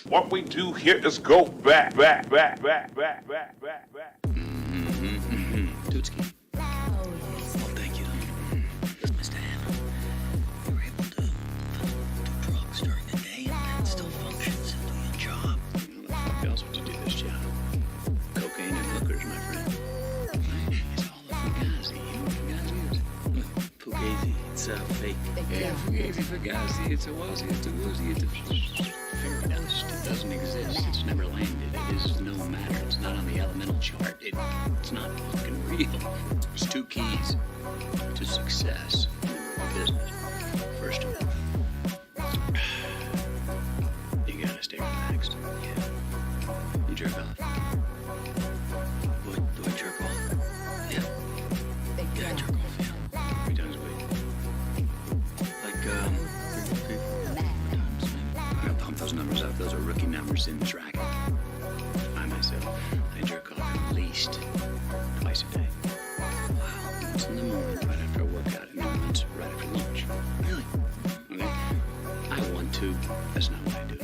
What we do here is go back. Tootski. Oh, thank you. Mr. Hanna, you were able to do drugs during the day and still functions and do your job. What the fuck else would you do this job? Cocaine and hookers, my friend. It's all a fugazi. You know what fugazi is? Fugazi. It's a fake. Yeah, fugazi, fugazi. It's a wazi, it's a woozy, it's a fairy dust. It doesn't exist. It's never landed. It is no matter. It's not on the elemental chart. It's not fucking real. There's two keys to success in the business. First of all, you gotta stay relaxed. Yeah. You jerk off. What? Do I jerk off? Yeah. Yeah, I jerk off, yeah. 3 times a week. Like, 3 times maybe. I gotta pump those numbers up. Those are rookie numbers in this racket. I myself, I jerk off at least twice a day. Wow. Once in the morning, right after a workout, and then once right after lunch. Really? Okay. I want to. That's not what I do.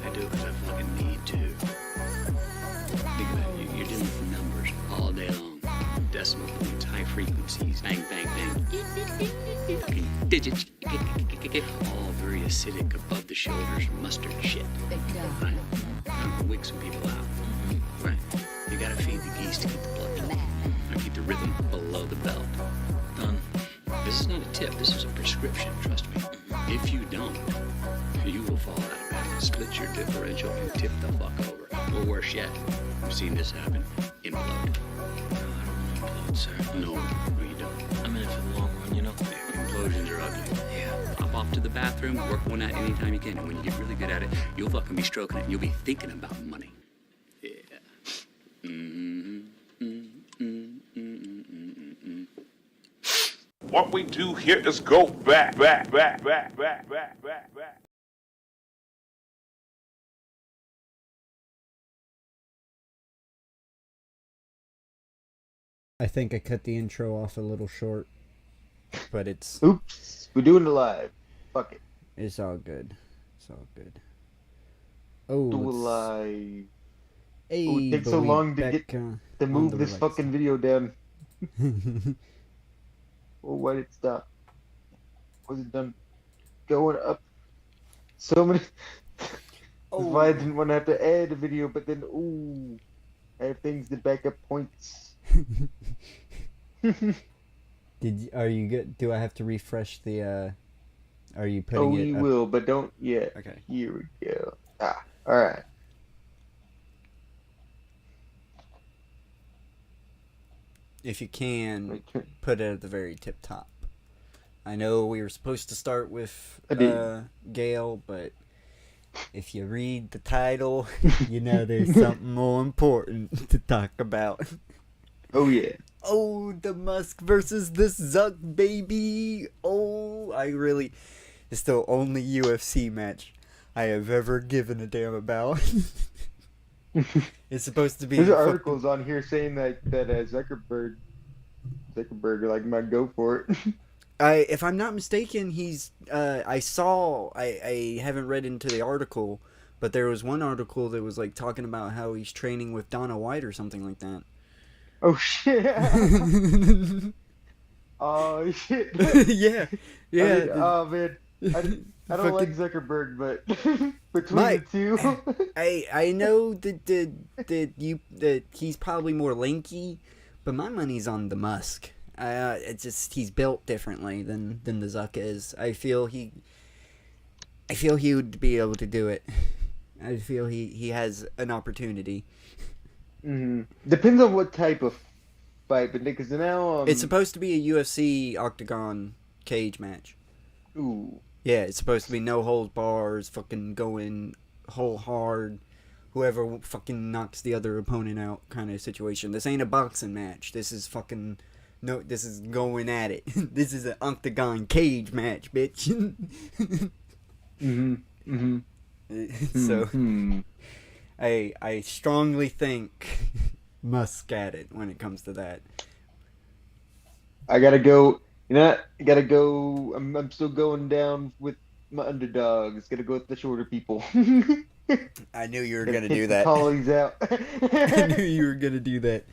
I do it because I fucking need to. Think about it. You're dealing with numbers all day long. Decimal points, high frequencies, bang, bang, bang. Fucking digits. All very acidic, above the shoulders, mustard shit. Right? I'm gonna wig some people out. Right. You gotta feed the geese to keep the blood flowing. Or keep the rhythm below the belt. Done. This is not a tip. This is a prescription. Trust me. If you don't, you will fall out of bed, split your differential, and tip the fuck over. Or worse yet, I've seen this happen. Implode. No, I don't want to implode, sir. No, you don't. I'm in it for the long run, you know. Implosions are ugly. Yeah. Pop off to the bathroom, work one out anytime you can, and when you get really good at it, you'll fucking be stroking it, and you'll be thinking about money. Yeah. What we do here is go back. I think I cut the intro off a little short, but it's... Oops, we're doing it live. Fuck it. It's all good. It's all good. Oh, Do it live. Hey, it takes so long to move this fucking video down. Oh, why did it stop? Was it done going up? So many. That's why I didn't want to have to add a video, but then, ooh, I have things to back up points. Are you good? Do I have to refresh the, are you putting it? Oh, you will, but don't yet. Okay. Here we go. Alright. If you can, put it at the very tip top. I know we were supposed to start with Gale, but if you read the title, you know there's something more important to talk about. Oh, yeah. Oh, the Musk versus the Zuck, baby. Oh, it's the only UFC match I have ever given a damn about. It's supposed to be. There's articles on here saying that Zuckerberg like might go for it. If I'm not mistaken, I haven't read into the article, but there was one article that was like talking about how he's training with Dana White or something like that. Oh shit! Oh shit! Yeah. Oh man, I don't like Zuckerberg, but between the two, I know that he's probably more lanky, but my money's on the Musk. It's just he's built differently than the Zuck is. I feel he would be able to do it. I feel he has an opportunity. Mm-hmm. Depends on what type of fight, but because now it's supposed to be a UFC octagon cage match. Ooh. Yeah, it's supposed to be no holds bars, fucking going whole hard, whoever fucking knocks the other opponent out kind of situation. This ain't a boxing match. This is fucking No, this is going at it. This is an octagon cage match, bitch. So, I strongly think Musk at it when it comes to that. I gotta go. You know, I gotta go. I'm still going down with my underdogs. Gotta go with the shorter people. I knew you were Gotta gonna take do the that. collies out. I knew you were gonna do that.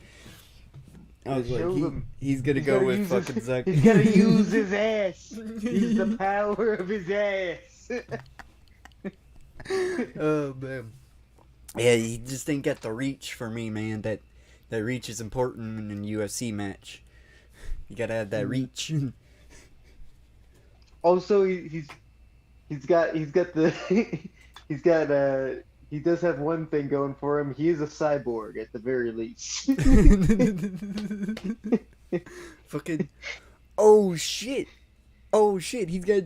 I was Show like, them. he's gonna He's go gotta with use fucking his- Zuck. He's gotta use his ass. Use the power of his ass. Oh man. Yeah, he just didn't get the reach for me, man. That reach is important in a UFC match. You gotta have that reach. Also, he does have one thing going for him. He is a cyborg at the very least. Fucking. Oh shit. He's got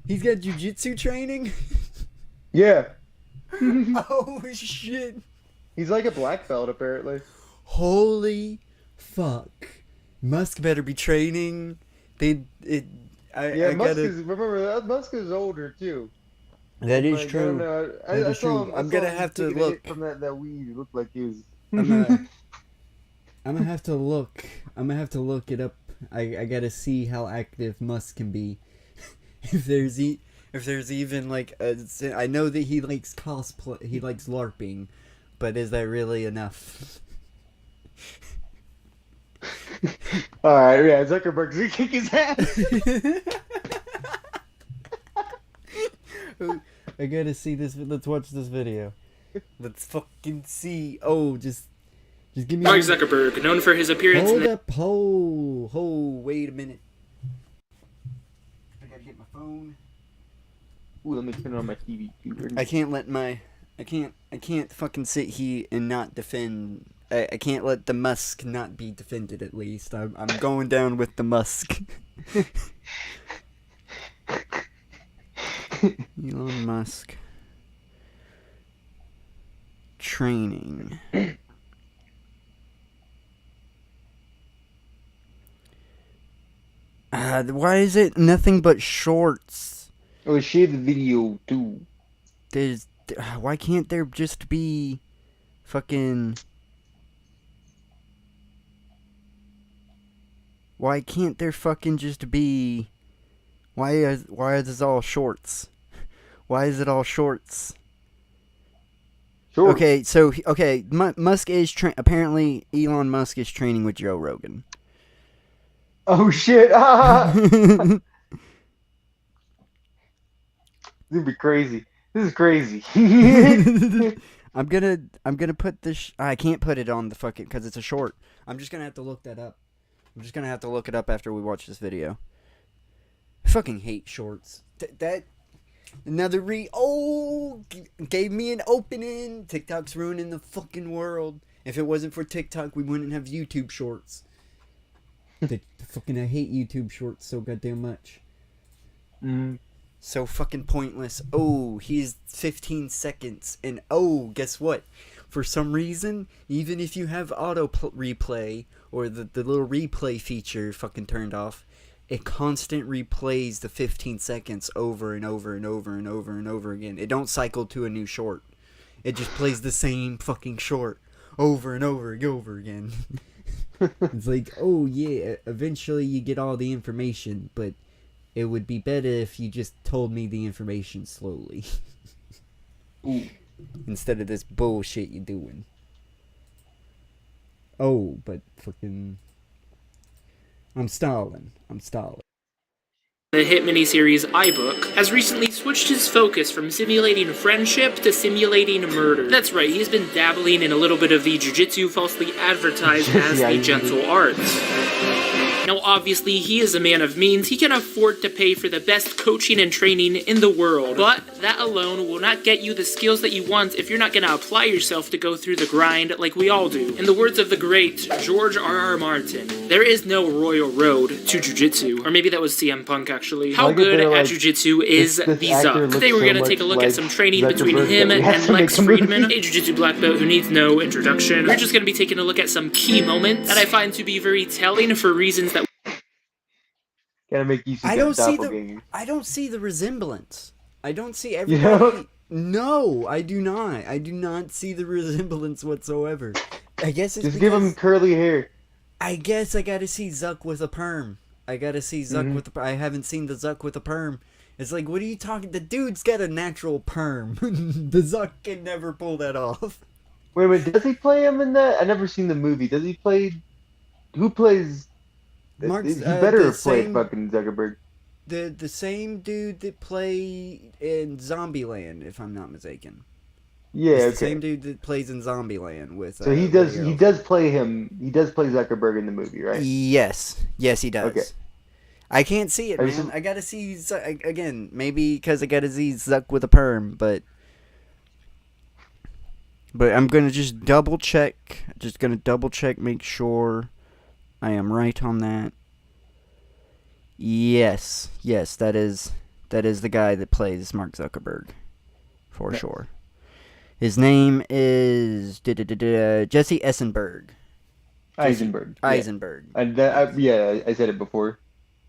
jujitsu training. Yeah. Oh shit. He's like a black belt apparently. Holy fuck. Musk better be training. Musk gotta... Musk is older too. That is Like, true. I That is saw true. him, I'm gonna have to taking a hit look. from that weed. It looked like he was. I'm gonna have to look. I'm gonna have to look it up. I gotta see how active Musk can be. If there's even like I know that he likes cosplay. He likes LARPing, but is that really enough? All right, yeah, Zuckerberg's gonna kick his ass. I gotta see this. Let's watch this video. Let's fucking see. Oh, just give me. Mark Zuckerberg, known for his appearance in Hold the up, wait a minute. I gotta get my phone. Ooh, let me turn on my TV too. I can't fucking sit here and not defend. I can't let the Musk not be defended. At least I'm going down with the Musk. Elon Musk training. Why is it nothing but shorts? Oh, share the video too. Why can't there just be fucking... Why can't there fucking just be... Why is this all shorts? Why is it all shorts? Sure. Okay, so Musk is apparently Elon Musk is training with Joe Rogan. Oh shit! This would be crazy. This is crazy. I'm gonna put this. I can't put it on the fucking because it's a short. I'm just gonna have to look that up. I'm just gonna have to look it up after we watch this video. I fucking hate shorts. That another gave me an opening. TikTok's ruining the fucking world. If it wasn't for TikTok, we wouldn't have YouTube shorts. I hate YouTube shorts so goddamn much. So fucking pointless. Oh, he's 15 seconds. And guess what? For some reason, even if you have auto replay or the little replay feature fucking turned off, it constant replays the 15 seconds over and over and over and over and over again. It don't cycle to a new short. It just plays the same fucking short over and over and over again. It's like, oh yeah, eventually you get all the information, but it would be better if you just told me the information slowly. Ooh. Instead of this bullshit you're doing. Oh, but fucking... I'm stalling. The hit miniseries iBook has recently switched his focus from simulating friendship to simulating murder. That's right, he's been dabbling in a little bit of the jujitsu falsely advertised as the gentle arts. Now, obviously, he is a man of means. He can afford to pay for the best coaching and training in the world. But that alone will not get you the skills that you want if you're not going to apply yourself to go through the grind like we all do. In the words of the great George R.R. Martin, there is no royal road to jujitsu. Or maybe that was CM Punk, actually. actually. How Like, good they're at like, jujitsu is this the actor Zuck? looks Today we're so going to much take a look like at some training between Zuckerberg him that he has and to Lex make a movie. Friedman, a jujitsu black belt who needs no introduction. We're just going to be taking a look at some key moments that I find to be very telling for reasons that Gotta make use of I that don't see doppelganger. I don't see the resemblance. I don't see You know? everybody. No, I do not. I do not see the resemblance whatsoever. I guess it's Just give him because curly hair. I guess I gotta see Zuck with a perm. I gotta see Zuck with a I haven't seen the Zuck with a perm. It's like, what are you talking? The dude's got a natural perm. The Zuck can never pull that off. Wait a minute, does he play him in that? I never seen the movie. Does he play? Who plays? Mark's, He better the have played same- fucking Zuckerberg. The same dude that played in Zombieland, if I'm not mistaken. Yeah, It's okay. the same dude that plays in Zombieland with. So he does play him. He does play Zuckerberg in the movie, right? Yes, he does. Okay. I can't see it, I man. just- I gotta see again. Maybe because I gotta see Zuck with a perm, but I'm gonna just double check. Just gonna double check, make sure I am right on that. Yes, that is the guy that plays Mark Zuckerberg, for Nice. sure. His name is Jesse Eisenberg. Eisenberg. Yeah. Eisenberg. And I said it before.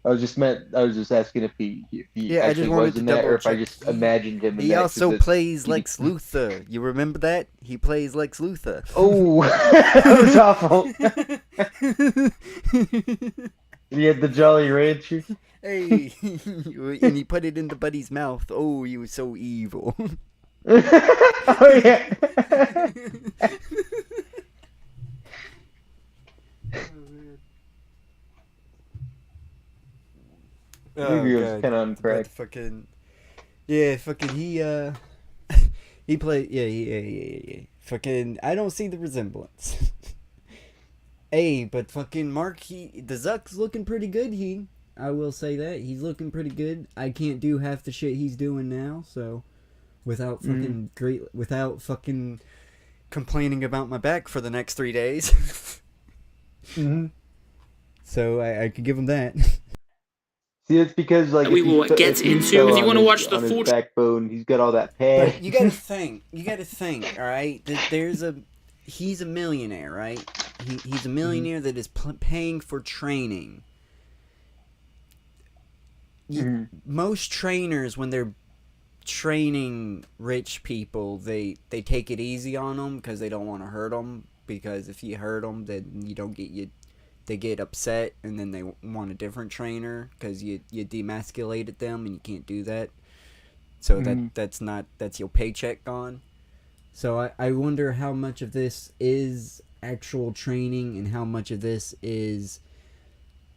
I was just asking if he Yeah, I just actually wanted was to in that, or if I double-check. just imagined him in He that. 'cause also it's- plays Lex Luthor. You remember that? He plays Lex Luthor. Oh, that was awful. He had the Jolly Rancher. Hey, and he put it into Buddy's mouth. Oh, he was so evil. Oh yeah. Maybe it was kind of on crack. Fucking, yeah, fucking he he played yeah. Fucking, I don't see the resemblance. Hey, but fucking Mark, the Zuck's looking pretty good. I will say that he's looking pretty good. I can't do half the shit he's doing now, so without fucking complaining about my back for the next 3 days. Mm-hmm. So I could give him that. See, it's because like We if he will fe- get if he into, fell if you on wanna his- watch the on his full- backbone, he's got all that pad. But you gotta think, all right? He's a millionaire, right? He's a millionaire that is paying for training. Most trainers, when they're training rich people, they take it easy on them because they don't want to hurt them. Because if you hurt them, then you don't get they get upset, and then they want a different trainer because you demasculated them, and you can't do that. So that's your paycheck gone. So I wonder how much of this is actual training and how much of this is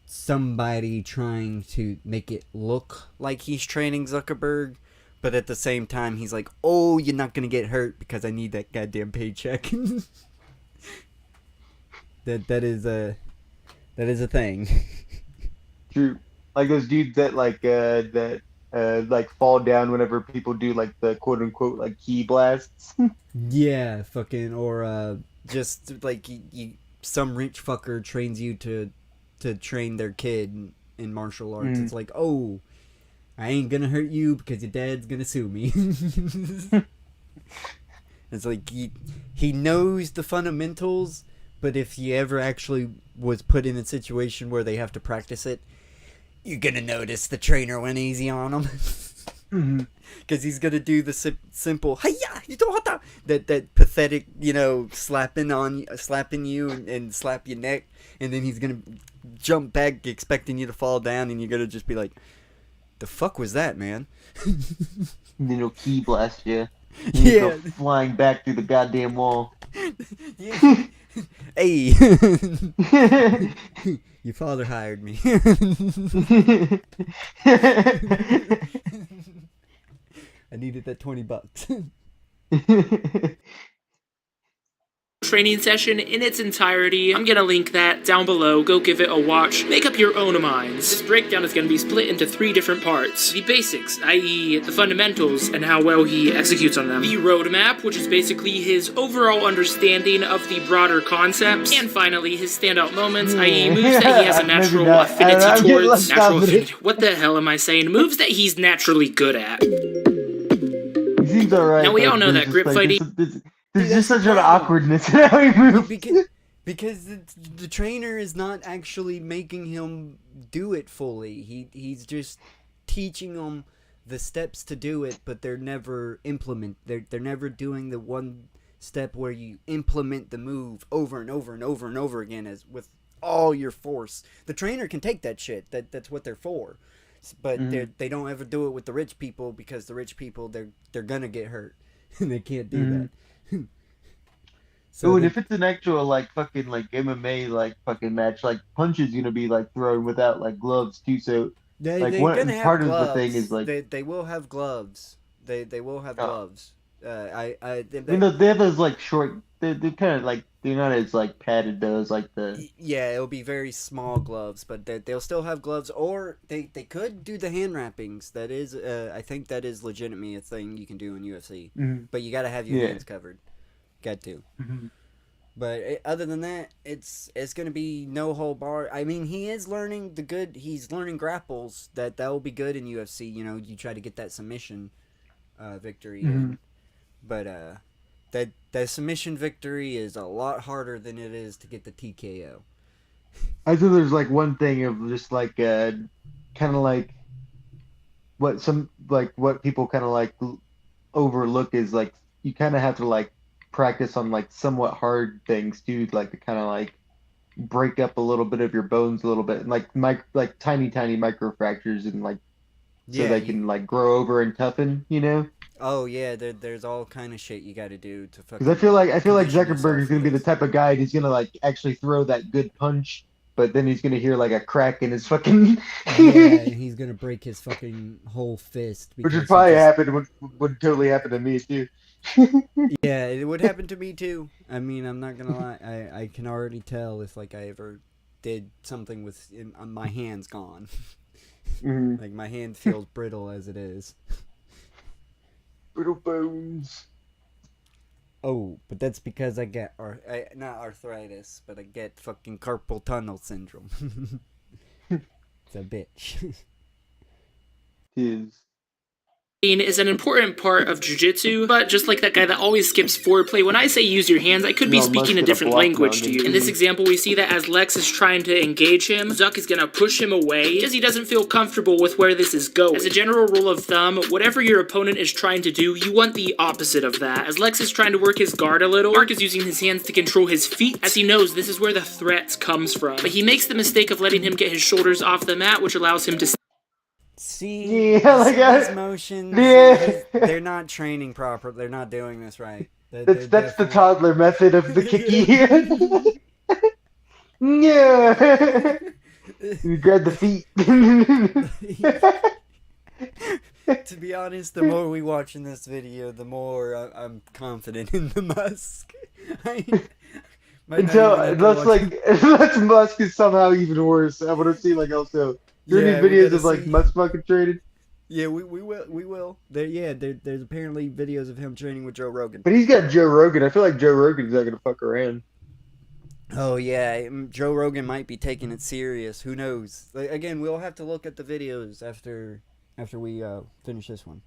somebody trying to make it look like he's training Zuckerberg, but at the same time he's like, oh, you're not gonna get hurt because I need that goddamn paycheck. that is a thing. True. Like those dudes that like fall down whenever people do like the quote unquote like key blasts. Yeah, fucking, or just like some rich fucker trains you to train their kid in martial arts. It's like, oh, I ain't gonna hurt you because your dad's gonna sue me. It's like he knows the fundamentals, but if he ever actually was put in a situation where they have to practice it, you're gonna notice the trainer went easy on him. Because he's gonna do the simple "Hi-ya, you don't have to," that pathetic, slapping you and slap your neck, and then he's gonna jump back expecting you to fall down, and you're gonna just be like, "The fuck was that, man?" Then he'll key blast you. Yeah. Go flying back through the goddamn wall. Yeah. Hey, your father hired me. I needed that $20. training session in its entirety. I'm gonna link that down below. Go give it a watch. Make up your own minds. This breakdown is gonna be split into 3 different parts. The basics, i.e. the fundamentals and how well he executes on them. The roadmap, which is basically his overall understanding of the broader concepts. And finally, his standout moments, i.e. moves that he has a natural affinity towards. Natural affinity. What the hell am I saying? Moves that he's naturally good at. He seems alright. Now we all know that grip fighting. There's just such an awkwardness in how he moves. Because the trainer is not actually making him do it fully. He's just teaching him the steps to do it, but they're never they're never doing the one step where you implement the move over and over and over and over again as with all your force. The trainer can take that shit. That's what they're for. But they don't ever do it with the rich people, because the rich people they're gonna get hurt and they can't do that. So and if it's an actual like fucking like MMA like fucking match, like punches gonna be like thrown without like gloves too. So they're one gonna part have of gloves. the thing is like they will have gloves. They will have gloves. I mean they have those like short. They're kind of like they're not as like padded those like the. Yeah, it'll be very small gloves, but they'll still have gloves, or they could do the hand wrappings. That is, I think that is legitimately a thing you can do in UFC. But you got to have your hands covered. Got to. But other than that, it's gonna be no hold bar. I mean, he's learning grapples that will be good in UFC. You know, you try to get that submission victory in. But that submission victory is a lot harder than it is to get the TKO. I think there's like one thing of just like kind of like what people kind of like overlook is like you kind of have to like practice on like somewhat hard things too, like to kind of like break up a little bit of your bones a little bit, and like tiny micro fractures, and like so they can like grow over and toughen, you know. Oh yeah, there's all kind of shit you got to do to fucking. Because I feel like Zuckerberg is gonna be the type of guy who's gonna like actually throw that good punch, but then he's gonna hear like a crack in his fucking. Yeah, he's gonna break his fucking whole fist. Which would probably happen. Would totally happen to me too. Yeah, it would happen to me too. I mean, I'm not gonna lie. I can already tell if like I ever did something with my hands gone. Like my hand feels brittle as it is. Brittle bones. Oh, but that's because I get not arthritis, but I get fucking carpal tunnel syndrome. It's a bitch. Is an important part of jiu-jitsu, but just like that guy that always skips foreplay, when I say use your hands, I could be speaking a different language to you. In this example, we see that as Lex is trying to engage him, Zuck is gonna push him away because he doesn't feel comfortable with where this is going. As a general rule of thumb, whatever your opponent is trying to do, you want the opposite of that. As Lex is trying to work his guard a little, Mark is using his hands to control his feet, as he knows this is where the threat comes from. But he makes the mistake of letting him get his shoulders off the mat, which allows him to See, these motions, they're not training proper. They're not doing this right. That's the toddler method of the kicky. Yeah. You grab the feet. To be honest, the more we watch in this video, the more I'm confident in the Musk. Unless Musk is somehow even worse. I want to see like also. There any videos of like Musk fucking training? Yeah, we will. There's apparently videos of him training with Joe Rogan. But he's got Joe Rogan. I feel like Joe Rogan's not gonna fuck around. Oh yeah, Joe Rogan might be taking it serious. Who knows? Again, we'll have to look at the videos after we finish this one.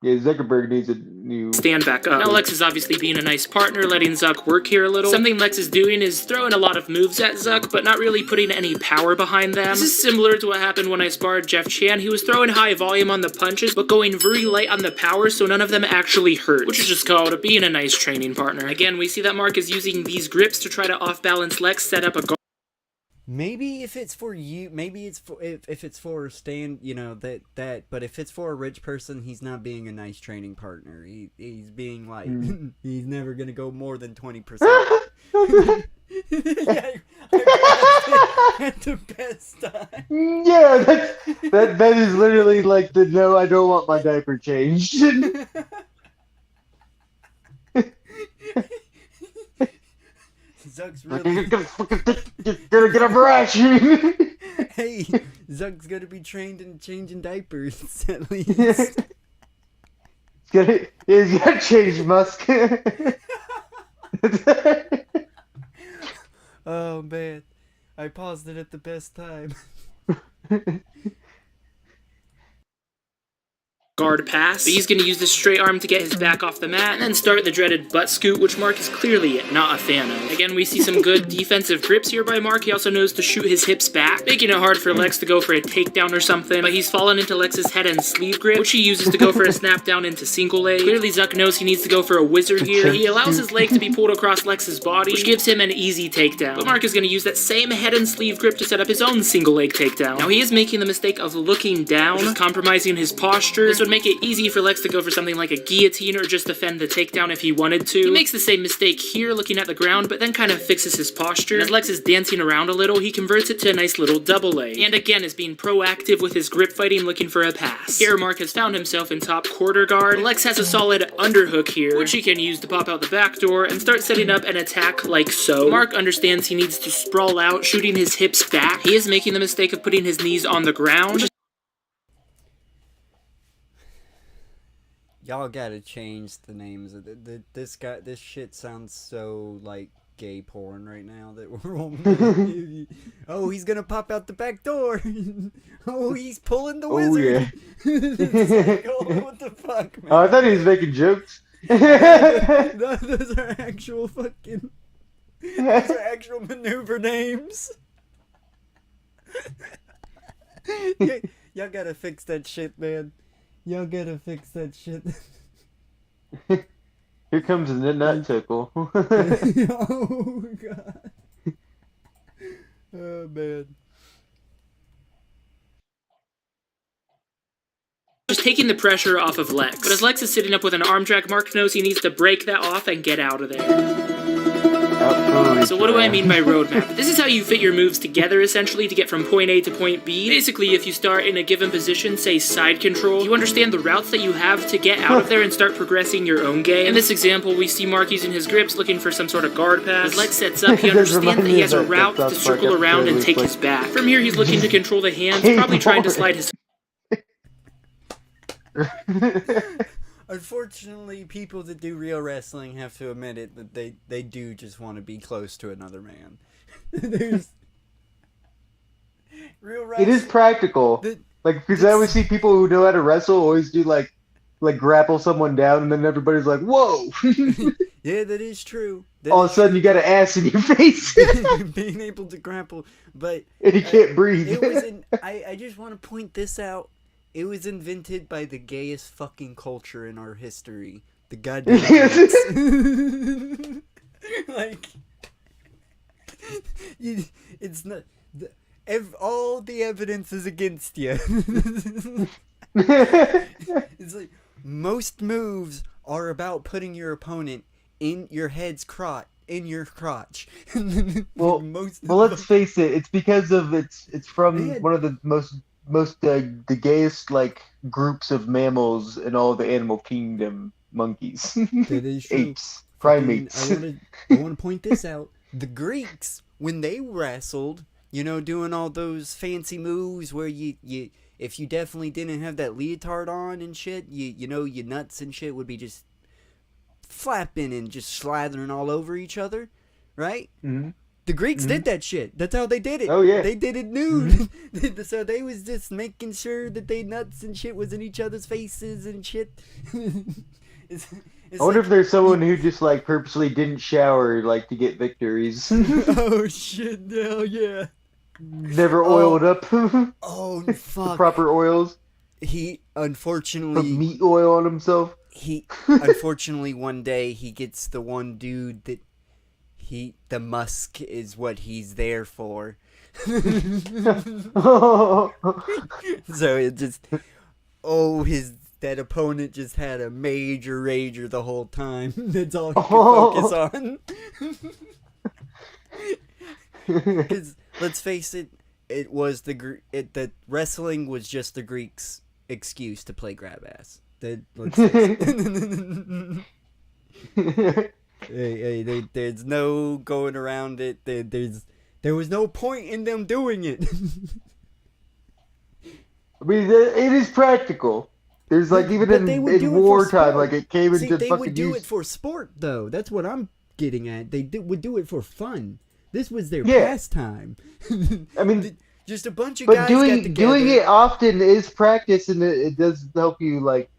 Yeah, Zuckerberg needs a new... stand back up. Now Lex is obviously being a nice partner, letting Zuck work here a little. Something Lex is doing is throwing a lot of moves at Zuck, but not really putting any power behind them. This is similar to what happened when I sparred Jeff Chan. He was throwing high volume on the punches, but going very light on the power, so none of them actually hurt, which is just called being a nice training partner. Again, we see that Mark is using these grips to try to off-balance Lex, set up a guard. Maybe if it's for you, maybe it's for if it's for stand, you know, that. But if it's for a rich person, he's not being a nice training partner. He's being like he's never gonna go more than 20%. Yeah, at the best time. Yeah, that is literally like the no, I don't want my diaper changed. Zuck's Like, really. you're gonna get a rash. Hey, Zuck's gonna be trained in changing diapers at least. He's gonna change Musk. Oh man, I paused it at the best time. Guard pass, but he's going to use the straight arm to get his back off the mat, and then start the dreaded butt scoot, which Mark is clearly not a fan of. Again, we see some good defensive grips here by Mark. He also knows to shoot his hips back, making it hard for Lex to go for a takedown or something, but he's fallen into Lex's head and sleeve grip, which he uses to go for a snap down into single leg. Clearly, Zuck knows he needs to go for a wizard here. He allows his leg to be pulled across Lex's body, which gives him an easy takedown. But Mark is going to use that same head and sleeve grip to set up his own single leg takedown. Now, he is making the mistake of looking down, which is compromising his posture. This would make it easy for Lex to go for something like a guillotine or just defend the takedown if he wanted to. He makes the same mistake here, looking at the ground, but then kind of fixes his posture. As Lex is dancing around a little, he converts it to a nice little double leg. And again is being proactive with his grip fighting, looking for a pass. Here, Mark has found himself in top quarter guard. Lex has a solid underhook here, which he can use to pop out the back door and start setting up an attack like so. Mark understands he needs to sprawl out, shooting his hips back. He is making the mistake of putting his knees on the ground. Y'all gotta change the names of this guy. This shit sounds so like gay porn right now that we're all. Oh, he's gonna pop out the back door. Oh, he's pulling the wizard. Yeah. It's like, oh, what the fuck, man? Oh, I thought he was making jokes. Those are actual fucking. Those are actual maneuver names. Y'all gotta fix that shit, man. Y'all gotta fix that shit. Here comes the nut tickle. Oh god. Oh man. Just taking the pressure off of Lex. But as Lex is sitting up with an arm drag, Mark knows he needs to break that off and get out of there. So what do I mean by roadmap? This is how you fit your moves together, essentially, to get from point A to point B. Basically, if you start in a given position, say side control, you understand the routes that you have to get out of there and start progressing your own game. In this example, we see Mark using his grips, looking for some sort of guard pass. As Lex sets up, he understands that he has a route to circle around and take his back. From here, he's looking to control the hands, probably trying to slide his... Unfortunately, people that do real wrestling have to admit it that they do just want to be close to another man. There's real wrestling. It is practical. Because I always see people who know how to wrestle always do like grapple someone down, and then everybody's like, "Whoa!" Yeah, that is true. All of a sudden, you got an ass in your face. Being able to grapple, but and you can't breathe. It was I just want to point this out. It was invented by the gayest fucking culture in our history. The goddamn like, it's not. All the evidence is against you. It's like most moves are about putting your opponent in your head's crotch. In your crotch. Well, let's face it. It's because of it's from one of the most the gayest like groups of mammals in all the animal kingdom, monkeys. That is true. Apes, primates. I want to point this out. The Greeks, when they wrestled, doing all those fancy moves where you if you definitely didn't have that leotard on and shit, your nuts and shit would be just flapping and just slathering all over each other, right? Mm-hmm. The Greeks did that shit. That's how they did it. Oh, yeah. They did it nude. Mm-hmm. So they was just making sure that they nuts and shit was in each other's faces and shit. It's I wonder if there's someone who just purposely didn't shower to get victories. Oh shit, hell yeah. Never oiled up. Oh fuck. The proper oils. He unfortunately put meat oil on himself. He unfortunately one day he gets the one dude that the Musk is what he's there for. So it just that opponent just had a major rager the whole time. That's all he could focus on. Because let's face it, it was the wrestling was just the Greeks' excuse to play grab ass. Let's face it. There's no going around it. There was no point in them doing it. I mean, it is practical. There's like even in wartime, like it came into they fucking would do use. it for sport, though. That's what I'm getting at. Would do it for fun. This was their Yeah. pastime. I mean, just a bunch of but guys got together. doing it often is practice, and it does help you. Like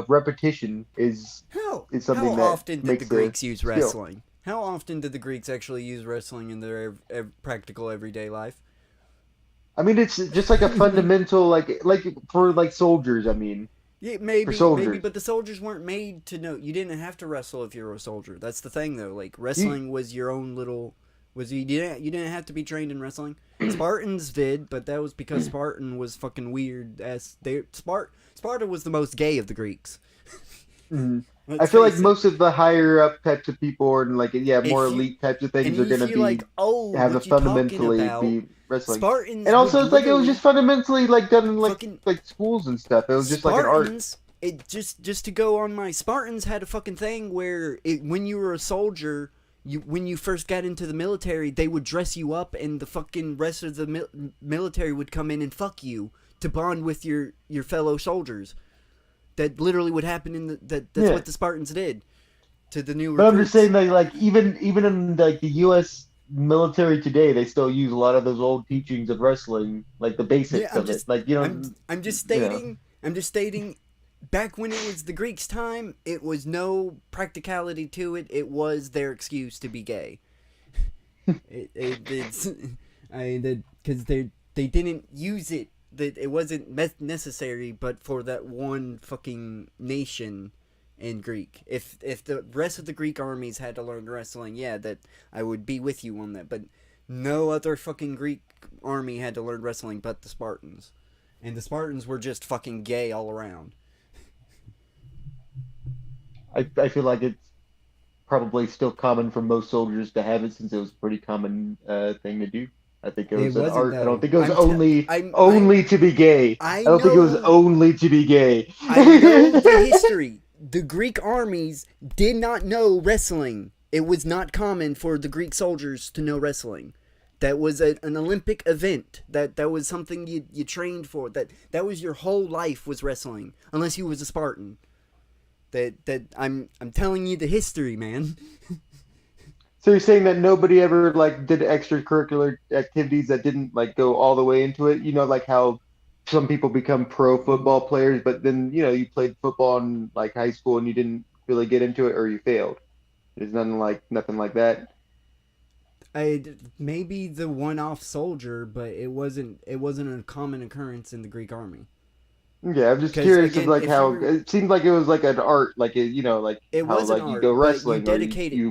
repetition is something How that often did makes the Greeks use skill. wrestling? How often did the Greeks actually use wrestling in their practical everyday life? I mean, it's just like a fundamental, like for like soldiers. I mean, Yeah, for maybe, soldiers. but the soldiers weren't made to know. You didn't have to wrestle if you were a soldier. That's the thing, though. Like wrestling was your own little. You didn't have to be trained in wrestling. Spartans did, but that was because Spartan was fucking weird. Sparta was the most gay of the Greeks. I feel like most of the higher up types of people and more elite types of things are gonna be have a fundamentally be wrestling. Spartans and also it's like it was literally- just fundamentally like done in Fucking- like schools and stuff. It was just like an art. Spartans, it just to go on my Spartans had a fucking thing where when you were a soldier, when you first got into the military, they would dress you up, and the fucking rest of the military would come in and fuck you to bond with your fellow soldiers. That literally would happen that's what the Spartans did to the new recruits. But I'm just saying that like even in like the U.S. military today, they still use a lot of those old teachings of wrestling, like the basics of it. Like I'm just stating. Back when it was the Greeks' time, it was no practicality to it. It was their excuse to be gay. Because they didn't use it. That it wasn't necessary, but for that one fucking nation in Greek. If the rest of the Greek armies had to learn wrestling, yeah, that I would be with you on that. But no other fucking Greek army had to learn wrestling but the Spartans, and the Spartans were just fucking gay all around. I feel like it's probably still common for most soldiers to have it since it was a pretty common thing to do. I think it was an art. I don't think it was only to be gay. I don't think it was only to be gay. I know the history. The Greek armies did not know wrestling. It was not common for the Greek soldiers to know wrestling. That was an Olympic event. That was something you trained for. That was your whole life was wrestling, unless you was a Spartan. I'm telling you the history, man. So you're saying that nobody ever did extracurricular activities that didn't go all the way into it? You know, like how some people become pro football players, but then you played football in high school and you didn't really get into it, or you failed. There's nothing like that. Maybe the one-off soldier, but it wasn't a common occurrence in the Greek army. Yeah, I'm just curious of how it seemed like it was like an art, it how was an art, you go wrestling,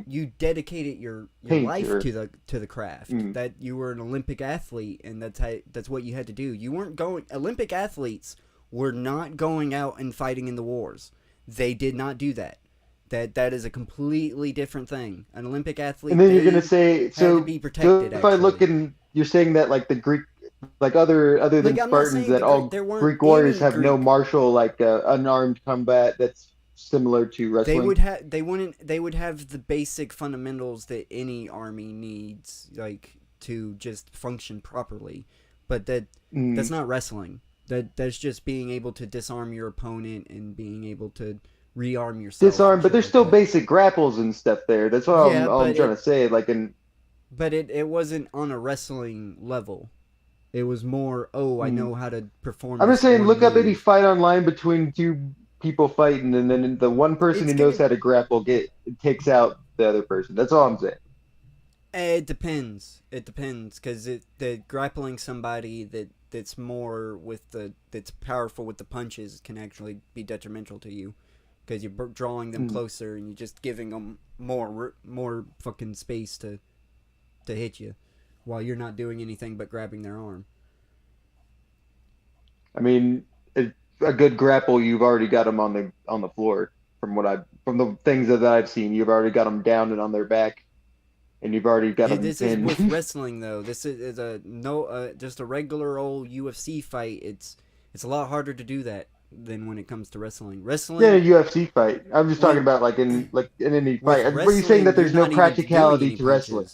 you dedicated your life to the craft. Mm. That you were an Olympic athlete, and that's what you had to do. You weren't going. Olympic athletes were not going out and fighting in the wars. They did not do that. That is a completely different thing. An Olympic athlete. And then you're gonna say to be protected. So if I look you're saying that the Greek. Other than Spartans, that all Greek warriors have no martial unarmed combat that's similar to wrestling. They would have the basic fundamentals that any army needs to just function properly, but that's not wrestling. That's just being able to disarm your opponent and being able to rearm yourself. Disarm, but there's still basic grapples and stuff there. That's all I'm trying to say. But it wasn't on a wrestling level. It was more, I know how to perform. I'm just saying, look up any fight online between two people fighting, and then the one person who knows how to grapple takes out the other person. That's all I'm saying. It depends, because the grappling somebody that's more that's powerful with the punches can actually be detrimental to you, because you're drawing them closer and you're just giving them more fucking space to hit you, while you're not doing anything but grabbing their arm. I mean, a good grapple, you've already got them on the floor. From the things that I've seen, you've already got them down and on their back, and you've already got them. This is with wrestling though. This is just a regular old UFC fight. It's a lot harder to do that. than when it comes to wrestling. Yeah, Wrestling, a UFC fight. I'm just talking When- about in any with fight. Were you saying wrestling, that there's you're no not even doing practicality any to wrestling?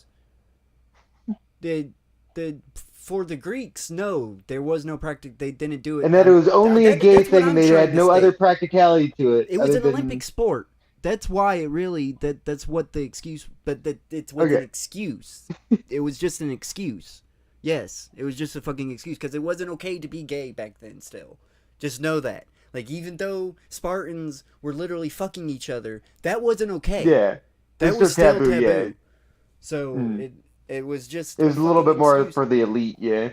punches. For the Greeks, no, there was no practic. They didn't do it, And that it was only a gay that's what thing, I'm and they trying had to no other state. practicality to it. It was other an than... Olympic sport. That's why it really that's what the excuse. But it was an excuse. It was just an excuse. Yes, it was just a fucking excuse because it wasn't okay to be gay back then. Still, just know that. Like, even though Spartans were literally fucking each other, that wasn't okay. Yeah, That was still taboo. Yeah. So it was just. It was a little bit more excuse. for the elite, yeah.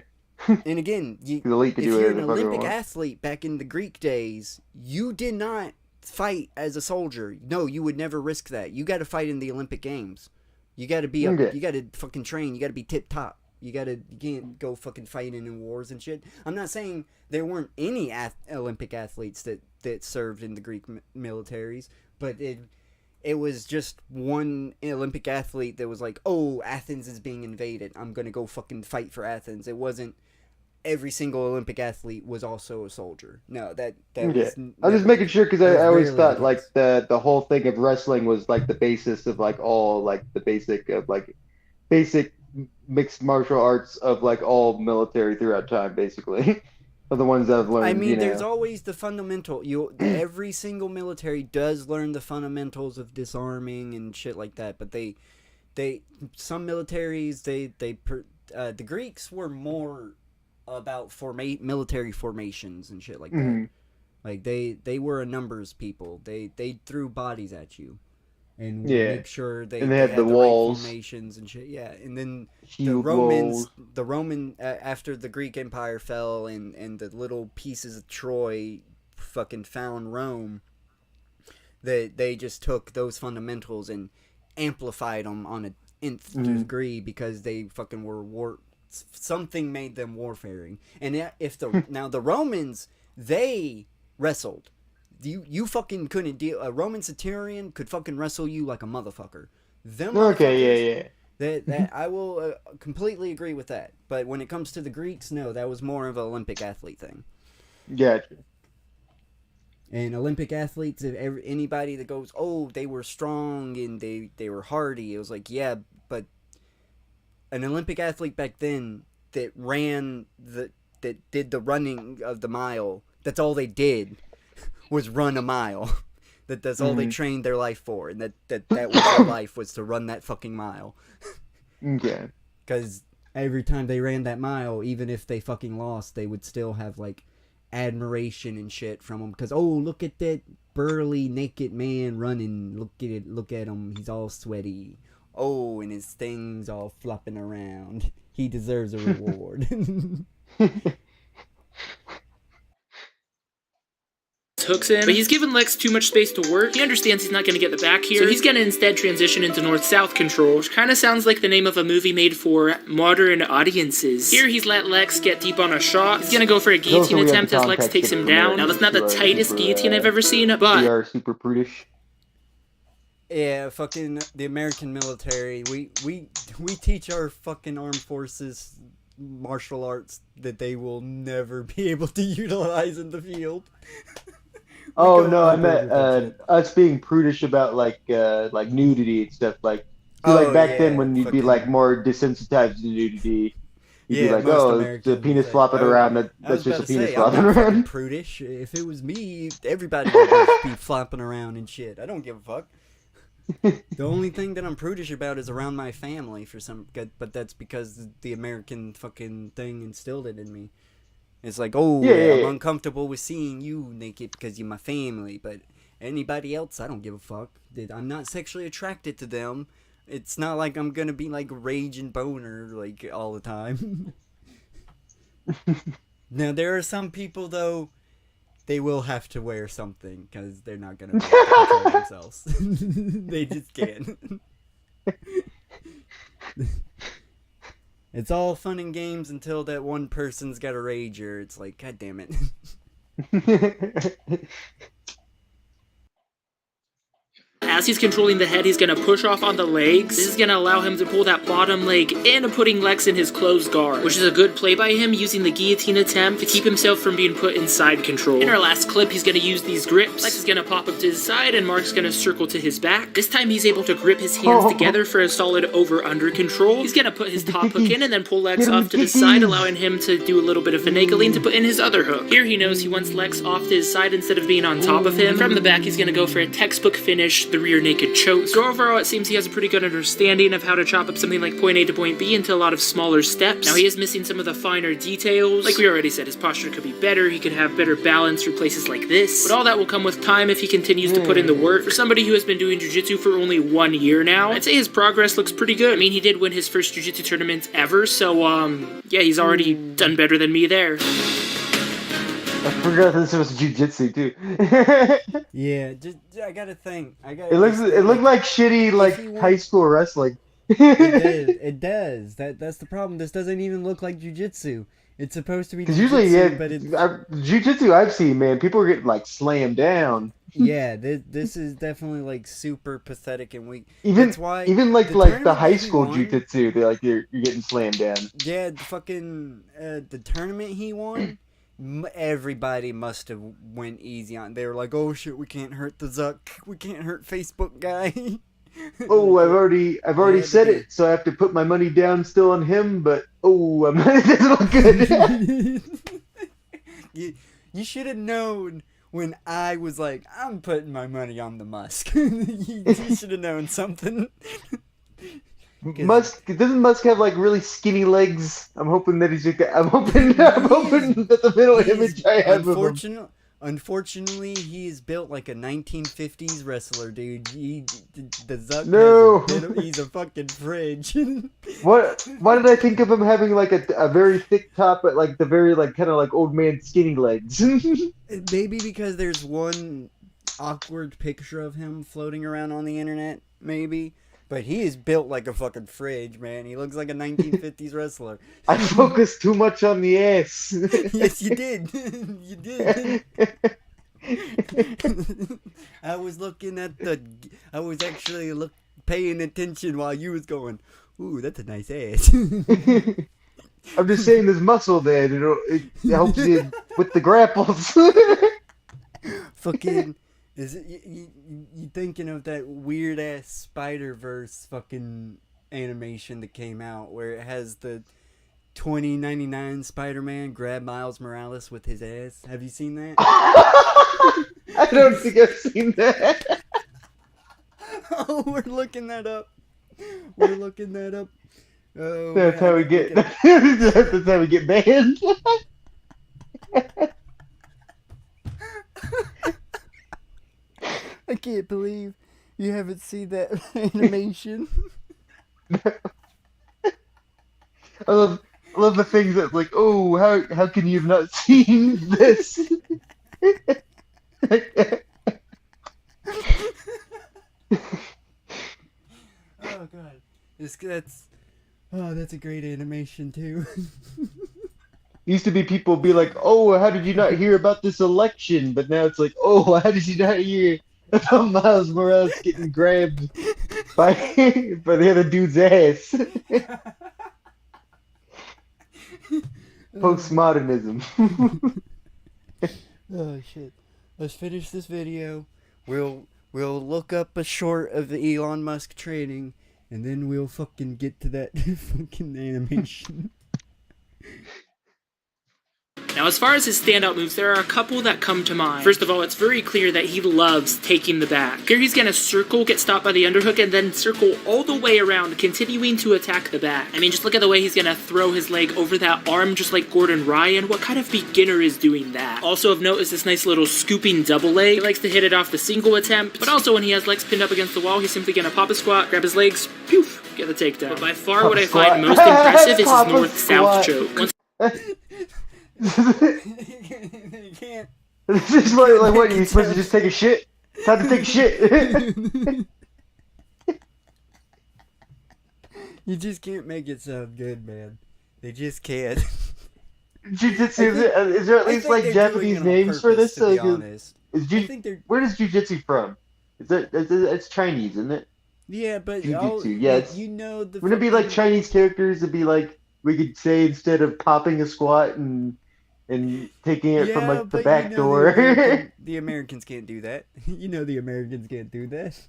And again, The elite could if do you're it an if everyone Olympic wants. athlete back in the Greek days, you did not fight as a soldier. No, you would never risk that. You got to fight in the Olympic Games. You got to be up. Okay. You got to fucking train. You got to be tip top. You can't go fucking fighting in wars and shit. I'm not saying there weren't any Olympic athletes that served in the Greek militaries, but it was just one Olympic athlete that was like, oh, Athens is being invaded. I'm gonna go fucking fight for Athens. It wasn't every single Olympic athlete was also a soldier. No, that was. I'm just making sure because I always thought the like case. the whole thing of wrestling was like the basis of like all like the basic mixed martial arts of like all military throughout time, basically. Are the ones that I've learned. I mean, you know. there's always the fundamental. Every single military does learn the fundamentals of disarming and shit like that. But some militaries, the Greeks were more about military formations and shit like that. Like they were a numbers people. They threw bodies at you, and make sure they had the right walls. formations and shit. Yeah, and then Huge the walls. Roman after the Greek Empire fell and the little pieces of Troy fucking found Rome, they just took those fundamentals and amplified them on a nth degree because they fucking were something made them warfaring. And if the Romans, they wrestled. You fucking couldn't deal. A Roman centurion could fucking wrestle you like a motherfucker. That I will completely agree with that. But when it comes to the Greeks, no, that was more of an Olympic athlete thing. Gotcha. And Olympic athletes, anybody that goes, oh, they were strong and they were hardy, it was like, yeah, but an Olympic athlete back then that did the running of the mile, that's all they did was run a mile. That's all they trained their life for, and that was their life, was to run that fucking mile. Okay. Because every time they ran that mile, even if they fucking lost, they would still have like admiration and shit from them. Because, oh, look at that burly naked man running. Look at him. He's all sweaty. Oh, and his thing's all flopping around. He deserves a reward. Hooks in, but he's given Lex too much space to work. He understands he's not going to get the back here, so he's going to instead transition into North-South control, which kind of sounds like the name of a movie made for modern audiences. Here he's let Lex get deep on a shot. He's going to go for a guillotine attempt as Lex takes him down. Now that's not the tightest guillotine I've ever seen, but... We are super prudish. Yeah, fucking the American military. We teach our fucking armed forces martial arts that they will never be able to utilize in the field. Oh no, I meant us being prudish about like nudity and stuff. Like back then when you'd be like more desensitized to nudity, you'd be like, oh, it's a penis flopping around. That's just a penis flopping around. Prudish. If it was me, everybody would just be flopping around and shit. I don't give a fuck. The only thing that I'm prudish about is around my family but that's because the American fucking thing instilled it in me. It's like, oh, I'm uncomfortable with seeing you naked because you're my family, but anybody else, I don't give a fuck. I'm not sexually attracted to them. It's not like I'm gonna be like raging boner like all the time. Now there are some people though, they will have to wear something because they're not gonna be able to control themselves. They just can't. It's all fun and games until that one person's got a rager. It's like, god damn it. As he's controlling the head, he's gonna push off on the legs. This is gonna allow him to pull that bottom leg in, putting Lex in his closed guard, which is a good play by him, using the guillotine attempt to keep himself from being put in side control. In our last clip, he's gonna use these grips. Lex is gonna pop up to his side, and Mark's gonna circle to his back. This time, he's able to grip his hands together for a solid over-under control. He's gonna put his top hook in and then pull Lex off to the side, allowing him to do a little bit of finagling to put in his other hook. Here he knows he wants Lex off to his side instead of being on top of him. From the back, he's gonna go for a textbook finish, the rear naked choke. So overall, it seems he has a pretty good understanding of how to chop up something like point A to point B into a lot of smaller steps. Now, he is missing some of the finer details. Like we already said, his posture could be better, he could have better balance through places like this. But all that will come with time if he continues to put in the work. For somebody who has been doing jiu-jitsu for only 1 year now, I'd say his progress looks pretty good. I mean, he did win his first jiu-jitsu tournament ever, so, yeah, he's already done better than me there. I forgot this was jiu-jitsu too. Yeah, I gotta think. It looked like shitty high school wrestling. It does. That's the problem. This doesn't even look like jiu-jitsu. It's supposed to be Because usually, but it's... jiu-jitsu I've seen, man, people are getting slammed down. Yeah, this is definitely super pathetic and weak. Even That's why the high school jiu-jitsu, you're getting slammed down. Yeah, the tournament he won. Everybody must have went easy on. They were like, "Oh shit, we can't hurt the Zuck. We can't hurt Facebook guy." Oh, I've already said it, so I have to put my money down still on him. But it doesn't look good. You should have known when I was like, "I'm putting my money on the Musk." You should have known something. Doesn't Musk have really skinny legs? I'm hoping that I'm hoping that the middle image I have of him. Unfortunately, he's built like a 1950s wrestler, dude. The Zuck. No, he's a fucking fridge. Why did I think of him having a very thick top, but the very kind of old man skinny legs? Maybe because there's one awkward picture of him floating around on the internet. Maybe. But he is built like a fucking fridge, man. He looks like a 1950s wrestler. I focused too much on the ass. Yes, you did. You did. I was looking at I was actually paying attention while you was going, "Ooh, that's a nice ass." I'm just saying there's muscle there. It helps you with the grapples. Fucking... Is it you thinking of that weird ass Spider-Verse fucking animation that came out where it has the 2099 Spider-Man grab Miles Morales with his ass? Have you seen that? I don't think I've seen that. Oh, we're looking that up. Oh, that's how we get. That's how we get banned. I can't believe you haven't seen that animation. I love the things that's oh, how can you have not seen this? Oh god, that's a great animation too. Used to be people be like, "Oh, how did you not hear about this election?" But now it's "Oh, how did you not hear about Miles Morales getting grabbed by the other dude's ass?" Postmodernism. Oh shit! Let's finish this video. We'll look up a short of the Elon Musk training, and then we'll fucking get to that fucking animation. Now, as far as his standout moves, there are a couple that come to mind. First of all, it's very clear that he loves taking the back. Here he's gonna circle, get stopped by the underhook, and then circle all the way around, continuing to attack the back. I mean, just look at the way he's gonna throw his leg over that arm, just like Gordon Ryan. What kind of beginner is doing that? Also of note is this nice little scooping double leg. He likes to hit it off the single attempt, but also when he has legs pinned up against the wall, he's simply gonna pop a sot, grab his legs, poof, get the takedown. But by far what I find most impressive is his north-south choke. You can't. It's just what, you supposed to just take a shit? Time to take a shit. You just can't make it sound good, man. They just can't. Jiu-jitsu, is there at least Japanese names for this? To be honest. Where does jiu-jitsu from? It's Chinese, isn't it? Yeah, but Jujutsu. Yeah, you know the wouldn't it be like fucking- Chinese characters? It'd be like we could say instead of popping a squat and taking it from Yeah, like the but you back know door. the Americans can't do that. You know the Americans can't do that.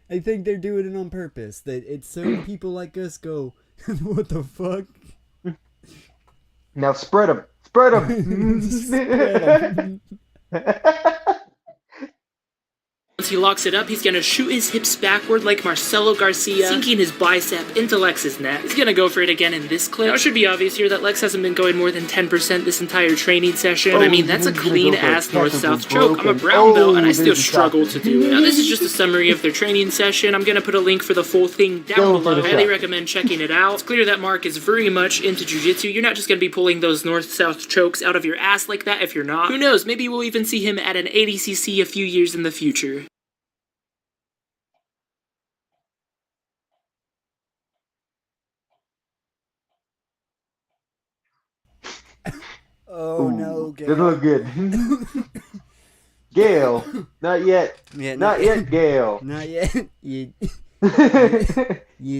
I think they're doing it on purpose. That it's so people like us go, what the fuck? Now spread them, spread them. Spread 'em. Once he locks it up, he's gonna shoot his hips backward like Marcelo Garcia, sinking his bicep into Lex's neck. He's gonna go for it again in this clip. Now, it should be obvious here that Lex hasn't been going more than 10% this entire training session. But I mean, that's a clean-ass north-south choke. I'm a brown belt, and I still struggle to do it. Now, this is just a summary of their training session. I'm gonna put a link for the full thing down below. I highly recommend checking it out. It's clear that Mark is very much into jiu-jitsu. You're not just gonna be pulling those north-south chokes out of your ass like that if you're not. Who knows, maybe we'll even see him at an ADCC a few years in the future. Oh no, Doesn't look good. Gale, not yet. Yeah, Not yet, Gale. Not yet. You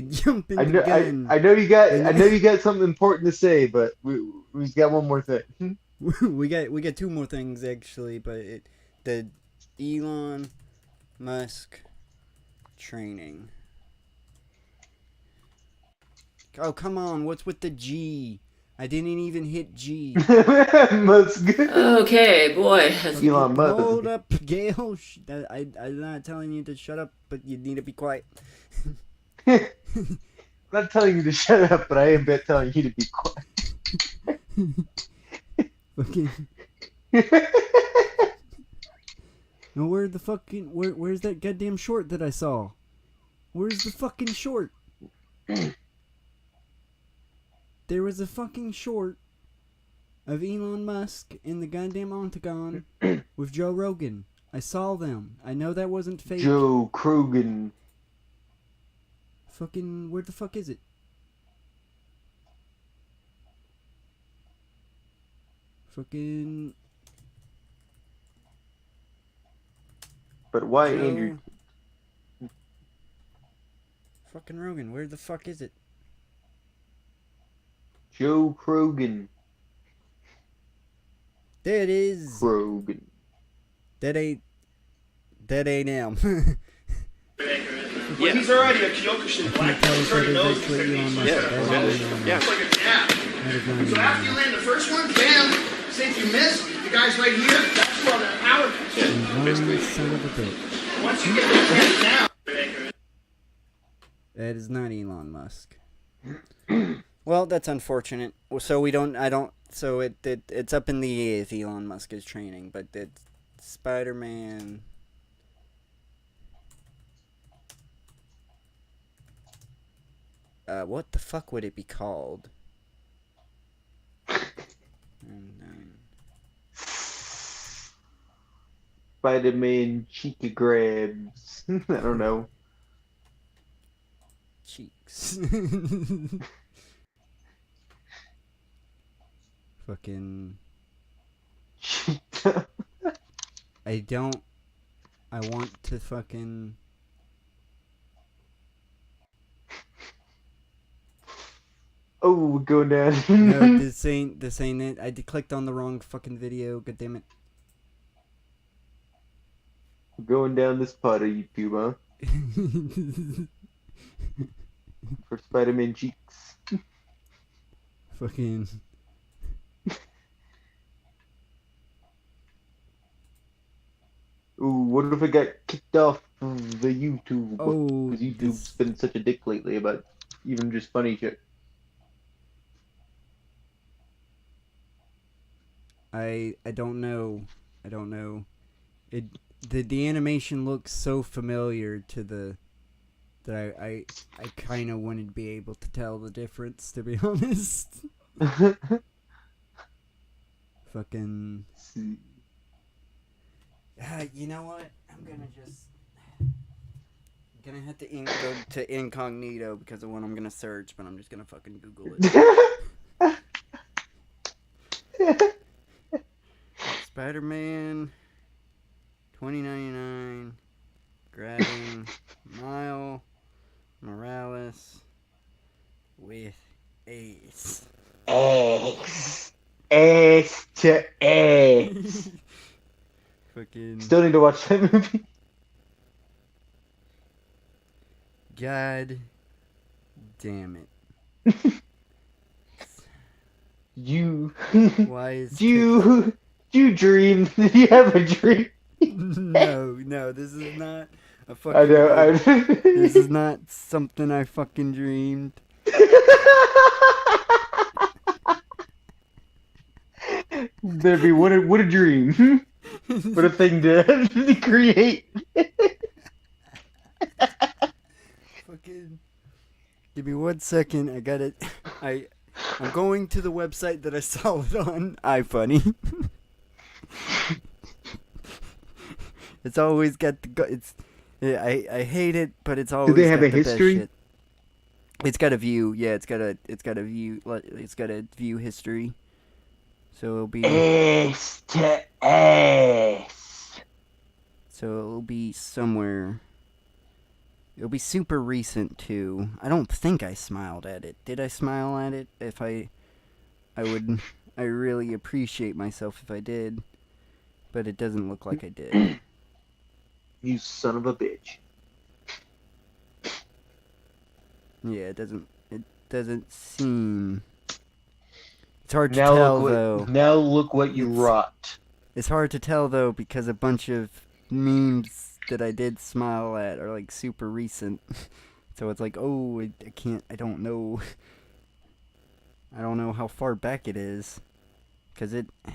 jumping I the know, gun. I know you got something important to say, but we've got one more thing. we got two more things actually, but the Elon Musk training. Oh come on, what's with the G? I didn't even hit G. Musk. Okay, boy. Elon Musk. Hold up, Gail. I'm not telling you to shut up, but you need to be quiet. I'm not telling you to shut up, but I am telling you to be quiet. Okay. Now where's that goddamn short that I saw? Where's the fucking short? There was a fucking short of Elon Musk in the goddamn octagon with Joe Rogan. I saw them. I know that wasn't fake. Joe Krogan. Fucking, where the fuck is it? Fucking... But why, Joe... Andrew? Fucking Rogan, where the fuck is it? Joe Krogan. There it is. Krogan. That ain't him. Well, he's already a Kyokushin black belt. He already knows the techniques. Yeah. It's like a jab. So after you land the first one, bam. Say if you miss, the guy's right here. That's called a power punch. Son of a bitch. Once you get the hand down. That is not Elon Musk. Well, that's unfortunate. So so it's up in the air if Elon Musk is training, but it's Spider-Man. What the fuck would it be called? Spider-Man cheeky grabs. I don't know. Cheeks. Fucking... I want to fucking... Oh, we're going down. No, this ain't it. I clicked on the wrong fucking video. God damn it. We're going down this part of YouTube, huh? For Spider-Man cheeks. Fucking... Ooh, what if it got kicked off of the YouTube? Oh, because YouTube's been such a dick lately about even just funny shit. I don't know. I don't know. The animation looks so familiar to the that I kind of wouldn't be able to tell the difference, to be honest. Fucking. You know what? I'm gonna have to go to incognito because of what I'm gonna search, but I'm just gonna fucking Google it. Spider-Man 2099. Grabbing Mile Morales with Ace. Ace. Ace to Ace. Fucking Still need to watch that movie. God damn it. You. Why is you dream? Did you have a dream? No, this is not a I fucking. know. This is not something I fucking dreamed. There'd be what a dream. What a thing to create. Fucking. Give me 1 second. I got it. I'm going to the website that I saw it on. iFunny. It's always got the. It's. I hate it, but it's always. Do they have got a the best history? shit. It's got a view. Yeah, it's got a view. It's got a view history. So it'll be. Ace to Ace. So it'll be somewhere. It'll be super recent too. I don't think I smiled at it. Did I smile at it? If I would. I really appreciate myself if I did. But it doesn't look like I did. You son of a bitch. Yeah, it doesn't seem. It's hard to Now tell look though. Now look what you wrought. It's hard to tell though because a bunch of memes that I did smile at are like super recent. So it's like, oh, I can't. I don't know. I don't know how far back it is, cause it. I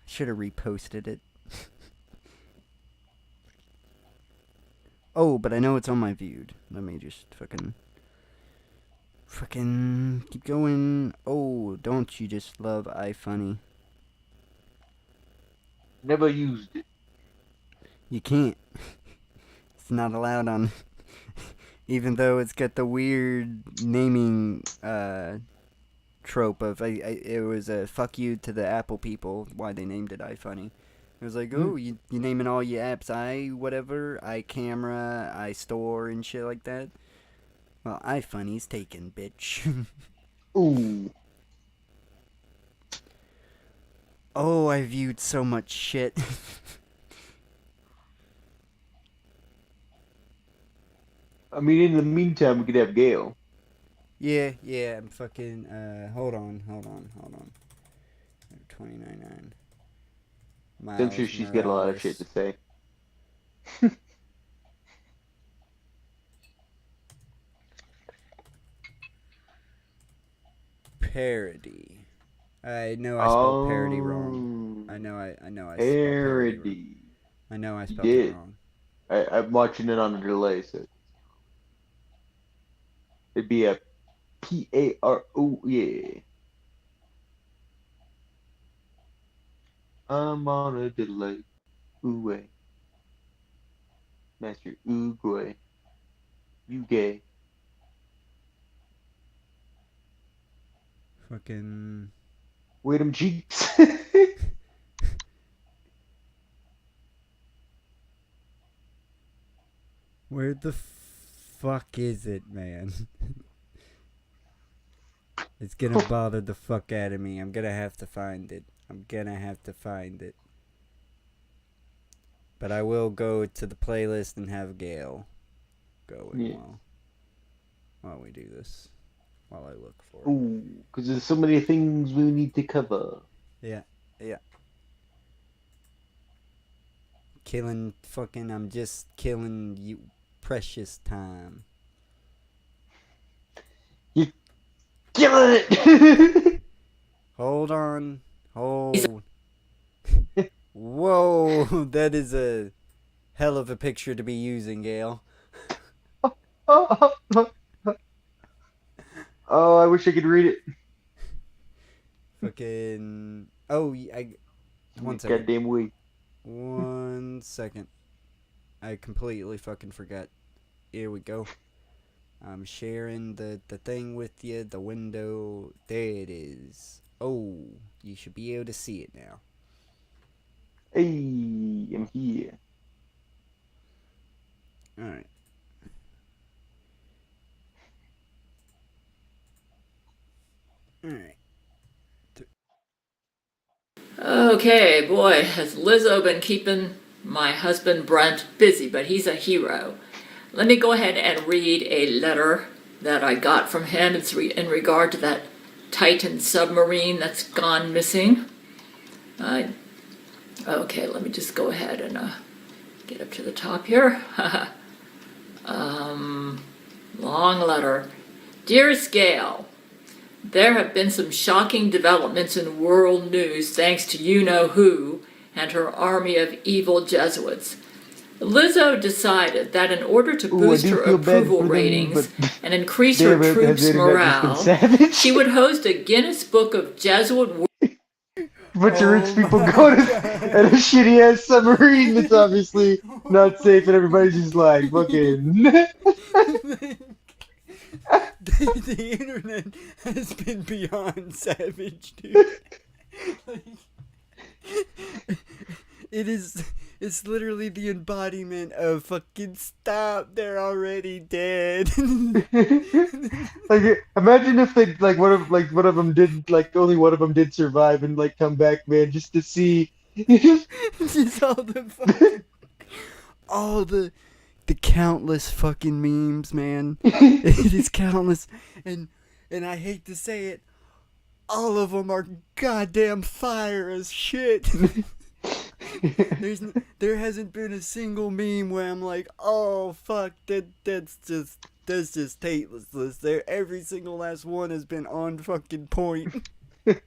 should have reposted it. Oh, but I know it's on my viewed. Let me just fucking keep going. Oh, don't you just love iFunny? Never used it. You can't. It's not allowed on. Even though it's got the weird naming trope of it was a fuck you to the Apple people why they named it iFunny. It was like, oh, you naming all your apps whatever, iCamera, iStore, and shit like that. Well, iFunny's taken, bitch. Ooh. Oh, I viewed so much shit. I mean, in the meantime, we could have Gail. Yeah, I'm fucking, hold on. 29.9. I'm sure she's got a lot of shit to say. Parody. I know I spelled parody wrong. I know I spelled parody wrong. I know I spelled it wrong. I'm watching it on a delay, so it'd be a P-A-R-O, yeah. I'm on a delay. Ooh, Master Oogway. You gay. Fucking. Wait them cheeks. Where the fuck is it, man? It's gonna bother the fuck out of me. I'm gonna have to find it. But I will go to the playlist and have Gail going while we do this. While I look for it. Ooh, because there's so many things we need to cover. Yeah. I'm just killing you precious time. You're killing it! Hold on. Whoa, that is a hell of a picture to be using, Gail. Oh, I wish I could read it. Fucking. Oh, one second. Goddamn way. 1 second. I completely fucking forgot. Here we go. I'm sharing the thing with you. The window. There it is. Oh, you should be able to see it now. Hey. I'm here. All right. All right. Okay, boy, has Lizzo been keeping my husband Brent busy, but he's a hero. Let me go ahead and read a letter that I got from him. It's in regard to that Titan submarine that's gone missing. Okay, let me just go ahead and get up to the top here. Long letter. Dearest Gail, there have been some shocking developments in world news thanks to you-know-who and her army of evil Jesuits. Lizzo decided that in order to boost her approval ratings and increase her troops' morale, she would host a Guinness Book of Jesuit bunch of rich people going at a shitty ass submarine that's obviously not safe, and everybody's just like fucking. The internet has been beyond savage, dude. It's literally the embodiment of fucking stop, they're already dead. Like, imagine if they like one of them did, like only one of them did survive and like come back, man, just to see. Just all the countless fucking memes, man. It is countless, and I hate to say it, all of them are goddamn fire as shit. There hasn't been a single meme where I'm like, oh fuck, that's just tasteless. There, every single last one has been on fucking point. It's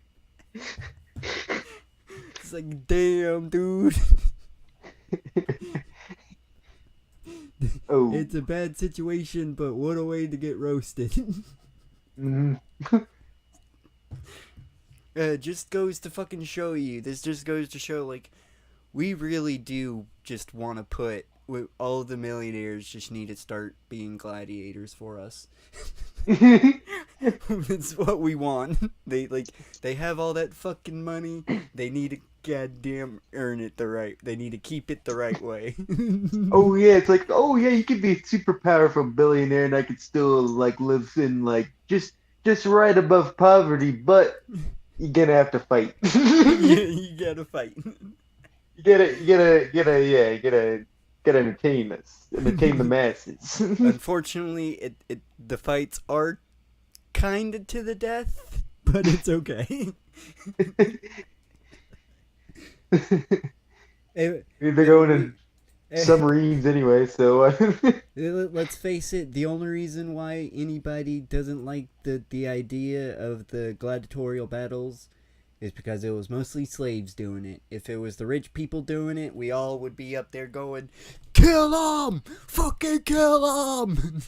like, damn, dude. Oh. It's a bad situation, but what a way to get roasted. Mm-hmm. Just goes to fucking show you. This just goes to show, like, we really do just want to put. All the millionaires just need to start being gladiators for us. It's what we want. They have all that fucking money. They need to goddamn earn it the right. They need to keep it the right way. Oh yeah, it's like, oh yeah, you could be a super powerful billionaire and I could still like live in like just right above poverty, but you're gonna have to fight. You gotta fight. You gotta entertain us, entertain the masses. Unfortunately, the fights are kinda to the death, but it's okay. They're going in submarines anyway, so. Let's face it, the only reason why anybody doesn't like the idea of the gladiatorial battles is because it was mostly slaves doing it. If it was the rich people doing it, we all would be up there going, kill them! Fucking kill them!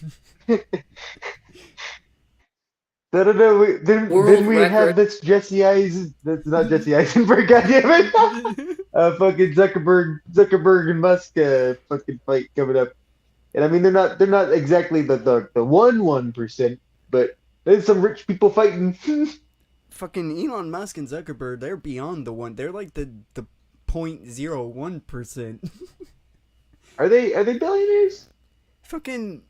No. Didn't we have this Jesse Eisen? That's not Jesse Eisenberg. Goddammit! Fucking Zuckerberg and Musk fucking fight coming up. And I mean, they're not exactly the 1%, but there's some rich people fighting. Fucking Elon Musk and Zuckerberg, they're beyond the one. They're like the 0.01%. Are they billionaires? Fucking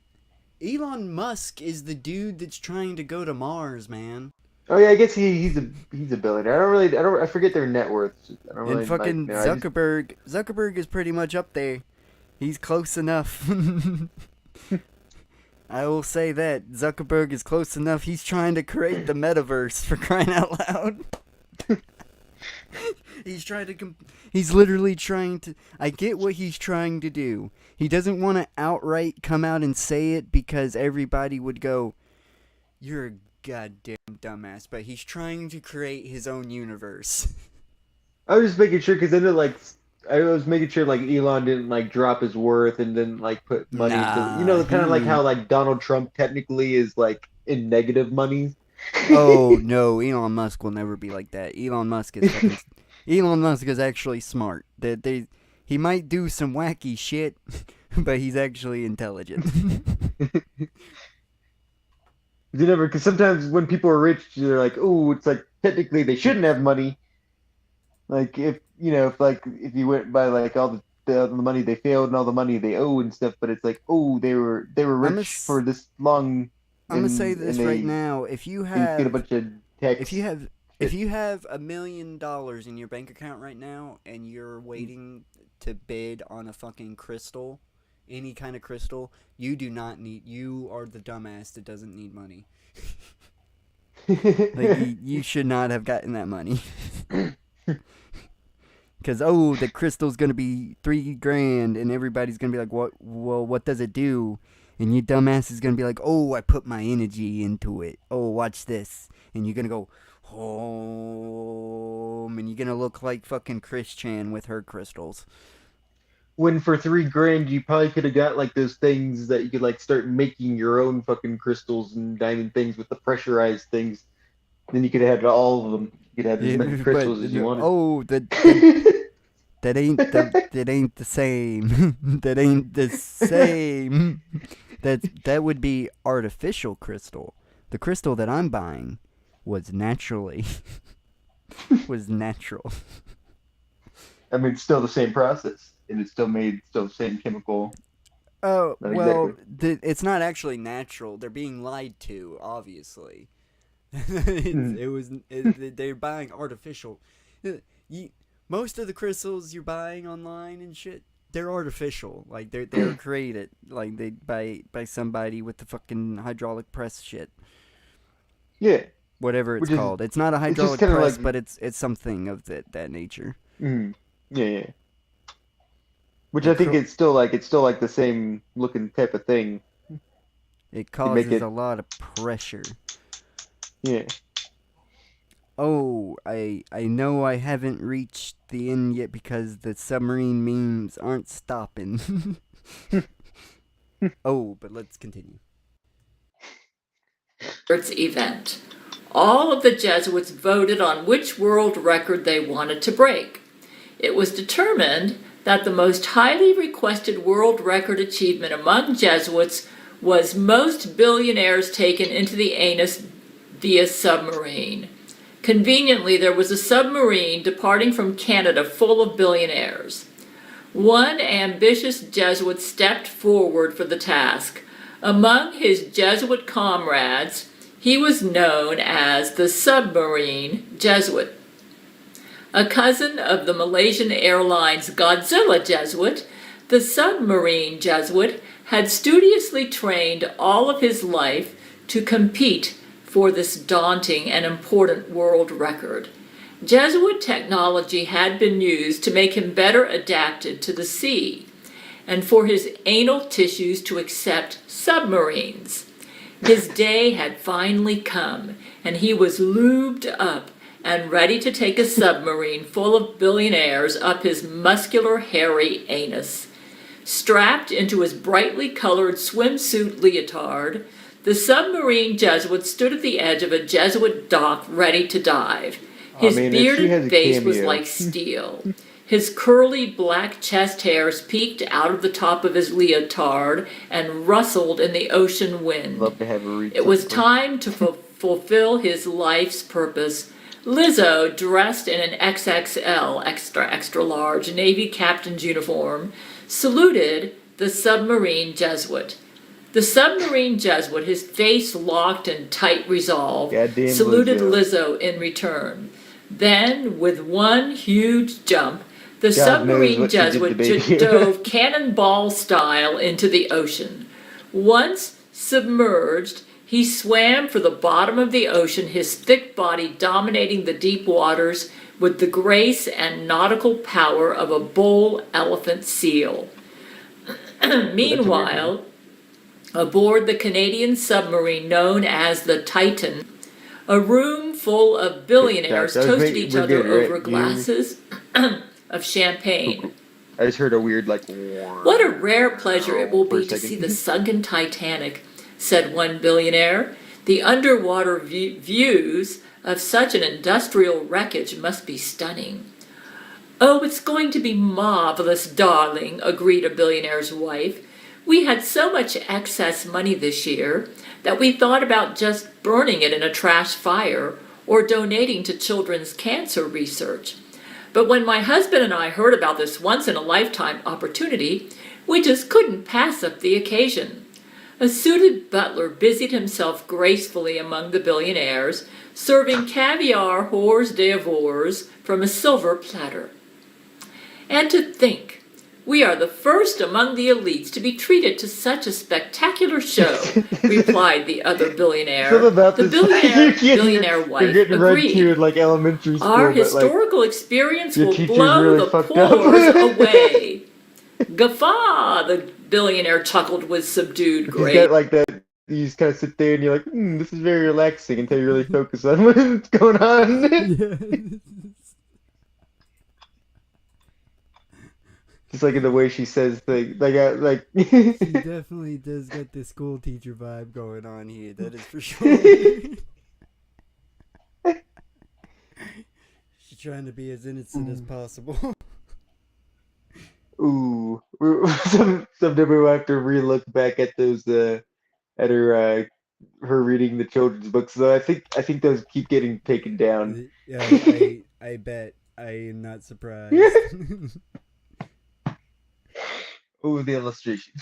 Elon Musk is the dude that's trying to go to Mars, man. Oh yeah, I guess he's a billionaire. I forget their net worths. And fucking Zuckerberg is pretty much up there. He's close enough. I will say that Zuckerberg is close enough. He's trying to create the metaverse, for crying out loud. He's literally trying to. I get what he's trying to do. He doesn't want to outright come out and say it because everybody would go, "You're a goddamn dumbass." But he's trying to create his own universe. I was just making sure because I was making sure like Elon didn't like drop his worth and then like put money into, kind of like how like Donald Trump technically is like in negative money. Oh no, Elon Musk will never be like that. Elon Musk is actually smart. He might do some wacky shit, but he's actually intelligent. Because sometimes when people are rich, they're like, oh, it's like technically they shouldn't have money. Like if you went by like all the the money they failed and all the money they owe and stuff, but it's like, oh, they were rich for this long. I'm gonna say this right they now: if you get a have bunch of tax. if you have $1 million in your bank account right now and you're waiting to bid on a fucking crystal, any kind of crystal, you are the dumbass that doesn't need money. Like you should not have gotten that money. Because the crystal's gonna be $3,000 and everybody's gonna be like, what? Well, what does it do? And your dumbass is gonna be like, I put my energy into it. Watch this. And you're gonna go home, and you're gonna look like fucking Chris Chan with her crystals. When for $3,000 you probably could have got like those things that you could like start making your own fucking crystals and diamond things with the pressurized things. Then you could have had all of them. You could have as many crystals as you wanted. That ain't the same. That ain't the same. That would be artificial crystal. The crystal that I'm buying was natural. I mean, it's still the same process, and it's still the same chemical. Oh, Not well, exactly. it's not actually natural. They're being lied to, obviously. They're buying artificial. Most of the crystals you're buying online and shit, they're artificial. Like they're created like by somebody with the fucking hydraulic press shit. Yeah. Whatever it's called. It's not a hydraulic press, but it's something of that nature. Mm, yeah. Which I think it's still like the same looking type of thing. It causes a lot of pressure. Yeah. I know I haven't reached the end yet because the submarine memes aren't stopping. But let's continue. Event. All of the Jesuits voted on which world record they wanted to break. It was determined that the most highly requested world record achievement among Jesuits was most billionaires taken into the anus via submarine. Conveniently, there was a submarine departing from Canada full of billionaires. One ambitious Jesuit stepped forward for the task. Among his Jesuit comrades, he was known as the Submarine Jesuit. A cousin of the Malaysian Airlines Godzilla Jesuit, the Submarine Jesuit had studiously trained all of his life to compete for this daunting and important world record. Jesuit technology had been used to make him better adapted to the sea, and for his anal tissues to accept submarines. His day had finally come, and he was lubed up and ready to take a submarine full of billionaires up his muscular, hairy anus. Strapped into his brightly colored swimsuit leotard, the Submarine Jesuit stood at the edge of a Jesuit dock ready to dive. His bearded face was like steel. His curly black chest hairs peeked out of the top of his leotard and rustled in the ocean wind. Love to have a It was time to fulfill his life's purpose. Lizzo, dressed in an XXL, extra large, Navy captain's uniform, saluted the Submarine Jesuit. The Submarine Jesuit, his face locked in tight resolve, saluted Lizzo in return. Then, with one huge jump, the Submarine Jesuit dove cannonball style into the ocean. Once submerged, he swam for the bottom of the ocean, his thick body dominating the deep waters with the grace and nautical power of a bull elephant seal. Meanwhile, aboard the Canadian submarine known as the Titan, a room full of billionaires toasted each other over glasses of champagne. I just heard a weird What a rare pleasure it will be to see the sunken Titanic, said one billionaire. The underwater views of such an industrial wreckage must be stunning. Oh, it's going to be marvelous, darling, agreed a billionaire's wife. We had so much excess money this year that we thought about just burning it in a trash fire or donating to children's cancer research. But when my husband and I heard about this once-in-a-lifetime opportunity, we just couldn't pass up the occasion. A suited butler busied himself gracefully among the billionaires, serving caviar hors d'oeuvres from a silver platter. And to think, we are the first among the elites to be treated to such a spectacular show, replied the other billionaire. The billionaire wife agreed. To, like, elementary school, our historical experience will blow the pores away. Guffaw, the billionaire chuckled with subdued grace. You get like that. You just kind of sit there and you're like, this is very relaxing until you really focus on what's going on. Just like in the way she says things, like. She definitely does get the school teacher vibe going on here. That is for sure. She's trying to be as innocent as possible. Ooh, someday we'll have to re-look back at those, at her reading the children's books. So I think those keep getting taken down. Yeah, I bet. I am not surprised. Ooh, the illustrations.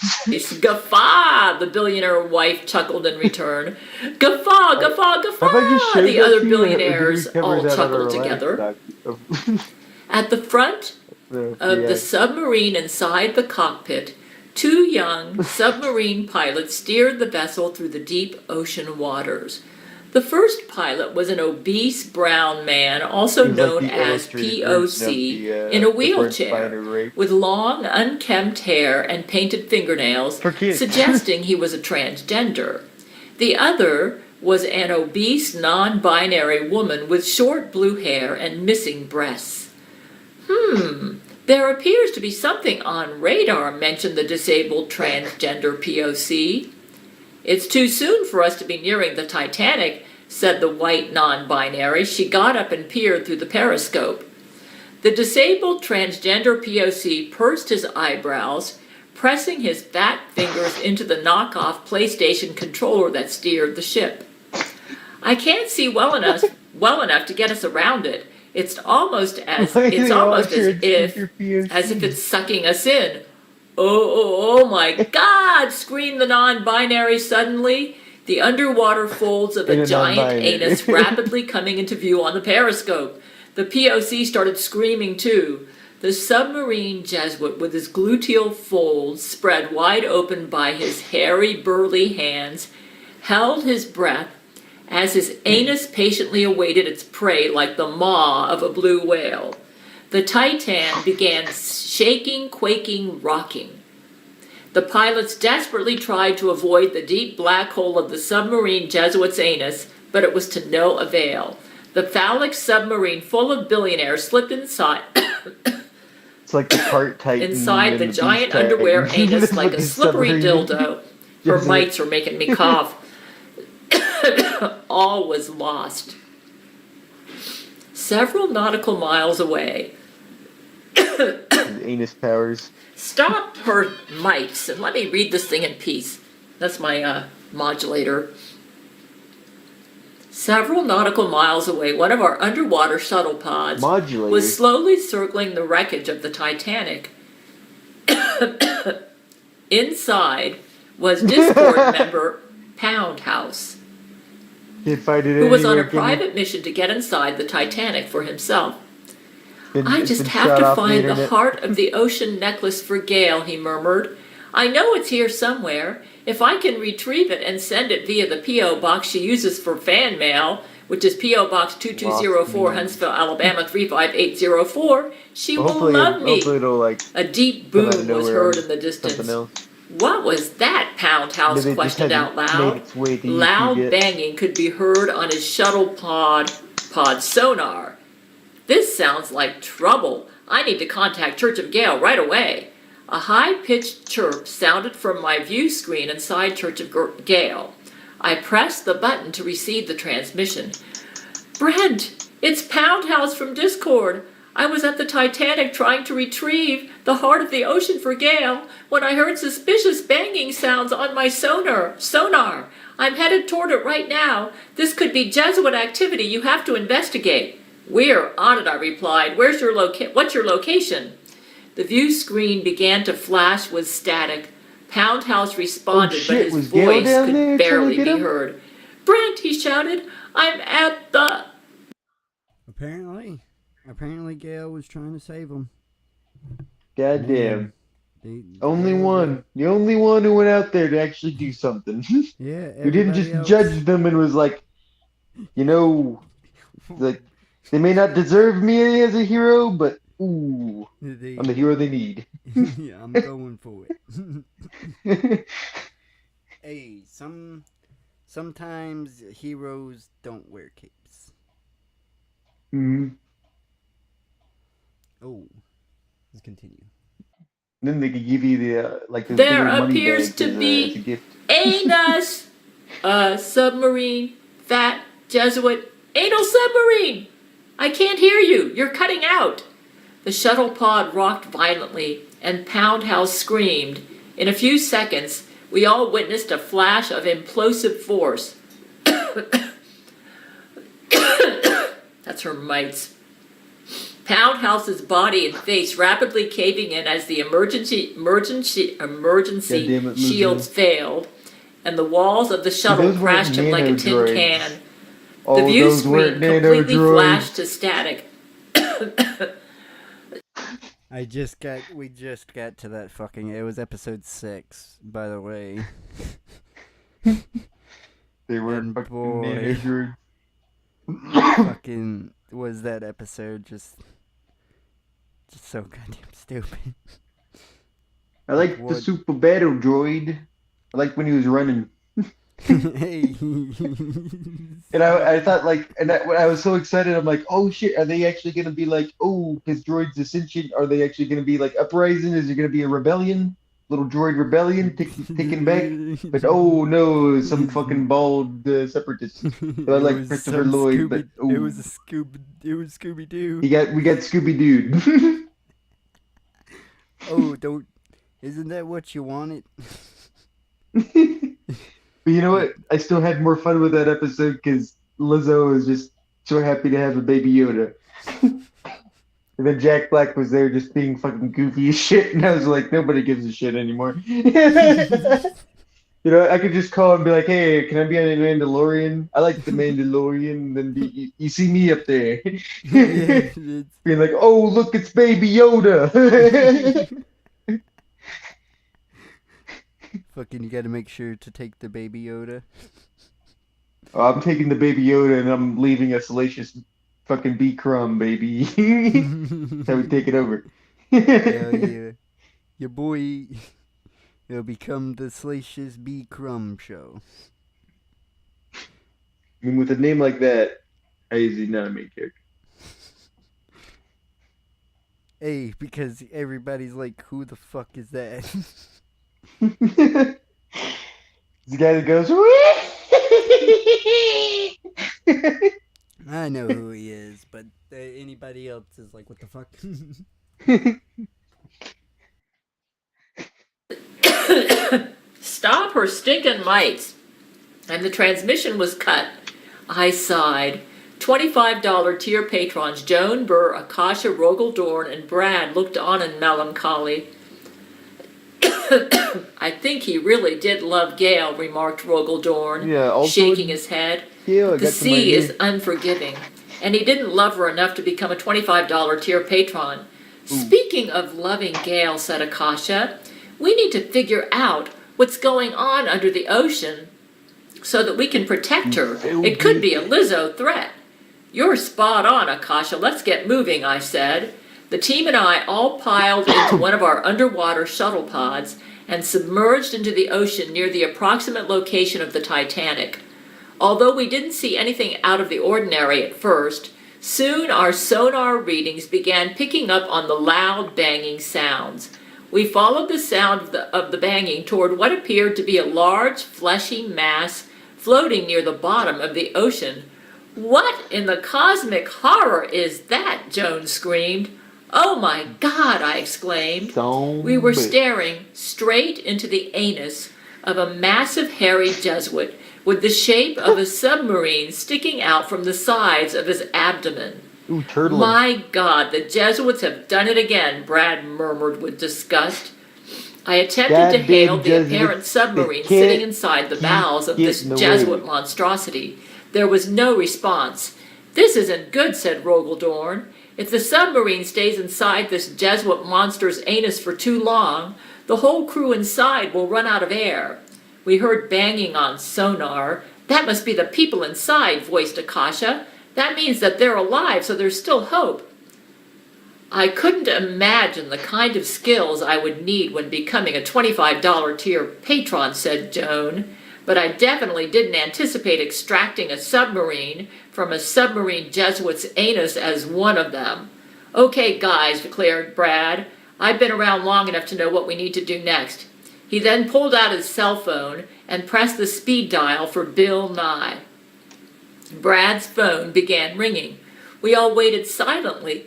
Guffaw, the billionaire wife chuckled in return. Guffaw, guffaw, guffaw, the other billionaires all chuckled together. At the front of the submarine inside the cockpit, two young submarine pilots steered the vessel through the deep ocean waters. The first pilot was an obese brown man, also known as POC, in a wheelchair, with long, unkempt hair and painted fingernails, suggesting he was a transgender. The other was an obese, non-binary woman with short blue hair and missing breasts. There appears to be something on radar, mentioned the disabled transgender POC. It's too soon for us to be nearing the Titanic, said the white non-binary. She got up and peered through the periscope. The disabled transgender POC pursed his eyebrows, pressing his fat fingers into the knockoff PlayStation controller that steered the ship. I can't see well enough to get us around it. It's almost as if it's sucking us in. Oh my God! Screamed the non-binary suddenly. The underwater folds of a giant anus rapidly coming into view on the periscope. The POC started screaming too. The submarine Jesuit, with his gluteal folds spread wide open by his hairy, burly hands, held his breath as his anus patiently awaited its prey like the maw of a blue whale. The Titan began shaking, quaking, rocking. The pilots desperately tried to avoid the deep black hole of the submarine Jesuit's anus, but it was to no avail. The phallic submarine full of billionaires slipped inside. It's like the cart Titan inside the giant underwear anus like a slippery dildo. Her mites were making me cough. All was lost. Several nautical miles away. Anus powers. Stop her mites and let me read this thing in peace. That's my modulator. Several nautical miles away, one of our underwater shuttle pods was slowly circling the wreckage of the Titanic. Inside was Discord member Poundhouse, who was on a private mission to get inside the Titanic for himself. I just have to find the heart of the ocean necklace for Gail, he murmured. I know it's here somewhere. If I can retrieve it and send it via the P.O. box she uses for fan mail, which is P.O. Box 2204, Huntsville, Alabama 35804, she will love me. A deep boom was heard in the distance. What was that? Poundhouse questioned out loud. Loud banging could be heard on his shuttle pod sonar. This sounds like trouble. I need to contact Church of Gale right away. A high-pitched chirp sounded from my view screen inside Church of Gale. I pressed the button to receive the transmission. Brent, it's Poundhouse from Discord. I was at the Titanic trying to retrieve the heart of the ocean for Gale when I heard suspicious banging sounds on my sonar. I'm headed toward it right now. This could be Jesuit activity. You have to investigate. We're on it, I replied. What's your location? The view screen began to flash with static. Poundhouse responded, but his voice could barely be heard. Brent, he shouted, I'm at the... Apparently Gale was trying to save him. Goddamn. The only one who went out there to actually do something. Yeah, who didn't just judge them and was like, like, they may not deserve me as a hero, but ooh, I'm the hero they need. Yeah, I'm going for it. Hey, sometimes heroes don't wear capes. Oh, let's continue. Then they could give you the There appears to be anus, a submarine, fat Jesuit, anal submarine. I can't hear you. You're cutting out. The shuttle pod rocked violently, and Poundhouse screamed. In a few seconds, we all witnessed a flash of implosive force. That's her mites. Poundhouse's body and face rapidly caving in as the emergency shields failed, and the walls of the shuttle crashed him like a tin can. The view screen completely flashed to static. We just got to that fucking... It was episode 6, by the way. They were fucking nano droids. Fucking... Was that episode just so goddamn stupid. I like the super battle droid. I like when he was running. Hey. And I thought when I was so excited, I'm like, oh shit, are they actually gonna be like, because droids ascension, are they actually gonna be like uprising? Is there gonna be a rebellion? Little droid rebellion taken back? But oh no, some fucking bald separatist. So I like Christopher Lloyd, but it was Scooby Doo. We got Scooby Doo. Isn't that what you wanted? But you know what? I still had more fun with that episode because Lizzo was just so happy to have a baby Yoda. And then Jack Black was there just being fucking goofy as shit, and I was like, nobody gives a shit anymore. I could just call and be like, hey, can I be on the Mandalorian? I like the Mandalorian, and then you see me up there. Being like, oh, look, it's baby Yoda. Fucking, you gotta make sure to take the baby Yoda. Oh, I'm taking the baby Yoda, and I'm leaving a salacious fucking B crumb, baby. That's how we take it over. Hell yeah. Your boy, it'll become the Salacious B Crumb Show. I mean, with a name like that, I usually not a main character. Hey, because everybody's like, who the fuck is that? The guy that goes, I know who he is, but anybody else is like, what the fuck? Stop her stinking mites. And the transmission was cut. I sighed. $25 tier patrons Joan, Burr, Akasha, Rogel Dorn, and Brad looked on in melancholy. I think he really did love Gale, remarked Rogel Dorn, shaking his head. The sea is unforgiving, and he didn't love her enough to become a $25 tier patron. Speaking of loving Gale, said Akasha, we need to figure out what's going on under the ocean so that we can protect her. It could be a Lizzo threat. You're spot on, Akasha. Let's get moving, I said. The team and I all piled into one of our underwater shuttle pods and submerged into the ocean near the approximate location of the Titanic. Although we didn't see anything out of the ordinary at first, soon our sonar readings began picking up on the loud banging sounds. We followed the sound of the banging toward what appeared to be a large, fleshy mass floating near the bottom of the ocean. What in the cosmic horror is that? Joan screamed. Oh my God, I exclaimed. We were staring straight into the anus of a massive hairy Jesuit with the shape of a submarine sticking out from the sides of his abdomen. Ooh, turtling. My God, the Jesuits have done it again, Brad murmured with disgust. I attempted to hail the Jesuits, apparent submarine they sitting can't inside the keep bowels of this getting Jesuit away. monstrosity. There was no response. This isn't good, said Rogaldorn. If the submarine stays inside this Jesuit monster's anus for too long, the whole crew inside will run out of air. We heard banging on sonar. That must be the people inside, voiced Akasha. That means that they're alive, so there's still hope. I couldn't imagine the kind of skills I would need when becoming a $25 tier patron, said Joan, but I definitely didn't anticipate extracting a submarine from a submarine Jesuit's anus as one of them. Okay, guys, declared Brad. I've been around long enough to know what we need to do next. He then pulled out his cell phone and pressed the speed dial for Bill Nye. Brad's phone began ringing. We all waited silently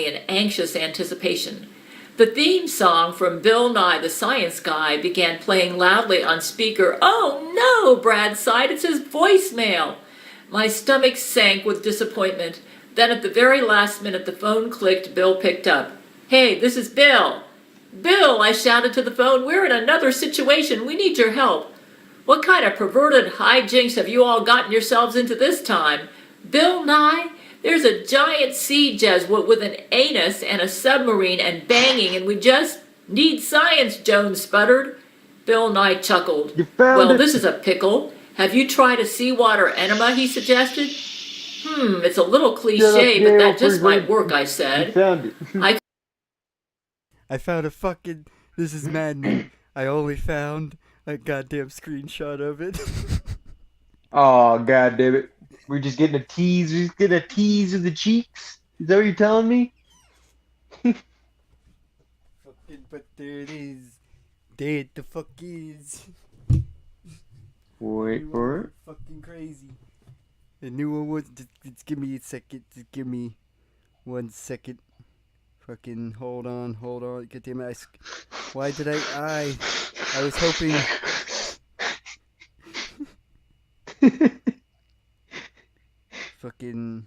in anxious anticipation. The theme song from Bill Nye the Science Guy began playing loudly on speaker. Oh no, Brad sighed, it's his voicemail. My stomach sank with disappointment. Then at the very last minute the phone clicked. Bill picked up. Hey, this is Bill. Bill, I shouted to the phone, we're in another situation. We need your help. What kind of perverted hijinks have you all gotten yourselves into this time? Bill Nye? There's a giant sea Jesuit with an anus and a submarine and banging, and we just need science, Joan sputtered. Bill Nye chuckled. Well, this is a pickle. Have you tried a seawater enema, he suggested. It's a little cliche, but that just might work, I said. Found it. I found a fucking... This is maddening. I only found a goddamn screenshot of it. Oh, god damn it. We're just getting a tease. We're just getting a tease of the cheeks. Is that what you're telling me? Fucking, but there it is. There it the fuck is. Wait for it. Fucking crazy. The new one was... Just give me a second. Just give me 1 second. Fucking hold on. God damn it. Why did I was hoping... Fucking...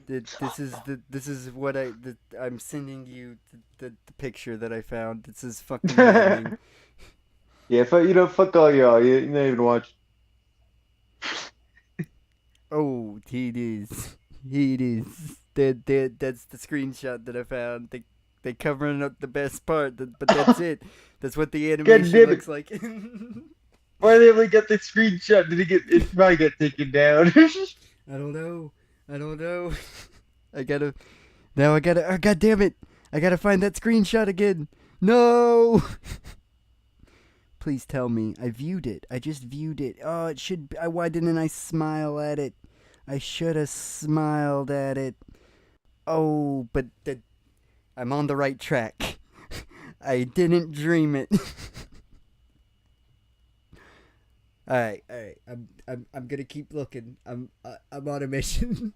This is what I'm sending you the picture that I found. This is fucking maddening. Yeah, fuck all y'all. You're not even watching. Oh, he it is. That's the screenshot that I found. They covering up the best part, but that's it. That's what the animation looks like. Why they only got the screenshot? It probably got taken down. I don't know. I gotta, oh, god damn it. I gotta find that screenshot again. No! Please tell me. I viewed it. I just viewed it. Oh, it should, why didn't I smile at it? I should have smiled at it. Oh, but I'm on the right track. I didn't dream it. All right. I'm gonna keep looking. I'm on a mission.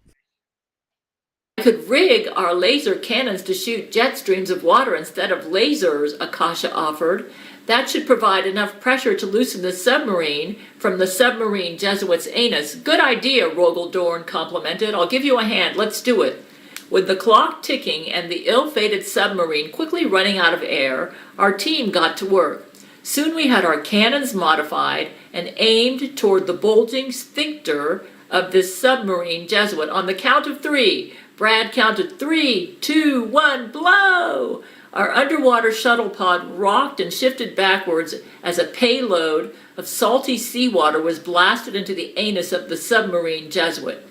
I could rig our laser cannons to shoot jet streams of water instead of lasers, Akasha offered. That should provide enough pressure to loosen the submarine from the submarine Jesuit's anus. Good idea, Rogaldorn complimented. I'll give you a hand. Let's do it. With the clock ticking and the ill-fated submarine quickly running out of air, our team got to work. Soon we had our cannons modified and aimed toward the bulging sphincter of this submarine Jesuit. On the count of 3, Brad counted 3, 2, 1, blow! Our underwater shuttle pod rocked and shifted backwards as a payload of salty seawater was blasted into the anus of the submarine Jesuit.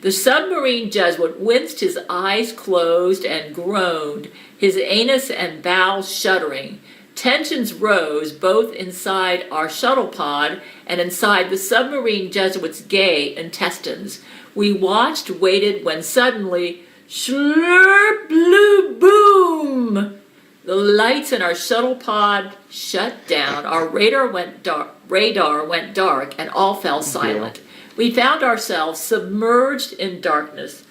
The submarine Jesuit winced, his eyes closed, and groaned, his anus and bowels shuddering. Tensions rose both inside our shuttle pod and inside the submarine Jesuit's gay intestines. We watched, waited, when suddenly, slurp, blue, boom! The lights in our shuttle pod shut down. Our radar went dark, and all fell silent. We found ourselves submerged in darkness.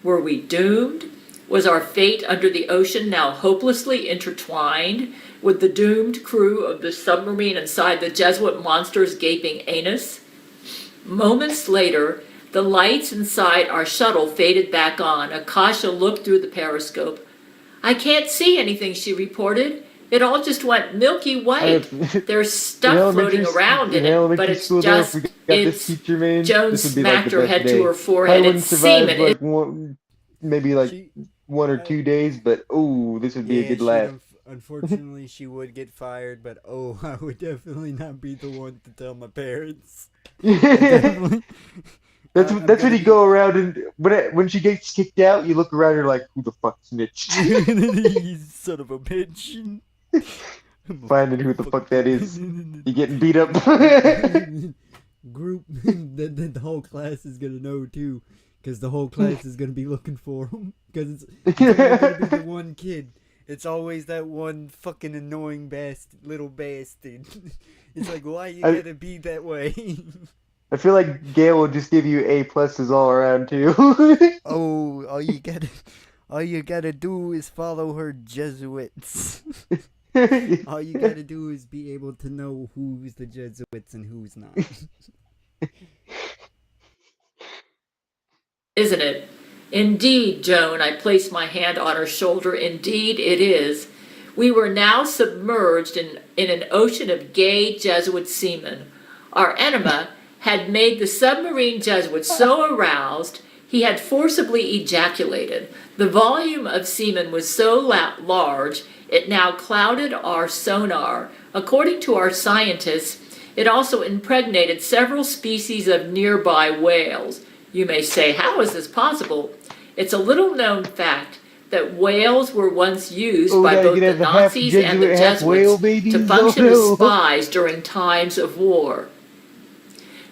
Were we doomed? Was our fate under the ocean now hopelessly intertwined with the doomed crew of the submarine inside the Jesuit monster's gaping anus? Moments later, the lights inside our shuttle faded back on. Akasha looked through the periscope. "I can't see anything," she reported. "It all just went milky white. There's stuff floating around in it, but it's just, Joan smacked her head to her forehead. It's semen. Like maybe like 1 or 2 days, but this would be a good laugh. Unfortunately, she would get fired, but I would definitely not be the one to tell my parents. That's when you go around and when she gets kicked out, you look around, you're like, who the fuck snitched? You son of a bitch. Finding who the fuck that is. You getting beat up. Group, the whole class is gonna know too, because the whole class is gonna be looking for him. Because it's only gonna be the one kid. It's always that one fucking annoying little bastard. It's like, why you gotta be that way? I feel like Gail will just give you A+s all around too. All you gotta do is follow her Jesuits. All you gotta do is be able to know who's the Jesuits and who's not. Isn't it? Indeed, Joan, I placed my hand on her shoulder. Indeed, it is. We were now submerged in an ocean of gay Jesuit seamen. Our enema had made the submarine Jesuit so aroused he had forcibly ejaculated. The volume of semen was so large it now clouded our sonar. According to our scientists, it also impregnated several species of nearby whales. You may say, how is this possible? It's a little-known fact that whales were once used by both the Nazis and the Jesuits to function as spies during times of war.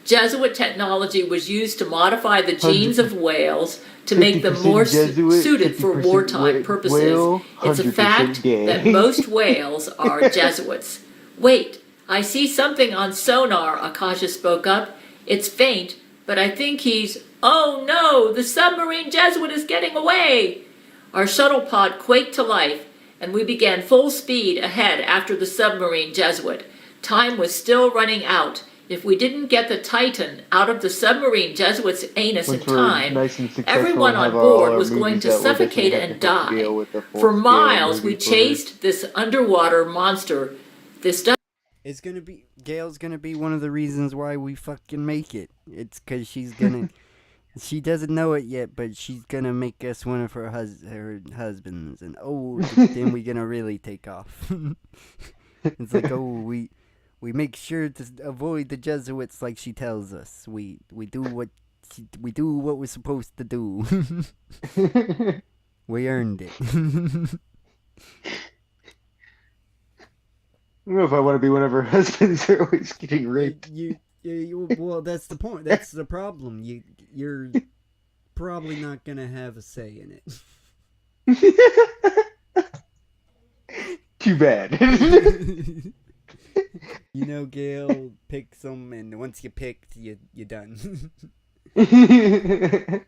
Jesuit technology was used to modify the genes of whales to make them more suited for wartime purposes. It's a fact that most whales are Jesuits. Wait, I see something on sonar, Akasha spoke up. It's faint, but I think he's... Oh no, the submarine Jesuit is getting away! Our shuttle pod quaked to life, and we began full speed ahead after the submarine Jesuit. Time was still running out. If we didn't get the Titan out of the submarine Jesuit's anus in time, everyone on board was going to suffocate and die. For miles, we chased this underwater monster. Gail's gonna be one of the reasons why we fucking make it. It's because she's gonna... She doesn't know it yet, but she's gonna make us one of her husbands, and then we're gonna really take off. It's like, we make sure to avoid the Jesuits, like she tells us. We do what we're supposed to do. We earned it. I don't know if I want to be one of her husbands. They're always getting raped. Well, that's the point. That's the problem. You're probably not gonna have a say in it. Too bad. Gail picks them, and once you picked, you're done. Gotta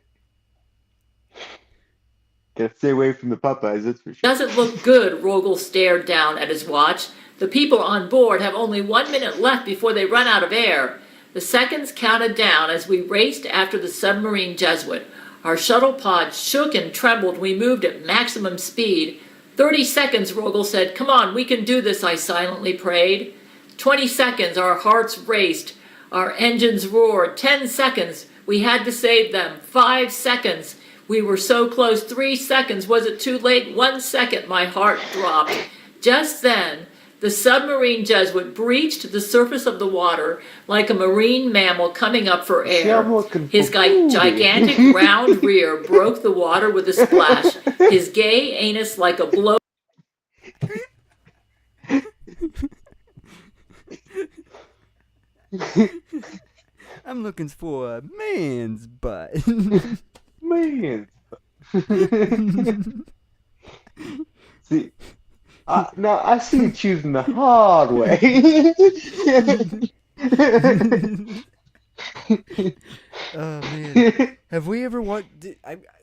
stay away from the Popeyes, that's for sure. Doesn't look good, Rogel stared down at his watch. The people on board have only 1 minute left before they run out of air. The seconds counted down as we raced after the submarine Jesuit. Our shuttle pod shook and trembled. We moved at maximum speed. 30 seconds, Rogel said. Come on, we can do this, I silently prayed. 20 seconds, our hearts raced. Our engines roared. 10 seconds, we had to save them. 5 seconds, we were so close. 3 seconds, was it too late? 1 second, my heart dropped. Just then, the submarine Jesuit breached the surface of the water like a marine mammal coming up for air. His gigantic round rear broke the water with a splash. His gay anus like a blow. I'm looking for a man's butt. Man's butt. See, now I see you choosing the hard way. Oh man, have we ever watched?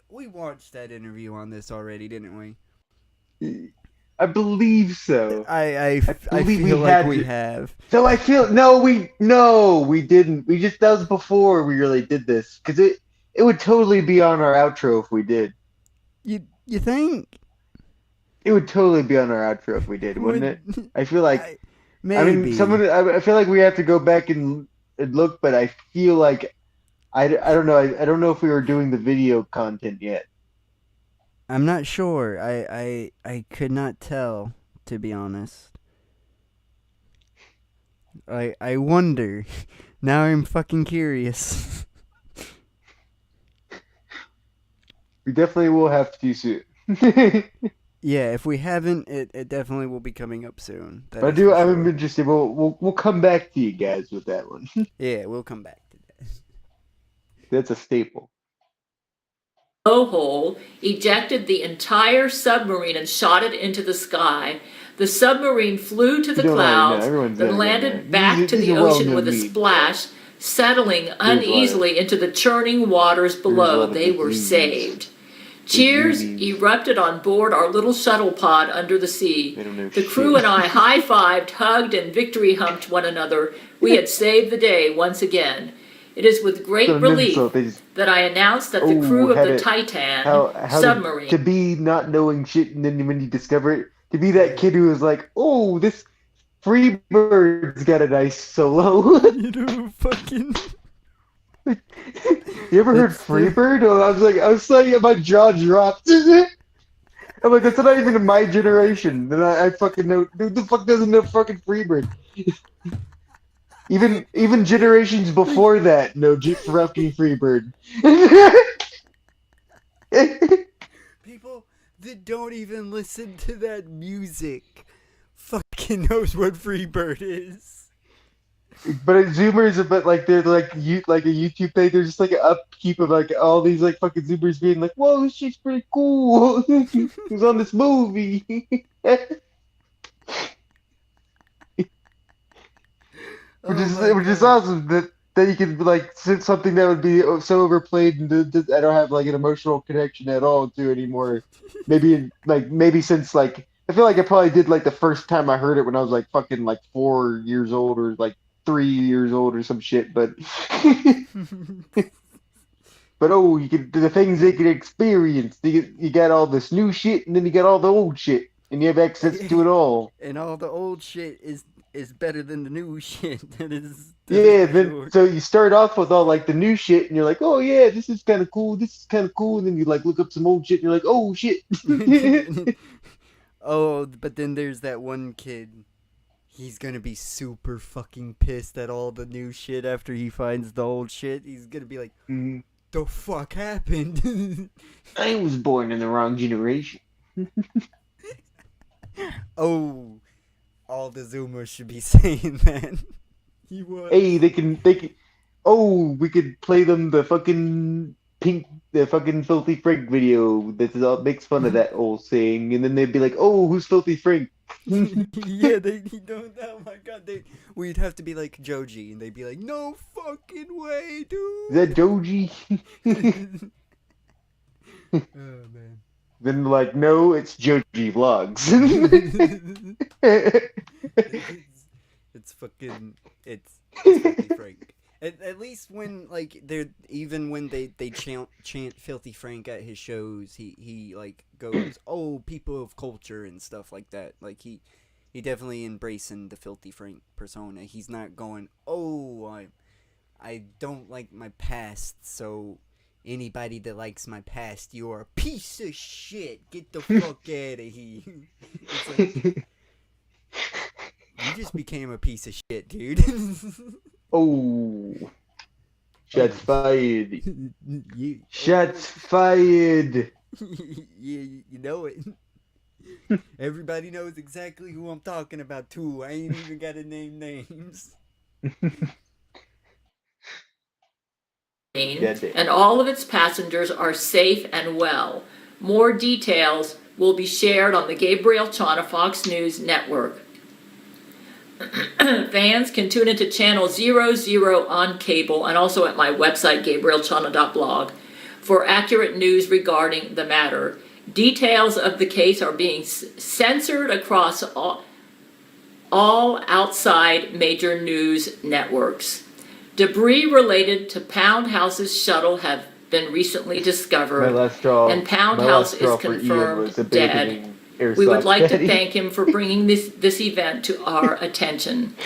We watched that interview on this already, didn't we? I believe so. I believe feel we like had we to. have. So I feel we didn't. We just that was before we really did this because it would totally be on our outro if we did. You think? It would totally be on our outro if we did, wouldn't it? Would I feel like maybe. I feel like we have to go back and look, but I feel like I don't know. I don't know if we were doing the video content yet. I'm not sure. I could not tell, to be honest. I wonder. Now I'm fucking curious. We definitely will have to soon. Yeah, if we haven't, it definitely will be coming up soon. That But is for I'm sure. interested. We'll come back to you guys with that one. Yeah, we'll come back to that. That's a staple. Blowhole ejected the entire submarine and shot it into the sky. The submarine flew to the You don't already know. clouds, Everyone's then gonna landed know. back to These the are ocean well-known with a memes. splash, settling a lot of- uneasily into the churning waters a below. lot of They big were memes. saved. Cheers memes. erupted on board our little shuttle pod under the sea. They don't know The shit. crew and I high-fived, hugged, and victory humped one another. We had saved the day once again. It is with great So an relief insult, they just- that I announced that the Oh, crew of had the it- Titan how submarine to be not knowing shit, and then when you discover it, to be that kid who was like, "Oh, this Freebird's got a nice solo." You know, fucking. You ever heard That's the- Freebird? Oh, I was like, my jaw dropped. I'm like, that's not even in my generation. And I fucking know, who the fuck doesn't know fucking Freebird? Even generations before that know fucking Freebird. People that don't even listen to that music fucking knows what Freebird is. But Zoomers, but like they're like like a YouTube thing. There's just like an upkeep of like all these like fucking Zoomers being like, "Whoa, this shit's pretty cool." Who's on this movie? Which is awesome that you can like since something that would be so overplayed and I don't have like an emotional connection at all to anymore. Maybe since like I feel like I probably did like the first time I heard it when I was like fucking like 4 years old or like 3 years old or some shit, but but oh, you can the things they can experience. You got all this new shit and then you got all the old shit and you have access to it all. And all the old shit is better than the new shit. That is Yeah, for then sure. so you start off with all like the new shit and you're like, oh yeah, this is kind of cool, and then you like look up some old shit and you're like, oh shit. Oh, but then there's that one kid. He's gonna be super fucking pissed at all the new shit after he finds the old shit. He's gonna be like, the fuck happened? I was born in the wrong generation. Oh, all the Zoomers should be saying that. He was. Hey, they can. Oh, we could play them the fucking Filthy Frank video that makes fun of that old saying, and then they'd be like, "Oh, who's Filthy Frank?" Yeah, they don't. Oh my god, we'd have to be like Joji, and they'd be like, "No fucking way, dude." Is that Doji? Oh man. Then like, no, it's Joji Vlogs. It's fucking it's Filthy Frank. At least when like they're even when they chant Filthy Frank at his shows, he like goes, "Oh, people of culture" and stuff like that. Like he definitely embracing the Filthy Frank persona. He's not going, "Oh, I don't like my past, so anybody that likes my past, you're a piece of shit. Get the fuck out of here." It's like, you just became a piece of shit, dude. Oh, shots fired! You, Shots fired! you know it. Everybody knows exactly who I'm talking about too. I ain't even gotta name names. And all of its passengers are safe and well. More details will be shared on the Gabriel Chana Fox News Network. Fans can tune into channel 00 on cable and also at my website, gabrielchana.blog, for accurate news regarding the matter. Details of the case are being censored across all outside major news networks. Debris related to Pound House's shuttle have been recently discovered, and Pound House is confirmed dead. We would like to thank him for bringing this event to our attention.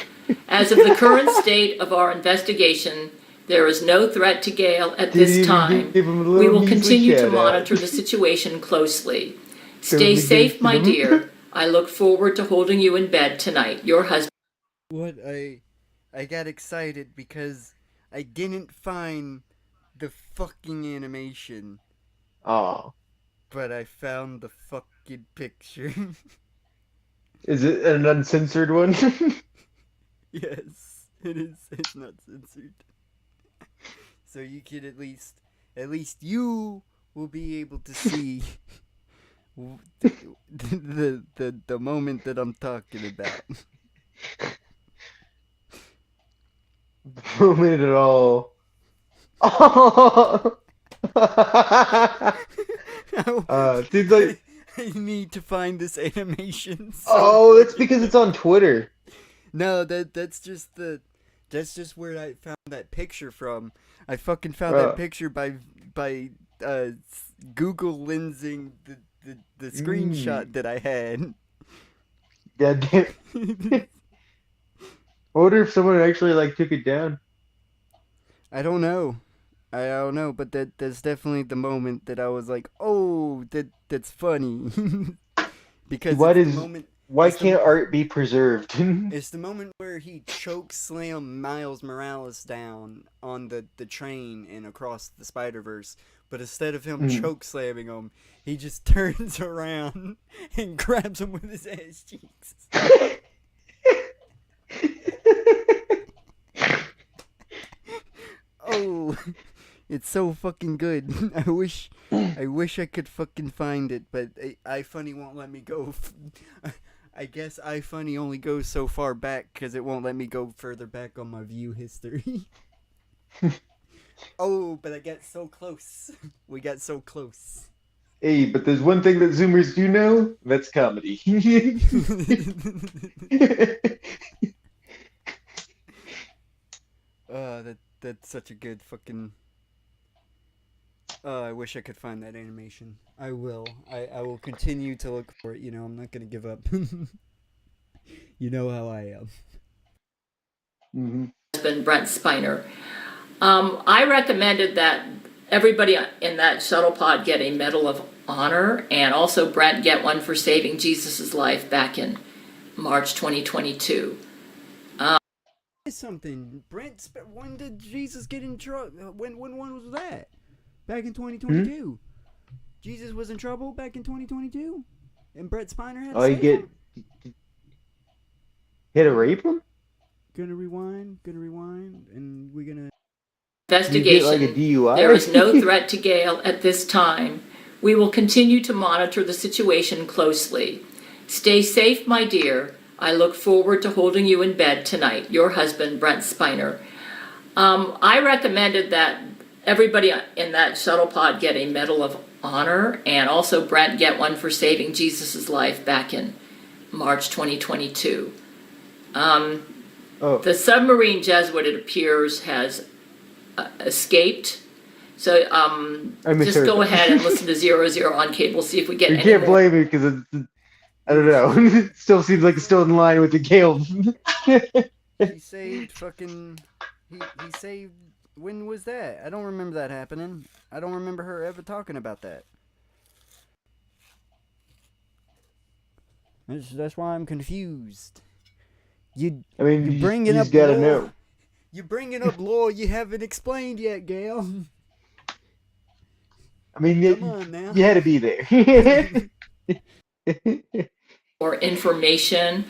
As of the current state of our investigation, there is no threat to Gail at this time. We will continue to monitor the situation closely. Stay safe, my dear. I look forward to holding you in bed tonight. Your husband. What I got excited because I didn't find the fucking animation. Oh. But I found the fucking picture. Is it an uncensored one? Yes, it is. It's not censored. So you can at least you will be able to see the moment that I'm talking about. The moment at all. Oh! Seems like I need to find this animation. Oh, it's because it's on Twitter. No, that's just where I found that picture from. I fucking found that picture by Google lensing the screenshot that I had. God damn. I wonder if someone actually took it down. I don't know, but that's definitely the moment that I was like, oh, that's funny. Because why can't art be preserved? It's the moment where he choke slam Miles Morales down on the train and across the Spider-Verse, but instead of him choke slamming him, he just turns around and grabs him with his ass cheeks. Oh, it's so fucking good. I wish I could fucking find it, but iFunny won't let me go. I guess iFunny only goes so far back because it won't let me go further back on my view history. Oh, but I got so close. We got so close. Hey, but there's one thing that Zoomers do know. That's comedy. That's such a good fucking... I wish I could find that animation. I will. I will continue to look for it. I'm not gonna give up. You know how I am. Mm-hmm. Husband Brent Spiner. I recommended that everybody in that shuttle pod get a Medal of Honor, and also Brent get one for saving Jesus' life back in March 2022. Something, Brent. When did Jesus get in trouble? When was that? Back in 2022. Jesus was in trouble back in 2022, and Brett Spiner had. He had to rape him. Gonna rewind, and we're gonna. Investigation. You get, a DUI? There is no threat to Gail at this time. We will continue to monitor the situation closely. Stay safe, my dear. I look forward to holding you in bed tonight. Your husband, Brent Spiner. I recommended that everybody in that shuttle pod get a Medal of Honor, and also Brent get one for saving Jesus' life back in March 2022. The submarine Jesuit, it appears, has escaped. So just go ahead and listen to 00 on cable, see if we get You any can't more. blame me because I don't know. It still seems like it's still in line with the Gale. He saved fucking... He saved... When was that? I don't remember that happening. I don't remember her ever talking about that. That's why I'm confused. You bringing up gotta lore. know. You're bringing up lore you haven't explained yet, Gail. I mean, Come on now. You had to be there. Or information.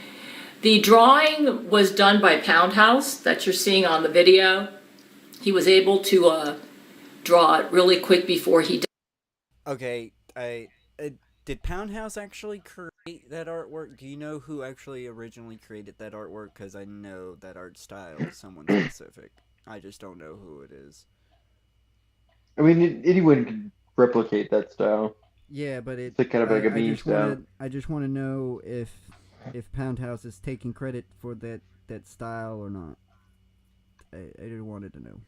The drawing was done by Pound House that you're seeing on the video. He was able to draw it really quick before he died. Okay, did Pound House actually create that artwork? Do you know who actually originally created that artwork? Because I know that art style is someone specific. I just don't know who it is. I mean, anyone can replicate that style. Yeah, but It's like kind of like a meme style. I just want to know if Pound House is taking credit for that style or not. I just wanted to know.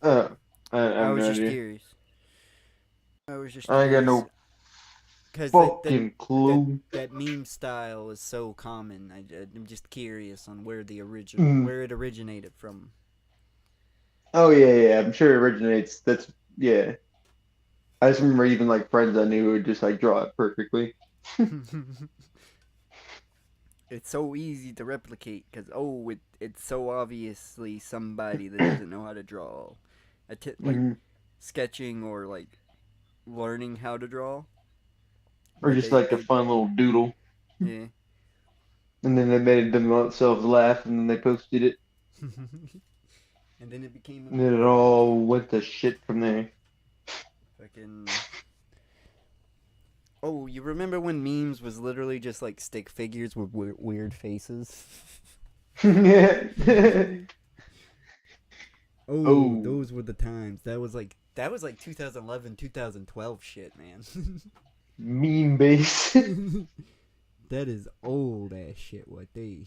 I have no idea. Curious. I was just I ain't got curious. no Because fucking clue. that meme style is so common. I'm just curious on where the where it originated from. Oh yeah. I'm sure it originates. Yeah. I just remember even like friends I knew who would just like draw it perfectly. It's so easy to replicate because it's so obviously somebody that doesn't know how to draw. Like sketching or like learning how to draw. Or just like a fun little doodle. Yeah. And then they made themselves laugh and then they posted it. And then it became. And then it all went to shit from there. Fucking. Oh, you remember when memes was literally just like stick figures with weird faces? Yeah. Oh, those were the times. That was like 2011, 2012 shit, man. Meme base. That is old ass shit. What they?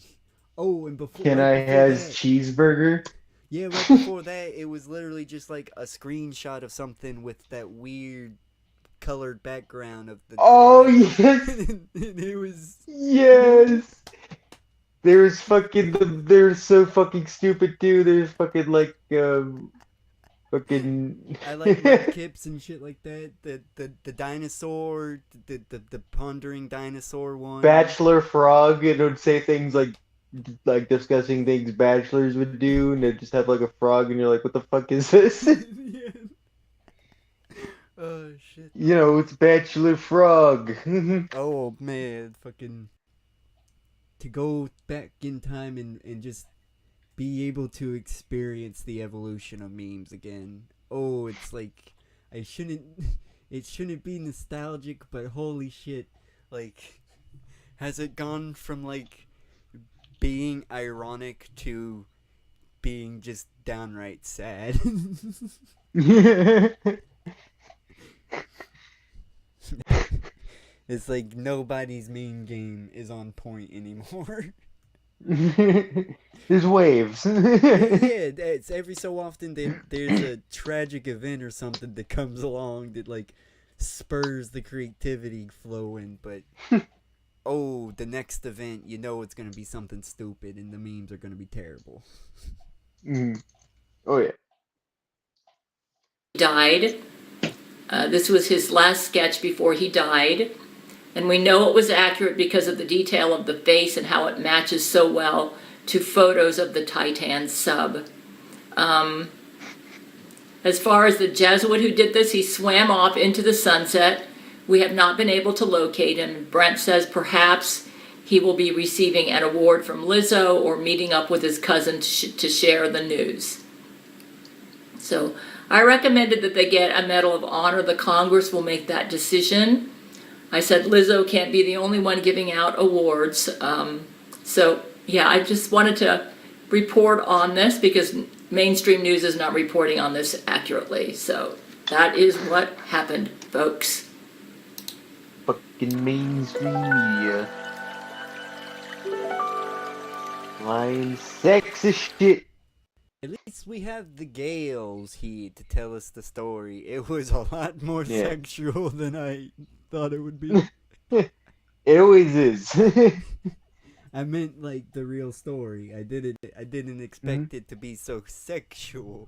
Oh, and before. Can I has cheeseburger? Yeah, right before that, it was literally just like a screenshot of something with that weird colored background of the. Oh yes. And it was. Yes. There's fucking. They're so fucking stupid too. There's fucking like fucking. I like Red Kips and shit like that. The dinosaur, the pondering dinosaur one. Bachelor frog, and it would say things like discussing things bachelors would do, and it just have like a frog, and you're like, what the fuck is this? Yeah. Oh shit. You know, it's Bachelor Frog. Oh man, fucking. To go back in time and just be able to experience the evolution of memes again. Oh, it's like it shouldn't be nostalgic, but holy shit, like has it gone from like being ironic to being just downright sad? It's like nobody's meme game is on point anymore. There's waves. Yeah, it's every so often there's a tragic event or something that comes along that like spurs the creativity flowing, but the next event, you know it's gonna be something stupid and the memes are gonna be terrible. Oh yeah. Died. This was his last sketch before he died. And we know it was accurate because of the detail of the face and how it matches so well to photos of the Titan sub. As far as the Jesuit who did this, he swam off into the sunset. We have not been able to locate him. Brent says perhaps he will be receiving an award from Lizzo or meeting up with his cousin to share the news. So I recommended that they get a Medal of Honor. The Congress will make that decision. I said Lizzo can't be the only one giving out awards. So, yeah, I just wanted to report on this because mainstream news is not reporting on this accurately. So that is what happened, folks. Fucking mainstream media. Lying sexist shit. At least we have the Gales here to tell us the story. It was a lot more sexual than I thought it would be. It always is. I meant like the real story. I didn't expect it to be so sexual.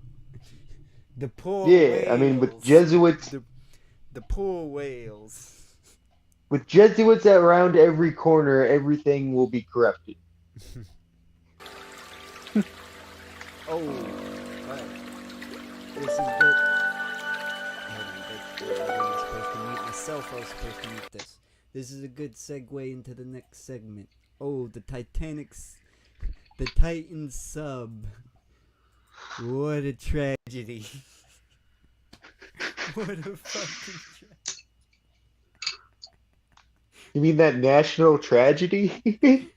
The poor whales. I mean with Jesuits the poor whales. With Jesuits around every corner, everything will be corrupted. Oh, right. This is good. I was supposed to mute myself. I was supposed to mute this. This is a good segue into the next segment. Oh, the Titan sub. What a tragedy. What a fucking tragedy. You mean that national tragedy?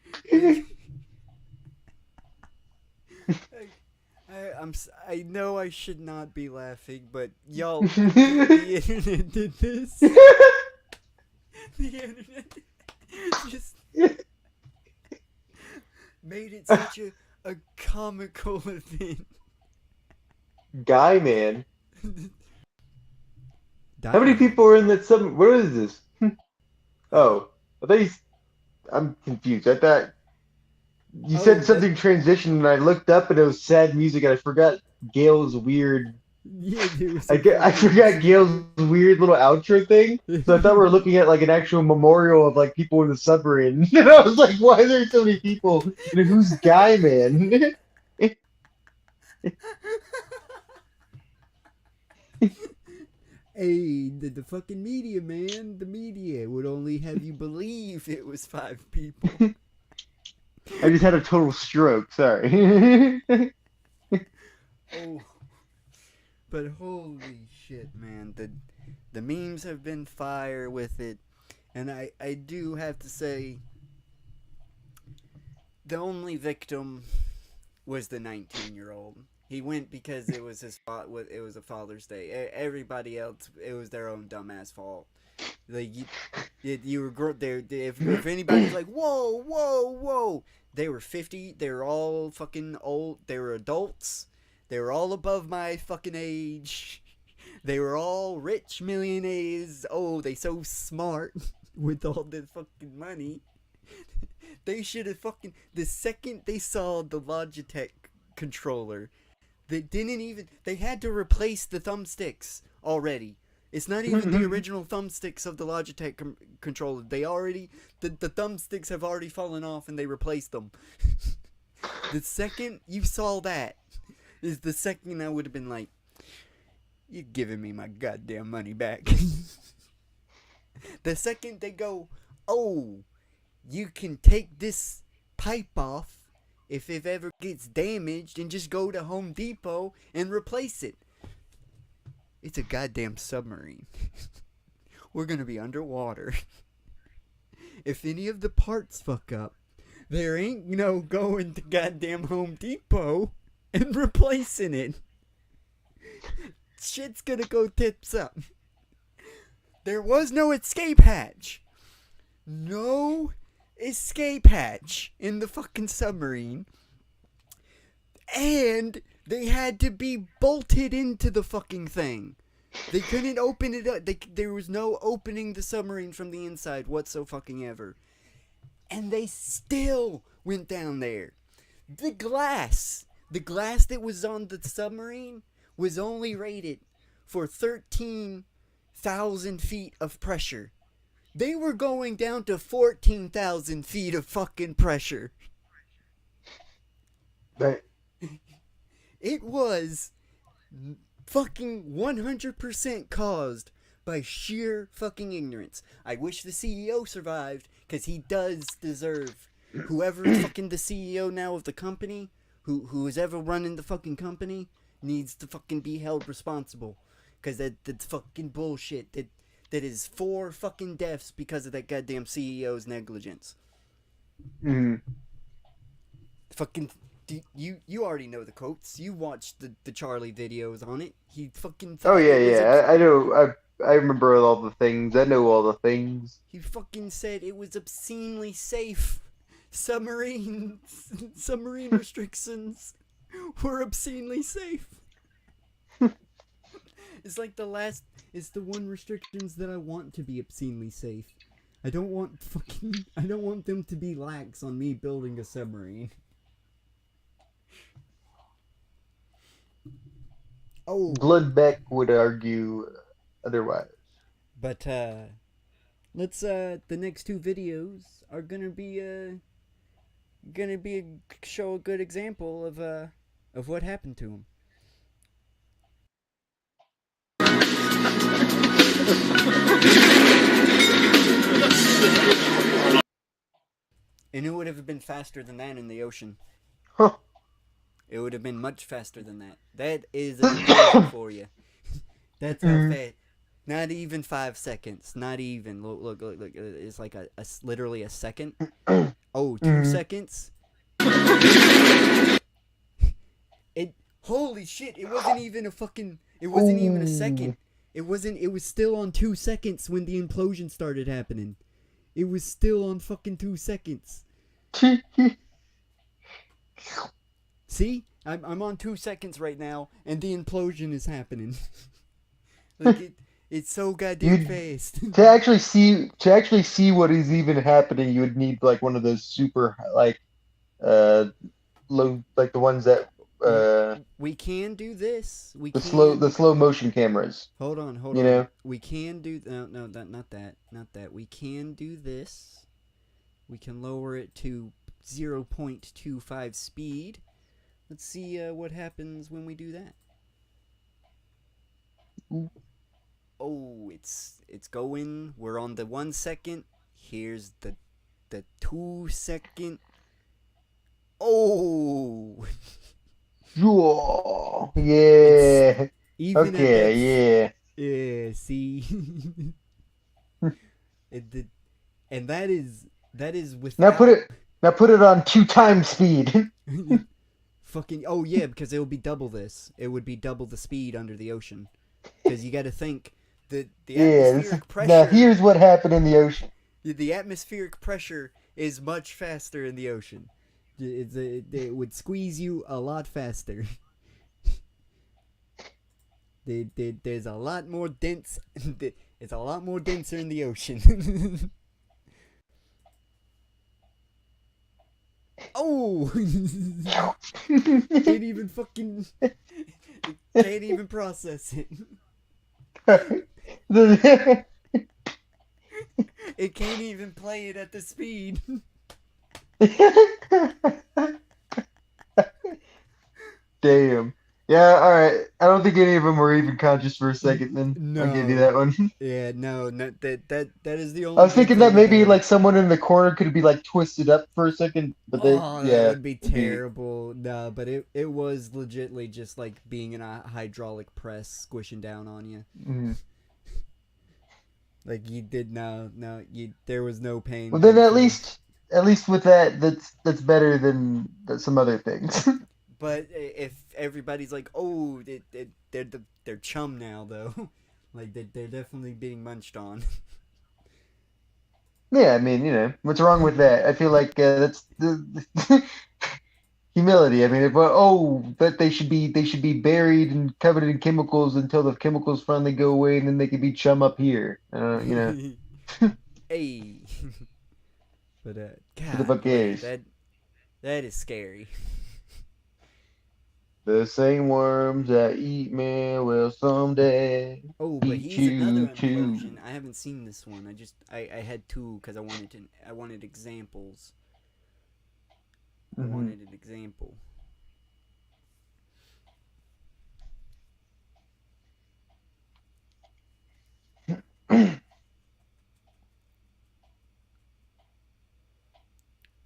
I know I should not be laughing, but y'all, the internet did this. The internet just made it such a comical event. Guy man. How many Diamond. people are in that sub? What is this? Oh, I thought I'm confused. I thought you said something transition, and I looked up, and it was sad music, and I forgot Gail's weird. Yeah, there was I forgot Gail's weird little outro thing. So I thought we were looking at like an actual memorial of like people in the submarine. And I was like, why are there so many people? And who's Guy man? Hey, the fucking media, man. The media would only have you believe it was 5 people. I just had a total stroke. Sorry. Oh, but holy shit, man. The memes have been fire with it. And I do have to say, the only victim was the 19-year-old. He went because it was it was a Father's Day. Everybody else, it was their own dumbass fault. Like you were there. If anybody's like, whoa, they were 50. They were all fucking old. They were adults. They were all above my fucking age. They were all rich millionaires. Oh, they so smart with all the fucking money. They should have fucking, the second they saw the Logitech controller, they had to replace the thumbsticks already. It's not even the original thumbsticks of the Logitech controller. The thumbsticks have already fallen off and they replaced them. The second you saw that is the second I would have been like, you're giving me my goddamn money back. The second they go, oh, you can take this pipe off if it ever gets damaged and just go to Home Depot and replace it. It's a goddamn submarine. We're gonna be underwater. If any of the parts fuck up, there ain't no going to goddamn Home Depot and replacing it. Shit's gonna go tits up. There was no escape hatch. No escape hatch in the fucking submarine. And they had to be bolted into the fucking thing. They couldn't open it up. There was no opening the submarine from the inside whatsoever. And they still went down there. The glass that was on the submarine was only rated for 13,000 feet of pressure. They were going down to 14,000 feet of fucking pressure. Right. It was fucking 100% caused by sheer fucking ignorance. I wish the CEO survived, because he does deserve, whoever is fucking the CEO now of the company, who is ever running the fucking company, needs to fucking be held responsible. Because that's fucking bullshit. That is 4 fucking deaths because of that goddamn CEO's negligence. Fucking, you already know the quotes. You watched the Charlie videos on it. He fucking. Oh yeah. I know. I remember all the things. I know all the things. He fucking said it was obscenely safe. Submarine restrictions were obscenely safe. It's like it's the one restrictions that I want to be obscenely safe. I don't want them to be lax on me building a submarine. Oh, Bloodbeck would argue otherwise. But let's the next 2 videos are gonna show a good example of what happened to him. And it would have been faster than that in the ocean. Huh. It would have been much faster than that. That is an example for you. That's how fast. Not even 5 seconds. Not even. Look. It's like literally a second. Oh, 2 seconds. Holy shit! It wasn't even a fucking. It wasn't even a second. It wasn't. It was still on 2 seconds when the implosion started happening. It was still on fucking 2 seconds. See, I'm on 2 seconds right now, and the implosion is happening. Like it's so goddamn fast. To actually see what is even happening, you would need like one of those super like low, like the ones that We can do this. We the can. slow motion cameras. Hold on. You know? We can do no, not that. We can do this. We can lower it to 0.25 speed. Let's see what happens when we do that. Oh, it's going. We're on the 1 second. Here's the 2 second. Oh. Yeah. Even Okay. Yeah. See. And that is without. Now put it on 2 times speed. Fucking yeah, because it would be double this. It would be double the speed under the ocean. Because you got to think the atmospheric pressure. Now here's what happened in the ocean. The atmospheric pressure is much faster in the ocean. It would squeeze you a lot faster. There's a lot more dense. It's a lot more denser in the ocean. Oh! Can't even fucking. Can't even process it. It can't even play it at the speed. Damn. Yeah, alright. I don't think any of them were even conscious for a second then. No. I'll give you that one. Yeah, no, that is the only. I was thinking that maybe like someone in the corner could be like twisted up for a second, but that would be terrible. No, but it was legitly just like being in a hydraulic press squishing down on you. Mm-hmm. Like you did there was no pain. Well, then at least with that's better than some other things. But if everybody's like, oh, they're chum now though, like they're definitely being munched on. Yeah, I mean, what's wrong with that? I feel like that's the humility. I mean, but they should be buried and covered in chemicals until the chemicals finally go away, and then they could be chum up here. Hey. But Who the fuck cares? That is scary. The same worms that eat me will someday. Oh, but eat he's another you implosion. too. I haven't seen this one. I had two because I wanted examples. I wanted an example.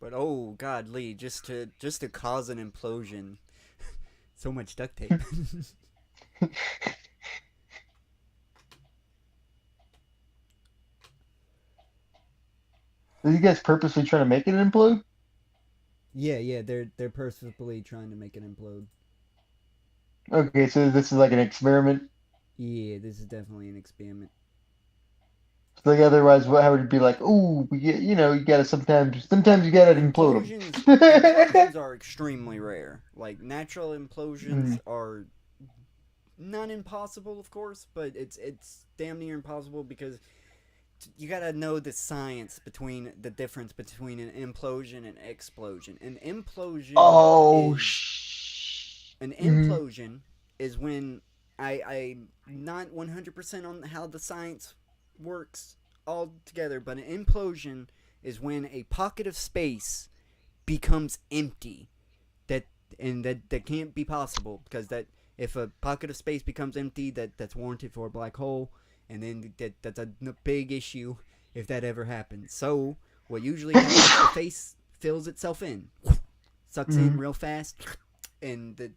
But oh God, Lee, just to cause an implosion, so much duct tape. Are you guys purposely trying to make it implode? Yeah, they're purposefully trying to make it implode. Okay, so this is like an experiment. Yeah, this is definitely an experiment. Like otherwise, how would it be like? Ooh, you gotta sometimes you gotta implode them. Implosions are extremely rare. Like natural implosions are not impossible, of course, but it's damn near impossible because you gotta know the science between the difference between an implosion and explosion. An implosion. An implosion is when I'm not 100% on how the science works all together, but an implosion is when a pocket of space becomes empty. That can't be possible because that if a pocket of space becomes empty, that's warranted for a black hole, and then that's a big issue if that ever happens. So what usually happens, the space fills itself in, sucks in real fast, and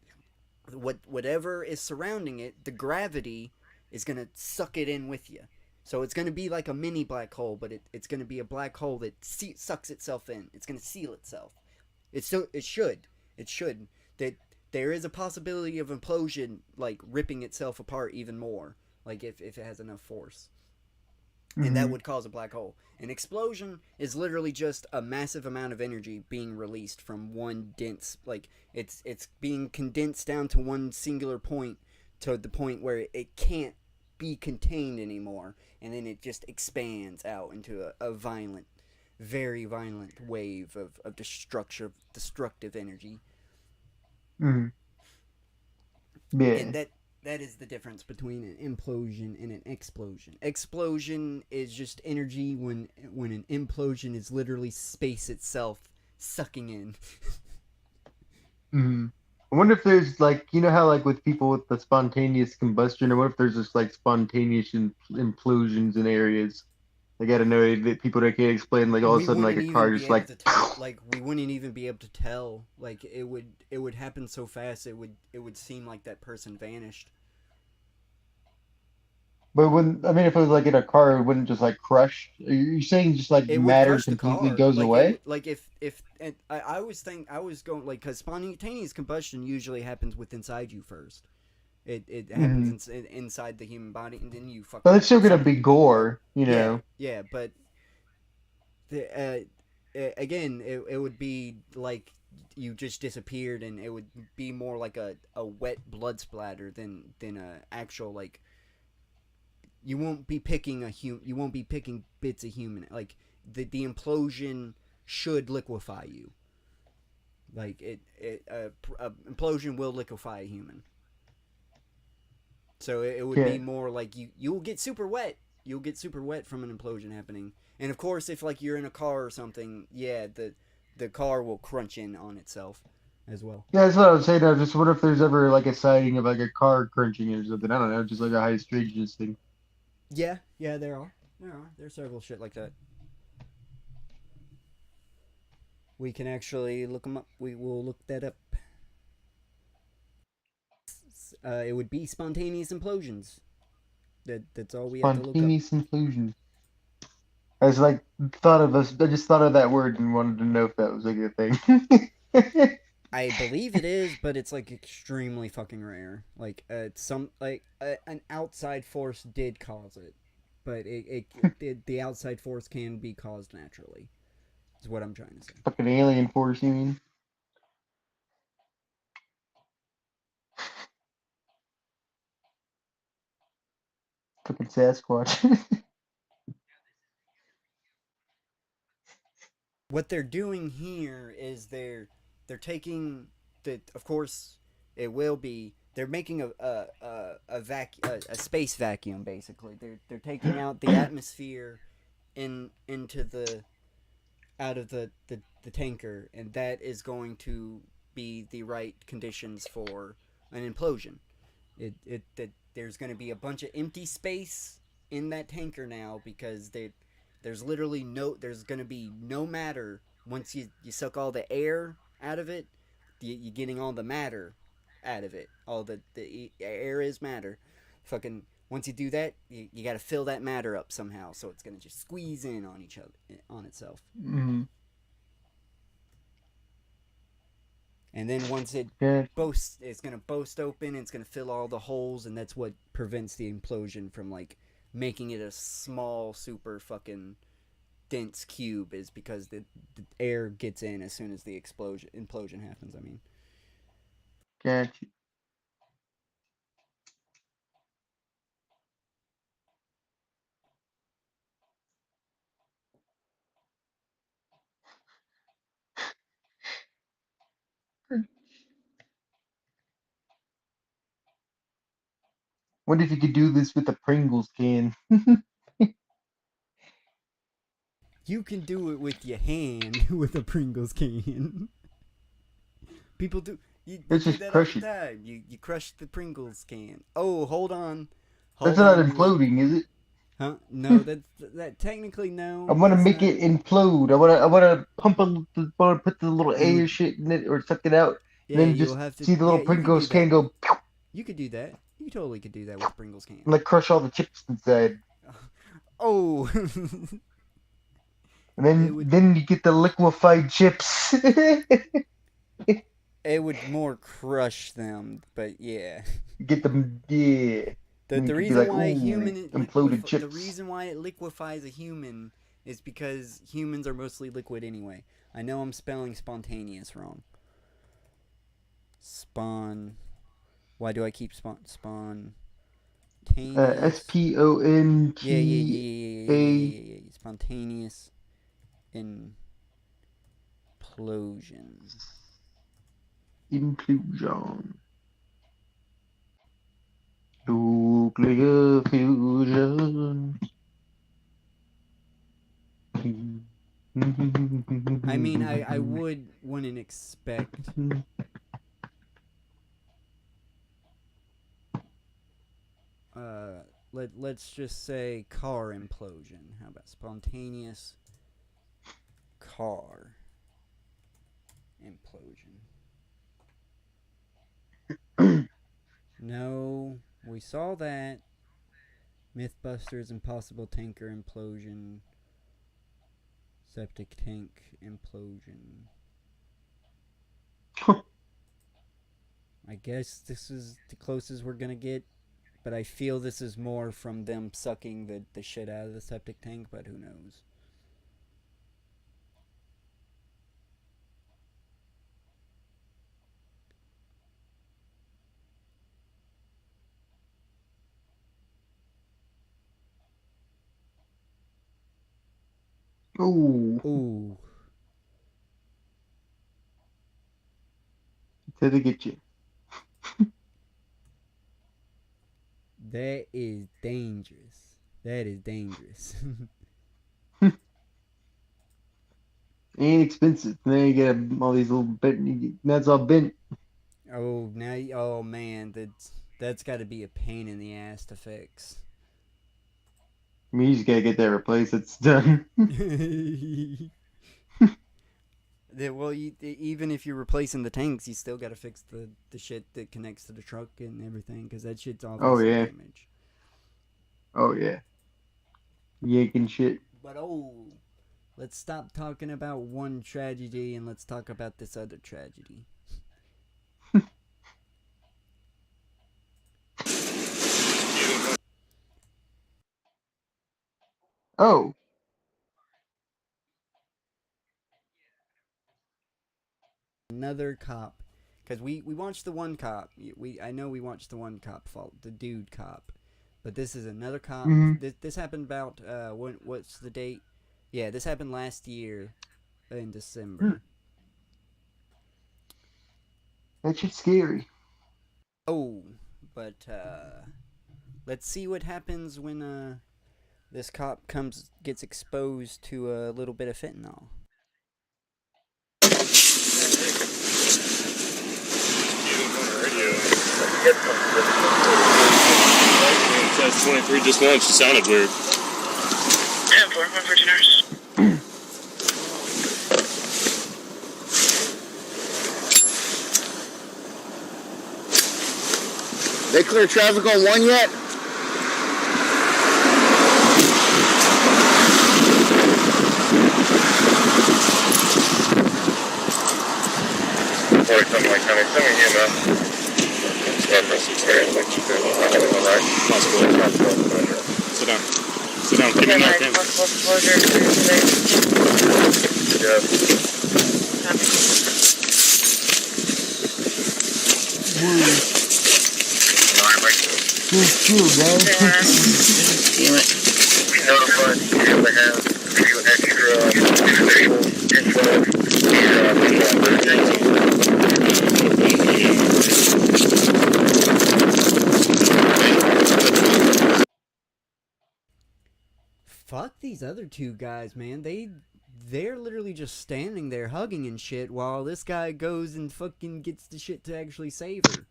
whatever is surrounding it, the gravity is gonna suck it in with you. So it's going to be like a mini black hole, but it's going to be a black hole that sucks itself in. It's going to seal itself. It should. That there is a possibility of implosion, like ripping itself apart even more, like if it has enough force. And that would cause a black hole. An explosion is literally just a massive amount of energy being released from one dense, like it's being condensed down to one singular point, to the point where it can't be contained anymore, and then it just expands out into a violent, very violent wave of destructive energy. Mm-hmm. Yeah. And that is the difference between an implosion and an explosion. Explosion is just energy, when an implosion is literally space itself sucking in. Mm-hmm. I wonder if there's like, you know how like with people with the spontaneous combustion, I wonder if there's just like spontaneous implosions in areas. Like I don't know, that people that can't explain, like all of a We sudden like wouldn't a even car be just able like to tell. Like we wouldn't even be able to tell. Like it would happen so fast. It would seem like that person vanished. But when, I mean, if it was like in a car, it wouldn't just like crush. Are you saying just like It would matter crush the completely car. goes Like away? like if and I always think I was going like, because spontaneous combustion usually happens with inside you first. It happens inside the human body, and then you But fucking it's still gonna be something. gore, you Yeah, know. yeah, but again, it would be like you just disappeared, and it would be more like a wet blood splatter than a actual, like, you won't be picking you won't be picking bits of human, like the implosion should liquefy you. Like a implosion will liquefy a human. So it would be Yeah. more like you'll get super wet. You'll get super wet from an implosion happening. And of course, if like you're in a car or something, yeah, the car will crunch in on itself as well. Yeah, that's what I was saying. I just wonder if there's ever like a sighting of like a car crunching or something. I don't know, just like a high strangeness thing. Yeah, yeah, there are. There's several shit like that. We can actually look them up. We will look that up. It would be spontaneous implosions. That's all we have to look up. Spontaneous implosion. I was like thought of us. I just thought of that word and wanted to know if that was like a thing. I believe it is, but it's like extremely fucking rare. Like an outside force did cause it, but the outside force can be caused naturally. Is what I'm trying to say. Fucking alien force, you mean? Fucking Sasquatch. What they're doing here is they're taking the, of course it will be, they're making a space vacuum, basically. They're taking out the atmosphere into the out of the tanker, and that is going to be the right conditions for an implosion. That there's going to be a bunch of empty space in that tanker now, because there's literally there's going to be no matter. Once you suck all the air out of it, you're getting all the matter out of it. All the air is matter. Fucking once you do that, you got to fill that matter up somehow, so it's going to just squeeze in on each other, on itself. Mm-hmm. And then once it Yeah. boasts, it's going to boast open, and it's going to fill all the holes, and that's what prevents the implosion from, like, making it a small, super fucking dense cube, is because the air gets in as soon as the implosion happens, I mean. Gotcha. Wonder if you could do this with a Pringles can. You can do it with your hand with a Pringles can. People do. You Let's do just that all crush the it. time. You crush the Pringles can. Oh, hold on. That's Hold not on. imploding, is it? Huh? No, that technically no. I want to That's make not. it implode. I want to want to put the little You air would. shit in it or suck it out, and Yeah, then you'll just have to. see the Yeah, little you could do Pringles can that. go pew, You could do that. You totally could do that with Pringles can. and like crush all the chips inside. Oh. And then It would. then you get the liquefied chips. It would more crush them, but yeah. Get them, yeah. The reason why a human imploded chips. the reason why it liquefies a human is because humans are mostly liquid anyway. I know I'm spelling spontaneous wrong. Spawn. Why do I keep spontaneous? SPONTA. Yeah. Spontaneous Implosion. Nuclear fusion. I mean, I wouldn't expect. Let's just say car implosion. How about spontaneous car implosion? No, we saw that. Mythbusters, impossible tanker implosion, septic tank implosion. I guess this is the closest we're gonna get, but I feel this is more from them sucking the shit out of the septic tank, but who knows. Ooh. Till they get you. That is dangerous. That is dangerous. Ain't expensive. Now you get all these little bent. That's all bent. Oh man, that's got to be a pain in the ass to fix. I mean, you just gotta get that replaced. It's done. Well, even if you're replacing the tanks, you still got to fix the shit that connects to the truck and everything, because that shit's obviously damaged. Oh yeah. Yanking shit. But let's stop talking about one tragedy and let's talk about this other tragedy. Oh. Another cop, because we watched the one cop. I know we watched the one cop fault, the dude cop, but this is another cop. Mm-hmm. This happened about what's the date? Yeah, this happened last year in December. That shit's scary. Oh, but let's see what happens when this cop gets exposed to a little bit of fentanyl. Test 23 just launched. It sounded weird. 10-4, 114 nurse. They clear traffic on 1 yet? Or something like that. Send me an email. Sit down. Sit down. Give me my camera. Multiple exposure to today. Yeah. Damn it. Notified you have a few extra official info. Fuck these other two guys, man. They're literally just standing there hugging and shit while this guy goes and fucking gets the shit to actually save her.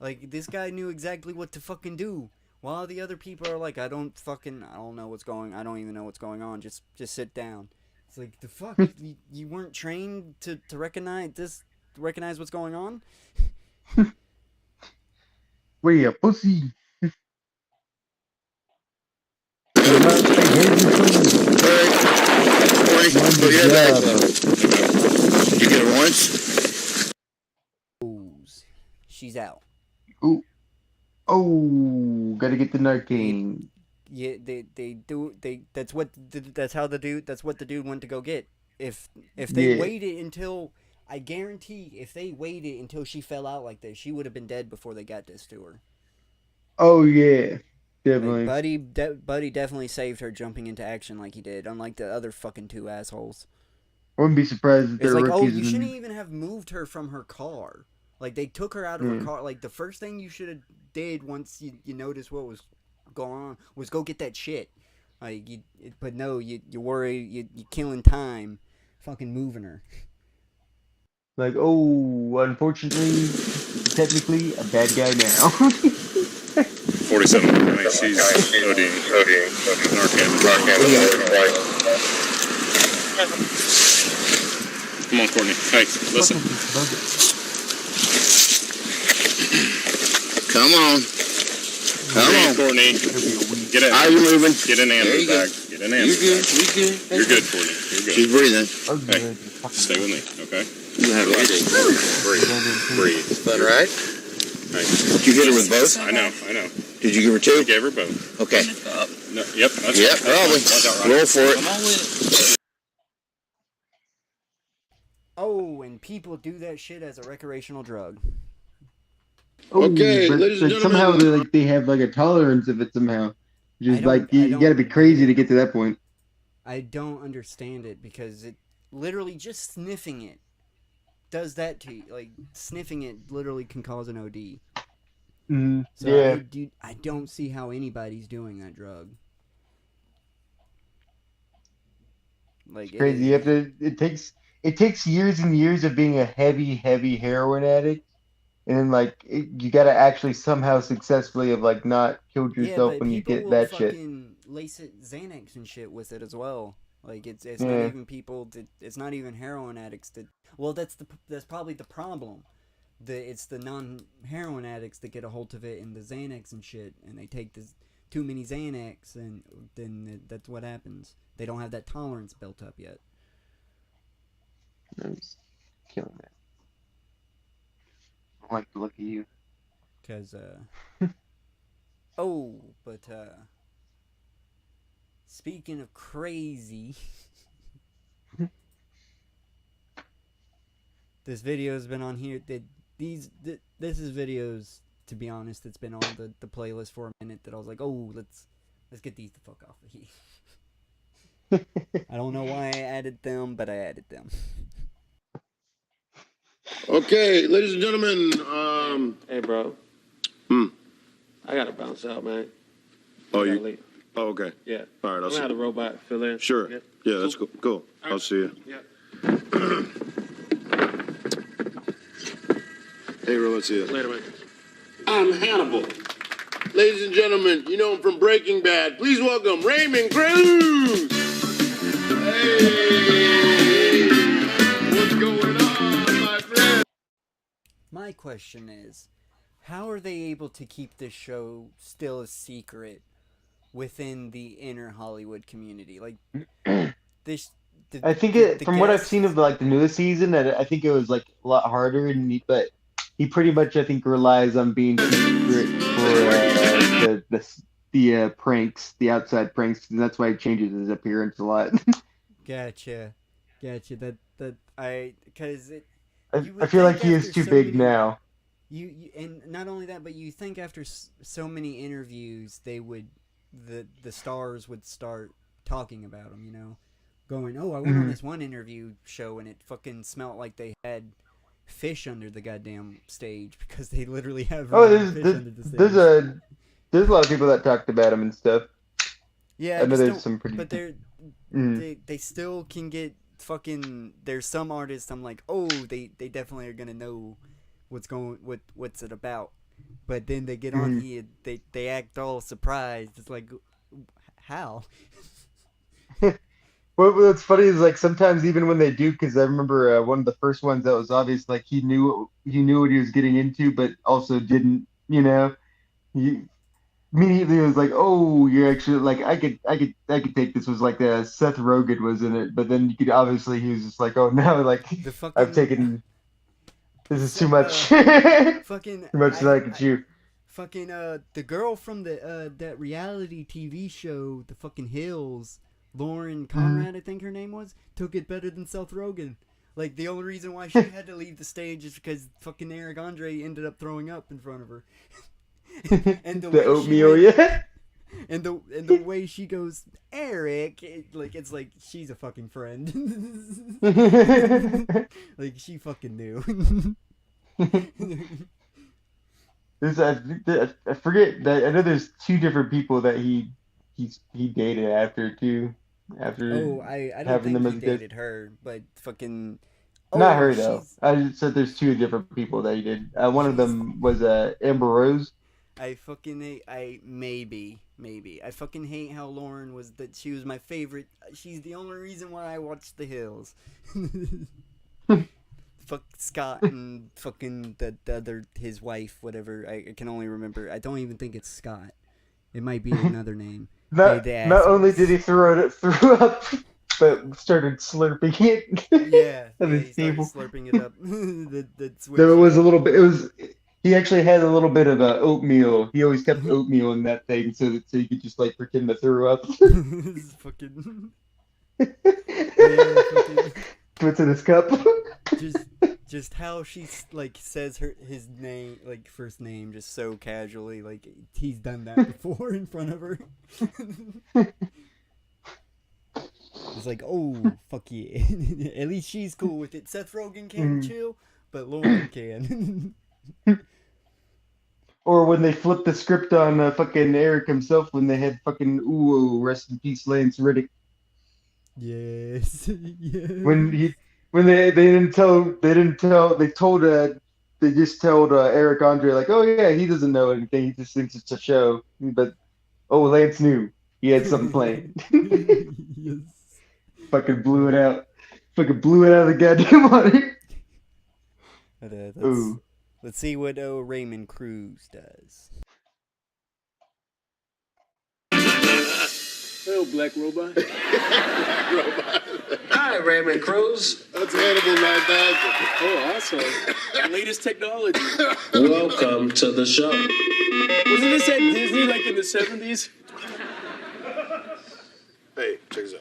Like, this guy knew exactly what to fucking do. While the other people are like, I don't know what's going on. Just sit down. It's like, the fuck? you weren't trained to recognize what's going on? Where you, pussy? You get it once? she's out. Ooh. Oh, gotta get the Narcan. Yeah, that's what the dude went to go get. If they waited until, I guarantee if they waited until she fell out like this, she would have been dead before they got this to her. Oh yeah, definitely. Like Buddy definitely saved her jumping into action like he did, unlike the other fucking two assholes. I wouldn't be surprised if It's they're like, oh, rookies. you shouldn't even have moved her from her car. Like, they took her out of her car. Like, the first thing you should have did once you noticed what was going on was go get that shit. Like, but no, you worry, you're killing time, fucking moving her. Like, oh, unfortunately, technically a bad guy now. 47. I think she's ODing. Narcan. Come on, Courtney. Hey, listen. Come on. Come on, Courtney. Get in. How are you moving? Get in Amber's bag. Get in Amber's bag. You good? You're good, Courtney. You're good. She's breathing. Hey, stay with me, okay? You have it. Breathe. Fun, right? Hey. Did you hit her with both? I know. Did you give her two? I gave her both. Okay. No, yep, that's Yep, probably. Roll for it. Oh, and people do that shit as a recreational drug. Okay, but ladies and somehow gentlemen. they have like a tolerance of it somehow. Just like I you don't gotta be crazy to get to that point. I don't understand it because it literally just sniffing it does that to you. Like, sniffing it literally can cause an OD. So Yeah. I don't see how anybody's doing that drug. Like, Crazy. You have to. It takes years and years of being a heavy heroin addict, and then like you got to actually somehow successfully have like not killed yourself but when you people get will that shit. fucking lace it Xanax and shit with it as well. Like, it's Yeah. not even people. It's not even heroin addicts that. Well, that's probably the problem. It's the non-heroin addicts that get a hold of it and the Xanax and shit, and they take too many Xanax, and then that's what happens. They don't have that tolerance built up yet. I'm just killing that. I like the look of you. Cause speaking of crazy, this video has been on here. This is videos, to be honest, that's been on the playlist for a minute. That I was like, oh, let's get these the fuck off of here. I don't know why I added them, but I added them. Okay, ladies and gentlemen. Hey, bro. I gotta bounce out, man. Oh, I gotta you? leave. Oh, okay. Yeah. All right, I'm I'll gonna see have the you. robot fill in. Sure. Yeah, that's cool. Cool. All I'll right. see you. Yeah. Hey, Ro, let's see you. Later, man. I'm Hannibal. Ladies and gentlemen, you know him from Breaking Bad. Please welcome Raymond Cruz. Hey, what's going on, my friend? My question is, how are they able to keep this show still a secret within the inner Hollywood community? Like, this. I think from what I've seen of like the newest season, I think it was like a lot harder, but he pretty much I think relies on being secret for the pranks, the outside pranks, and that's why he changes his appearance a lot. Gotcha. Because I feel like he is too big now. You and not only that, but you think after so many interviews, the stars would start talking about him, you know, going, oh, I went on this one interview show and it fucking smelled like they had fish under the goddamn stage, because they literally have fish under the stage. There's a lot of people that talked about him and stuff. Yeah, I know there's some pretty. But they still can get fucking. There's some artists I'm like, oh, they definitely are gonna know what's it about. But then they get on here, they act all surprised. It's like, how? What's funny is like sometimes even when they do, because I remember one of the first ones that was obvious, like he knew what he was getting into, but also didn't, you know. He immediately was like, "Oh, you're actually like I could take this." Was like Seth Rogen was in it, but then you could obviously he was just like, "Oh no, like I've taken." This is too much. Fucking Too much like it's you. Fucking the girl from the that reality TV show, The Fucking Hills, Lauren Conrad, I think her name was, took it better than Seth Rogen. Like, the only reason why she had to leave the stage is because fucking Eric Andre ended up throwing up in front of her. And the oatmeal, yeah. And the way she goes, Eric, it's like she's a fucking friend. Like, she fucking knew. I forget that. I know there's two different people that he dated after too. After I don't having think them he as guests. dated her, but fucking. Not her though. I just said there's two different people that he did. One of them was Amber Rose. I fucking hate. Maybe. I fucking hate how Lauren was that. She was my favorite. She's the only reason why I watched The Hills. Fuck Scott and fucking the other, his wife, whatever. I can only remember. I don't even think it's Scott. It might be another name. Not only did he throw up, but started slurping it. Yeah, He started slurping it up. There was a little bit. He actually had a little bit of oatmeal. He always kept oatmeal in that thing so he could just like pretend to throw up. Fucking. Puts in his cup. Just how she like says his name, like first name, just so casually, like he's done that before in front of her. It's like, oh fuck yeah. At least she's cool with it. Seth Rogen can't chill, but Lauren can. Or when they flipped the script on fucking Eric himself, when they had fucking rest in peace Lance Riddick. Yes. Yeah. When they just told Eric Andre like, oh yeah, he doesn't know anything, he just thinks it's a show, but Lance knew he had something planned. Yes. Fucking blew it out of the goddamn water. But, let's see what Raymond Cruz does. Hello, Black Robot. Black Robot. Hi, Raymond Cruz. That's Hannibal 9000. Oh, awesome. Latest technology. Welcome to the show. Wasn't this at Disney like in the 70s? Hey, check this out.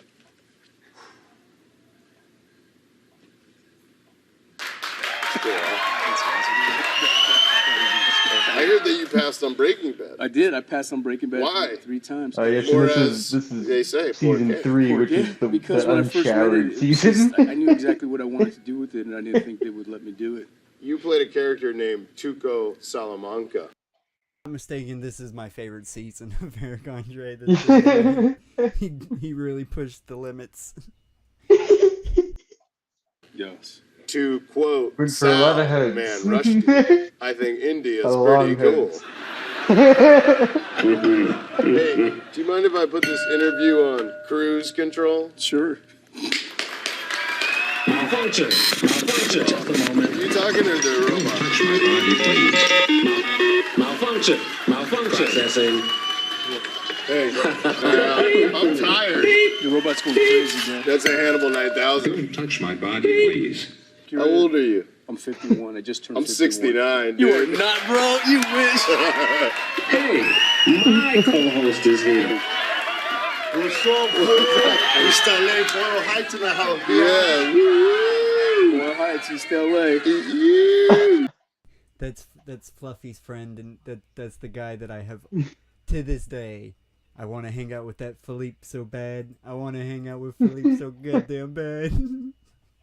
I heard that you passed on Breaking Bad. I did. I passed on Breaking Bad Why? 3 times. Oh yeah, so this is they say, season 3, which is the because when I first read unshowered it, season. I knew exactly what I wanted to do with it, and I didn't think they would let me do it. You played a character named Tuco Salamanca. I'm mistaken. This is my favorite season of Eric Andre. He really pushed the limits. Yes. To quote Went for a lot of hugs. Man Rushdie, I think India's A long pretty cool. hugs. Hey, do you mind if I put this interview on cruise control? Sure. Malfunction. Just a moment. You talking or the robot? Touch my body, please. Malfunction. Processing. Hey, I'm tired. The robot's going crazy, man. That's a Hannibal 9000. Touch my body, please. How old are you? I'm 51. I just turned 51. I'm 69, dude. You are not, bro. You wish. Hey, my co-host is here. What's up, Mr. LA, Borough Heights in the house. Yeah. Woo! Borough Heights, East LA. That's Fluffy's friend, and that's the guy that I have to this day. I want to hang out with that Philippe so bad. I want to hang out with Philippe so goddamn bad.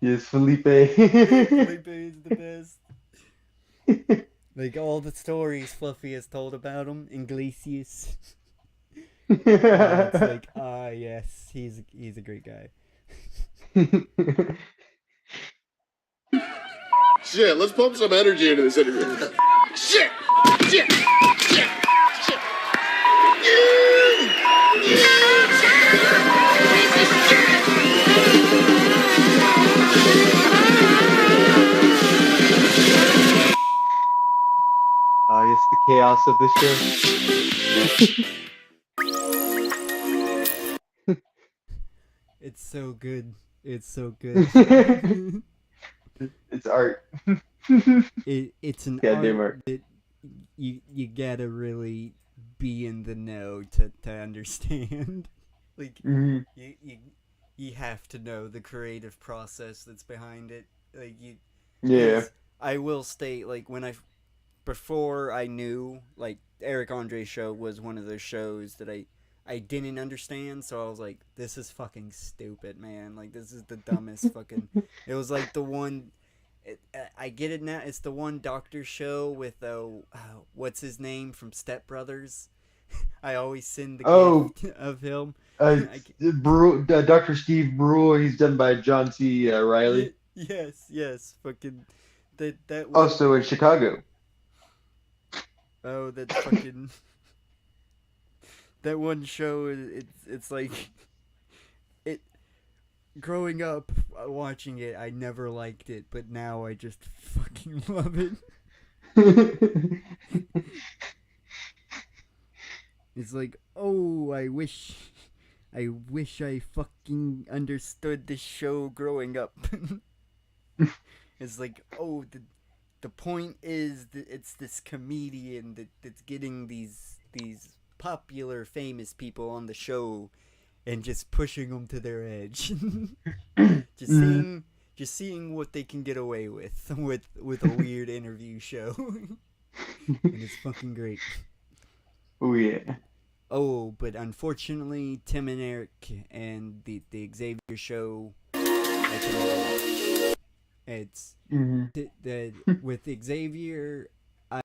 Yes, Felipe. Felipe is the best. Like all the stories Fluffy has told about him, Iglesias. It's like, yes, he's a great guy. Shit, let's pump some energy into this interview. Shit! Oh, it's the chaos of the show. It's so good. It's so good. It's art. It's an Goddamn art art. that you gotta really be in the know to understand. Like Mhm. you have to know the creative process that's behind it. Like you, Yeah. because I will state, like, before I knew, like, Eric Andre's show was one of those shows that I didn't understand, so I was like, this is fucking stupid, man. Like, this is the dumbest fucking. It was like the one. I get it now. It's the one doctor show with what's his name from Step Brothers. I always send the Oh, gift of him. Dr. Steve Brule. He's done by John C. Riley. Yes, fucking that one. Also in Chicago. Oh, that fucking that one show. It's like it. Growing up watching it, I never liked it, but now I just fucking love it. It's like, oh, I wish I fucking understood this show growing up. It's like, oh, the point is that it's this comedian that's getting these popular famous people on the show and just pushing them to their edge. just seeing what they can get away with a weird interview show. And it's fucking great. Oh yeah. Oh, but unfortunately, Tim and Eric and the Xavier show, it's with Xavier,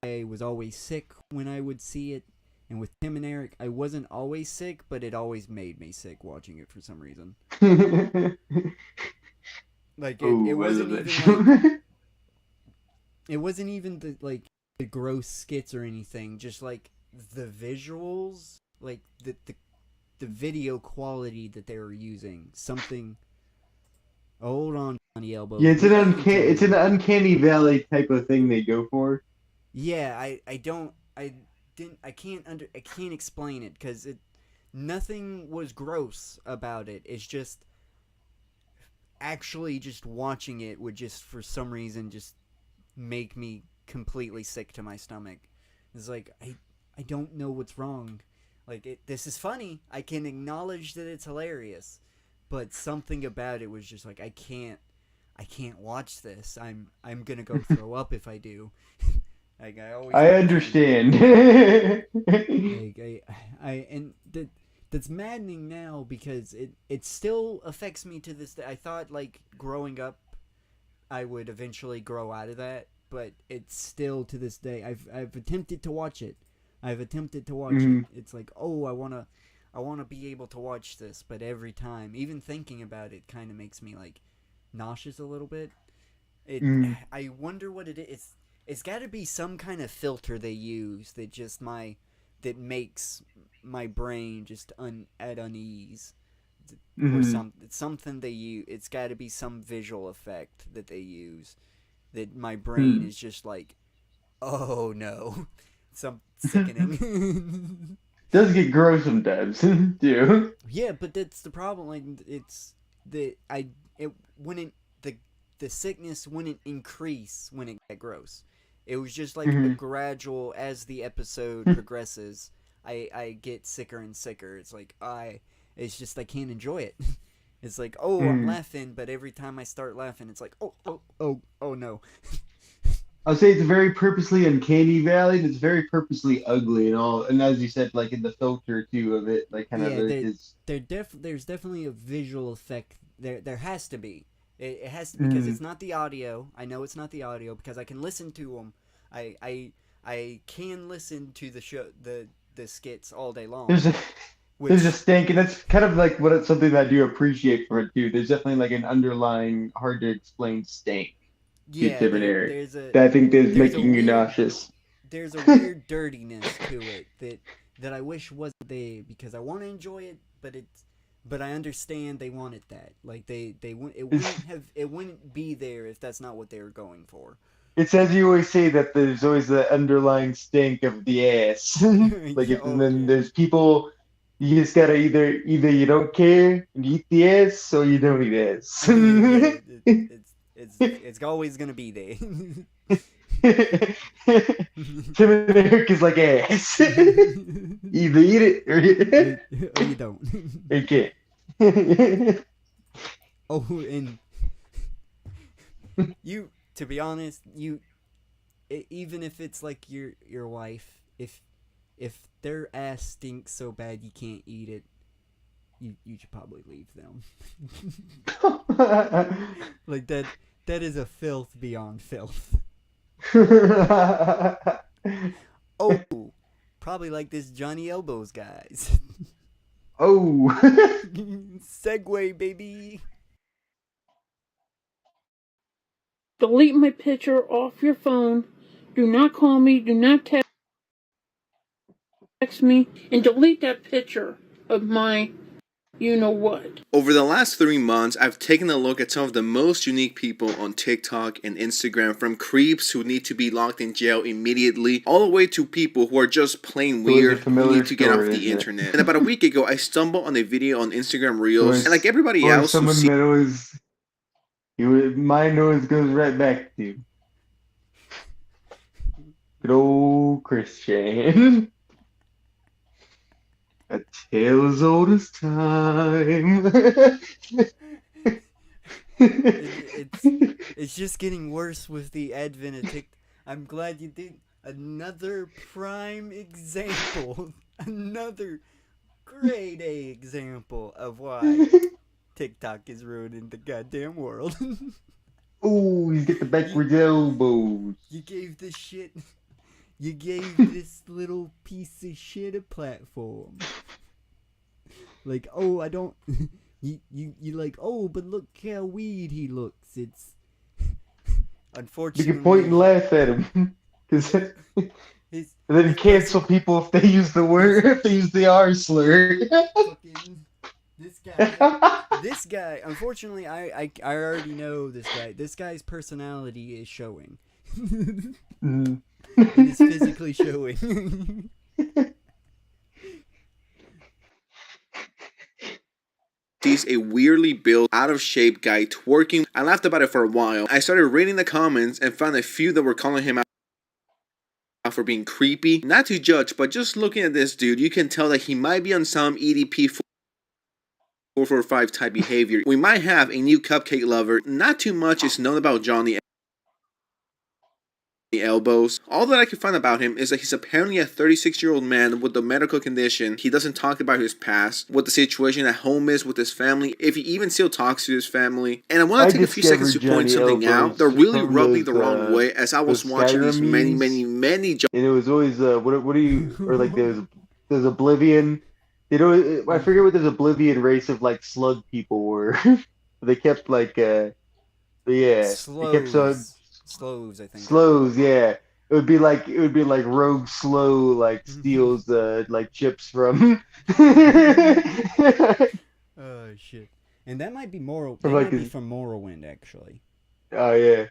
I was always sick when I would see it, and with Tim and Eric, I wasn't always sick, but it always made me sick watching it for some reason. Like it wasn't even like, it wasn't even the gross skits or anything, just like the visuals, like the video quality that they were using. Something. Hold on, Johnny Elbow. Yeah, it's an uncanny valley type of thing they go for. Yeah, I can't explain it because nothing was gross about it. It's just actually just watching it would just for some reason just make me completely sick to my stomach. It's like I don't know what's wrong. Like this is funny. I can acknowledge that it's hilarious, but something about it was just like I can't watch this. I'm gonna go throw up if I do. Like I understand. Like that's maddening now because it still affects me to this day. I thought like growing up I would eventually grow out of that, but it's still to this day. I've attempted to watch it. It. It's like, oh, I wanna be able to watch this, but every time, even thinking about it, kind of makes me like nauseous a little bit. I wonder what it is. It's got to be some kind of filter they use that makes my brain just at unease, or something they use. It's got to be some visual effect that they use that my brain is just like, oh no, some sickening. Does get gross sometimes, too. Yeah, but that's the problem. Like it's it wouldn't the sickness wouldn't increase when it got gross. It was just like a gradual, as the episode progresses, I get sicker and sicker. It's like it's just I can't enjoy it. It's like, oh, I'm laughing, but every time I start laughing, it's like, oh no. I'll say it's very purposely uncanny valley, and it's very purposely ugly and all. And as you said, like in the filter too of it, like kind of is. There's definitely a visual effect there. There has to be. It has to, because it's not the audio. I know it's not the audio because I can listen to them. I can listen to the show the skits all day long. There's a stink, and that's kind of like something that I do appreciate for it too. There's definitely like an underlying, hard to explain stink. Yeah, that I think is making you nauseous. There's a weird dirtiness to it that I wish wasn't there because I want to enjoy it, but I understand they wanted that. Like it wouldn't be there if that's not what they were going for. It's as you always say that there's always the underlying stink of the ass. Then there's people. You just gotta either you don't care and eat the ass, or you don't eat ass. It's always gonna be there. Tim and Eric is like ass. Either eat it or you don't. You can't. Oh, and to be honest, even if it's like your wife, if their ass stinks so bad you can't eat it, you should probably leave them. Like that is a filth beyond filth. Oh, probably like this Johnny Elbows guys. Oh. Segway, baby. Delete my picture off your phone. Do not call me. Do not text me. And delete that picture of my you-know-what. Over the last 3 months, I've taken a look at some of the most unique people on TikTok and Instagram, from creeps who need to be locked in jail immediately, all the way to people who are just plain weird, who need to get off the internet. And about a week ago, I stumbled on a video on Instagram Reels, and like everybody else who my nose goes right back to you. Good old Christian. A tale as old as time. It's just getting worse with the advent of TikTok. I'm glad you did another prime example. Another grade A example of why TikTok is ruining the goddamn world. Ooh, you get the backwards elbows. You gave this little piece of shit a platform. Like, oh, I don't. You like, oh, but look how weird he looks. It's unfortunately. You can point and laugh at him, and then cancel people if they use the word, if they use the R slur. This guy. Unfortunately, I already know this guy. This guy's personality is showing. It is physically showing. He's a weirdly built, out of shape guy twerking. I laughed about it for a while. I started reading the comments and found a few that were calling him out for being creepy. Not to judge, but just looking at this dude, you can tell that he might be on some EDP 445 type behavior. We might have a new cupcake lover. Not too much is known about Johnny Elbows. All that I can find about him is that he's apparently a 36-year-old man with a medical condition. He doesn't talk about his past, what the situation at home is with his family, if he even still talks to his family. And I want to take a few seconds to point something out that really rubbed me the wrong way as I was watching these many And it was always what do you, or like there's Oblivion. You know, I forget what this Oblivion race of like slug people were. They kept like Slows, I think. Slows, yeah. It would be like Rogue Slow like steals like chips from. Oh shit! And that might be Morrowind. That might be from Morrowind, actually. Oh yeah.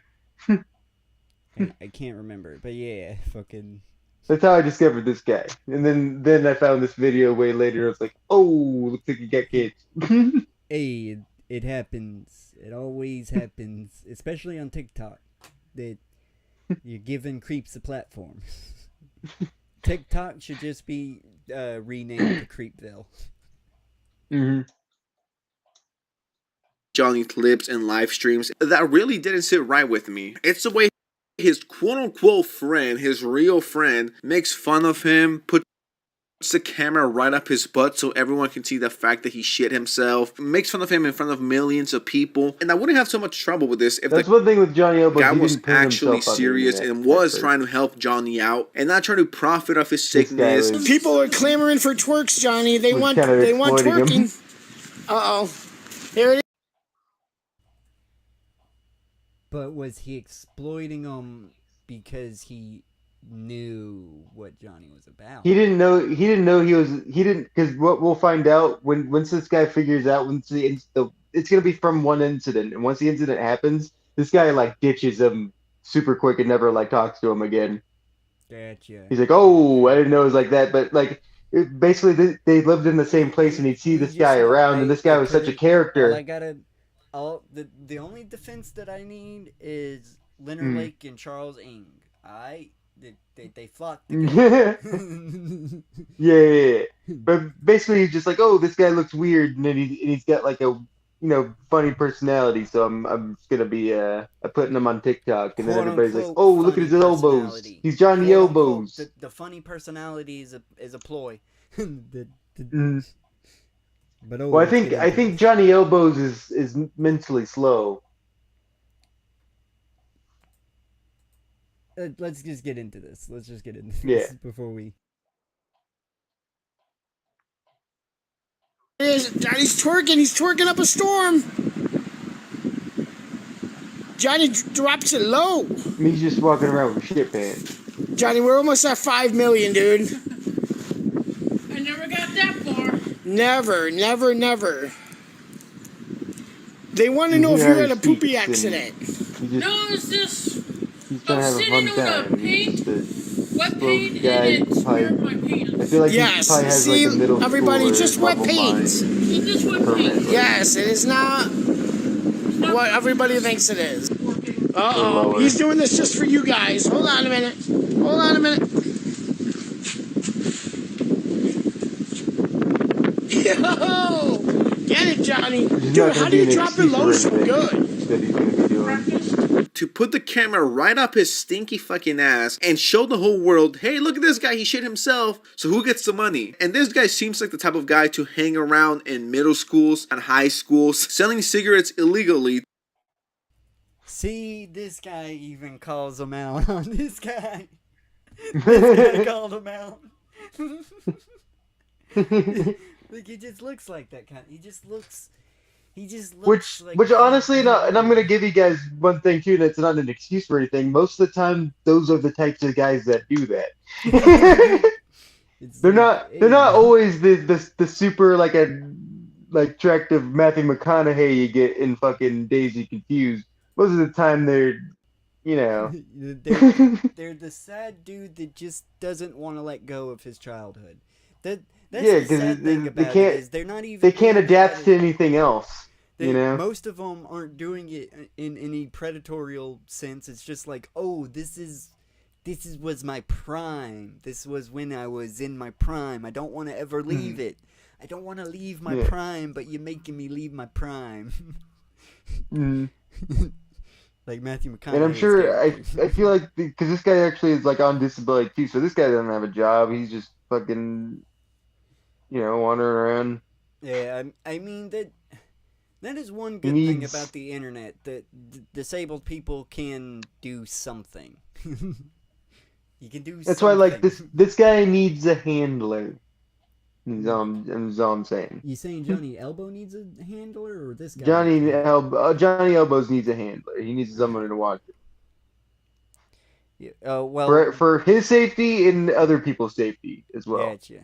I can't remember, but yeah, fucking. That's how I discovered this guy, and then I found this video way later. I was like, oh, looks like you got kids. Hey, it happens. It always happens, especially on TikTok. That you're giving creeps a platform. TikTok should just be renamed to Creepville. Mm-hmm. Johnny clips and live streams that really didn't sit right with me. It's the way his quote-unquote friend, his real friend, makes fun of him, puts the camera right up his butt so everyone can see the fact that he shit himself, makes fun of him in front of millions of people. And I wouldn't have so much trouble with this if that's one thing with Johnny Elbows. guy was actually serious and was trying to help Johnny out and not trying to profit off his sickness. People are clamoring for twerks, Johnny. They want twerking. Uh-oh. Here it is. But was he exploiting him because he knew what Johnny was about? He didn't know because what we'll find out once this guy figures out it's gonna be from one incident, and once the incident happens, this guy like ditches him super quick and never like talks to him again. Gotcha. He's like, oh, I didn't know it was like that, but like basically they lived in the same place, and he'd see this guy around, and this guy was such a character. The only defense that I need is Leonard Lake and Charles Ng. They flock together. Yeah. But basically, he's just like, oh, this guy looks weird, and then he's got like a funny personality. So I'm just gonna be putting him on TikTok, and then Quote everybody's like, unquote oh, look at funny his elbows. personality. He's Johnny Quote unquote, Elbows. the funny personality is a ploy. But Well, I think Johnny Elbows is mentally slow. Let's just get into this. Let's just get into Yeah. this before we. Johnny's twerking. He's twerking up a storm. Johnny drops it low. He's just walking around with shit pants. Johnny, we're almost at 5 million, dude. I never got that far. Never, never, never. They want to know if you had a poopy accident. No, it's just He's trying to have a fun time. paint, wet paint, guy, and it probably- smeared my penis. I feel like Yes, he probably has see, like a middle everybody, schooler just wet level paint. mind. It's just wet paint. Yes, it is not what everybody thinks it is. Uh-oh, lower. he's doing this just for you guys. Hold on a minute. Hold on a minute. Yo! Get it, Johnny. There's Dude, not how gonna do be you an drop it excuse low for so anything good? that he's gonna be doing. To put the camera right up his stinky fucking ass and show the whole world, hey, look at this guy, he shit himself, so who gets the money? And this guy seems like the type of guy to hang around in middle schools and high schools, selling cigarettes illegally. See, this guy even calls him out on this guy. This guy called him out. Like, he just looks like that kind. He just looks like. Which honestly, and I'm gonna give you guys one thing too. That's not an excuse for anything. Most of the time, those are the types of guys that do that. They're not always the super like attractive Matthew McConaughey you get in fucking Daisy Confused. Most of the time, they're they're the sad dude that just doesn't want to let go of his childhood. That's yeah, the sad thing they about can't. it is they're not even. They can't doing adapt it. to anything else. Most of them aren't doing it in any predatorial sense. It's just like, oh, this was my prime. This was when I was in my prime. I don't want to ever leave it. I don't want to leave my prime, but you're making me leave my prime. Like Matthew McConaughey. And I'm sure I feel like because this guy actually is like on disability too, so this guy doesn't have a job. He's just fucking, wandering around. Yeah, I mean that is one good thing about the internet, that disabled people can do something. You can do. That's something. why, like this guy needs a handler. That's all I'm saying. You saying Johnny Elbow needs a handler, or this guy? Johnny Elbows needs a handler. He needs someone to watch it. Yeah. Well, for his safety and other people's safety as well. Gotcha.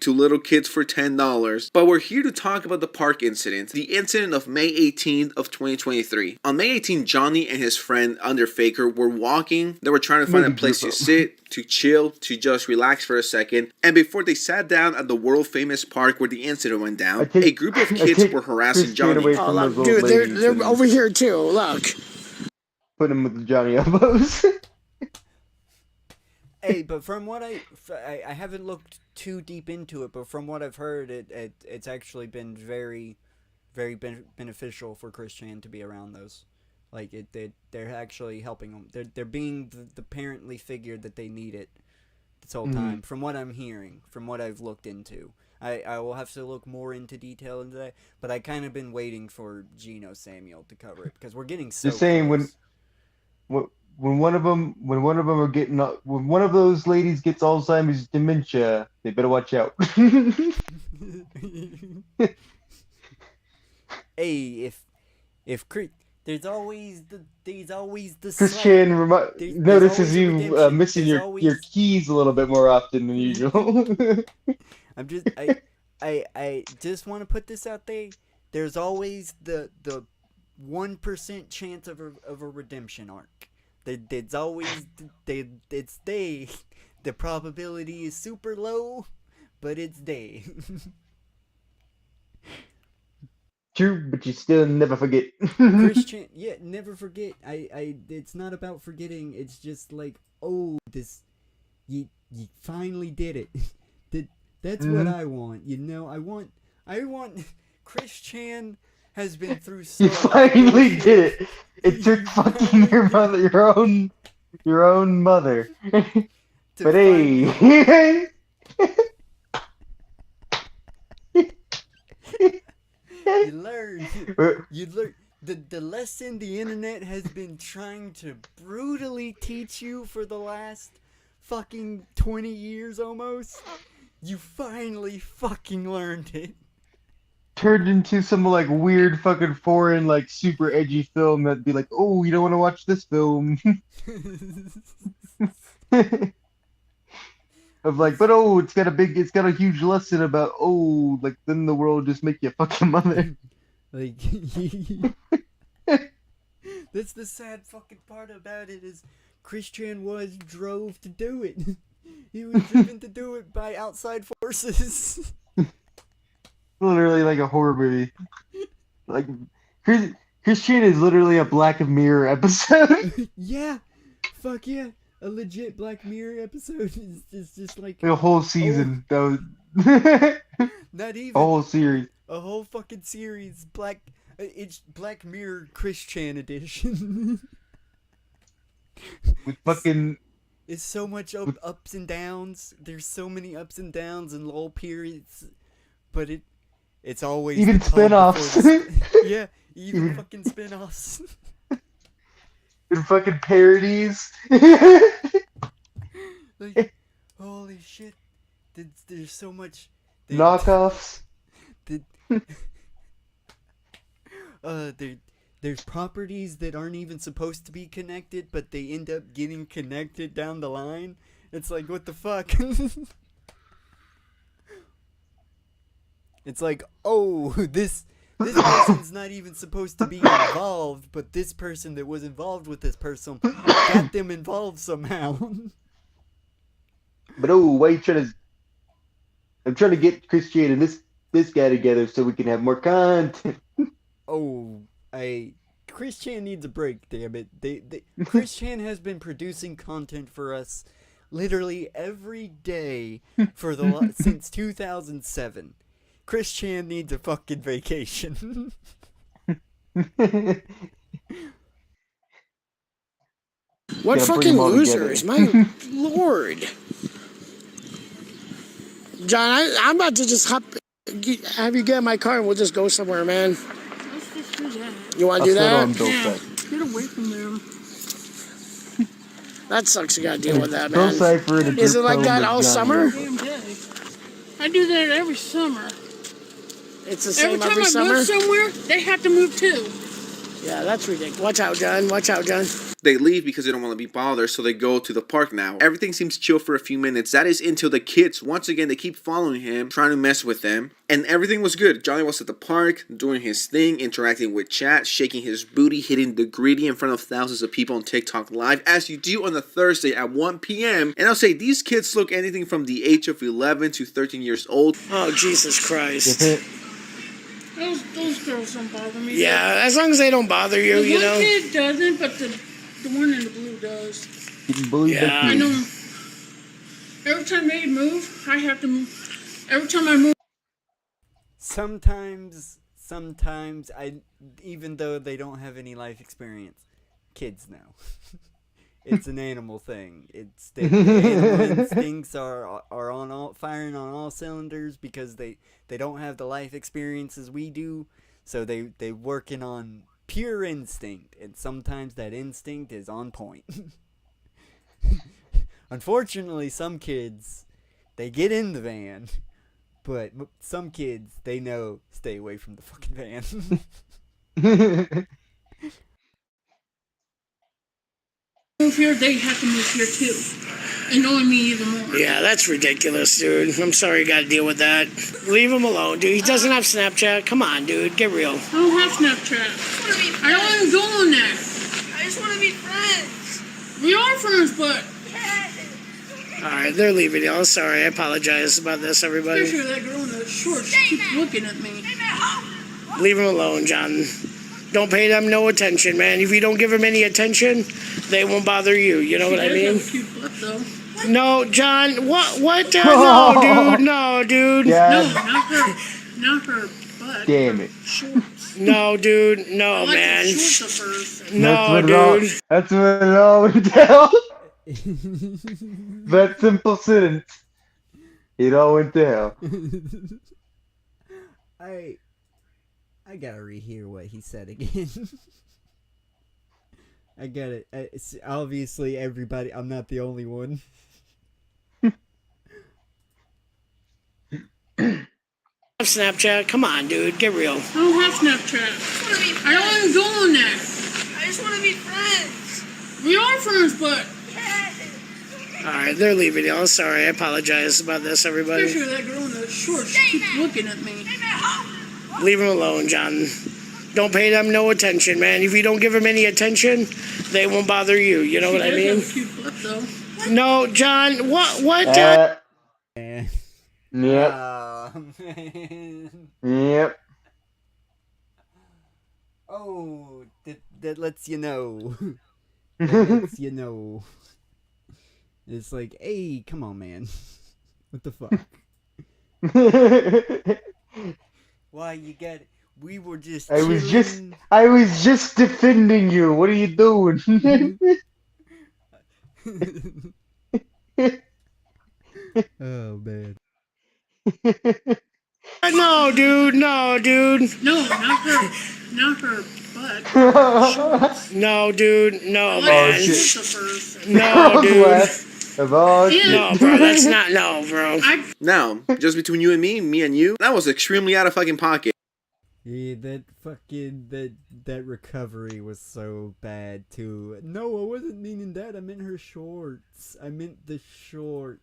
To little kids for $10, but we're here to talk about the park incident, the incident of May 18th of 2023. On May 18th, Johnny and his friend Underfaker were walking. They were trying to find a place to sit, to chill, to just relax for a second. And before they sat down at the world famous park where the incident went down, a group of kids were harassing Johnny. Oh, look, dude, they're over here too. Look. Put him with the Johnny Elbows. Hey, but from what I haven't looked too deep into it, but from what I've heard, it's actually been very, very beneficial for Christian to be around those. Like they're actually helping them. They're being the parently figure that they needed this whole time. From what I'm hearing, from what I've looked into, I will have to look more into detail into that. But I kind of been waiting for Gino Samuel to cover it because we're getting so. Just saying close. when one of those ladies gets Alzheimer's dementia, they better watch out. Hey, if there's always the Christian notices you missing There's your keys a little bit more often than usual. I just want to put this out there. There's always the 1% chance of a redemption arc. There's always the probability is super low, but it's they. True, but you still never forget. Christian, yeah, never forget. It's not about forgetting. It's just like, oh, you finally did it. That's what I want. You know, I want. Christian has been through so. You finally did it. It took fucking your own mother. But hey. You learn. The lesson the internet has been trying to brutally teach you for the last fucking 20 years almost. You finally fucking learned it. Turned into some like weird fucking foreign like super edgy film that'd be like, oh, you don't want to watch this film. Of like, but oh, it's got a huge lesson about oh, like then the world just make you fuck your mother. Like, that's the sad fucking part about it is Christian was drove to do it. He was driven to do it by outside forces. Literally like a horror movie. Like, Christian is literally a Black Mirror episode. Yeah, fuck yeah. A legit Black Mirror episode is just like a whole season. That was not even a whole series. A whole fucking series. It's Black Mirror Christian edition. With fucking. It's so much ups and downs. There's so many ups and downs and lull periods, but it's always even spin-offs. Yeah, even fucking spin-offs. And fucking parodies. Like, holy shit. There's so much. Knockoffs. There's properties that aren't even supposed to be connected, but they end up getting connected down the line. It's like, what the fuck? It's like, oh, this person's not even supposed to be involved, but this person that was involved with this person got them involved somehow. But oh, why you trying to? I'm trying to get Christian and this guy together so we can have more content. Oh, Christian needs a break, damn it. Christian has been producing content for us literally every day since 2007. Christian needs a fucking vacation. What fucking losers? My lord. John, I'm about to just have you get in my car and we'll just go somewhere, man. Let's just do that. You want to do that? Yeah. Get away from them. That sucks. You gotta deal with that, man. Is it like that all summer? I do that every summer. It's the same every time I move somewhere, they have to move too. Yeah, that's ridiculous. Watch out, John. Watch out, John. They leave because they don't want to be bothered, so they go to the park now. Everything seems chill for a few minutes. That is until the kids, once again, they keep following him, trying to mess with them. And everything was good. Johnny was at the park, doing his thing, interacting with chat, shaking his booty, hitting the gritty in front of thousands of people on TikTok Live, as you do on a Thursday at 1 p.m. And I'll say, these kids look anything from the age of 11 to 13 years old. Oh, Jesus Christ. Those girls don't bother me. Yeah, as long as they don't bother you, you know. The kid doesn't, but the one in the blue does. Yeah. I know. Every time they move, I have to move. Every time I move. Sometimes even though they don't have any life experience, kids know. It's an animal thing. It's the animal instincts are firing on all cylinders because they don't have the life experiences we do, so they working on pure instinct, and sometimes that instinct is on point. Unfortunately, some kids, they get in the van, but some kids, they know, stay away from the fucking van. Move here, they have to move here too. Annoying me even more. Yeah, that's ridiculous, dude. I'm sorry you gotta deal with that. Leave him alone, dude. He doesn't have Snapchat. Come on, dude. Get real. I don't have Snapchat. I don't even go on there. I just want to be friends. We are friends, but... Alright, they're leaving you. I'm sorry. I apologize about this, everybody. Especially that girl in the shorts. She keeps looking at me. Leave them alone, John. Don't pay them no attention, man. If you don't give them any attention, they won't bother you. You know what I mean? Cute butt, though. No, John. What? No, dude. No, dude. Yeah. No, not her butt. Damn it. Shorts. No, dude. No, I like man. the shorts of hers. No, dude. That's what it all went down. That simple sentence. It all went to hell. I gotta rehear what he said again. I get it. It's obviously, everybody. I'm not the only one. Snapchat. Come on, dude. Get real. I don't have Snapchat. I don't even go on there. I just want to be friends. We are friends, but... Alright, they're leaving you. I'm sorry. I apologize about this, everybody. Especially that girl in the shorts. She keeps looking at me. Leave them alone, John. Don't pay them no attention, man. If you don't give them any attention, they won't bother you. You know what I mean? She does have a cute butt, though. No, John. What? Yep. Oh, man. Yep. Oh, that lets you know. That lets you know. It's like, hey, come on, man. What the fuck? Why you got it? We were just I was just defending you. What are you doing? Oh, man. No, dude. No, not her butt. No, dude. No, I like man. the shorts of hers. No, dude. Of all shit. No, bro. That's not. No, bro. Now, just between you and you, that was extremely out of fucking pocket. Yeah, that recovery was so bad too. No, I wasn't meaning that. I meant her shorts. I meant the shorts.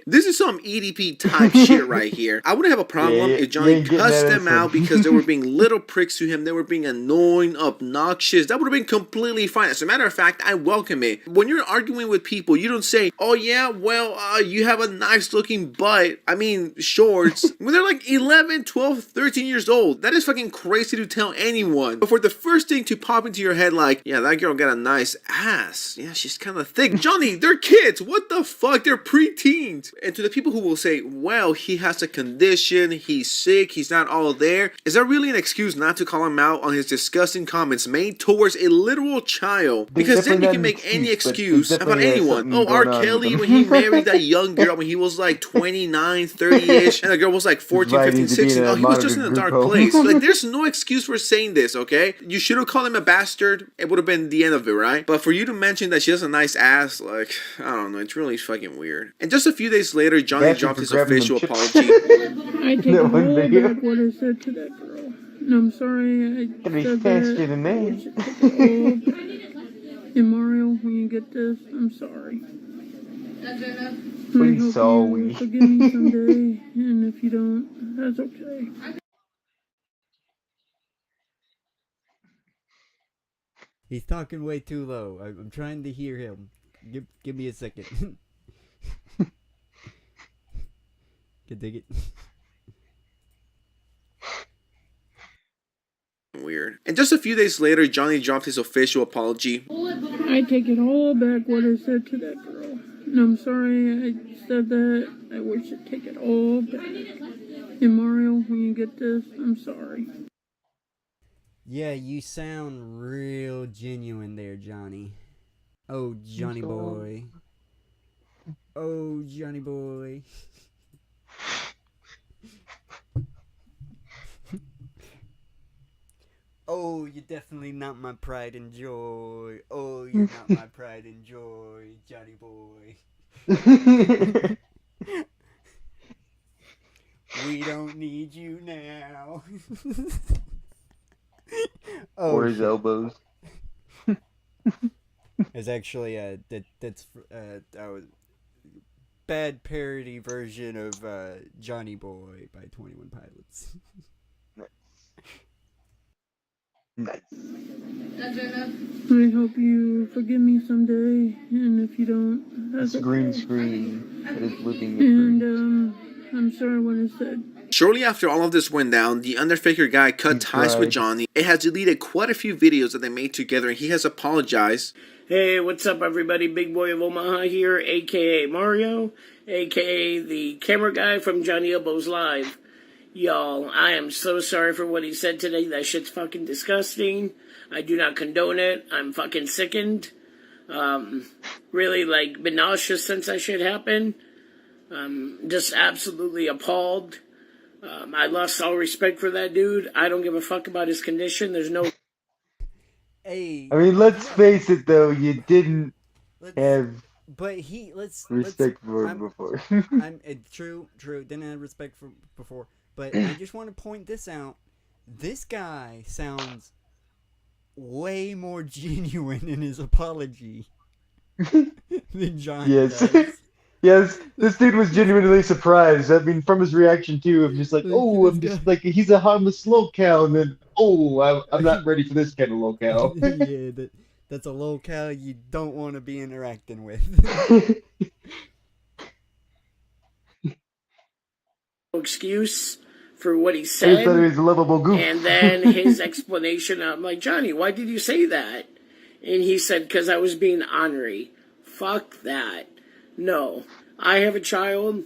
This is some EDP type shit right here. I wouldn't have a problem if Johnny cussed them out because they were being little pricks to him. They were being annoying, obnoxious. That would have been completely fine. As a matter of fact, I welcome it. When you're arguing with people, you don't say, oh yeah, well, you have a nice looking butt. I mean, shorts. When they're like 11, 12, 13 years old. That is fucking crazy to tell anyone. But for the first thing to pop into your head like, yeah, that girl got a nice ass. Yeah, she's kind of thick. Johnny, they're kids. What the fuck? They're preteens. And to the people who will say, well, he has a condition, he's sick, he's not all there, is that really an excuse not to call him out on his disgusting comments made towards a literal child? Because then you can make any excuse about anyone. Oh, R. Kelly, when he married that young girl when he was like 29, 30-ish, and the girl was like 14, 15, 16. Oh, he was just in a dark place. Like, there's no excuse for saying this, okay? You should have called him a bastard. It would have been the end of it, right? But for you to mention that she has a nice ass, like, I don't know, it's really fucking weird. And just a few days later, Johnny dropped his official apology. I take all back what I said to that girl. And I'm sorry I said that. And Mario, when you get this, I'm sorry. Please, sorry. Forgive me someday, and if you don't, that's okay. He's talking way too low. I'm trying to hear him. Give me a second. Can dig it. Weird. And just a few days later, Johnny dropped his official apology. I take it all back what I said to that girl. And I'm sorry I said that. I wish I'd take it all back. And Mario, when you get this, I'm sorry. Yeah, you sound real genuine there, Johnny. Oh, Johnny boy. Oh, Johnny boy. Oh, you're definitely not my pride and joy. Oh, you're not my pride and joy, Johnny boy. We don't need you now. Oh, or his elbows. It's actually that's bad parody version of Johnny Boy by 21 Pilots. Nice. I hope you forgive me someday, and if you don't, that's green okay. screen that is living. And I'm sorry what I said. Shortly after all of this went down, the Undertaker guy cut ties with Johnny. It has deleted quite a few videos that they made together, and he has apologized. Hey, what's up, everybody? Big Boy of Omaha here, a.k.a. Mario, a.k.a. the camera guy from Johnny Elbows Live. Y'all, I am so sorry for what he said today. That shit's fucking disgusting. I do not condone it. I'm fucking sickened. Really, like, been nauseous since that shit happened. Just absolutely appalled. I lost all respect for that dude. I don't give a fuck about his condition. There's no... Hey, I mean, let's face it, though. You didn't have respect for him before. True. Didn't have respect for before. But I just want to point this out. This guy sounds way more genuine in his apology than John does. Yes, this dude was genuinely surprised. I mean, from his reaction too, of just like, oh, I'm just like, he's a harmless locale, and then, oh, I'm not ready for this kind of locale. Yeah, that's a locale you don't want to be interacting with. excuse for what he said. He thought he was a lovable goof. And then his explanation, I'm like, Johnny, why did you say that? And he said, because I was being ornery. Fuck that. No, I have a child.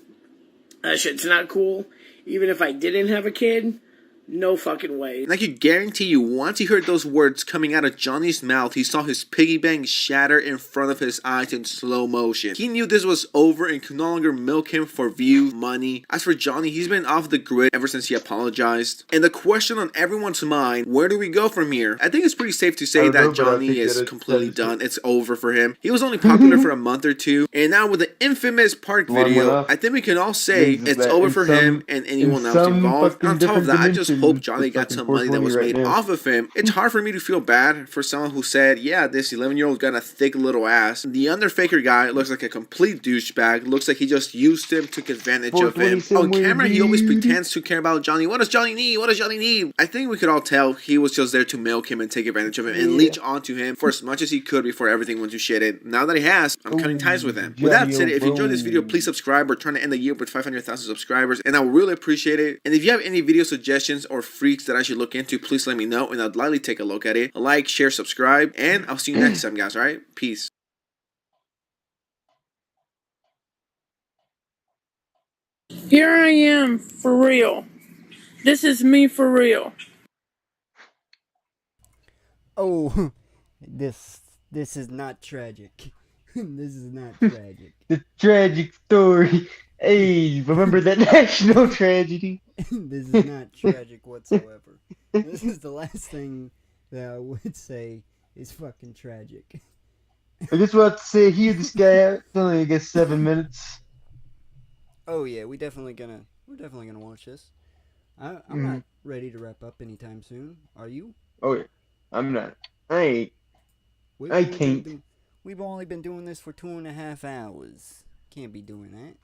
That shit's not cool. Even if I didn't have a kid, no fucking way. And I could guarantee you, once he heard those words coming out of Johnny's mouth, he saw his piggy bank shatter in front of his eyes in slow motion. He knew this was over and could no longer milk him for views, money. As for Johnny, he's been off the grid ever since he apologized. And the question on everyone's mind, where do we go from here? I think it's pretty safe to say that Johnny is completely done. It's over for him. He was only popular for a month or two, and now with the infamous park video, I think we can all say it's over for him and anyone else involved. On top of that, I just hope Johnny got some money that was made off of him. It's hard for me to feel bad for someone who said, yeah, this 11-year-old got a thick little ass. The Undertaker guy looks like a complete douchebag. Looks like he just used him, took advantage of him. On camera, he always pretends to care about Johnny. What does Johnny need? What does Johnny need? I think we could all tell he was just there to milk him and take advantage of him and leech onto him for as much as he could before everything went to shit. Now that he has, I'm cutting ties with him. With that said, if you enjoyed this video, please subscribe. We're trying to end the year with 500,000 subscribers, and I would really appreciate it. And if you have any video suggestions or freaks that I should look into, please let me know, and I'd gladly take a look at it. Like, share, subscribe, and I'll see you next time, guys, alright? Peace. Here I am, for real. This is me for real. Oh, this is not tragic. This is not tragic. The tragic story. Hey, remember that national tragedy? This is not tragic whatsoever. This is the last thing that I would say is fucking tragic. I just want to say, hear this guy out. It's only, I guess, 7 minutes. Oh yeah, we're definitely gonna watch this. I'm not ready to wrap up anytime soon. Are you? Oh yeah, I'm not. I ain't. I can't. We've only been doing this for 2.5 hours. Can't be doing that.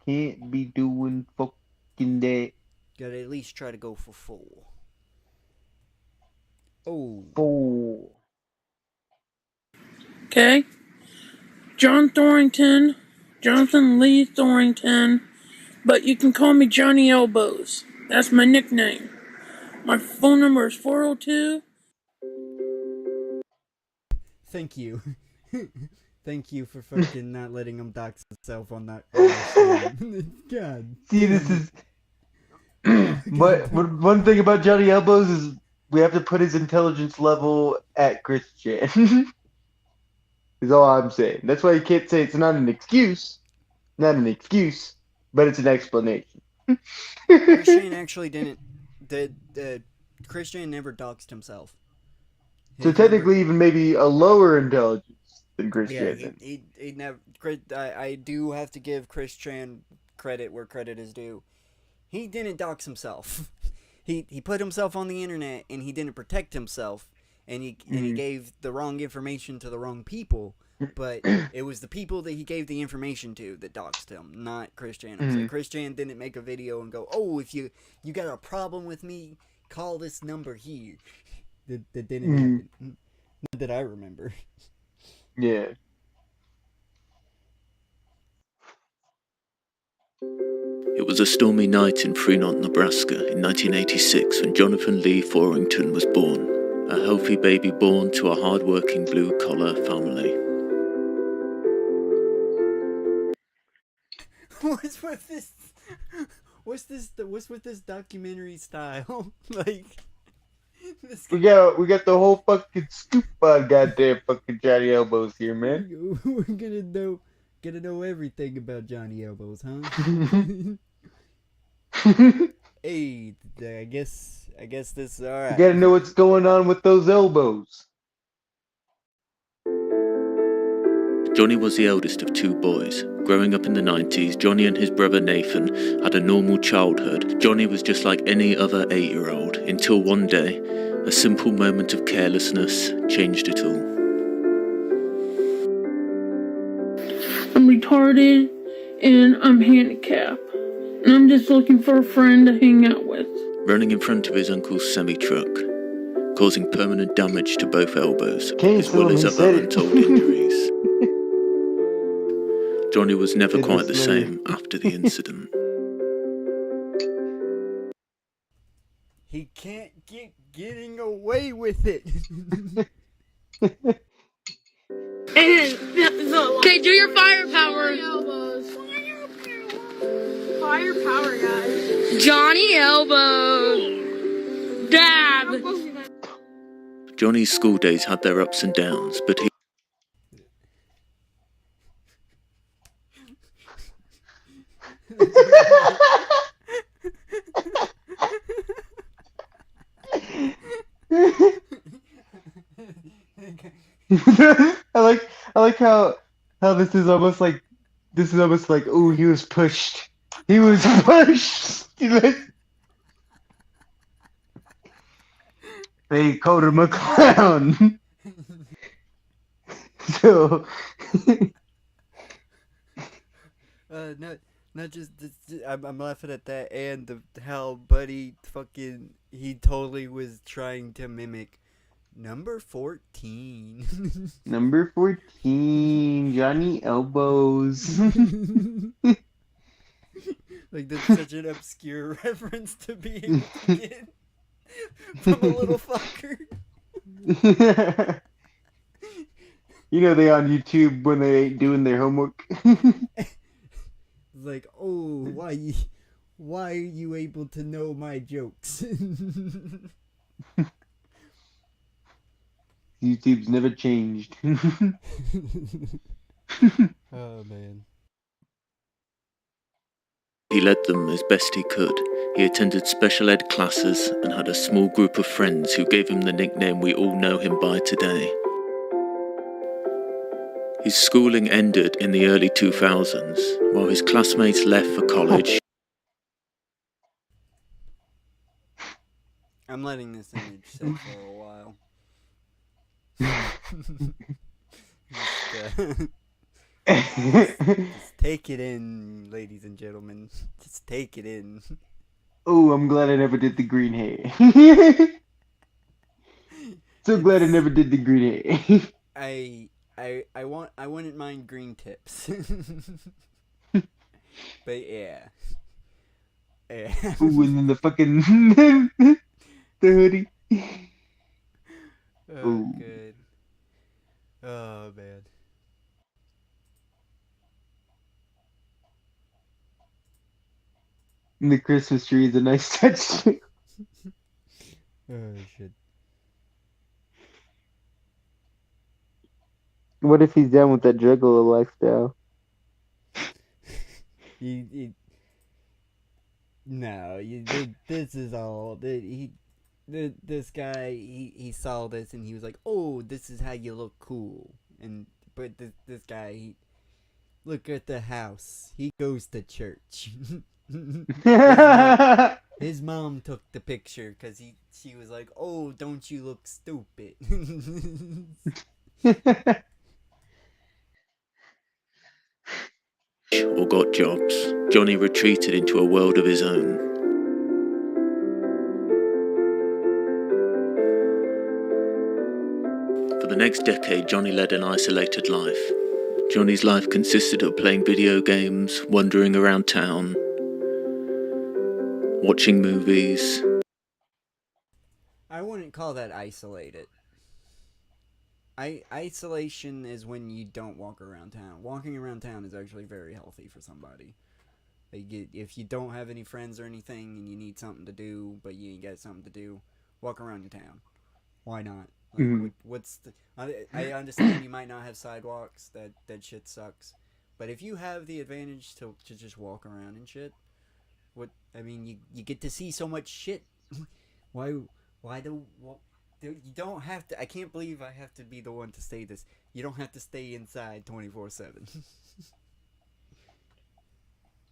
Can't be doing fucking that. Gotta at least try to go for 4. Oh. 4. Okay. Jonathan Lee Thornton, but you can call me Johnny Elbows. That's my nickname. My phone number is 402. Thank you. Thank you for fucking not letting him dox himself on that. God. See, this is. But one thing about Johnny Elbows is we have to put his intelligence level at Christian. Is all I'm saying. That's why you can't say it's not an excuse. Not an excuse, but it's an explanation. Christian actually didn't. Christian never doxed himself. So technically, even maybe a lower intelligence than Christian. Yeah, he never. I do have to give Christian credit where credit is due. He didn't dox himself. He put himself on the internet and he didn't protect himself, and he gave the wrong information to the wrong people. But it was the people that he gave the information to that doxed him, not Christian. So Christian didn't make a video and go, "Oh, if you got a problem with me, call this number here." That didn't happen. Not that I remember. Yeah. It was a stormy night in Fremont, Nebraska in 1986 when Jonathan Lee Forington was born, a healthy baby born to a hard-working blue-collar family. What's with this? What's with this documentary style? Like, we got the whole fucking scoop on goddamn fucking Johnny Elbows here, man. We're gonna know everything about Johnny Elbows, huh? Hey, I guess this is alright. You gotta know what's going on with those elbows. Johnny was the eldest of two boys. Growing up in the 90s, Johnny and his brother Nathan had a normal childhood. Johnny was just like any other 8-year-old, until one day, a simple moment of carelessness changed it all. I'm retarded and I'm handicapped. And I'm just looking for a friend to hang out with. Running in front of his uncle's semi-truck, causing permanent damage to both elbows, as well as other untold injuries. Johnny was never quite the same after the incident. He can't keep getting away with it. Okay, do your firepower. Firepower, guys. Johnny Elbow. Dab. Johnny's school days had their ups and downs, but he I like how this is almost like ooh, he was pushed. He was pushed. They called him a clown. So not just I'm laughing at that, and how Buddy he totally was trying to mimic number 14. Number 14, Johnny Elbows. Like, that's such an obscure reference to be able to get from a little fucker. You know they on YouTube when they ain't doing their homework. Like, oh, why are you able to know my jokes? YouTube's never changed. Oh, man. He led them as best he could. He attended special ed classes and had a small group of friends who gave him the nickname we all know him by today. His schooling ended in the early 2000s, while his classmates left for college. I'm letting this image sit for a while. Just take it in, ladies and gentlemen. Just take it in. Oh, I'm glad I never did the green hair. So glad I never did the green hair. I wouldn't mind green tips. But yeah. Ooh, and then the fucking the hoodie. Oh, ooh. good. Oh, man. And the Christmas tree is a nice touch. Oh, shit. What if he's down with that juggalo lifestyle? This is all. This guy, he saw this and he was like, oh, this is how you look cool. But this guy, look at the house. He goes to church. His mom took the picture because she was like, oh, don't you look stupid. Or got jobs, Johnny retreated into a world of his own. For the next decade, Johnny led an isolated life. Johnny's life consisted of playing video games, wandering around town, watching movies. I wouldn't call that isolated. Isolation is when you don't walk around town. Walking around town is actually very healthy for somebody. If you don't have any friends or anything and you need something to do, but you ain't got something to do, walk around your town. Why not? Like, what's the? I understand you might not have sidewalks. That shit sucks. But if you have the advantage to just walk around and shit, you get to see so much shit. You don't have to. I can't believe I have to be the one to say this. You don't have to stay inside 24/7.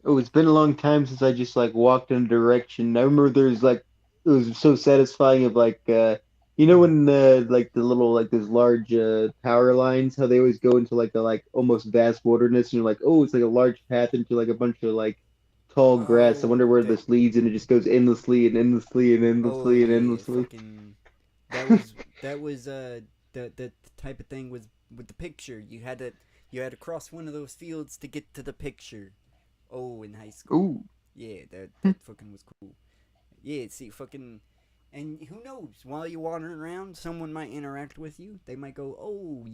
Oh, it's been a long time since I just like walked in a direction. I remember there's like it was so satisfying of like when like the little like those large power lines, how they always go into like the like almost vast wilderness and you're like, oh, it's like a large path into like a bunch of like tall grass. I wonder where this leads, and it just goes endlessly and endlessly and endlessly and endlessly. That was the type of thing was with the picture. You had to cross one of those fields to get to the picture. Oh, in high school. Ooh. Yeah, that fucking was cool. Yeah, see, fucking, and who knows? While you're wandering around, someone might interact with you. They might go, "Oh,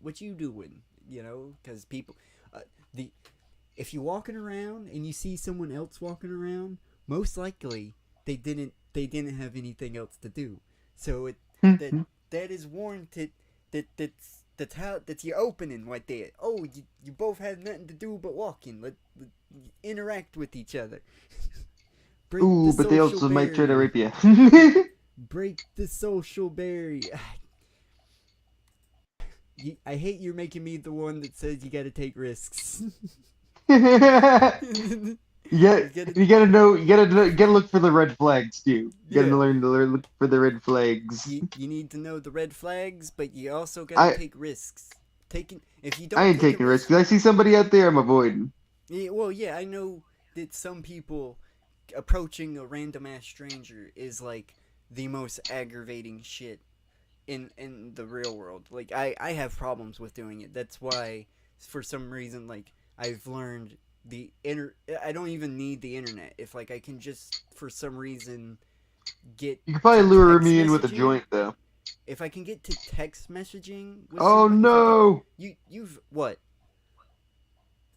what you doing?" You know, because people, if you're walking around and you see someone else walking around, most likely they didn't have anything else to do. So that is warranted. That's your opening right there. Oh, you both had nothing to do but walking. Let interact with each other. Ooh, but they also might try to rape you. Break the social barrier. I hate you're making me the one that says you gotta take risks. You gotta look for the red flags too. You gotta learn to look for the red flags. You need to know the red flags, but you also gotta take risks. If you don't, I ain't taking risks. If I see somebody out there, I'm avoiding. Yeah, well, yeah, I know that some people approaching a random ass stranger is like the most aggravating shit in the real world. Like I have problems with doing it. That's why for some reason like I've learned I don't even need the internet. If like I can just for some reason get You can probably lure me in with a joint though. If I can get to text messaging with Oh no! You've what?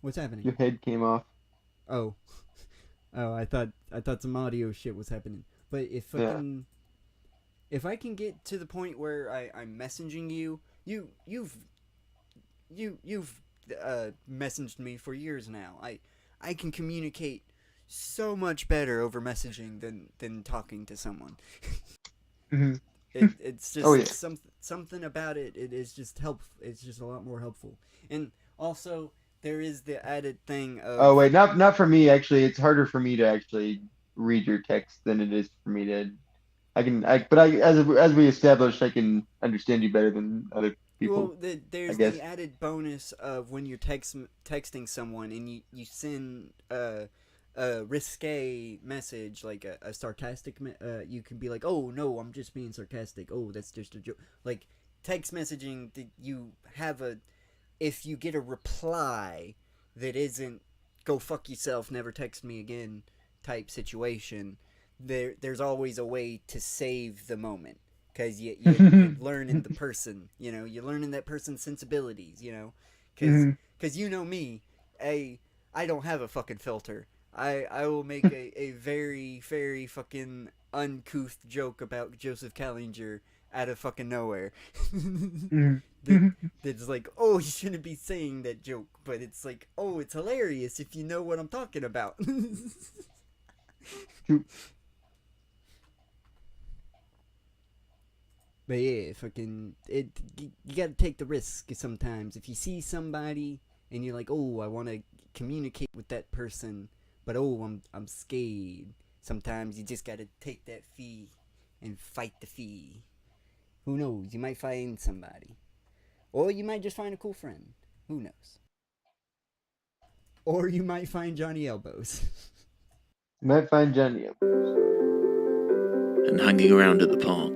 What's happening? Your head came off. Oh, I thought some audio shit was happening. But if I can get to the point where I'm messaging you've messaged me for years now. I can communicate so much better over messaging than talking to someone. Mm-hmm. It's just something about it. It is just it's just a lot more helpful. And also there is the added thing of Oh wait, not for me actually. It's harder for me to actually read your text than it is for me to. As we established, I can understand you better than other people. Well, there's the added bonus of when you're texting someone and you send a risque message, like a sarcastic. You can be like, "Oh no, I'm just being sarcastic. Oh, that's just a joke." Like text messaging, you have if you get a reply that isn't "go fuck yourself, never text me again" type situation, there's always a way to save the moment. Because you're learning the person, you're learning that person's sensibilities, because you know me, I don't have a fucking filter. I will make a very, very fucking uncouth joke about Joseph Callinger out of fucking nowhere. That's like, oh, you shouldn't be saying that joke, but it's like, oh, it's hilarious if you know what I'm talking about. But yeah, you gotta take the risk sometimes. If you see somebody and you're like, oh, I want to communicate with that person, but oh, I'm scared. Sometimes you just gotta take that fee and fight the fee. Who knows? You might find somebody, or you might just find a cool friend. Who knows? Or you might find Johnny Elbows. You might find Johnny Elbows. And hanging around at the park.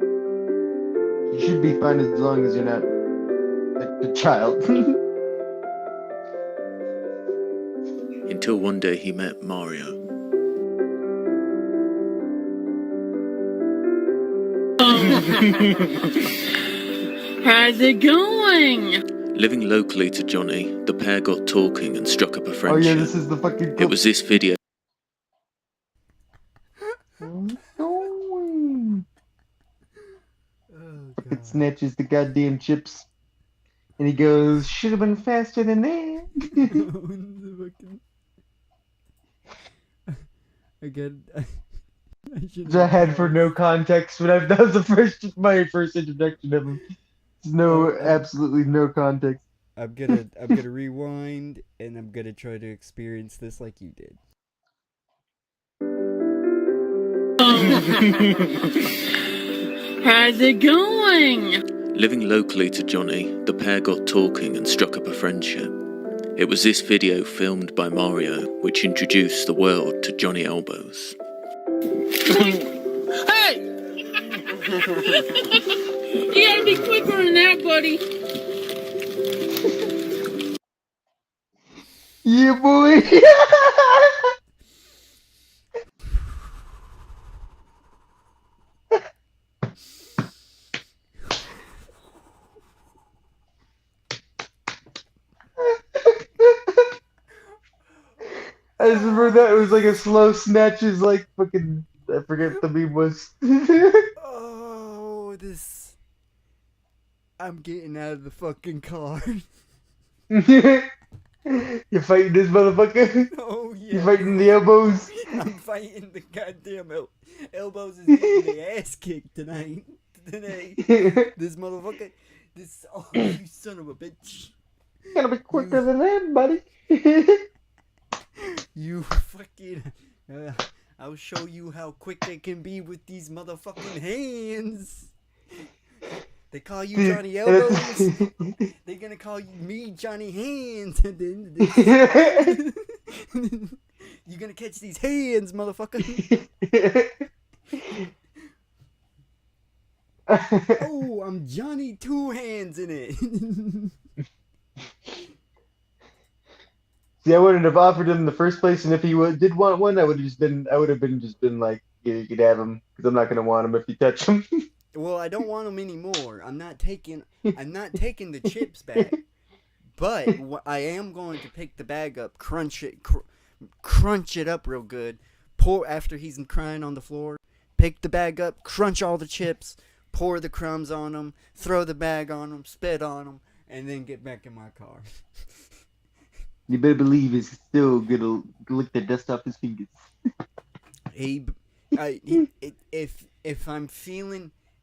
You should be fine as long as you're not a child. until one day he met Mario. How's it going? Living locally to Johnny, the pair got talking and struck up a Oh friendship. yeah, this is the fucking. It was this video. It snatches the goddamn chips, and he goes, "Should have been faster than that." Again, Which I had for no context when that was my first introduction of him. There's absolutely no context. I'm gonna rewind and I'm gonna try to experience this like you did. How's it going? Living locally to Johnny, the pair got talking and struck up a friendship. It was this video filmed by Mario which introduced the world to Johnny Elbows. Hey! You gotta be quicker than that, buddy. Yeah, boy. I just remember that it was like a slow snatches, like fucking. I forget what the meme was. Oh, this. I'm getting out of the fucking car. You're fighting this motherfucker? Oh, yeah. You're fighting the elbows? I'm fighting the goddamn elbows is getting the ass kicked tonight. Today. This motherfucker. This. Oh, you son of a bitch. Gotta be quicker than that, buddy. You fucking. I'll show you how quick they can be with these motherfucking hands. They call you Johnny Elbows. They're gonna call me Johnny Hands at the end of this. You're gonna catch these hands, motherfucker. Oh, I'm Johnny Two Hands in it. See, I wouldn't have offered him in the first place, and if he did want one, I would have been like, yeah, you could have him, because I'm not gonna want him if you touch him. Well, I don't want them anymore. I'm not taking the chips back. But I am going to pick the bag up, crunch it up real good. Pour after he's crying on the floor. Pick the bag up, crunch all the chips, pour the crumbs on them, throw the bag on them, spit on them, and then get back in my car. You better believe he's still gonna lick the dust off his fingers.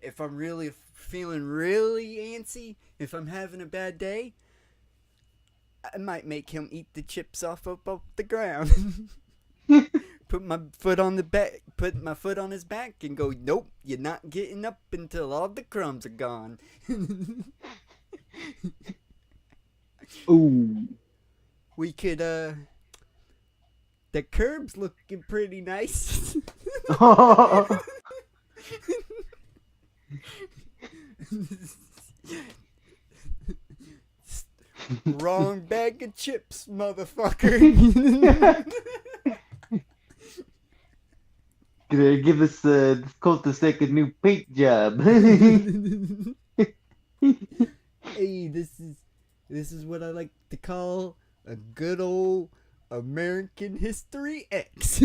If I'm really feeling really antsy, if I'm having a bad day, I might make him eat the chips off the ground. Put my foot on his back and go, nope, you're not getting up until all the crumbs are gone. Ooh. We could, the curb's looking pretty nice. Wrong bag of chips, motherfucker. Gonna give us this cul-de-sac a new paint job. Hey, this is what I like to call a good old American History X.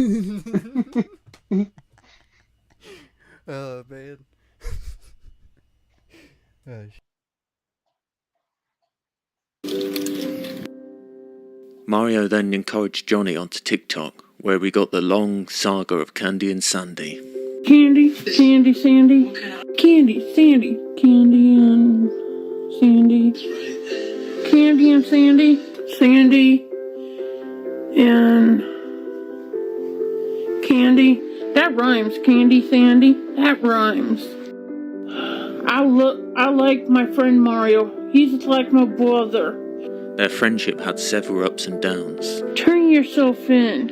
Oh man. Mario then encouraged Johnny onto TikTok, where we got the long saga of Candy and Sandy. Candy, Sandy, Sandy. Candy, Sandy. Candy and Sandy. Candy and Sandy. Sandy and Candy. That rhymes. Candy, Sandy. That rhymes. I like my friend Mario. He's like my brother. Their friendship had several ups and downs. Turn yourself in.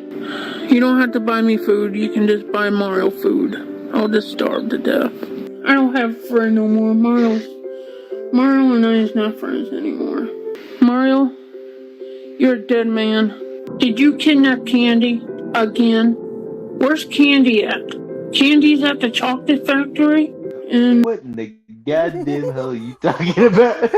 You don't have to buy me food. You can just buy Mario food. I'll just starve to death. I don't have a friend no more. Mario and I is not friends anymore. Mario, you're a dead man. Did you kidnap Candy again? Where's Candy at? Candy's at the chocolate factory? And what in the goddamn hell are you talking about?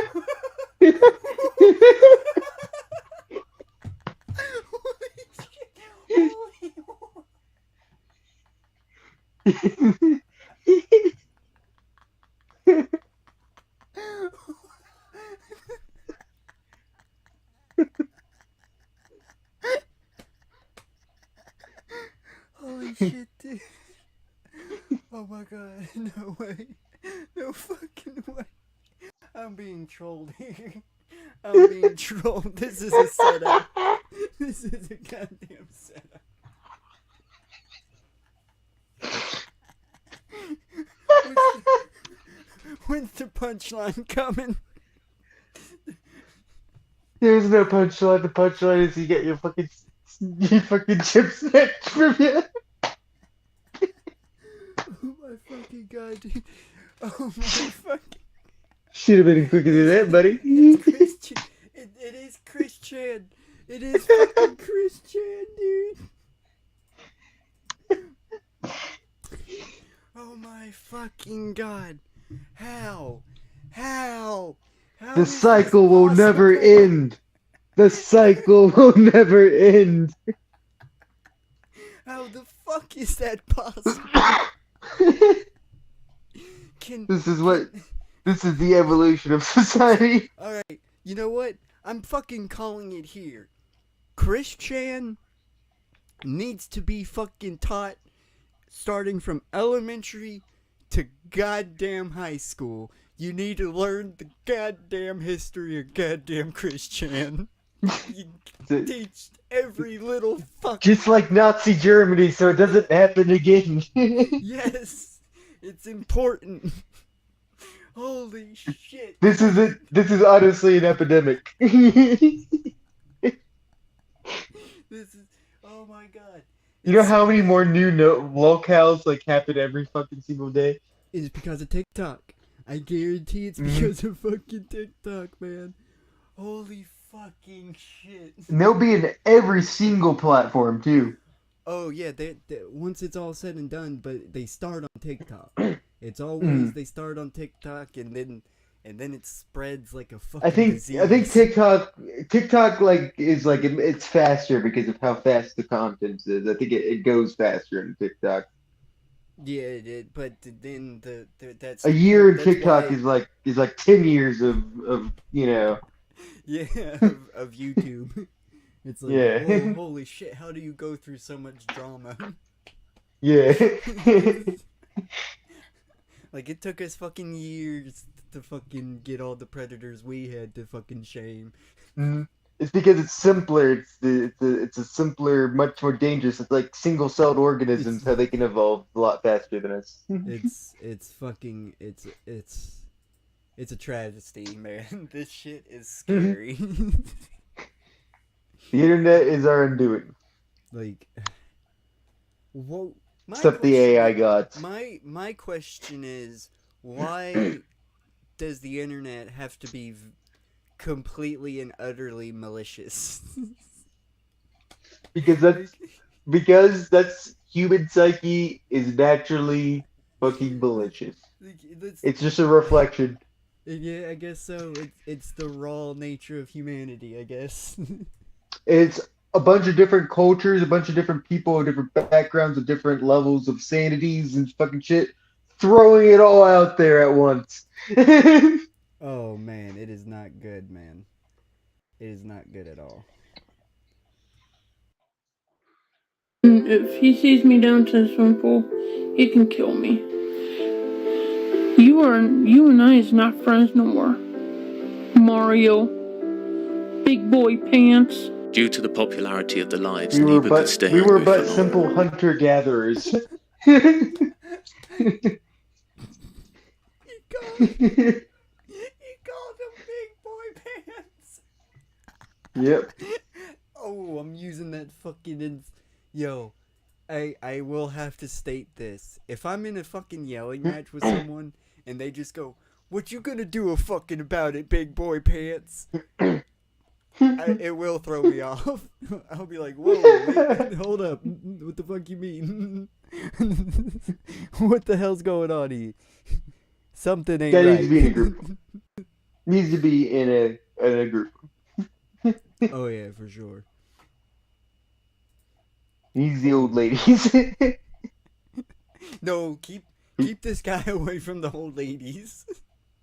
Holy shit, dude. Oh my god, no way. No fucking way. I'm being trolled here. I'm being trolled. This is a setup. This is a goddamn setup. When's the punchline coming? There's no punchline. The punchline is you get your fucking chip snatched from you. Oh my fucking god, dude. Oh my fucking... Should have been quicker than that, buddy. It's Christian. It is Christian. It is fucking Christian, dude. Oh my fucking god. How? How The cycle will never end. The cycle will never end. How the fuck is that possible? This is the evolution of society. Alright, you know what? I'm fucking calling it here. Christian needs to be fucking taught starting from elementary to goddamn high school. You need to learn the goddamn history of goddamn Christian. You teach every little fuck. Just like Nazi Germany, so it doesn't happen again. Yes, it's important. Holy shit. This is honestly an epidemic. This is, oh my god. You know how many more new locales like happen every fucking single day? It's because of TikTok. I guarantee it's because of fucking TikTok, man. Holy fucking shit. And they'll be in every single platform too. Oh yeah, they once it's all said and done, but they start on TikTok. It's always they start on TikTok and then it spreads like a fucking disease. I think TikTok like is like it's faster because of how fast the content is. I think it goes faster in TikTok. Yeah, it did, but then that's a year in that's TikTok why... is like 10 years of you know. Yeah, of YouTube. It's like, yeah. Holy shit, how do you go through so much drama? Yeah. Like, it took us fucking years to fucking get all the predators we had to fucking shame. Mm-hmm. It's because it's simpler. It's a simpler, much more dangerous. It's like single-celled organisms, how they can evolve a lot faster than us. It's a travesty, man. This shit is scary. The internet is our undoing. Like, whoa. Except the AI gods. My question is, why does the internet have to be completely and utterly malicious? because that's human psyche is naturally fucking malicious. It's just a reflection. Yeah, I guess so. It's the raw nature of humanity, I guess. It's a bunch of different cultures, a bunch of different people, different backgrounds, and different levels of sanities and fucking shit, throwing it all out there at once. Oh man, it is not good, man. It is not good at all. If he sees me down to the swimming pool, he can kill me. You and I is not friends no more. Mario. Big boy pants. Due to the popularity of the lives Neva could stay we were but simple hunter-gatherers. He called them big boy pants. Yep. Oh, I'm using that fucking... Yo, I will have to state this. If I'm in a fucking yelling match with someone, and they just go, "What you gonna do a fucking about it, big boy pants?" It will throw me off. I'll be like, whoa, wait, hold up. What the fuck you mean? What the hell's going on here? Something ain't Guy right. needs to be in a group. Needs to be in a group. Oh yeah, for sure. He's the old ladies. No, keep this guy away from the old ladies.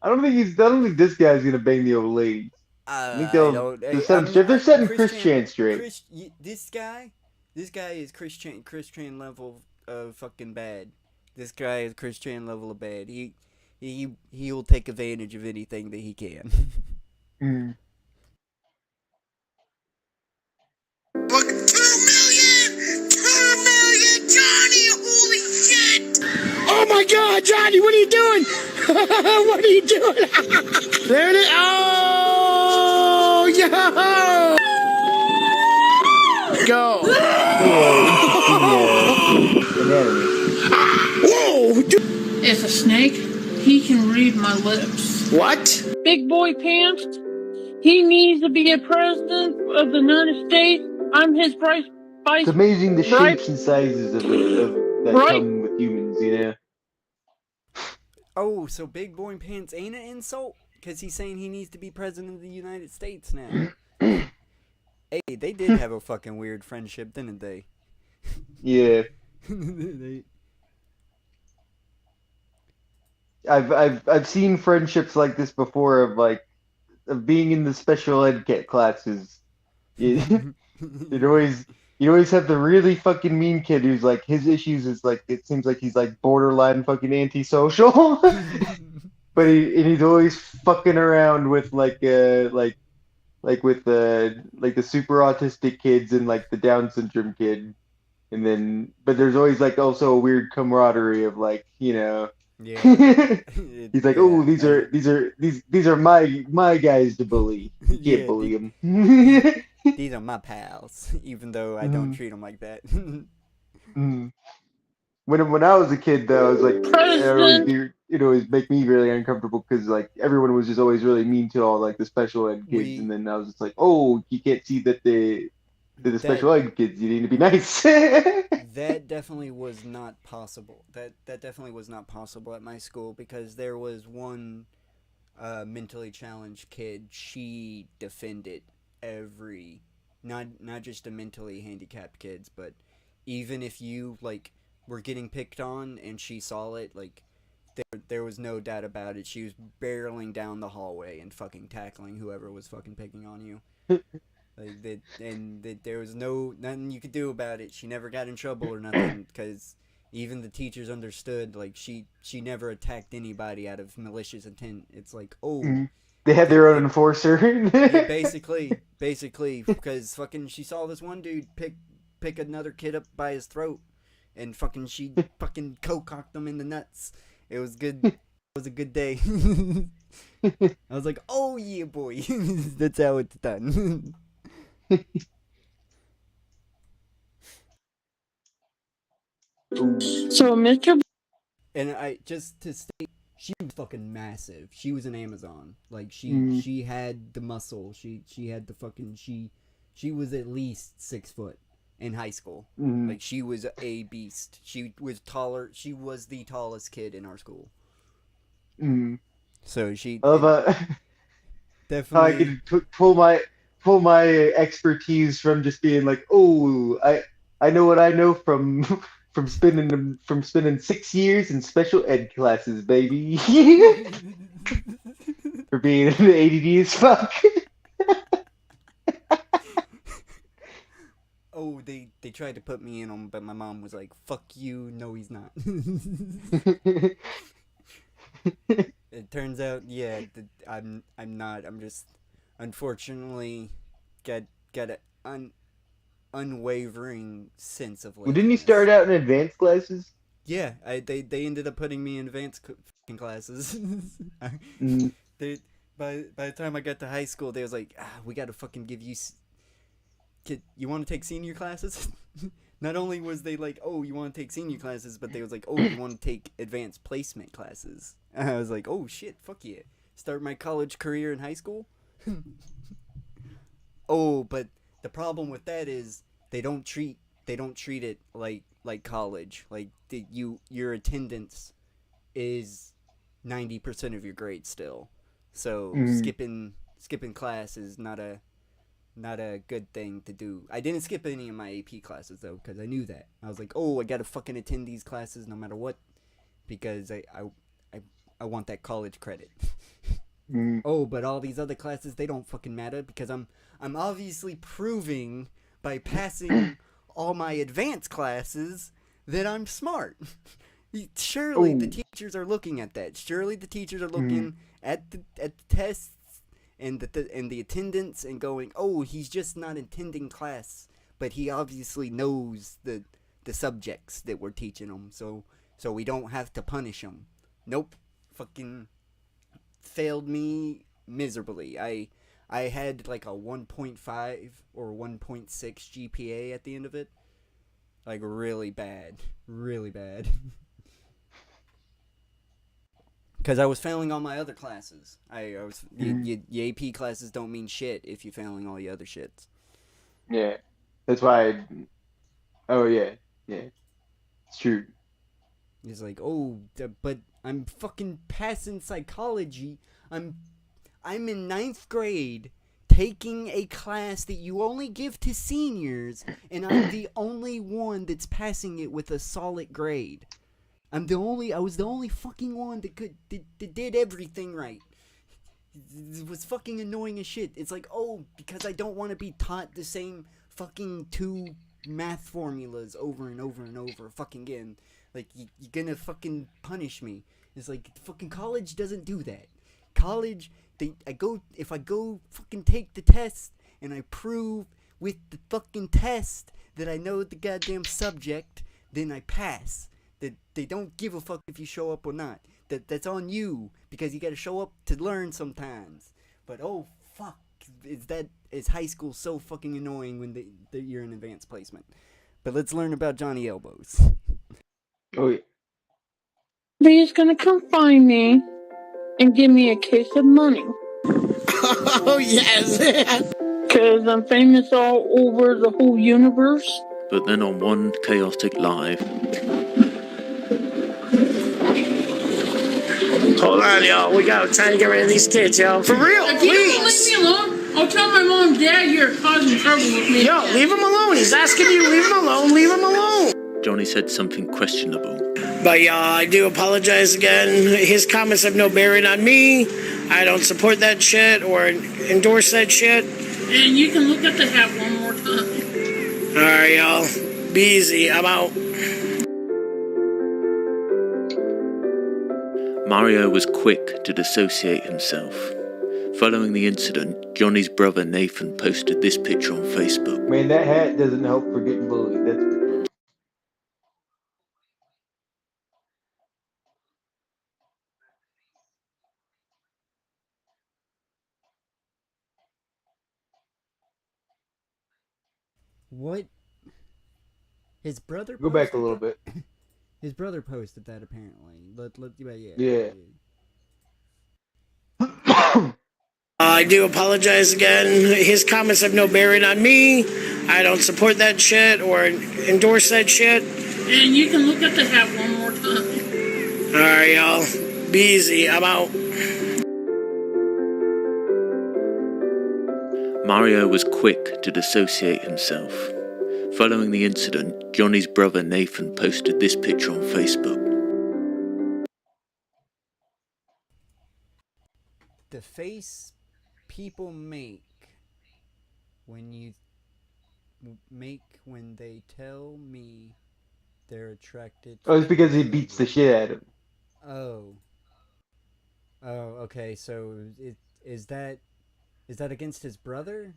I don't think this guy's gonna bang the old ladies. I think they'll set him straight. They're setting Chris Chan straight. This guy is Chris Chan level of fucking bad. This guy is Chris Chan level of bad. He'll take advantage of anything that he can. Mm. Look, 2 million! 2 million, Johnny! Holy shit! Oh my god, Johnny, what are you doing? What are you doing? There it is. Oh, yo! Go. Whoa! It's a snake. He can read my lips. What? Big boy pants. He needs to be a president of the United States. I'm his vice. It's amazing the shapes and sizes of that come with humans, you know. Oh, so Big Boy Pants ain't an insult? Because he's saying he needs to be president of the United States now. Hey, they did have a fucking weird friendship, didn't they? Yeah. I've seen friendships like this before of being in the special ed classes. You always have the really fucking mean kid who's like his issues is like it seems like he's like borderline fucking antisocial. But he's always fucking around with like with the super autistic kids and like the Down syndrome kid. And then but there's always like also a weird camaraderie of like, you know. Yeah. He's like, oh, these are my guys to bully. You can't bully them. These are my pals, even though I don't treat them like that. When I was a kid, though, I was like, it always make me really uncomfortable because like everyone was just always really mean to all like the special ed kids, and then I was just like, oh, you can't see that the special ed kids, you need to be nice. That definitely was not possible. That definitely was not possible at my school because there was one mentally challenged kid. She defended every, not just the mentally handicapped kids, but even if you like were getting picked on and she saw it, like there was no doubt about it. She was barreling down the hallway and fucking tackling whoever was fucking picking on you. Like that there was nothing you could do about it. She never got in trouble or nothing because even the teachers understood. Like she never attacked anybody out of malicious intent. It's like, oh, they had their own enforcer. Yeah, basically, because fucking she saw this one dude pick another kid up by his throat, and fucking she fucking cocked him in the nuts. It was good. It was a good day. I was like, oh yeah, boy, that's how it's done. So, Mr. And I just to state, she was fucking massive. She was an Amazon. Like she had the muscle. She had the fucking she was at least 6 foot in high school. Like she was a beast. She was taller. She was the tallest kid in our school. So she. I love definitely. How I could pull my expertise from just being like, oh, I know what I know from spending 6 years in special ed classes, baby. For being ADD as fuck. Oh, they tried to put me in on, but my mom was like, "Fuck you, no, he's not." It turns out, yeah, I'm not. I'm just, unfortunately, got an unwavering sense of. Well, didn't you start out in advanced classes? Yeah, they ended up putting me in advanced classes. By the time I got to high school, they was like, we got to fucking give you. Kid, you want to take senior classes? Not only was they like, oh, you want to take senior classes, but they was like, oh, you want to take advanced placement classes. And I was like, oh shit, fuck yeah. Start my college career in high school? oh, but the problem with that is they don't treat it like college. Like your attendance is 90% of your grade still. So skipping class is not a good thing to do. I didn't skip any of my AP classes though, because I knew that. I was like, oh, I gotta fucking attend these classes no matter what, because I want that college credit. Oh, but all these other classes, they don't fucking matter, because I'm obviously proving by passing all my advanced classes that I'm smart. Surely the teachers are looking at that. Surely the teachers are looking at the tests and the attendance and going, oh, he's just not attending class, but he obviously knows the subjects that we're teaching him, so we don't have to punish him. Nope, fucking failed me miserably. I had like a 1.5 or 1.6 GPA at the end of it. Like really bad. Because I was failing all my other classes. Your AP classes don't mean shit if you're failing all your other shits. Yeah, that's why. Oh yeah, it's true. It's like, oh, but I'm fucking passing psychology. I'm in 9th grade taking a class that you only give to seniors, and I'm the only one that's passing it with a solid grade. I was the only fucking one that did everything right. It was fucking annoying as shit. It's like, oh, because I don't want to be taught the same fucking 2 math formulas over and over and over fucking again. Like, you're gonna fucking punish me. It's like, fucking college doesn't do that. College, if I go fucking take the test and I prove with the fucking test that I know the goddamn subject, then I pass. That they don't give a fuck if you show up or not. That's on you, because you gotta show up to learn sometimes. But oh fuck, is high school so fucking annoying when you're in advanced placement. But let's learn about Johnny Elbows. Oh yeah. He's gonna come find me and give me a case of money. Oh, yes. Because I'm famous all over the whole universe. But then on one chaotic live, Hold on, y'all. We got time to get rid of these kids, y'all. For real, If you don't leave me alone, I'll tell my mom and dad you're causing trouble with me. Yo, leave him alone. He's asking you. Leave him alone. Leave him alone. Johnny said something questionable. But y'all, I do apologize again. His comments have no bearing on me. I don't support that shit or endorse that shit. And you can look at the hat one more time. All right, y'all. Be easy. I'm out. Mario was quick to dissociate himself. Following the incident, Johnny's brother Nathan posted this picture on Facebook. Man, that hat doesn't help for getting bullied. That's for sure. What? His brother Go back a little bit. His brother posted that apparently. Yeah. I do apologize again. His comments have no bearing on me. I don't support that shit or endorse that shit. And you can look at the hat one more time. All right, y'all. Be easy. I'm out. Mario was quick to dissociate himself. Following the incident, Johnny's brother Nathan posted this picture on Facebook. The face people make when they tell me they're attracted to... Oh, it's because he beats the shit out of him. Oh, okay, so is that against his brother?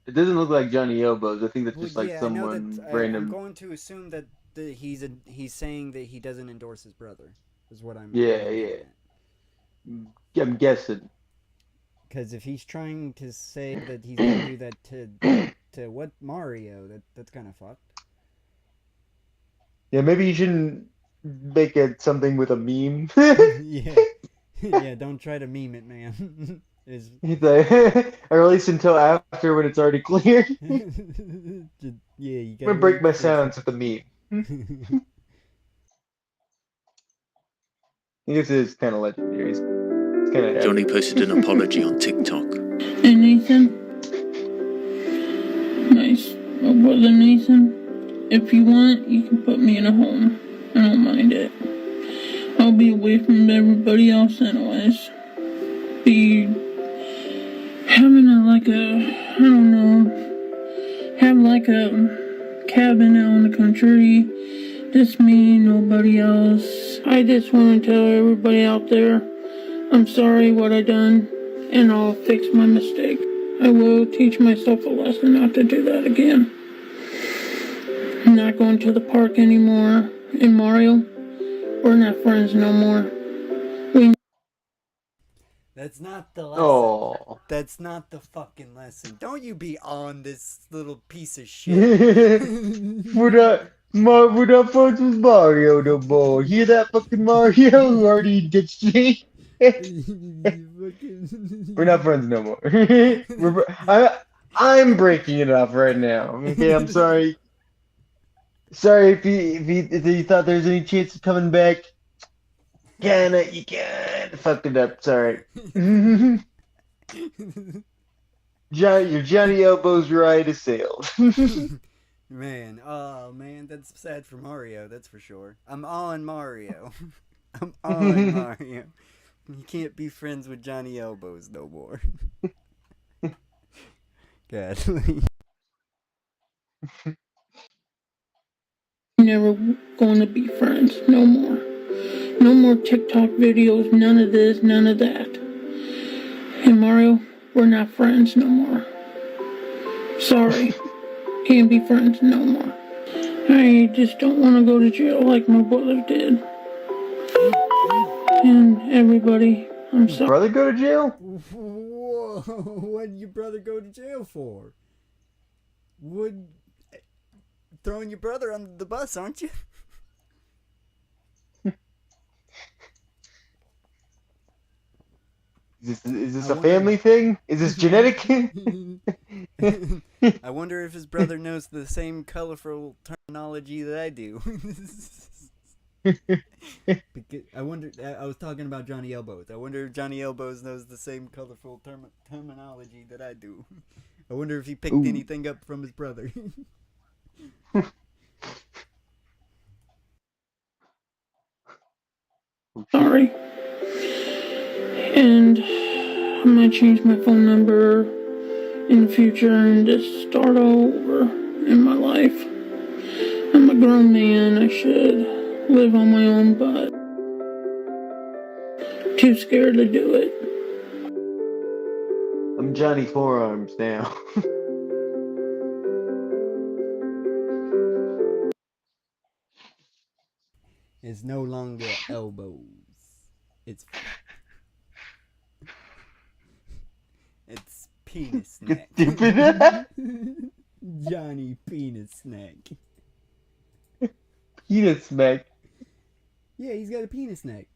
It doesn't look like Johnny Elbows. I think that's just Well, like someone random. I'm going to assume that he's saying that he doesn't endorse his brother. Is what I'm. Yeah. I'm guessing. Because if he's trying to say that he's gonna do that to what Mario, that's kind of fucked. Yeah, maybe you shouldn't make it something with a meme. Yeah, don't try to meme it, man. He's like, or at least until after when it's already clear. Yeah, you I'm gotta gonna break wait my for silence with the meme. I guess it is kind of legendary. It's kind of Johnny epic. posted an apology on TikTok. Hey Nathan. Nice. My brother Nathan. If you want, you can put me in a home. I don't mind it. I'll be away from everybody else anyways. Be having I don't know, have like a cabin out in the country. Just me, nobody else. I just want to tell everybody out there, I'm sorry what I done, and I'll fix my mistake. I will teach myself a lesson not to do that again. I'm not going to the park anymore. And Mario, we're not friends no more. That's not the lesson. Oh. That's not the fucking lesson. Don't you be on this little piece of shit. We're not friends with Mario no more. Hear that, fucking Mario? Who already ditched me? We're not friends no more. I'm breaking it off right now. Okay, I'm sorry. Sorry if you thought there was any chance of coming back. You can't. Fucked it up. Sorry. Your Johnny Elbows ride is sailed. Man, oh man, that's sad for Mario, that's for sure. I'm on Mario. I'm on Mario. You can't be friends with Johnny Elbows no more. God. Never going to be friends no more. No more TikTok videos, none of this, none of that. And Mario, we're not friends no more. Sorry. Can't be friends no more. I just don't want to go to jail like my brother did. And everybody, I'm sorry. Brother go to jail? Whoa, what did your brother go to jail for? Throwing your brother under the bus, aren't you? Is this a family thing? Is this genetic? I wonder if his brother knows the same colorful terminology that I do. Because I was talking about Johnny Elbows. I wonder if Johnny Elbows knows the same colorful terminology that I do. I wonder if he picked anything up from his brother. Sorry. And I might change my phone number in the future and just start all over in my life. I'm a grown man. I should live on my own, but too scared to do it. I'm Johnny Forearms now. It's no longer elbows. It's penis neck. Johnny Penis Neck. Penis neck. Yeah, he's got a penis neck.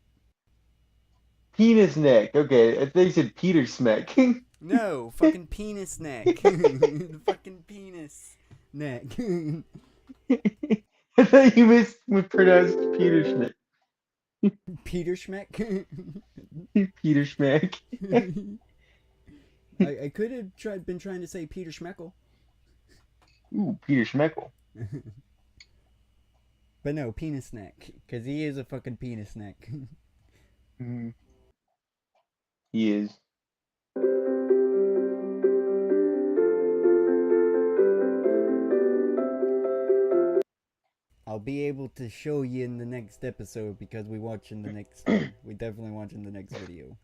Penis neck. Okay, I think you said Peter Smeck. No, fucking penis neck. Fucking penis neck. I thought you mispronounced Peter Schmeck. Peter Schmeck? Peter Schmeck. I could have been trying to say Peter Schmeckle. Ooh, Peter Schmeckle. But no, penis neck. Because he is a fucking penis neck. Mm-hmm. He is. I'll be able to show you in the next episode because we watching the next we definitely watching the next video.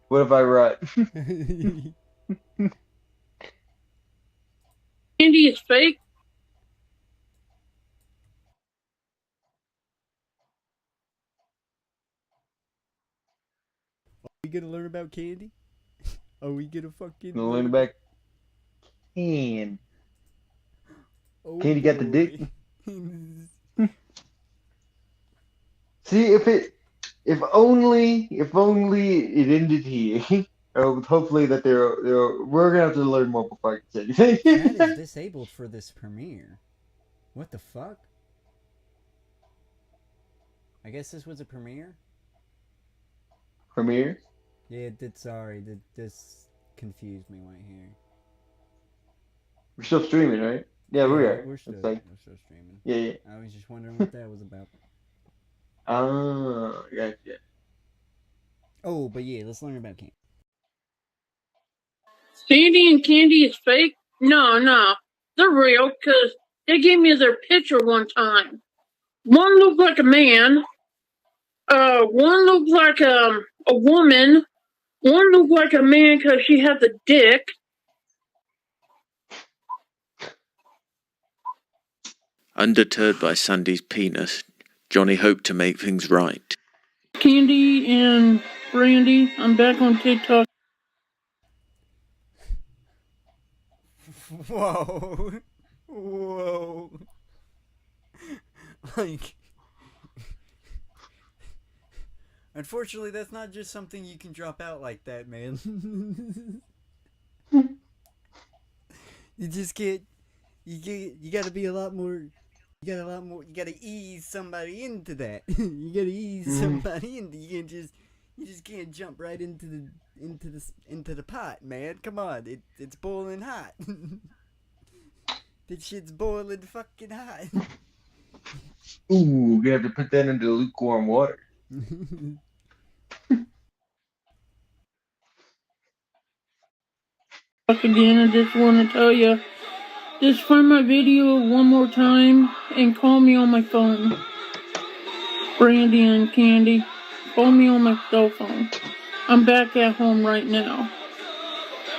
What if I rut? Candy is fake. Are we gonna learn about candy? Are we gonna fucking Learn about can. Oh, Candy got the dick. See if it If only it ended here. Hopefully that we're gonna have to learn more before I can say Chat is anything. disabled for this premiere. What the fuck? I guess this was a premiere? Premiere? Yeah, sorry, this confused me right here. We're still streaming, right? Yeah, we are. We're It's still like, streaming. yeah, yeah. I was just wondering what that was about. Oh, gotcha. Oh, but yeah, let's learn about Candy. Sandy and Candy is fake? No. They're real because they gave me their picture one time. One looked like a man. One looked like a woman. One looked like a man because she had the dick. Undeterred by Sandy's penis, Johnny hoped to make things right. Candy and Brandy, I'm back on TikTok. Whoa. Whoa. Like, unfortunately, that's not just something you can drop out like that, man. You just can't. You gotta be a lot more. You gotta ease somebody into that. You gotta ease somebody into. You just can't jump right into the pot, man. Come on, it's boiling hot. This shit's boiling fucking hot. Ooh, you have to put that into lukewarm water. Again, I just want to tell you, just find my video one more time and call me on my phone. Brandy and Candy, call me on my cell phone. I'm back at home right now.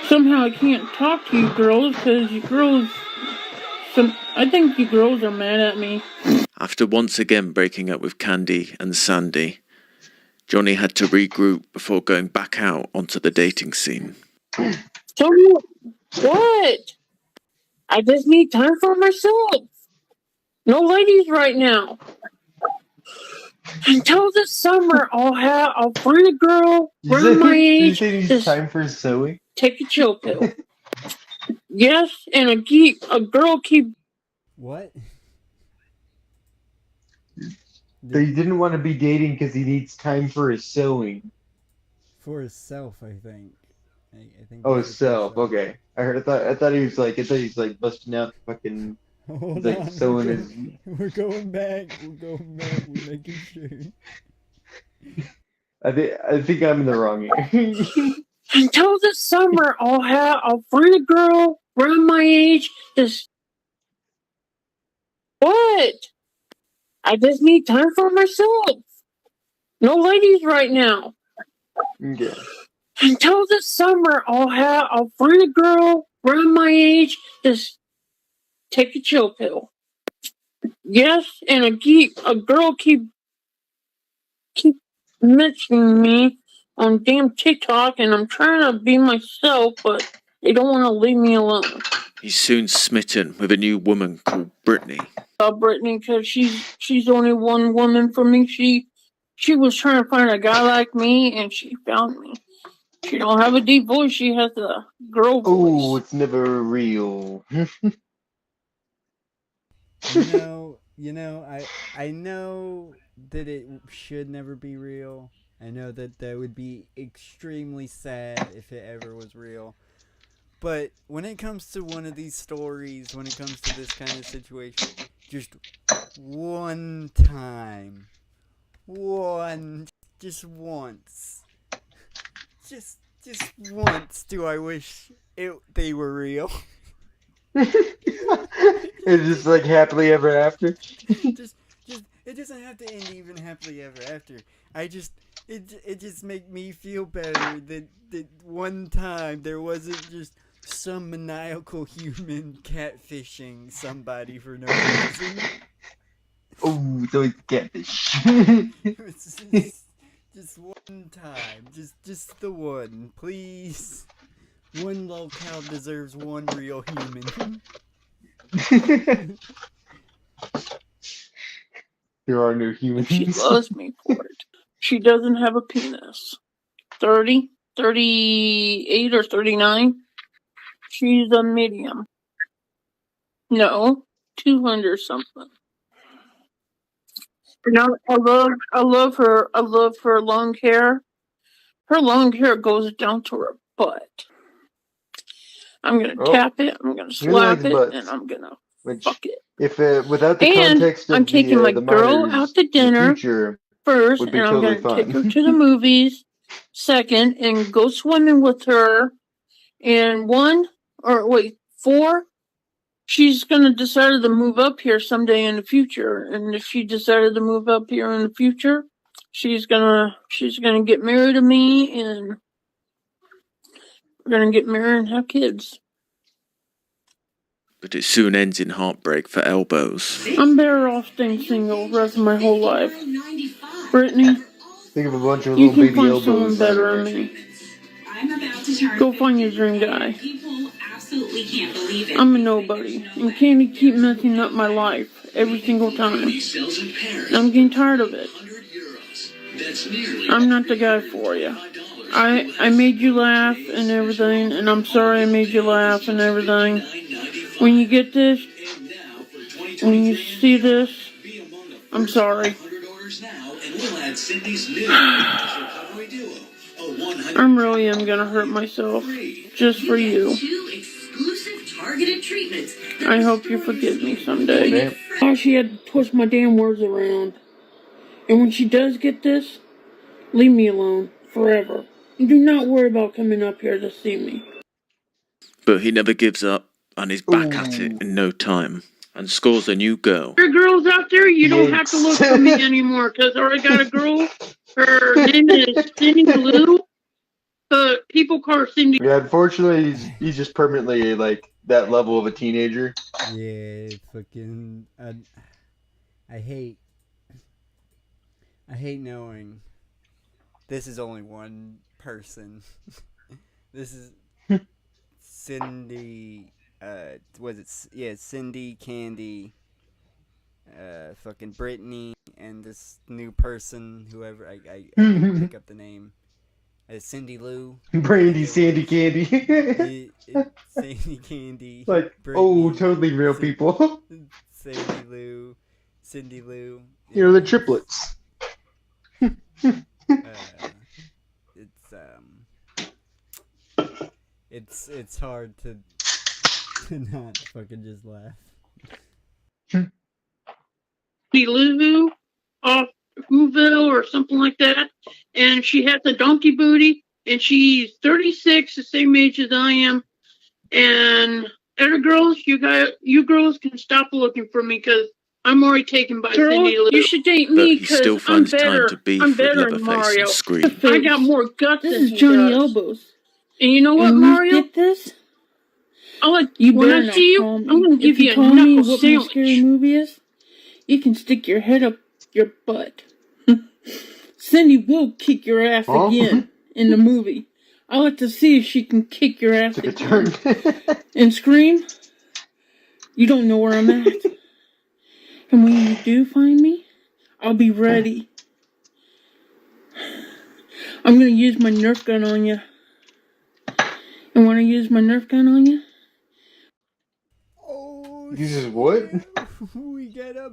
Somehow I can't talk to you girls because you girls, I think you girls are mad at me. After once again breaking up with Candy and Sandy, Johnny had to regroup before going back out onto the dating scene. So what? I just need time for myself. No ladies right now. Until the summer, I'll find a girl around my age. It's time for sewing. Take a chill pill. Yes, and a girl keep. What? So he didn't want to be dating because he needs time for his sewing. For himself, I think. I think. Oh, self. Okay. I thought he was like busting out fucking. Hold like on, sewing his. We're going back. We're making sure. I think I'm in the wrong here. Until the summer, I'll find a girl around my age. Just what? I just need time for myself. No ladies right now. Yeah. Until the summer, I'll find a girl around my age. Just take a chill pill. Yes, and a girl keep mentioning me on damn TikTok, and I'm trying to be myself, but they don't want to leave me alone. He's soon smitten with a new woman called Brittany. Brittany, because she's only one woman for me. She was trying to find a guy like me, and she found me. She don't have a deep voice. She has a girl voice. Oh, it's never real. You know, I know that it should never be real. I know that would be extremely sad if it ever was real. But when it comes to one of these stories, when it comes to this kind of situation, just one time. Just once. Just once do I wish they were real. It's just like happily ever after. just it doesn't have to end even happily ever after. It just make me feel better that one time there wasn't just some maniacal human catfishing somebody for no reason. Oh, so it's catfish. It's just one time. Just the one. Please. One lolcow deserves one real human. There are no humans. She loves me for it. she doesn't have a penis. 30, 38 or 39. She's a medium. No, 200 something. No, I love her long hair. Her long hair goes down to her butt. I'm gonna tap it, I'm gonna slap it, and I'm gonna fuck it. If without the And context of I'm taking my the girl minors, out to dinner the future first, would and be I'm totally gonna take her fine. to the movies second, and go swimming with her. And 4, she's gonna decide to move up here someday in the future. And if she decided to move up here in the future, she's gonna get married to me, and we're gonna get married and have kids. But it soon ends in heartbreak for Elbows. I'm better off staying single the rest of my whole life. Brittany, Think of a bunch of you little can baby find someone elbows. better than me. Go find your dream guy. I'm a nobody, and Candy keep messing up my life every single time. And I'm getting tired of it. I'm not the guy for you. I made you laugh and everything, and I'm sorry I made you laugh and everything. When you get this, when you see this, I'm sorry. I'm really am gonna hurt myself, just for you. I hope you forgive me someday. Oh, she had to twist my damn words around. And when she does get this, leave me alone, forever. And do not worry about coming up here to see me. But he never gives up, and he's back at it in no time, and scores a new girl. There girls out there, you don't have to look for me anymore, because I already got a girl. Her name is Cindy Lou. But people call her Cindy. Yeah, unfortunately, he's just permanently like that level of a teenager. Yeah, fucking. I hate knowing this is only one person. This is Cindy. Was it? Yeah, Cindy, Candy, fucking Brittany, and this new person, whoever I can't pick up the name. Cindy Lou. Brandy, Sandy, Candy. Sandy, Candy. Like, Brittany, totally real people. Sandy Lou, Cindy Lou. You know, the triplets. It's hard to not fucking just laugh. Lulu off Whoville or something like that, and she has a donkey booty, and she's 36, the same age as I am. And other girls, you girls can stop looking for me, because I'm already taken by Cindy Lou. You should date me, because I'm better. I'm better than Mario. I got more guts than he Johnny does. Elbows. And you know what, And Mario? You get this? When I see you, I'm going to give you a tell me knuckle what sandwich. my scary movie is, you can stick your head up your butt. Cindy will kick your ass again in the movie. I like to see if she can kick your ass again. And Scream, you don't know where I'm at. And when you do find me, I'll be ready. I'm going to use my Nerf gun on you. And when I use my Nerf gun on you... Uses what? We got a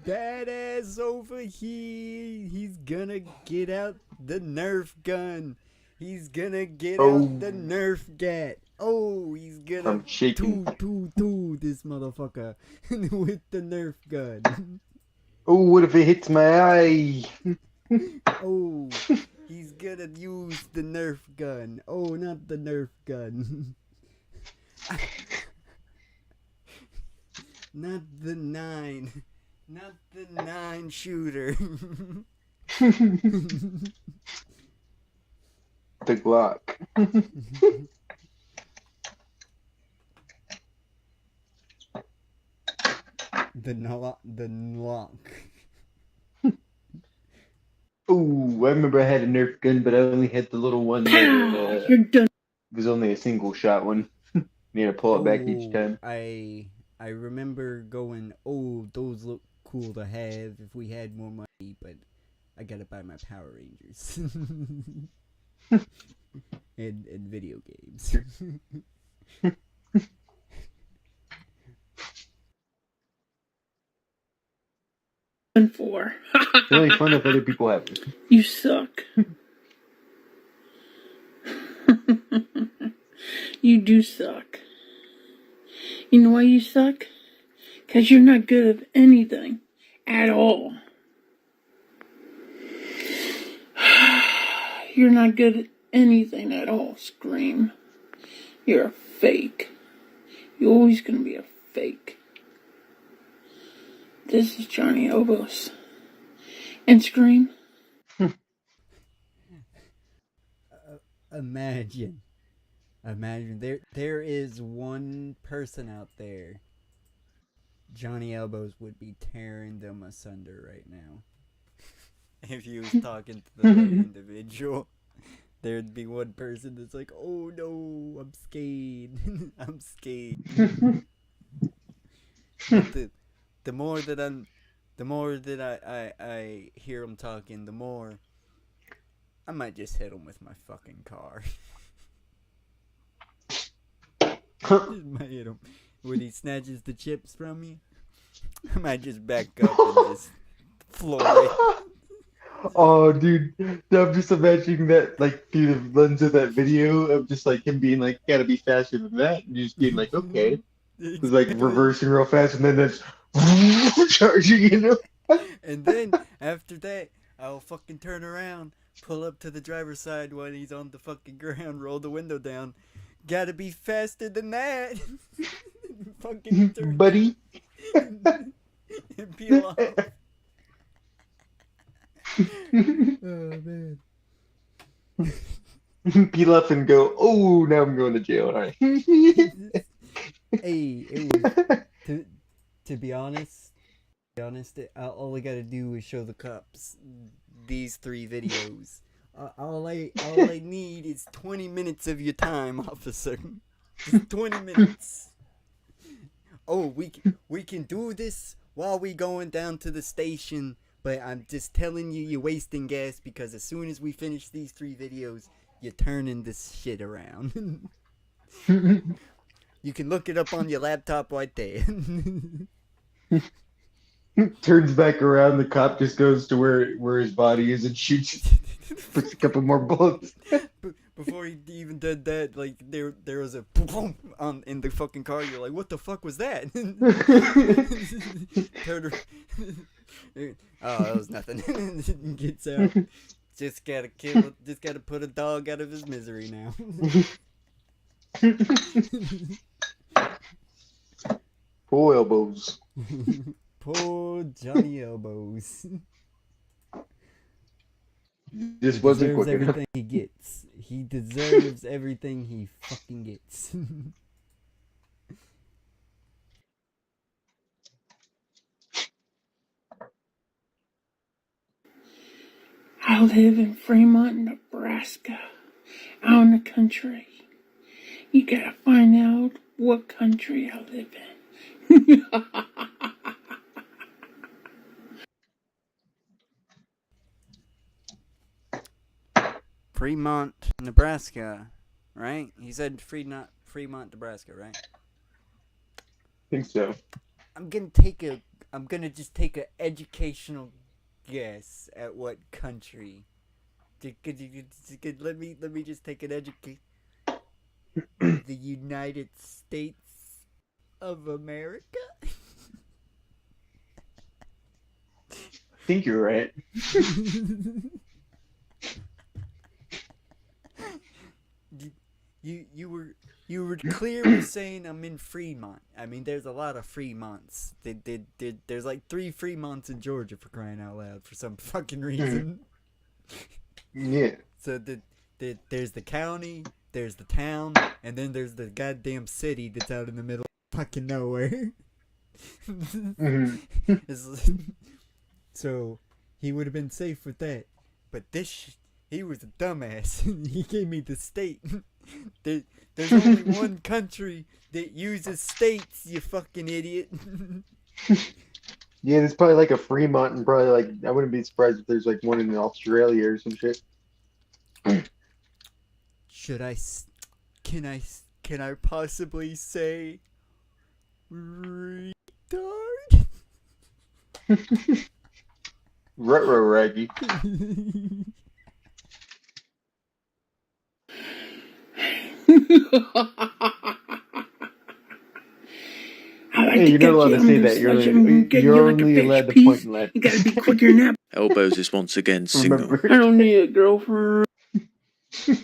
badass over here. He's gonna get out the Nerf gun. He's gonna get out the Nerf gat. Oh, he's gonna toot this motherfucker with the Nerf gun. Oh, what if it hits my eye? Oh, he's gonna use the Nerf gun. Oh, not the Nerf gun. Not the 9. Not the 9 shooter. The Glock. The Glock. Ooh, I remember I had a Nerf gun, but I only had the little one that You're done. was only a single shot one. You had to pull it back each time. I remember going, oh, those look cool to have if we had more money, but I gotta buy my Power Rangers. and video games. And four. It's only fun if other people have it. You suck. You do suck. You know why you suck? Because you're not good at anything. At all. You're not good at anything at all, Scream. You're a fake. You're always gonna be a fake. This is Johnny Obos. And Scream. Imagine there is one person out there. Johnny Elbows would be tearing them asunder right now. If he was talking to the right individual, there'd be one person that's like, "Oh no, I'm scared. I'm scared." The more that I hear him talking, the more I might just hit him with my fucking car. Just might hit him when he snatches the chips from you. I might just back up and just floor it. Oh, dude, I'm just imagining that, like, through the lens of that video of just, like, him being like, gotta be faster than that, and just being like, okay. It's like reversing real fast, and then that's charging, you know? And then, after that, I'll fucking turn around, pull up to the driver's side when he's on the fucking ground, roll the window down. Gotta be faster than that. Fucking turn. Buddy. And peel off. Oh, man. Peel up and go, oh, now I'm going to jail. All right. Hey, it was, to be honest, all I gotta do is show the cops these 3 videos. All I need is 20 minutes of your time, officer. Just 20 minutes. Oh, we can do this while we going down to the station, but I'm just telling you, you're wasting gas because as soon as we finish these 3 videos, you're turning this shit around. You can look it up on your laptop right there. Turns back around, the cop just goes to where his body is and shoots, puts a couple more bullets. Before he even did that, like there was a boom in the fucking car. You're like, what the fuck was that? Oh, that was nothing. Gets out. Just gotta put a dog out of his misery now. Poor elbows. Poor Johnny Elbows. This he wasn't deserves quick enough. everything he gets. He deserves everything he fucking gets. I live in Fremont, Nebraska, out in the country. You gotta find out what country I live in. Fremont, Nebraska, right? He said Fremont, Nebraska, right? I think so. I'm gonna just take an educational guess at what country. Let me just take an The United States of America? I think you're right. You were clear with saying I'm in Fremont. I mean, there's a lot of Fremonts. There's like 3 Fremonts in Georgia, for crying out loud, for some fucking reason. Yeah. So there's the county, there's the town, and then there's the goddamn city that's out in the middle of fucking nowhere. So he would have been safe with that. But he was a dumbass. He gave me the state. There's only one country that uses states, you fucking idiot. Yeah, there's probably like a Fremont, and probably like I wouldn't be surprised if there's like one in Australia or some shit. Should I? Can I? Can I possibly say retard? Retro Raggy. Hey, you're not allowed to say that. You're only allowed to point and laugh. You gotta be quicker than that. Elbows is once again single. Remember? I don't need a girlfriend.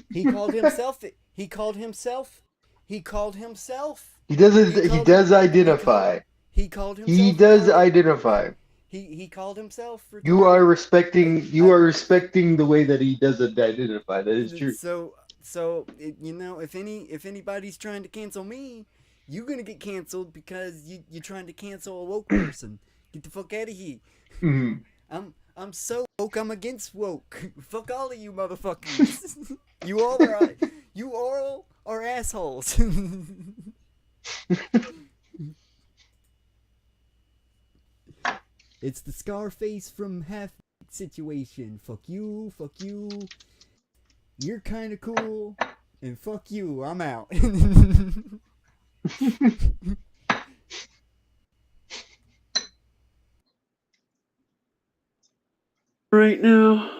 He called himself. He called himself. He called himself. He does identify. He called himself. He does identify. He called himself. Retarded. You are respecting the way that he does identify. That is true. So you know, if anybody's trying to cancel me, you're gonna get canceled because you're trying to cancel a woke person. Get the fuck out of here. Mm-hmm. I'm so woke. I'm against woke. Fuck all of you motherfuckers. you all are assholes. It's the Scarface from Half situation. Fuck you. You're kind of cool, and fuck you. I'm out. Right now,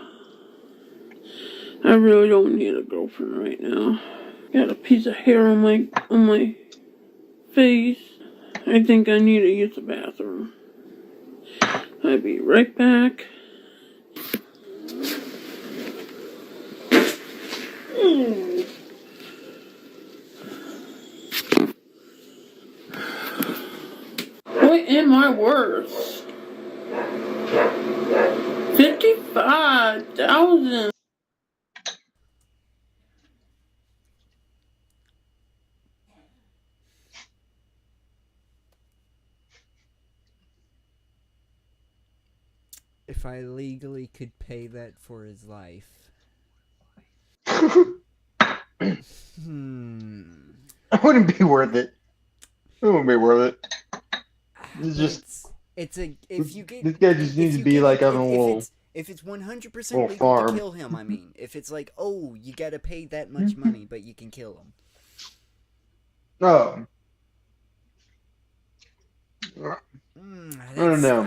I really don't need a girlfriend right now. Got a piece of hair on my face. I think I need to use the bathroom. I'll be right back. What am I worth? 55,000. If I legally could pay that for his life. It wouldn't be worth it. It wouldn't be worth it. It's just. If you get this guy just needs to be like on a little. If it's 100% legal to kill him, I mean, if it's like, oh, you gotta pay that much money, but you can kill him. Oh. I don't know.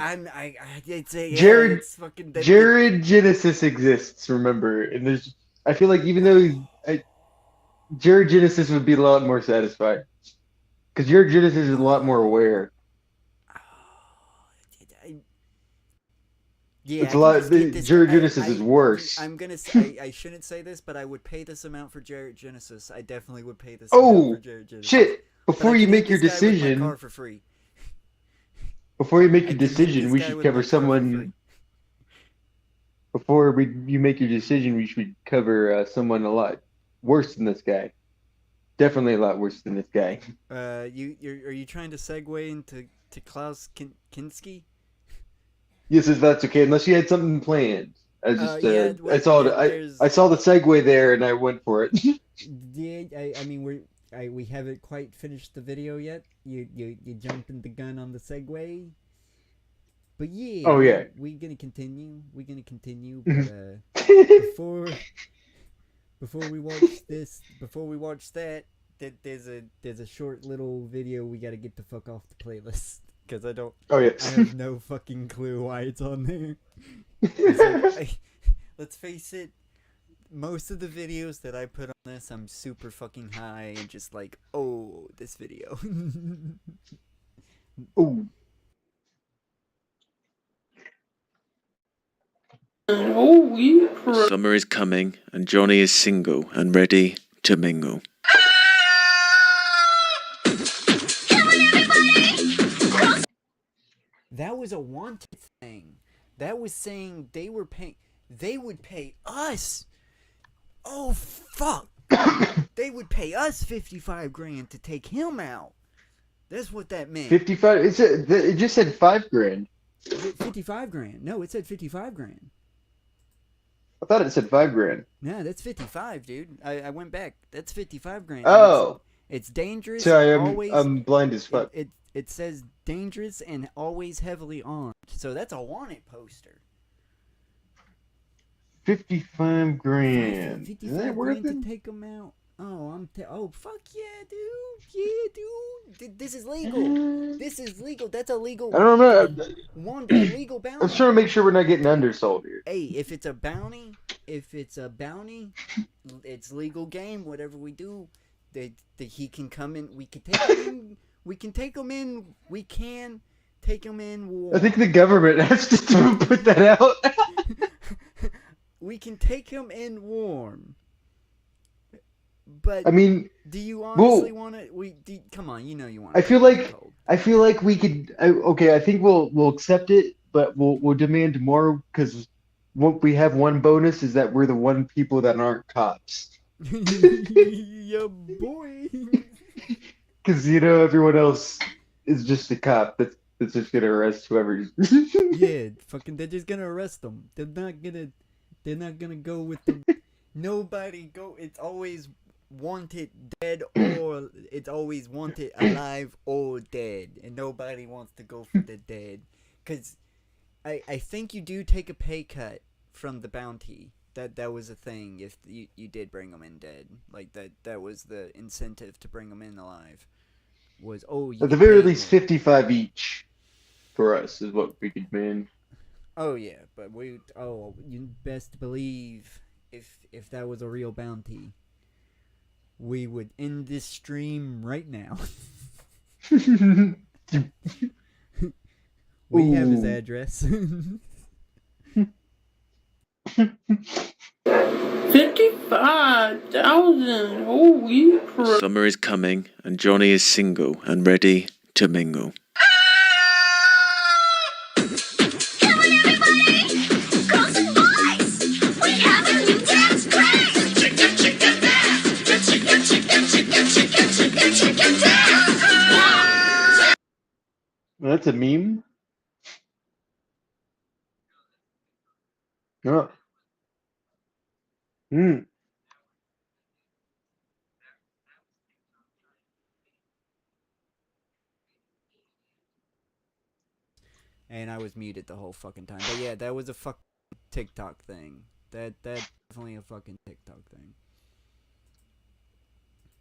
Jared Genesis exists, remember, and there's. I feel like even though Jared Genesis would be a lot more satisfied, because Jared Genesis is a lot more aware. Yeah, it's a lot. Jared Genesis is worse. I'm gonna say I shouldn't say this, but I would pay this amount for Jared Genesis. I definitely would pay this amount for Jared Genesis. Shit! Before you make your decision, car for free. Before you make your decision, we should cover someone. Before you make your decision, we should cover someone a lot worse than this guy. Definitely a lot worse than this guy. Are you trying to segue into Klaus Kinski? Yes, if that's okay. Unless you had something planned. I just I saw the segue there and I went for it. Yeah, I mean we haven't quite finished the video yet. You jumping the gun on the segue. But yeah. Oh yeah. We're gonna continue. But before we watch that, there's a short little video we gotta get the fuck off the playlist. Because I don't. Oh yeah. I have no fucking clue why it's on there. Let's face it. Most of the videos that I put on this, I'm super fucking high and just like, oh, this video. Ooh. Summer is coming, and Johnny is single and ready to mingle. That was a wanted thing. That was saying they would pay us. Oh fuck. They would pay us 55 grand to take him out. That's what that meant. 55. It just said 5 grand. 55 grand. No, it said 55 grand. I thought it said 5 grand. No, that's 55, dude. I went back. That's 55 grand. Oh. It's dangerous. Sorry, always. I'm blind as fuck. It says dangerous and always heavily armed. So that's a wanted poster. 55 grand. 55 Is that worth grand it? to take them out. Oh, fuck yeah, dude. Yeah, dude. This is legal. This is legal. That's a legal. I don't know. A legal bounty. I'm trying to make sure we're not getting undersold here. Hey, if it's a bounty, it's legal game. Whatever we do, that he can come in. We can take him in. We can take him in. We can take him in war. I think the government has to put that out. We can take him in warm. But I mean, do you honestly want to? Come on, you know you want. I feel like we could. Okay, I think we'll accept it, but we'll demand more because what we have one bonus is that we're the one people that aren't cops. Yeah, boy. Because everyone else is just a cop that's just gonna arrest whoever. Yeah, fucking, they're just gonna arrest them. They're not gonna go with the. Nobody go. It's always wanted dead or it's always wanted alive or dead, and nobody wants to go for the dead. Cause I think you do take a pay cut from the bounty. That was a thing if you did bring them in dead. Like that was the incentive to bring them in alive. Was at the very least 55 each for us is what we could demand. Oh yeah, but you best believe if that was a real bounty, we would end this stream right now. We have his address. 55,000. Holy crap. Summer is coming, and Johnny is single and ready to mingle. That's a meme. Oh. And I was muted the whole fucking time. But yeah, that was a fucking TikTok thing. That's definitely a fucking TikTok thing.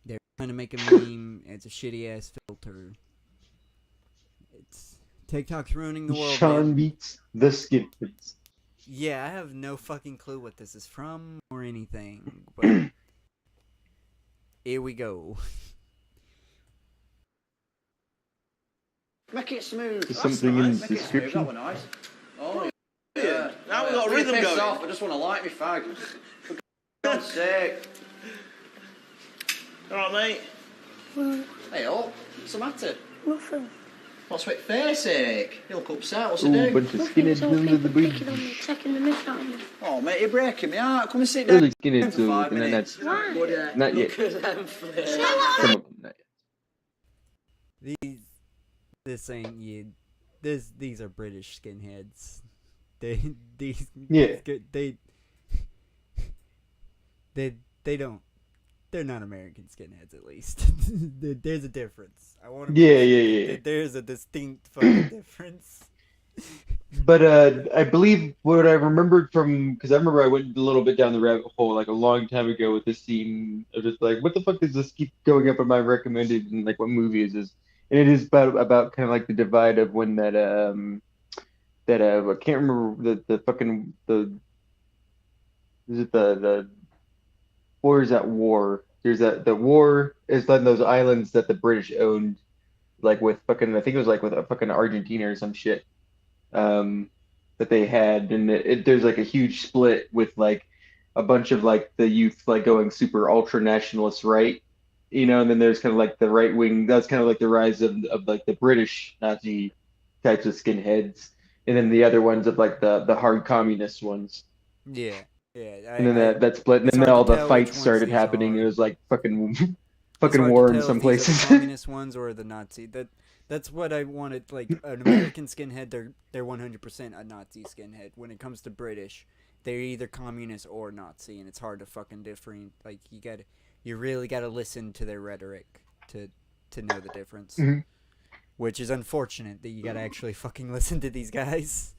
They're trying to make a meme. It's a shitty ass filter. TikTok's ruining the world. Sean man. beats the skinheads. Yeah, I have no fucking clue what this is from or anything, but here we go. Make it smooth. There's something in the Make it smooth. description. That was nice. Oh, Yeah. Now we've got a rhythm going. Off. I just want to light me fag. For God's sake. Alright, mate. Hey, up. What's the matter? Nothing. What's with face ache? You look upset. What's Ooh, it doing? bunch of skinheads under the bridge. Taking the mick out of me. Oh, mate, you're breaking me heart. Come and sit down. Early skinheads, For so 5 and then minutes. Why? not yet. Look at them flares. Come on, not yet. This ain't you. These are British skinheads. These Yeah. They don't. They're not American skinheads, at least. There's a difference. I want to. Yeah. There's a distinct fucking difference. But I believe what I remembered from, because I remember I went a little bit down the rabbit hole like a long time ago with this scene of just like, what the fuck does this keep going up in my recommended, and like what movie is this? And it is about kind of like the divide of when that I can't remember the fucking is it the Warriors at War? There's the war is on those islands that the British owned, like with fucking, I think it was like with a fucking Argentina or some shit, that they had, and there's like a huge split with like a bunch of like the youth like going super ultra nationalist right, and then there's kind of like the right wing. That's kind of like the rise of like the British Nazi types of skinheads, and then the other ones of like the hard communist ones. Yeah. And then that split, and then all the fights started happening. It was like fucking war in some places. The communist ones or the Nazi. That's what I wanted. Like an American skinhead, they're 100% a Nazi skinhead. When it comes to British, they're either communist or Nazi, and it's hard to fucking differentiate. Like you really gotta listen to their rhetoric to know the difference. Mm-hmm. Which is unfortunate that you gotta actually fucking listen to these guys.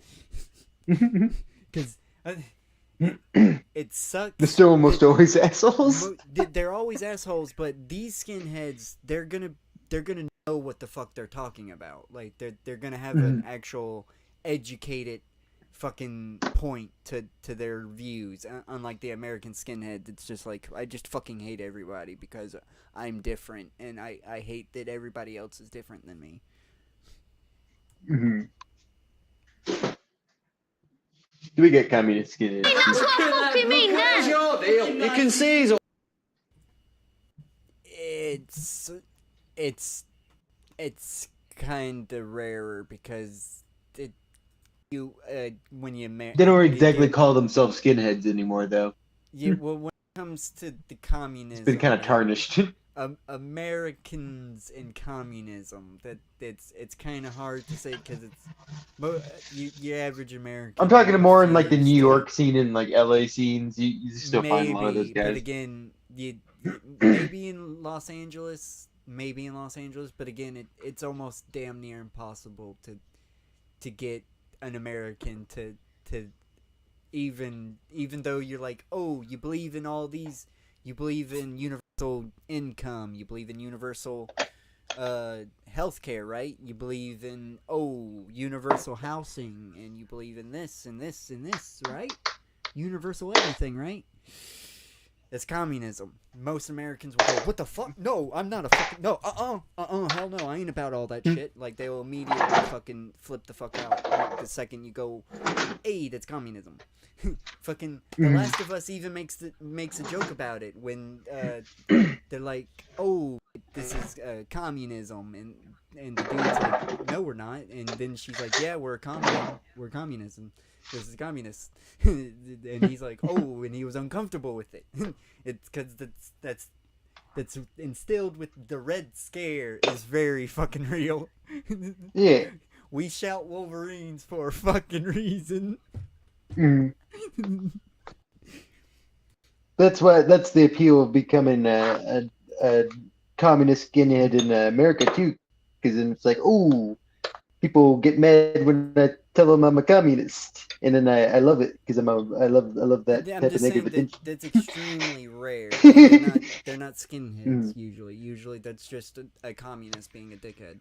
Because it sucks. They're still almost always assholes. They're always assholes, but these skinheads, they're gonna know what the fuck they're talking about. Like they're gonna have an actual educated fucking point to their views. Unlike the American skinhead, it's just like, I just fucking hate everybody because I'm different, and I hate that everybody else is different than me. Mm-hmm. Do we get communist skinheads? Hey, that's what I fucking mean now. Where's your deal? You can see he's It's kind of rarer because when you they don't exactly call themselves skinheads anymore, though. Yeah, well, when it comes to the communism, It's been kind of tarnished. Americans and communism, it's kind of hard to say because it's your average American. I'm talking more in like the New York scene and like LA scenes. You still find a lot of those guys. But again, maybe in Los Angeles, but again, it's almost damn near impossible to get an American to even though you're like, oh, you believe in all these, you believe in universal income, you believe in universal healthcare, right? You believe in universal housing, and you believe in this and this and this, right? Universal everything, right? That's communism. Most Americans will go, what the fuck? No, I'm not a fucking... No, hell no, I ain't about all that shit. Like, they will immediately fucking flip the fuck out the second you go, hey, that's communism. Fucking The Last of Us even makes a joke about it when they're like, oh, this is communism, and the dude's like, no, we're not. And then she's like, yeah, we're communism. This is communist. And he's like, oh, and he was uncomfortable with it. It's because that's instilled with the Red Scare is very fucking real. Yeah. We shout Wolverines for a fucking reason. That's the appeal of becoming a communist skinhead in America too, because then it's like, oh, people get mad when I tell them I'm a communist, and then I love it because I love that type of negative attention. That's extremely rare. They're not skinheads usually. Usually that's just a communist being a dickhead.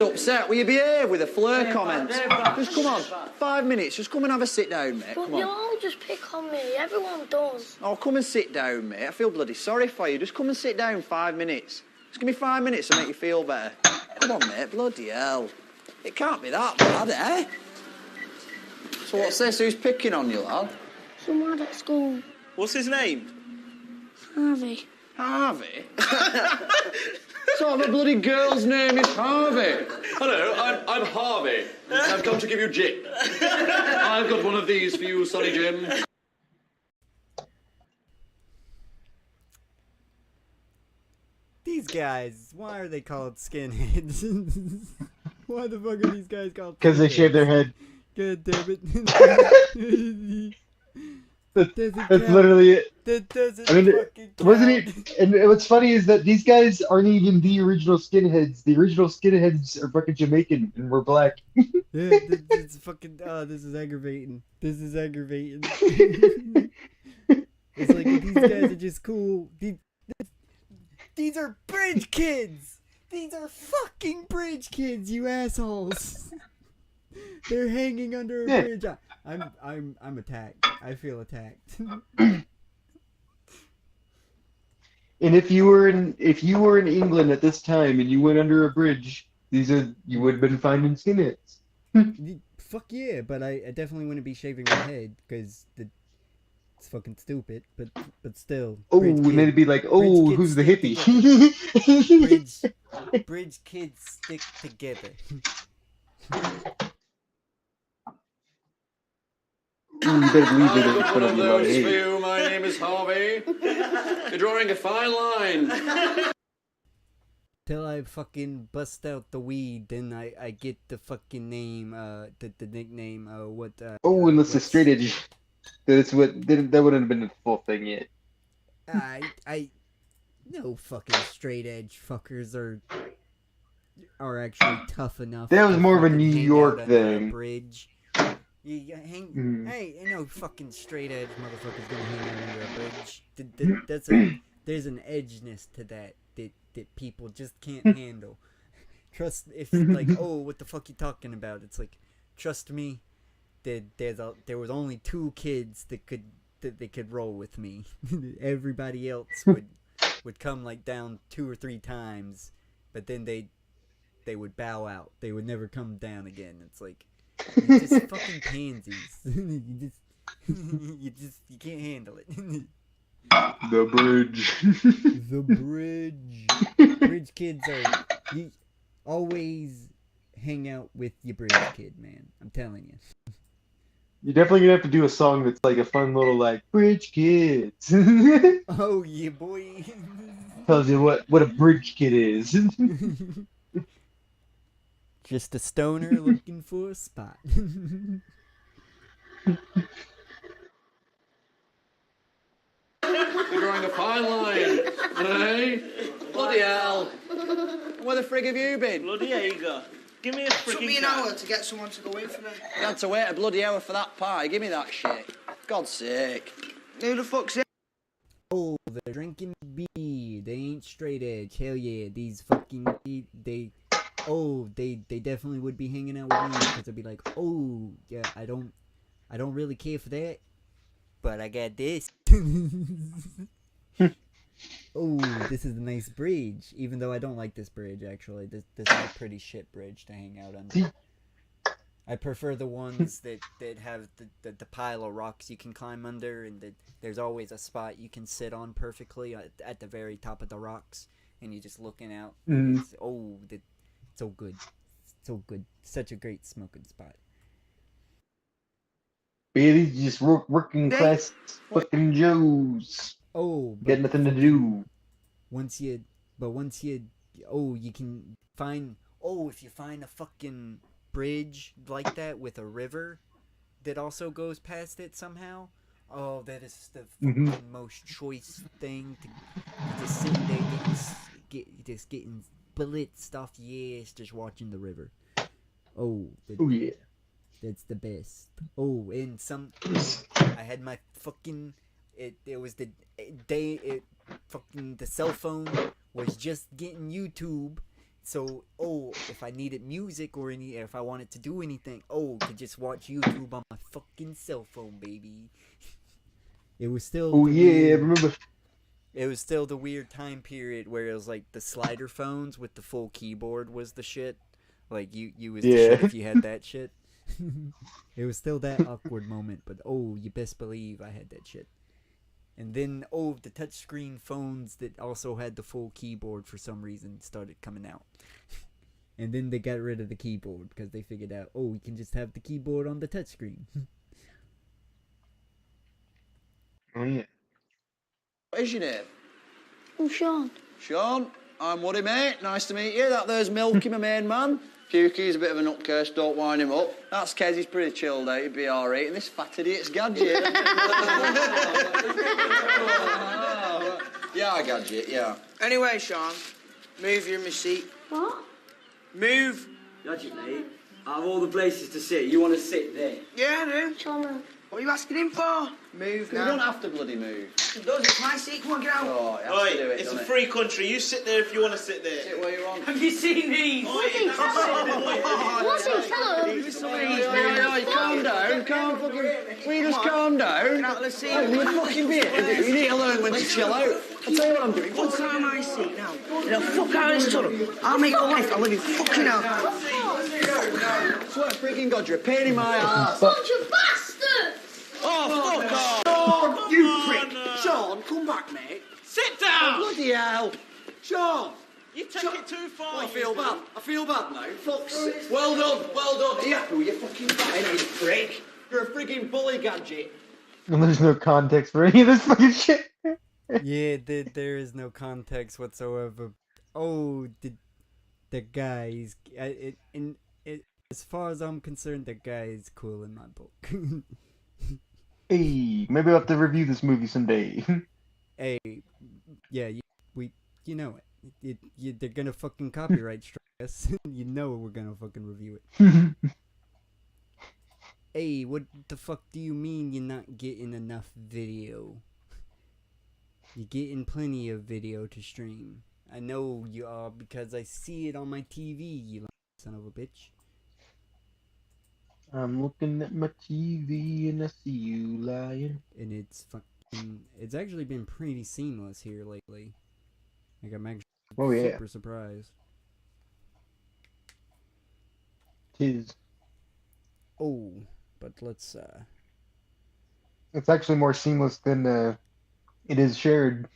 Upset? Will you behave with a flare comment? Just come on, 5 minutes. Just come and have a sit down, mate. But Come on. you'll all just pick on me. Everyone does. Oh, come and sit down, mate. I feel bloody sorry for you. Just come and sit down 5 minutes. Just give me 5 minutes to make you feel better. Come on, mate. Bloody hell. It can't be that bad, eh? So what's this? Who's picking on you, lad? Some lad at school. What's his name? Harvey. Harvey? So the bloody girl's name is Harvey. Hello, I'm Harvey. I've come to give you gin. I've got one of these for you, Sonny Jim. These guys, why are they called skinheads? Why the fuck are these guys called skinheads? Because they shave their head. God damn it. That's literally it. That doesn't I mean, fucking count. wasn't it? And what's funny is that these guys aren't even the original skinheads. The original skinheads are fucking Jamaican, and we're black. Yeah, it's fucking. Oh, this is aggravating. It's like these guys are just cool. These are bridge kids. These are fucking bridge kids, you assholes. They're hanging under a bridge. I'm attacked. I feel attacked. And if you were in England at this time and you went under a bridge, you would have been finding skinheads. Fuck yeah, but I definitely wouldn't be shaving my head because it's fucking stupid. But still. Oh, and then it'd be like, oh, who's the hippie? Bridge kids stick together. You better believe it. I've got one of those for you. My name is Harvey. You're drawing a fine line. till I fucking bust out the weed, then I get the fucking name, the nickname, unless it's straight edge. That wouldn't have been the full thing yet. No fucking straight edge fuckers are actually tough enough. That was to more of a fucking New hang York out under a thing. bridge. You hang. Mhm. Hey, no fucking straight edge motherfuckers gonna hang out under a bridge. There's an edginess to that people just can't handle. Trust if like, oh, what the fuck you talking about? It's like, trust me, there was only 2 kids that could roll with me. Everybody else would come like down 2 or 3 times, but then they would bow out. They would never come down again. It's like, you're just fucking pansies. you can't handle it. The bridge. The bridge. Bridge kids you always hang out with your bridge kid, man. I'm telling you. You're definitely gonna have to do a song that's like a fun little like bridge kids. Oh yeah, boy. Tells you what a bridge kid is. Just a stoner looking for a spot. You're drawing a fine line, hey? Bloody hell. Where the frig have you been? Bloody Eager. Give me a freaking Took me an hour to get someone to go in for me. You had to wait a bloody hour for that pie. Give me that shit. God's sake. Who the fuck's it? Oh, they're drinking beer. They ain't straight edge. Hell yeah, these fucking they definitely would be hanging out with me because they'd be like, oh yeah, I don't really care for that, but I got this. Oh, this is a nice bridge. Even though I don't like this bridge, actually, this is a pretty shit bridge to hang out under. I prefer the ones that have the pile of rocks you can climb under, and there's always a spot you can sit on perfectly at the very top of the rocks, and you're just looking out. Mm. So good. So good. Such a great smoking spot. Baby, just working class fucking Joes. Oh, got nothing to do. Once you can find, if you find a fucking bridge like that with a river that also goes past it somehow, that is the fucking most choice thing to just sitting there getting blitzed off the ass just watching the river. Yeah. That's the best. Oh, and I had my fucking, it was the day, the cell phone was just getting YouTube. So, if I needed music or if I wanted to do anything, to just watch YouTube on my fucking cell phone, baby. It was still. I remember. It was still the weird time period where it was like the slider phones with the full keyboard was the shit. Like you was the shit if you had that shit. It was still that awkward moment, but you best believe I had that shit. And then the touchscreen phones that also had the full keyboard for some reason started coming out. And then they got rid of the keyboard because they figured out, we can just have the keyboard on the touchscreen. Oh yeah. What is your name? I'm Sean. Sean, I'm Woody, mate. Nice to meet you. That there's Milky, my main man. Pukey's a bit of a nutcase, don't wind him up. That's Kez, he's pretty chilled out, he'd be alright. And this fat idiot's Gadget. Yeah, Gadget, yeah. Anyway, Sean, move, you're in my seat. What? Move. Gadget, mate. Out of all the places to sit, you want to sit there? Yeah, I do. Sean. What are you asking him for? Move now. You don't have to bloody move. It does, it's my seat. Come on, get out. Oh, it has to do it, it's a doesn't free country. You sit there if you want to sit there. Sit where you want. Have you seen these? What's he Calm down, calm down. Get out of the seat. Oh, you fucking beer. You need to learn when to chill out. I'll tell you what I'm doing. Fuck out of my seat now. Now fuck out of this tunnel. I'll make your life. I'll live you fucking out. I swear to freaking God, you're a pain in my ass. Such a bastard! Oh, fuck off. Sean, you prick. Sean, come back, mate. Sit down. Bloody hell. Sean. You take it too far. I feel bad now. Fuck's sake. Well done. Are you happy with your fucking fine, you prick? You're a frigging bully, Gadget. And there's no context for any of this fucking shit. Yeah, there is no context whatsoever. Oh, the guy is as far as I'm concerned, the guy is cool in my book. Hey, maybe I'll have to review this movie someday. Hey, yeah, you know they're gonna fucking copyright strike us. You know we're gonna fucking review it. Hey, what the fuck do you mean you're not getting enough video? You're getting plenty of video to stream. I know you are because I see it on my TV, you son of a bitch. I'm looking at my TV and I see you lying. And it's actually been pretty seamless here lately. Like, I'm actually Oh yeah, super surprised. tis. Oh, but let's It's actually more seamless than it is shared.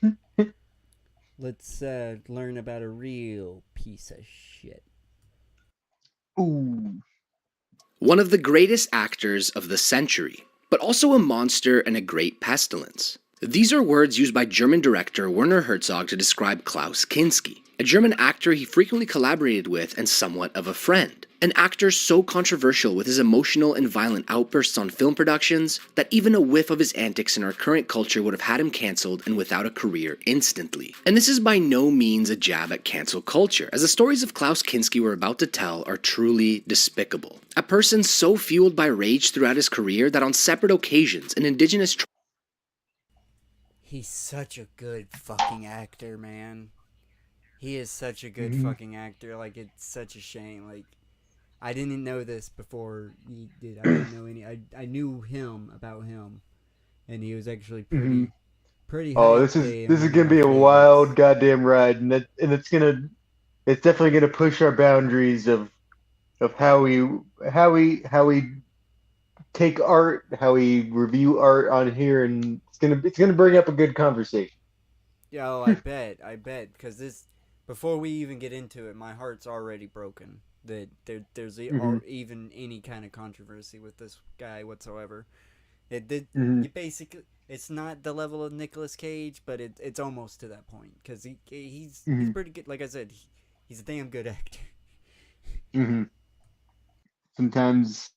let's learn about a real piece of shit. Ooh. One of the greatest actors of the century, but also a monster and a great pestilence. These are words used by German director Werner Herzog to describe Klaus Kinski, a German actor he frequently collaborated with and somewhat of a friend. An actor so controversial with his emotional and violent outbursts on film productions that even a whiff of his antics in our current culture would have had him cancelled and without a career instantly. And this is by no means a jab at cancel culture, as the stories of Klaus Kinski we're about to tell are truly despicable. A person so fueled by rage throughout his career that on separate occasions an indigenous He's such a good fucking actor, man. He is such a good fucking actor. Like, it's such a shame. Like, I didn't know this before he did. I didn't know any. I knew him about him, and he was actually pretty. Oh, hype this is day and this is one of gonna my be a favorites. wild goddamn ride, and it's definitely gonna push our boundaries of how we take art, how we review art on here, and it's gonna bring up a good conversation. Yeah, oh, I bet, because this, before we even get into it, my heart's already broken. That there's even any kind of controversy with this guy whatsoever. You basically, it's not the level of Nicolas Cage, but it's almost to that point, because he's pretty good. Like I said, he's a damn good actor. Sometimes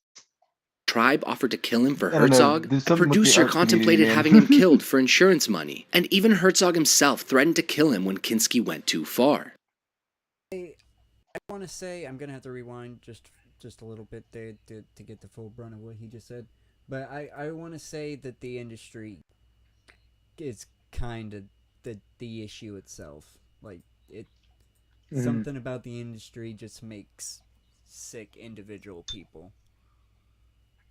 tribe offered to kill him for I don't know, Herzog, there's a something with the producer art community, contemplated man. having him killed for insurance money, and even Herzog himself threatened to kill him when Kinski went too far. I want to say, I'm gonna have to rewind just a little bit there to get the full brunt of what he just said, but I want to say that the industry is kind of the issue itself. Like, something about the industry just makes sick individual people.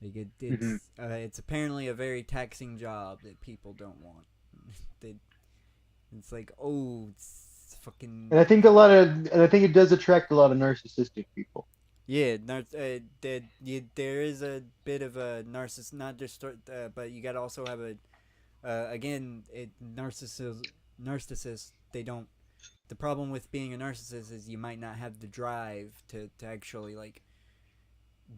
Like, it's apparently a very taxing job that people don't want. It's like, oh, it's fucking. And I think it does attract a lot of narcissistic people. Yeah, there is a bit of a narcissist, not just, but you gotta also have narcissists. They don't. The problem with being a narcissist is you might not have the drive to actually, like,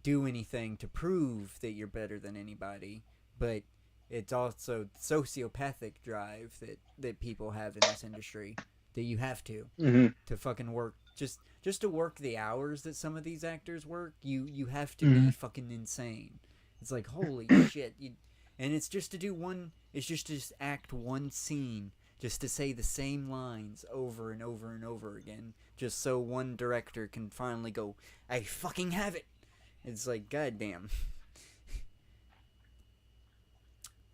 do anything to prove that you're better than anybody, but it's also sociopathic drive that people have in this industry, that you have to fucking work just to work the hours that some of these actors work. You have to be fucking insane. It's like, holy shit. And it's just to act one scene, just to say the same lines over and over and over again, just so one director can finally go, I fucking have it. It's like, goddamn.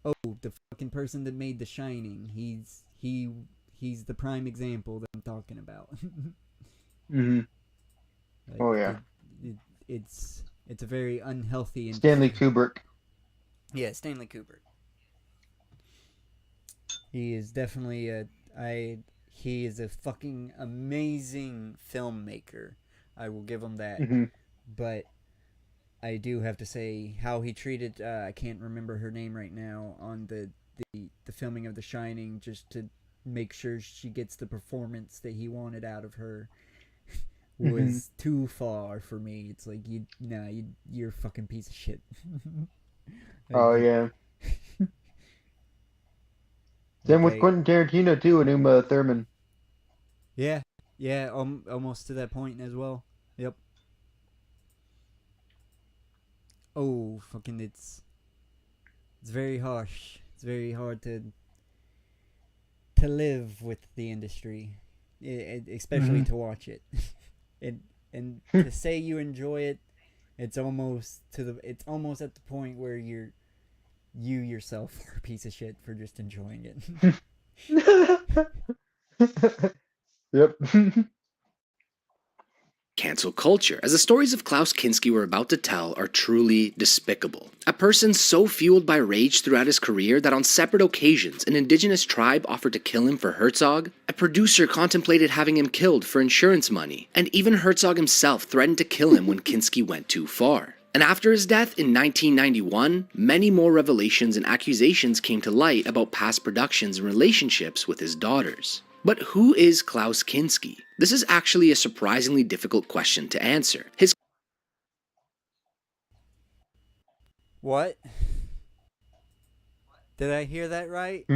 Oh, the fucking person that made The Shining. He's the prime example that I'm talking about. Like, oh yeah. It's a very unhealthy. Stanley Kubrick. Yeah, Stanley Kubrick. He is definitely he is a fucking amazing filmmaker. I will give him that. But I do have to say how he treated I can't remember her name right now on the filming of The Shining, just to make sure she gets the performance that he wanted out of her, was too far for me. It's like, you're a fucking piece of shit. Oh yeah. Same with Quentin Tarantino too, and Uma Thurman. Yeah, Yeah, almost to that point as well. Yep. Oh, fucking it's very harsh. It's very hard to live with the industry, especially to watch it. And to say you enjoy it, it's almost at the point where you yourself are a piece of shit for just enjoying it. Yep. Cancel culture, as the stories of Klaus Kinski we're about to tell are truly despicable. A person so fueled by rage throughout his career that on separate occasions an indigenous tribe offered to kill him for Herzog, a producer contemplated having him killed for insurance money, and even Herzog himself threatened to kill him when Kinski went too far. And after his death in 1991, many more revelations and accusations came to light about past productions and relationships with his daughters. But who is Klaus Kinski? This is actually a surprisingly difficult question to answer. What? Did I hear that right?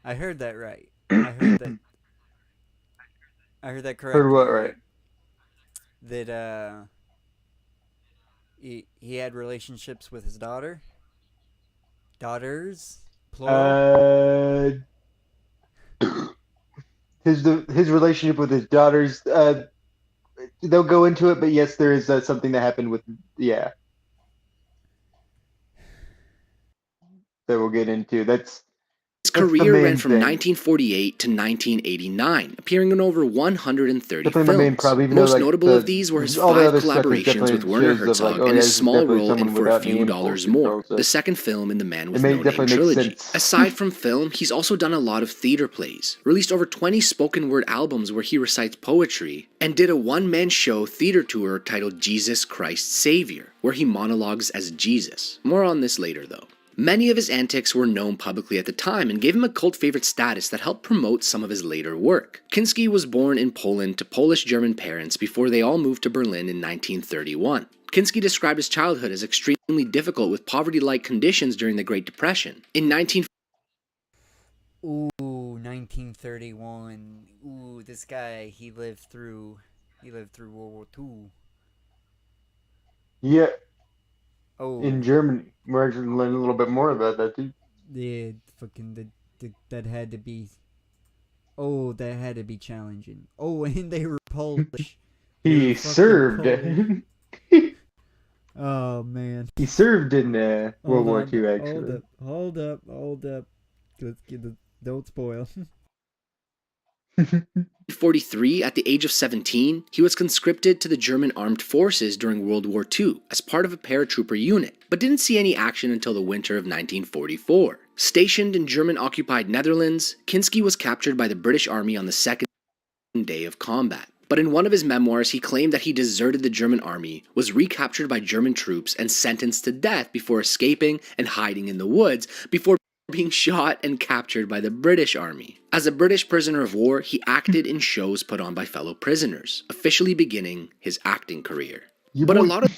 I heard that right. I heard that correctly. Heard what right? That he had relationships with his daughters, plural. His relationship with his daughters. They'll go into it, but yes, there is something that happened with that we'll get into. His career ran from 1948 to 1989, appearing in over 130 films. Most notable of these were his 5 collaborations with Werner Herzog and his small role in For a Few Dollars More, the second film in the Man with No Name trilogy. Aside from film, he's also done a lot of theater plays, released over 20 spoken word albums where he recites poetry, and did a one-man show theater tour titled Jesus Christ Savior, where he monologues as Jesus. More on this later though. Many of his antics were known publicly at the time and gave him a cult favorite status that helped promote some of his later work. Kinski was born in Poland to Polish-German parents before they all moved to Berlin in 1931. Kinski described his childhood as extremely difficult with poverty-like conditions during the Great Depression. In 1931. Ooh, this guy, he lived through World War II. Yeah. Oh. In Germany. We're actually learning a little bit more about that too. Yeah, fucking that had to be. Oh, that had to be challenging. Oh, and they were Polish. He served. Oh man. He served in World War II. Actually. Hold up. Let's get the. Don't spoil. 1943, at the age of 17, he was conscripted to the German Armed Forces during World War II as part of a paratrooper unit, but didn't see any action until the winter of 1944. Stationed in German-occupied Netherlands, Kinski was captured by the British Army on the second day of combat. But in one of his memoirs, he claimed that he deserted the German army, was recaptured by German troops, and sentenced to death before escaping and hiding in the woods, before being shot and captured by the British Army. As a British prisoner of war, he acted in shows put on by fellow prisoners, officially beginning his acting career. But a lot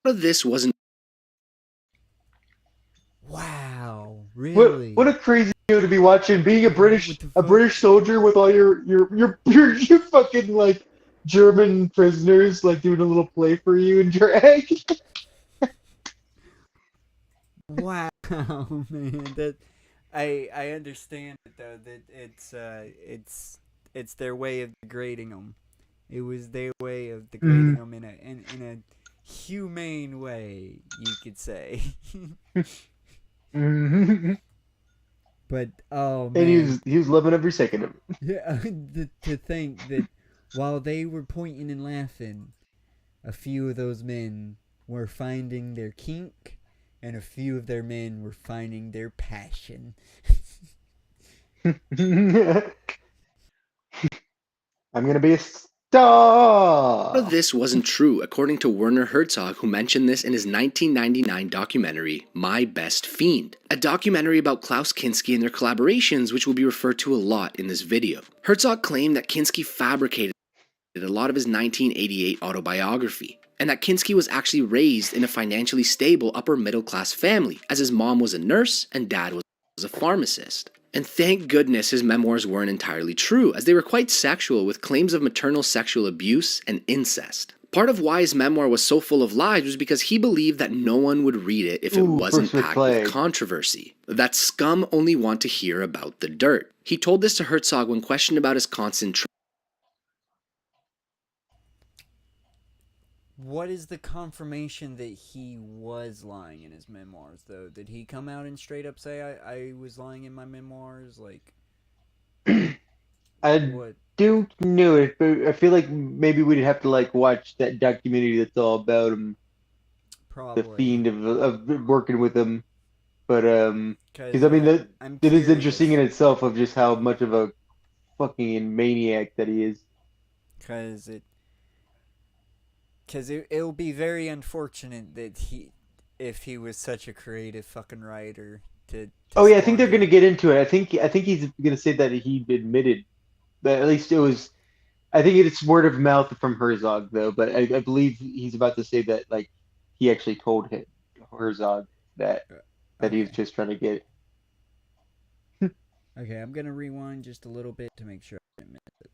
of this wasn't. Wow, really? What a crazy video to be watching! Being a British soldier with all your fucking like German prisoners like doing a little play for you in drag. Wow, man, that I understand it though, that it's their way of degrading them. It was their way of degrading them in a humane way, you could say. But oh man, and he was loving every second of it. Yeah, to think that while they were pointing and laughing, a few of those men were finding their kink. And a few of their men were finding their passion. I'm gonna be a star! But this wasn't true, according to Werner Herzog, who mentioned this in his 1999 documentary, My Best Fiend, a documentary about Klaus Kinski and their collaborations, which will be referred to a lot in this video. Herzog claimed that Kinski fabricated a lot of his 1988 autobiography, and that Kinski was actually raised in a financially stable upper-middle-class family, as his mom was a nurse and dad was a pharmacist. And thank goodness his memoirs weren't entirely true, as they were quite sexual with claims of maternal sexual abuse and incest. Part of why his memoir was so full of lies was because he believed that no one would read it if it wasn't packed with controversy. That scum only want to hear about the dirt. He told this to Herzog when questioned about his constant What is the confirmation that he was lying in his memoirs, though? Did he come out and straight up say, I was lying in my memoirs? Like, I what? don't know it, but I feel like maybe we'd have to like watch that documentary that's all about him, Probably. the fiend of working with him. But because I mean that I'm it is interesting in curious. itself of just how much of a fucking maniac that he is. Because it'll be very unfortunate that if he was such a creative fucking writer to Oh yeah, I think they're squander. gonna get into it. I think he's gonna say that he admitted, but at least it was. I think it's word of mouth from Herzog though, but I believe he's about to say that like he actually told Herzog that he was just trying to get. Okay, I'm gonna rewind just a little bit to make sure I didn't miss it.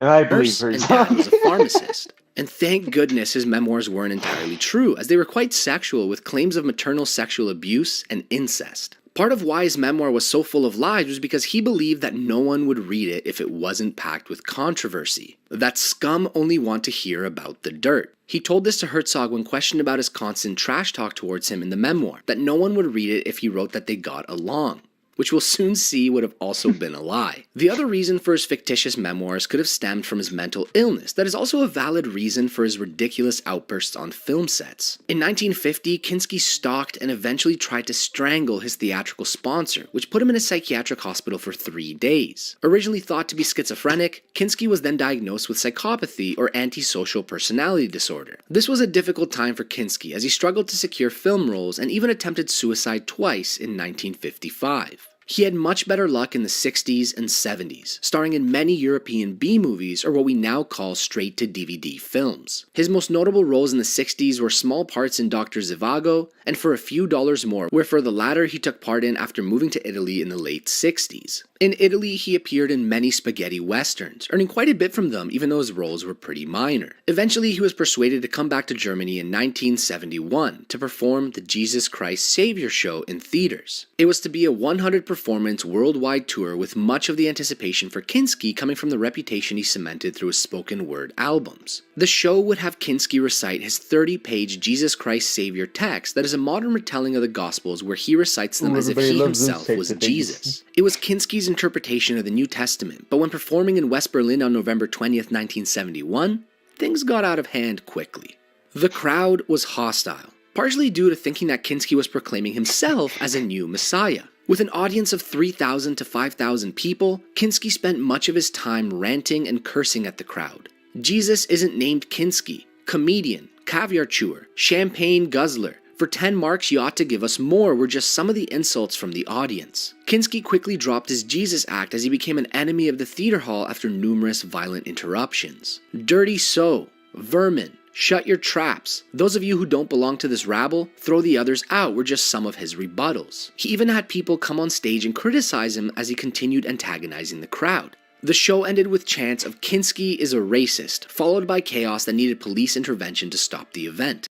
And I believe and Herzog. dad was a pharmacist. And thank goodness his memoirs weren't entirely true, as they were quite sexual with claims of maternal sexual abuse and incest. Part of why his memoir was so full of lies was because he believed that no one would read it if it wasn't packed with controversy. That scum only want to hear about the dirt. He told this to Herzog when questioned about his constant trash talk towards him in the memoir, that no one would read it if he wrote that they got along, which we'll soon see would have also been a lie. The other reason for his fictitious memoirs could have stemmed from his mental illness. That is also a valid reason for his ridiculous outbursts on film sets. In 1950, Kinski stalked and eventually tried to strangle his theatrical sponsor, which put him in a psychiatric hospital for 3 days. Originally thought to be schizophrenic, Kinski was then diagnosed with psychopathy or antisocial personality disorder. This was a difficult time for Kinski as he struggled to secure film roles and even attempted suicide twice in 1955. He had much better luck in the 60s and 70s, starring in many European B-movies or what we now call straight-to-DVD films. His most notable roles in the 60s were small parts in Dr. Zhivago and For a Few Dollars More, where for the latter he took part in after moving to Italy in the late 60s. In Italy, he appeared in many spaghetti westerns, earning quite a bit from them even though his roles were pretty minor. Eventually, he was persuaded to come back to Germany in 1971 to perform the Jesus Christ Savior show in theaters. It was to be a 100-performance worldwide tour with much of the anticipation for Kinski coming from the reputation he cemented through his spoken word albums. The show would have Kinski recite his 30-page Jesus Christ Savior text that is a modern retelling of the Gospels where he recites them as if he himself was Jesus. It was Kinski's interpretation of the New Testament, but when performing in West Berlin on November 20th, 1971, things got out of hand quickly. The crowd was hostile, partially due to thinking that Kinski was proclaiming himself as a new messiah. With an audience of 3,000 to 5,000 people, Kinski spent much of his time ranting and cursing at the crowd. Jesus isn't named Kinski, comedian, caviar chewer, champagne guzzler. For 10 marks you ought to give us more were just some of the insults from the audience. Kinski quickly dropped his Jesus act as he became an enemy of the theater hall after numerous violent interruptions. Dirty so, vermin, shut your traps. Those of you who don't belong to this rabble, throw the others out were just some of his rebuttals. He even had people come on stage and criticize him as he continued antagonizing the crowd. The show ended with chants of Kinski is a racist, followed by chaos that needed police intervention to stop the event.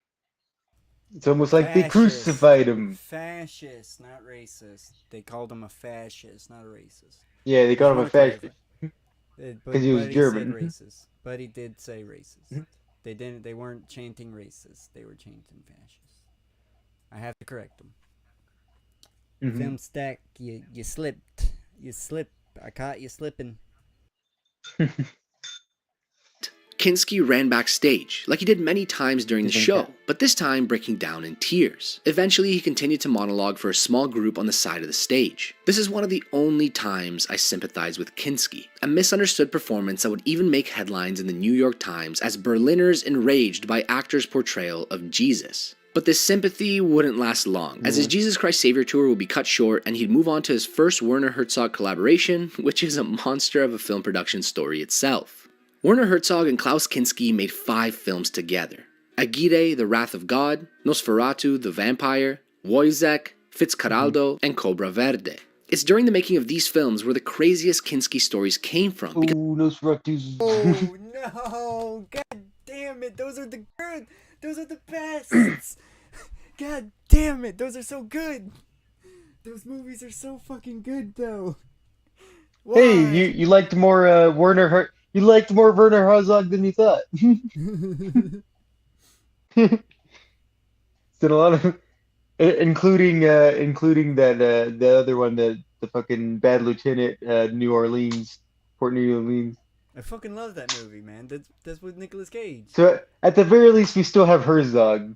It's almost like they crucified him. Fascist, not racist. They called him a fascist, not a racist. Yeah, they called him a fascist because he was German. Said racist, but he did say racist. They weren't chanting racist. They were chanting fascist. I have to correct them. Film stack, you slipped. You slipped. I caught you slipping. Kinski ran backstage, like he did many times during the show, but this time breaking down in tears. Eventually, he continued to monologue for a small group on the side of the stage. This is one of the only times I sympathize with Kinski, a misunderstood performance that would even make headlines in the New York Times as Berliners enraged by actors' portrayal of Jesus. But this sympathy wouldn't last long, as his Jesus Christ Savior tour would be cut short and he'd move on to his first Werner Herzog collaboration, which is a monster of a film production story itself. Werner Herzog and Klaus Kinski made 5 films together: Aguirre, The Wrath of God, Nosferatu, The Vampire, Wojciech, Fitzcarraldo, and Cobra Verde. It's during the making of these films where the craziest Kinski stories came from. Ooh, Nosferatu. Oh no! God damn it! Those are the good. Those are the best. God damn it! Those are so good. Those movies are so fucking good, though. Why? Hey, you liked more you liked more Werner Herzog than you thought. Did a lot of, including that the other one, the fucking Bad Lieutenant, New Orleans, Port New Orleans. I fucking love that movie, man. That's with Nicolas Cage. So at the very least, we still have Herzog.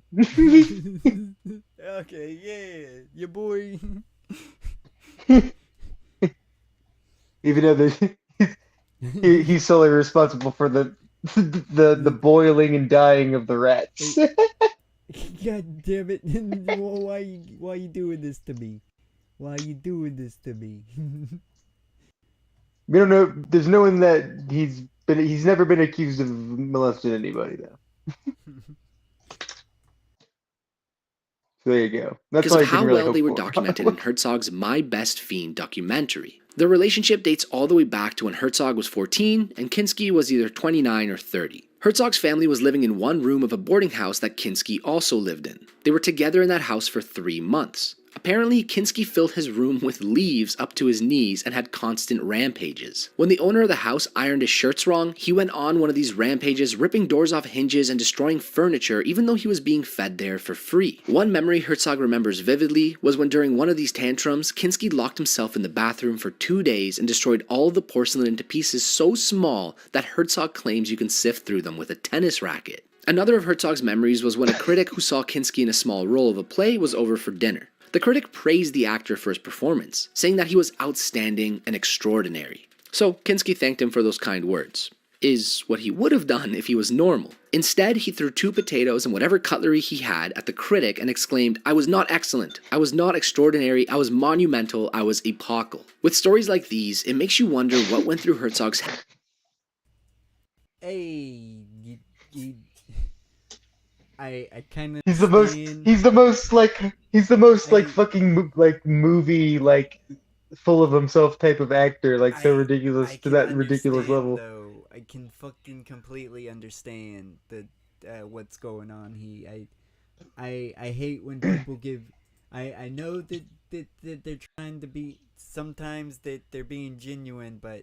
Okay, yeah, your boy. Even though he's solely responsible for the boiling and dying of the rats. God damn it! Why you doing this to me? Why you doing this to me? We don't know. There's no one that he's never been accused of molesting anybody though. So there you go. That's because all of I can how really well they were hope for. documented in Herzog's My Best Fiend documentary. Their relationship dates all the way back to when Herzog was 14 and Kinski was either 29 or 30. Herzog's family was living in one room of a boarding house that Kinski also lived in. They were together in that house for 3 months. Apparently, Kinski filled his room with leaves up to his knees and had constant rampages. When the owner of the house ironed his shirts wrong, he went on one of these rampages, ripping doors off hinges and destroying furniture even though he was being fed there for free. One memory Herzog remembers vividly was when during one of these tantrums, Kinski locked himself in the bathroom for 2 days and destroyed all of the porcelain into pieces so small that Herzog claims you can sift through them with a tennis racket. Another of Herzog's memories was when a critic who saw Kinski in a small role of a play was over for dinner. The critic praised the actor for his performance, saying that he was outstanding and extraordinary. So Kinski thanked him for those kind words. Is what he would have done if he was normal. Instead, he threw 2 potatoes and whatever cutlery he had at the critic and exclaimed, "I was not excellent, I was not extraordinary, I was monumental, I was epochal." With stories like these, it makes you wonder what went through Herzog's head. Hey, I kind of. He's the most like fucking like movie like full of himself type of actor, like so ridiculous to that ridiculous level. Though I can fucking completely understand what's going on here. I hate when people give. I know that they're trying to be, sometimes that they're being genuine, but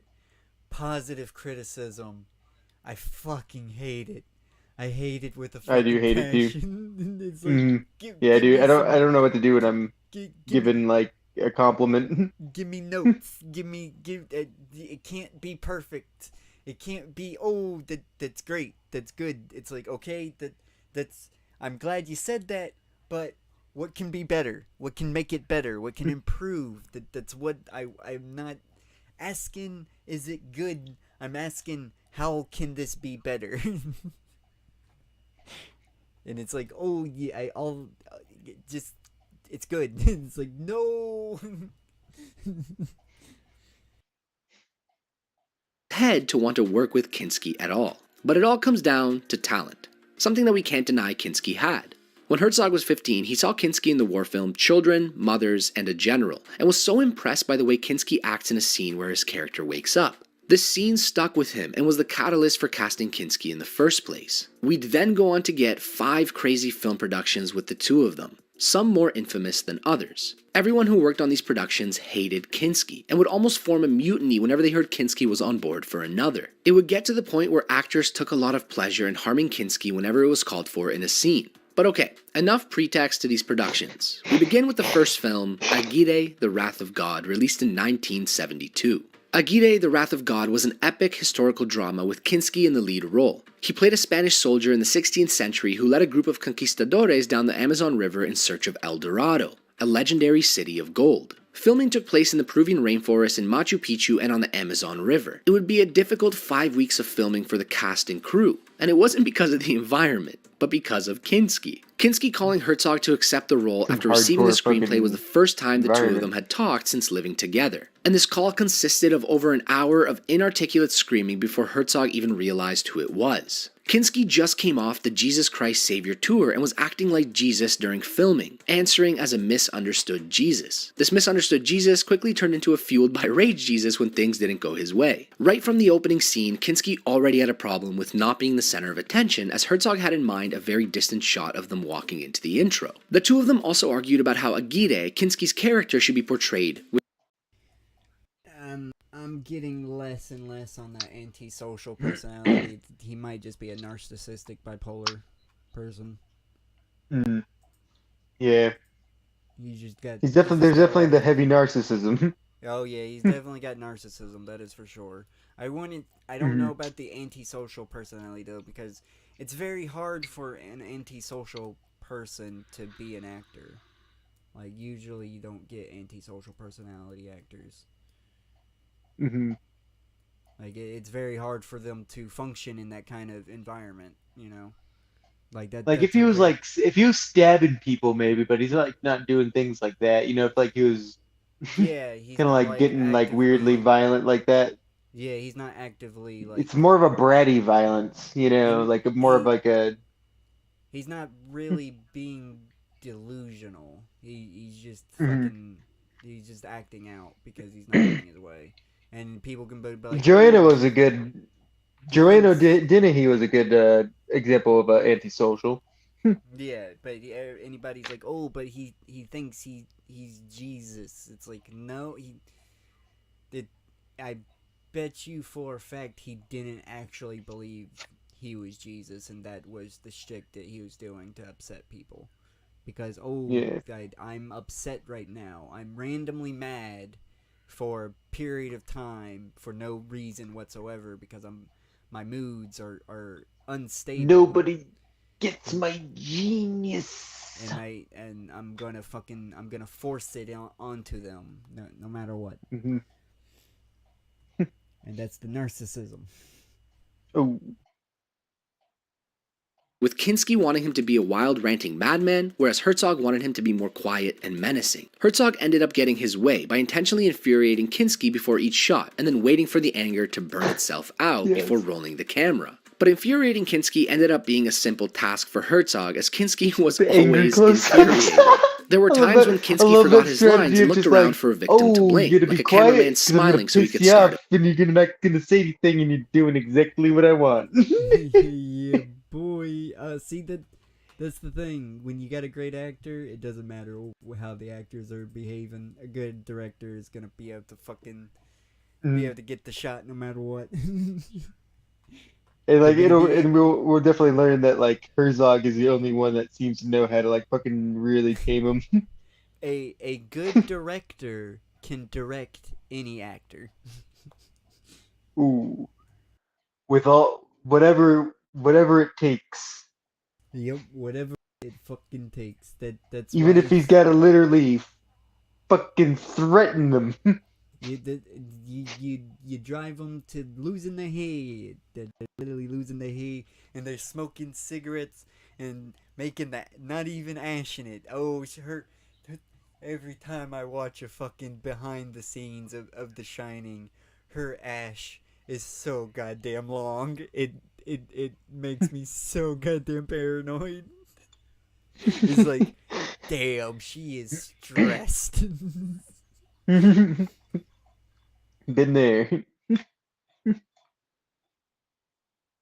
positive criticism, I fucking hate it. I hate it with a fucking I do hate it too. It's like, yeah, dude. I don't know what to do when I'm given like a compliment. Give me notes. It can't be perfect. It can't be, oh, that's great. That's good. It's like, okay, that's I'm glad you said that, but what can be better? What can make it better? What can improve? That's what I'm not asking, is it good? I'm asking, how can this be better? And it's like, oh yeah, it's good. It's like, no. Head to want to work with Kinski at all. But it all comes down to talent. Something that we can't deny Kinski had. When Herzog was 15, he saw Kinski in the war film Children, Mothers, and a General, and was so impressed by the way Kinski acts in a scene where his character wakes up. This scene stuck with him and was the catalyst for casting Kinski in the first place. We'd then go on to get 5 crazy film productions with the 2 of them, some more infamous than others. Everyone who worked on these productions hated Kinski and would almost form a mutiny whenever they heard Kinski was on board for another. It would get to the point where actors took a lot of pleasure in harming Kinski whenever it was called for in a scene. But okay, enough pretext to these productions. We begin with the first film, Aguirre, The Wrath of God, released in 1972. Aguirre, The Wrath of God was an epic historical drama with Kinski in the lead role. He played a Spanish soldier in the 16th century who led a group of conquistadores down the Amazon River in search of El Dorado, a legendary city of gold. Filming took place in the Peruvian rainforest in Machu Picchu and on the Amazon River. It would be a difficult 5 weeks of filming for the cast and crew, and it wasn't because of the environment. but because of Kinski. Kinski calling Herzog to accept the role after receiving the hardcore screenplay was the first time the two of environment. them had talked since living together. And this call consisted of over an hour of inarticulate screaming before Herzog even realized who it was. Kinski just came off the Jesus Christ Savior tour and was acting like Jesus during filming, answering as a misunderstood Jesus. This misunderstood Jesus quickly turned into a fueled by rage Jesus when things didn't go his way. Right from the opening scene, Kinski already had a problem with not being the center of attention, as Herzog had in mind a very distant shot of them walking into the intro. The two of them also argued about how Aguirre, Kinski's character, should be portrayed with I'm getting less and less on that antisocial personality. He might just be a narcissistic bipolar person. Yeah. You just got. There's definitely the heavy narcissism. Oh yeah, he's definitely got narcissism. That is for sure. I don't know about the antisocial personality though, because it's very hard for an antisocial person to be an actor. Like usually you don't get antisocial personality actors. Like it's very hard for them to function in that kind of environment, you know. Like that. Like if he was if he was stabbing people maybe, but he's like not doing things like that. You know, if like he was yeah, he's kind of not, like getting like actively, weirdly violent like that. Yeah, he's not actively like. It's more of a bratty violence, you know, like more of like a. He's not really being delusional. He's just fucking. He's just acting out because he's not getting his way. And people can be like, Joanna was a good. Joanna Dennehy was a good example of antisocial. Yeah, but anybody's like, oh, but he thinks he's Jesus. It's like, no, I bet you for a fact he didn't actually believe he was Jesus, and that was the shtick that he was doing to upset people. Because I'm upset right now. I'm randomly mad for a period of time for no reason whatsoever because my moods are unstable. Nobody gets my genius. And I'm gonna force it onto them no matter what. And that's the narcissism. Oh. With Kinski wanting him to be a wild, ranting madman, whereas Herzog wanted him to be more quiet and menacing. Herzog ended up getting his way by intentionally infuriating Kinski before each shot, and then waiting for the anger to burn itself out before rolling the camera. But infuriating Kinski ended up being a simple task for Herzog, as Kinski was always infuriated. There were times when Kinski forgot his lines and looked around for a victim to blame, like a cameraman smiling so he could start it. And you're not gonna say anything, and you're doing exactly what I want. Yeah, boy. See, that's the thing. When you got a great actor, it doesn't matter how the actors are behaving. A good director is gonna be able to be able to get the shot no matter what. And like we'll definitely learn that like Herzog is the only one that seems to know how to like fucking really tame him. A good director can direct any actor. Ooh, with all whatever it takes. Yep, whatever it fucking takes. That's even if he's got to literally fucking threaten them. You drive them to losing their head. They're literally losing their head, and they're smoking cigarettes and making that not even ashing it. Oh, every time I watch a fucking behind the scenes of The Shining, her ash is so goddamn long. It makes me so goddamn paranoid. It's like, damn, she is stressed. Been there.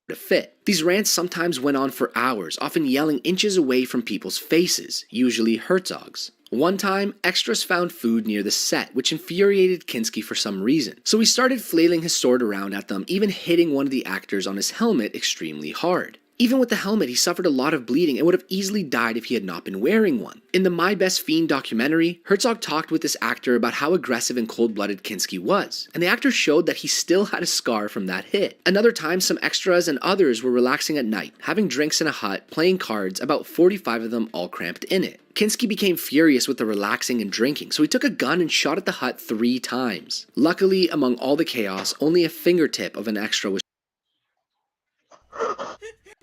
To fit. These rants sometimes went on for hours, often yelling inches away from people's faces, usually Herzog's. One time, extras found food near the set, which infuriated Kinski for some reason. So he started flailing his sword around at them, even hitting one of the actors on his helmet extremely hard. Even with the helmet, he suffered a lot of bleeding and would have easily died if he had not been wearing one. In the My Best Fiend documentary, Herzog talked with this actor about how aggressive and cold-blooded Kinski was, and the actor showed that he still had a scar from that hit. Another time, some extras and others were relaxing at night, having drinks in a hut, playing cards, about 45 of them all cramped in it. Kinski became furious with the relaxing and drinking, so he took a gun and shot at the hut 3 times. Luckily, among all the chaos, only a fingertip of an extra was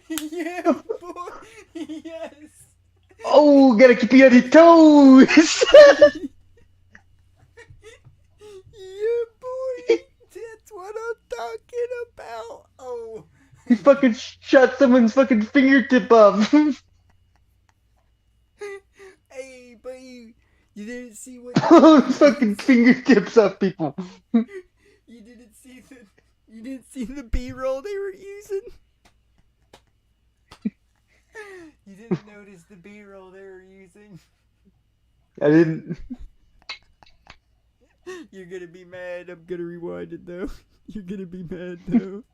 Yeah, boy. Oh, gotta keep you on your toes. Yeah, boy. That's what I'm talking about. Oh. He fucking shot someone's fucking fingertip off. Hey, but you didn't see what Oh, fucking fingertips off people. you didn't see the B-roll they were using. You didn't notice the B-roll they were using. I didn't. You're gonna be mad. I'm gonna rewind it though. You're gonna be mad though.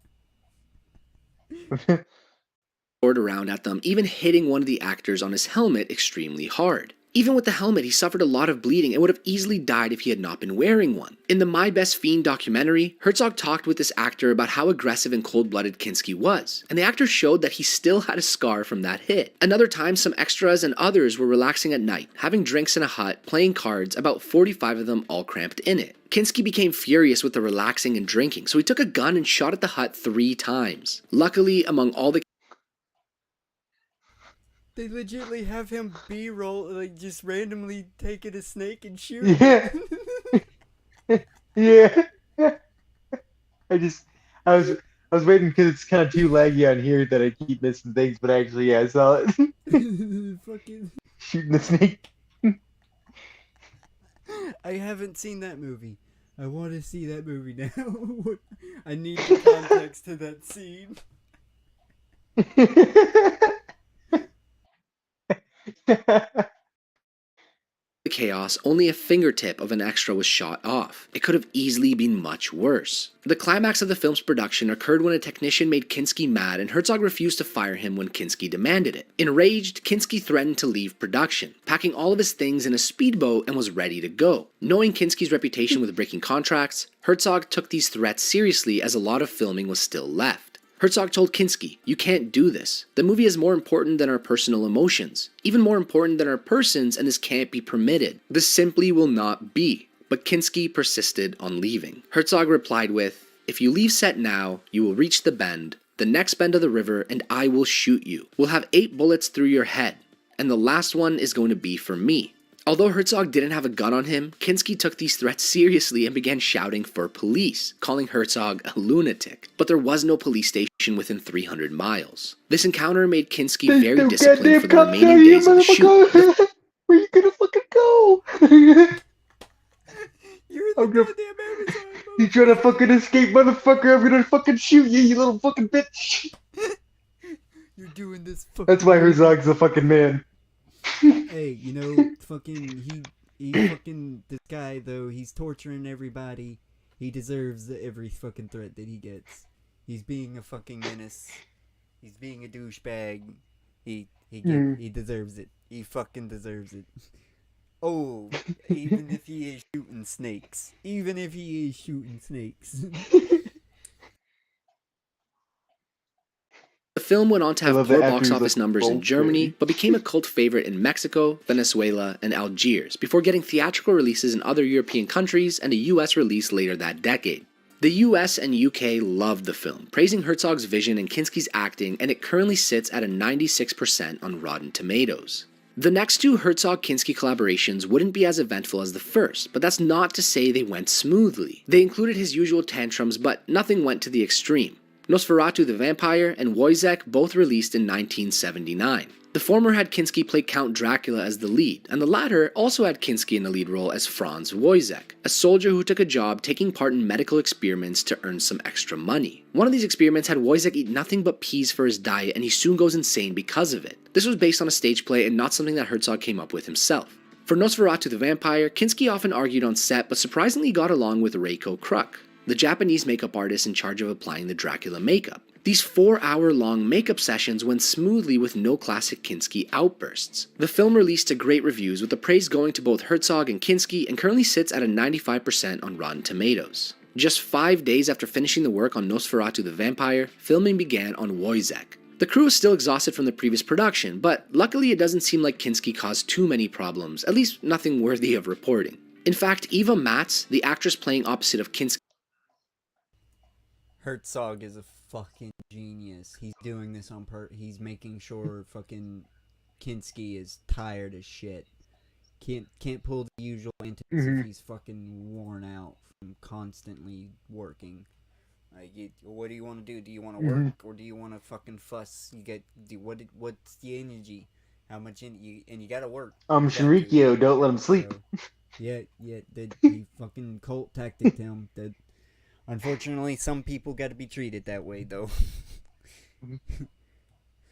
Sword around at them, even hitting one of the actors on his helmet extremely hard. Even with the helmet, he suffered a lot of bleeding and would have easily died if he had not been wearing one. In the My Best Fiend documentary, Herzog talked with this actor about how aggressive and cold-blooded Kinski was, and the actor showed that he still had a scar from that hit. Another time, some extras and others were relaxing at night, having drinks in a hut, playing cards, about 45 of them all cramped in it. Kinski became furious with the relaxing and drinking, so he took a gun and shot at the hut 3 times. Luckily, among all the They legitimately have him B-roll, like just randomly taking a snake and shooting. Yeah. Yeah. I was waiting because it's kind of too laggy on here that I keep missing things, but actually, yeah, I saw it. Fucking. Shooting the snake. I haven't seen that movie. I want to see that movie now. I need the context to that scene. chaos, only a fingertip of an extra was shot off. It could have easily been much worse. The climax of the film's production occurred when a technician made Kinski mad and Herzog refused to fire him when Kinski demanded it. Enraged, Kinski threatened to leave production, packing all of his things in a speedboat and was ready to go. Knowing Kinski's reputation with breaking contracts, Herzog took these threats seriously as a lot of filming was still left. Herzog told Kinski, "You can't do this. The movie is more important than our personal emotions, even more important than our persons, and this can't be permitted. This simply will not be." But Kinski persisted on leaving. Herzog replied with, "If you leave set now, you will reach the bend, the next bend of the river, and I will shoot you. We'll have 8 bullets through your head, and the last one is going to be for me." Although Herzog didn't have a gun on him, Kinski took these threats seriously and began shouting for police, calling Herzog a lunatic. But there was no police station within 300 miles. This encounter made Kinski very disciplined for the remaining days of the shoot. Where you gonna fucking go? You're in the goddamn Amazon. You trying to fucking escape, motherfucker? I'm gonna fucking shoot you, you little fucking bitch. You're doing this fucking. That's why Herzog's a fucking man. Hey, you know, fucking he fucking this guy though. He's torturing everybody. He deserves every fucking threat that he gets. He's being a fucking menace. He's being a douchebag. He deserves it. He fucking deserves it. Oh, even if he is shooting snakes. Even if he is shooting snakes. The film went on to have poor box office numbers in Germany, but became a cult favorite in Mexico, Venezuela, and Algiers, before getting theatrical releases in other European countries and a US release later that decade. The US and UK loved the film, praising Herzog's vision and Kinski's acting, and it currently sits at a 96% on Rotten Tomatoes. The next 2 Herzog-Kinski collaborations wouldn't be as eventful as the first, but that's not to say they went smoothly. They included his usual tantrums, but nothing went to the extreme. Nosferatu the Vampire and Wojciech both released in 1979. The former had Kinski play Count Dracula as the lead, and the latter also had Kinski in the lead role as Franz Wojciech, a soldier who took a job taking part in medical experiments to earn some extra money. One of these experiments had Wojciech eat nothing but peas for his diet, and he soon goes insane because of it. This was based on a stage play and not something that Herzog came up with himself. For Nosferatu the Vampire, Kinski often argued on set, but surprisingly got along with Reiko Kruk, the Japanese makeup artist in charge of applying the Dracula makeup. These 4-hour-long makeup sessions went smoothly with no classic Kinski outbursts. The film released to great reviews, with the praise going to both Herzog and Kinski, and currently sits at a 95% on Rotten Tomatoes. Just 5 days after finishing the work on Nosferatu the Vampire, filming began on Wojciech. The crew was still exhausted from the previous production, but luckily it doesn't seem like Kinski caused too many problems, at least nothing worthy of reporting. In fact, Eva Matz, the actress playing opposite of Kinski, Herzog is a fucking genius. He's doing this on he's making sure fucking Kinski is tired as shit. Can't pull the usual antics if he's fucking worn out from constantly working. Like, what do you want to do? Do you want to work or do you want to fucking fuss? What's the energy? How much you gotta work. Shinrikyo, don't let him sleep. So, he fucking cult tactic him. That unfortunately some people got to be treated that way though.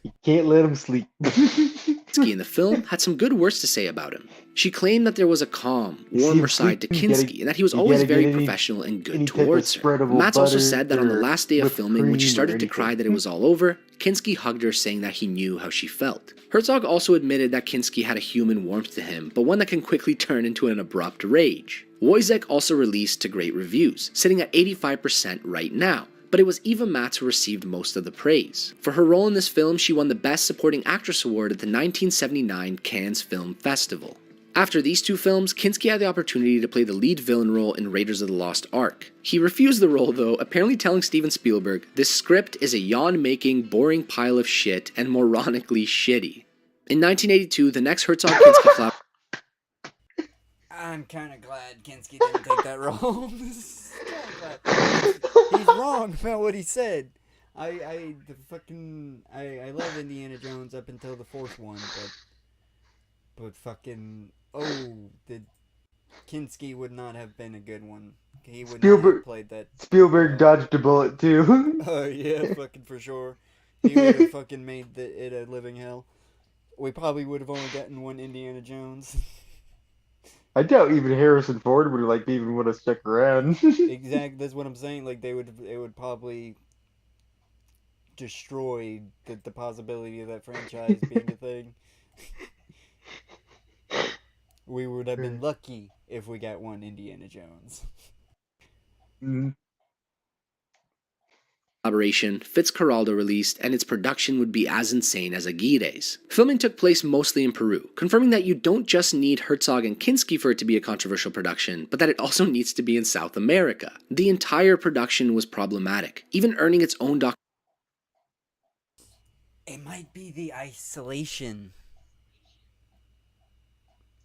You can't let him sleep. Kinski in the film had some good words to say about him. She claimed that there was a calm, warmer side to Kinski, and that he was always very professional and good towards her. Mats also said that on the last day of filming, when she started to cry that it was all over, Kinski hugged her, saying that he knew how she felt. Herzog also admitted that Kinski had a human warmth to him, but one that can quickly turn into an abrupt rage. Wojciech also released to great reviews, sitting at 85% right now. But it was Eva Max who received most of the praise. For her role in this film, she won the Best Supporting Actress Award at the 1979 Cannes Film Festival. After these two films, Kinski had the opportunity to play the lead villain role in Raiders of the Lost Ark. He refused the role though, apparently telling Steven Spielberg, "This script is a yawn-making, boring pile of shit and moronically shitty." In 1982, the next Herzog-Kinski collab. I'm kind of glad Kinski didn't take that role. He's wrong about what he said. I love Indiana Jones up until the fourth one, but fucking the Kinski would not have been a good one. He would not have played that. Spielberg dodged a bullet too. Oh yeah, fucking for sure. He would have fucking made it a living hell. We probably would have only gotten one Indiana Jones. I doubt even Harrison Ford would even want to stick around. Exactly, that's what I'm saying. Like it would probably destroy the possibility of that franchise being a thing. We would have been lucky if we got one Indiana Jones. Collaboration, Fitzcarraldo released, and its production would be as insane as Aguirre's. Filming took place mostly in Peru, confirming that you don't just need Herzog and Kinski for it to be a controversial production, but that it also needs to be in South America. The entire production was problematic, even earning its own It might be the isolation.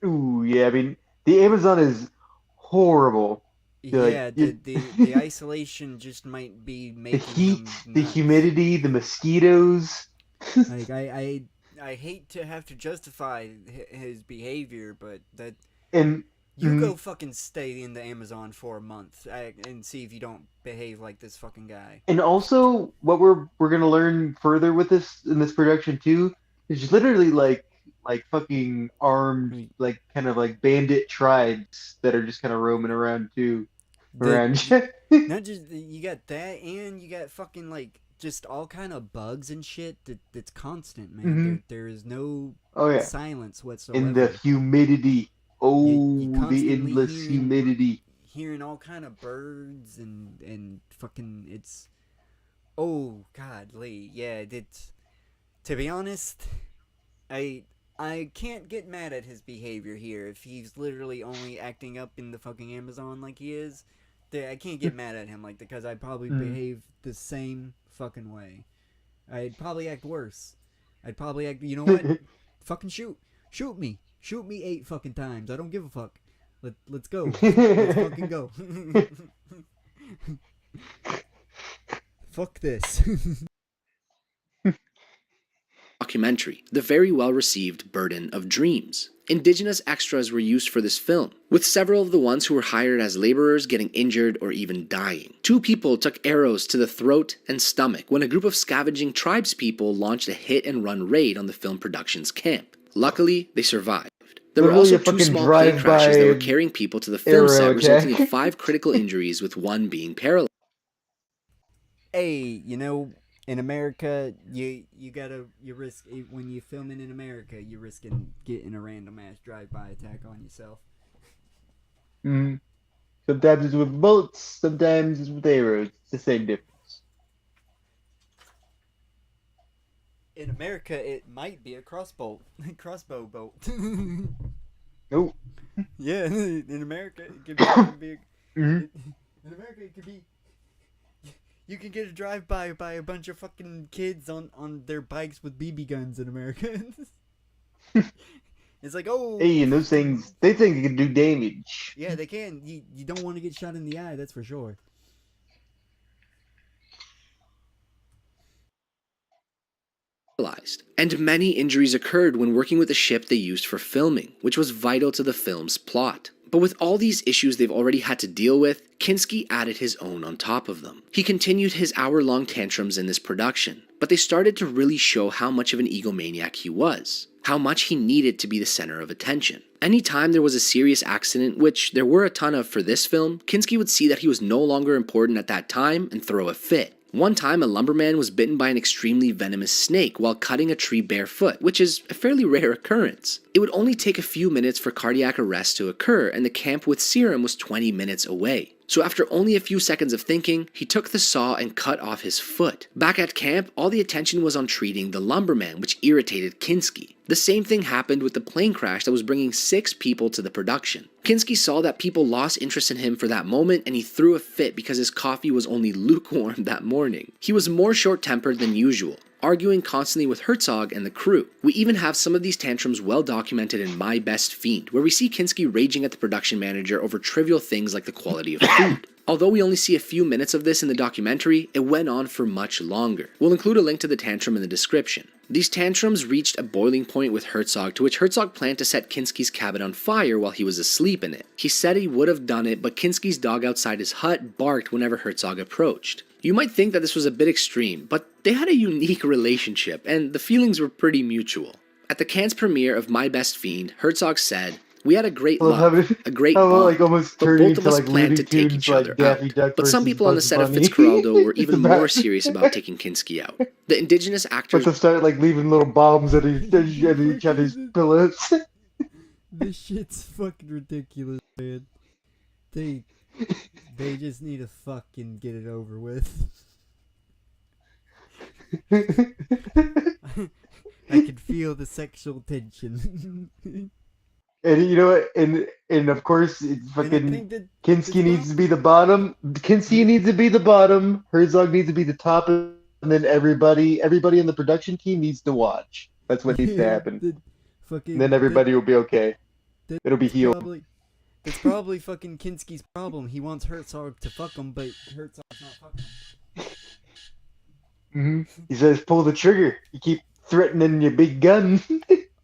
Ooh, yeah, I mean, the Amazon is horrible. Yeah, the isolation just might be making the heat, the humidity, the mosquitoes. Like I hate to have to justify his behavior, but you go fucking stay in the Amazon for a month and see if you don't behave like this fucking guy. And also, what we're gonna learn further with this in this production too is literally like fucking armed kind of bandit tribes that are just kind of roaming around too. Not just you got that, and you got fucking just all kind of bugs and shit that's constant, man. There is no silence whatsoever. In the humidity, the endless humidity. Hearing all kind of birds and fucking it's godly, yeah. It's, to be honest, I can't get mad at his behavior here if he's literally only acting up in the fucking Amazon like he is. I can't get mad at him because I'd probably behave the same fucking way. I'd probably act worse. I'd probably act, you know what? Fucking shoot me 8 fucking times. I don't give a fuck. Let's go. Let's fucking go. Fuck this. Documentary, the very well-received Burden of Dreams. Indigenous extras were used for this film, with several of the ones who were hired as laborers getting injured or even dying. 2 people took arrows to the throat and stomach when a group of scavenging tribespeople launched a hit-and-run raid on the film production's camp. Luckily, they survived. There were also 2 small plane crashes that were carrying people to the film set, resulting in 5 critical injuries, with 1 being paralyzed. Hey, in America, you risk, when you filming in America, you're risking getting a random ass drive-by attack on yourself. Sometimes it's with bullets, sometimes it's with arrows. It's the same difference. In America, it might be a crossbow bolt. Nope. Yeah, in America, it could be. In America, it could be. You can get a drive-by by a bunch of fucking kids on their bikes with BB guns in America. It's like, oh. Hey, and those things, they think they can do damage. Yeah, they can. You don't want to get shot in the eye, that's for sure. And many injuries occurred when working with the ship they used for filming, which was vital to the film's plot. But with all these issues they've already had to deal with, Kinski added his own on top of them. He continued his hour-long tantrums in this production, but they started to really show how much of an egomaniac he was, how much he needed to be the center of attention. Anytime there was a serious accident, which there were a ton of for this film, Kinski would see that he was no longer important at that time and throw a fit. One time, a lumberman was bitten by an extremely venomous snake while cutting a tree barefoot, which is a fairly rare occurrence. It would only take a few minutes for cardiac arrest to occur, and the camp with serum was 20 minutes away. So after only a few seconds of thinking, he took the saw and cut off his foot. Back at camp, all the attention was on treating the lumberman, which irritated Kinski. The same thing happened with the plane crash that was bringing 6 people to the production. Kinski saw that people lost interest in him for that moment, and he threw a fit because his coffee was only lukewarm that morning. He was more short-tempered than usual, arguing constantly with Herzog and the crew. We even have some of these tantrums well documented in My Best Fiend, where we see Kinski raging at the production manager over trivial things like the quality of food. Although we only see a few minutes of this in the documentary, it went on for much longer. We'll include a link to the tantrum in the description. These tantrums reached a boiling point with Herzog, to which Herzog planned to set Kinski's cabin on fire while he was asleep in it. He said he would have done it, but Kinski's dog outside his hut barked whenever Herzog approached. You might think that this was a bit extreme, but they had a unique relationship, and the feelings were pretty mutual. At the Cannes premiere of My Best Fiend, Herzog said, "We had a great love, a great bond, like almost but both of us planned to take each other out." But some people on the set of Fitzcarraldo were even more serious about taking Kinski out. The indigenous actors... But they started like leaving little bombs at each other's pillows. This shit's fucking ridiculous, man. They just need to fucking get it over with. I can feel the sexual tension. And you know what? And of course, it's fucking Kinski needs to be the bottom. Kinski needs to be the bottom. Herzog needs to be the top, and then everybody in the production team needs to watch. That's what needs to happen. Then everybody will be okay. It'll be healed. It's probably fucking Kinski's problem. He wants Herzog to fuck him, but Herzog's not fucking him. He says, "Pull the trigger. You keep threatening your big gun."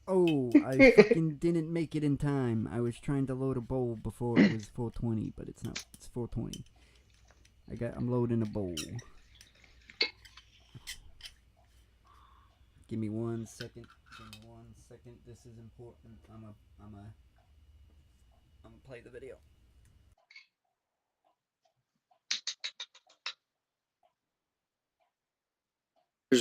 Oh, I fucking didn't make it in time. I was trying to load a bowl before it was 420, but it's not. It's 420. I'm loading a bowl. Give me 1 second. Give me 1 second. This is important. I'm gonna play the video.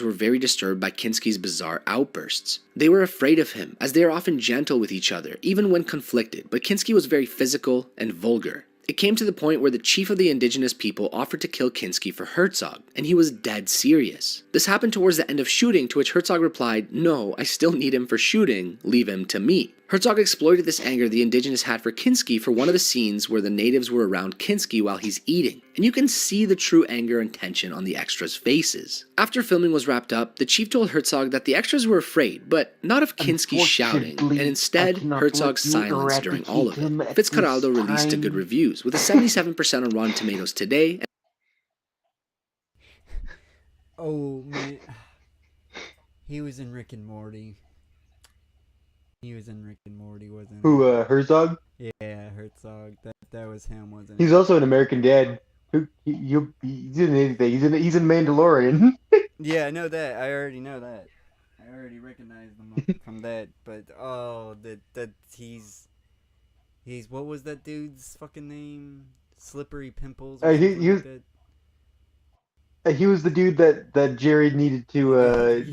Were very disturbed by Kinski's bizarre outbursts. They were afraid of him, as they are often gentle with each other, even when conflicted, but Kinski was very physical and vulgar. It came to the point where the chief of the indigenous people offered to kill Kinski for Herzog, and he was dead serious. This happened towards the end of shooting, to which Herzog replied, "No, I still need him for shooting, leave him to me." Herzog exploited this anger the indigenous had for Kinski for one of the scenes where the natives were around Kinski while he's eating, and you can see the true anger and tension on the extras' faces. After filming was wrapped up, the chief told Herzog that the extras were afraid, but not of Kinski shouting, and instead Herzog's silence during all of it. Fitzcarraldo released a good reviews, with a 77% on Rotten Tomatoes today. Oh man, he was in Rick and Morty. He was in Rick and Morty, wasn't he? Who, Herzog? Yeah, Herzog. That was him, wasn't it? He's also an American Dad. He's in anything. He's in Mandalorian. Yeah, I know that. I already know that. I already recognized him from that. But that he's what was that dude's fucking name? Slippery Pimples. He was the dude that Jerry needed to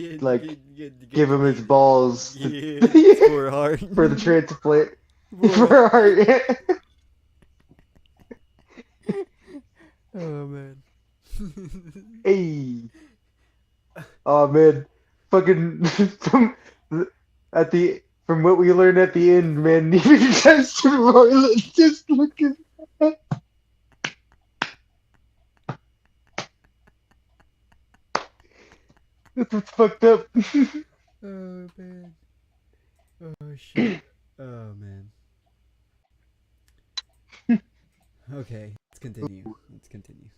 give him his balls for a heart. For the transplant for a heart. Oh man. Hey. Oh man. Fucking from what we learned at the end, man. Even just looking. That's what's fucked up. Oh man. Oh shit. Oh man. Okay, let's continue. Let's continue.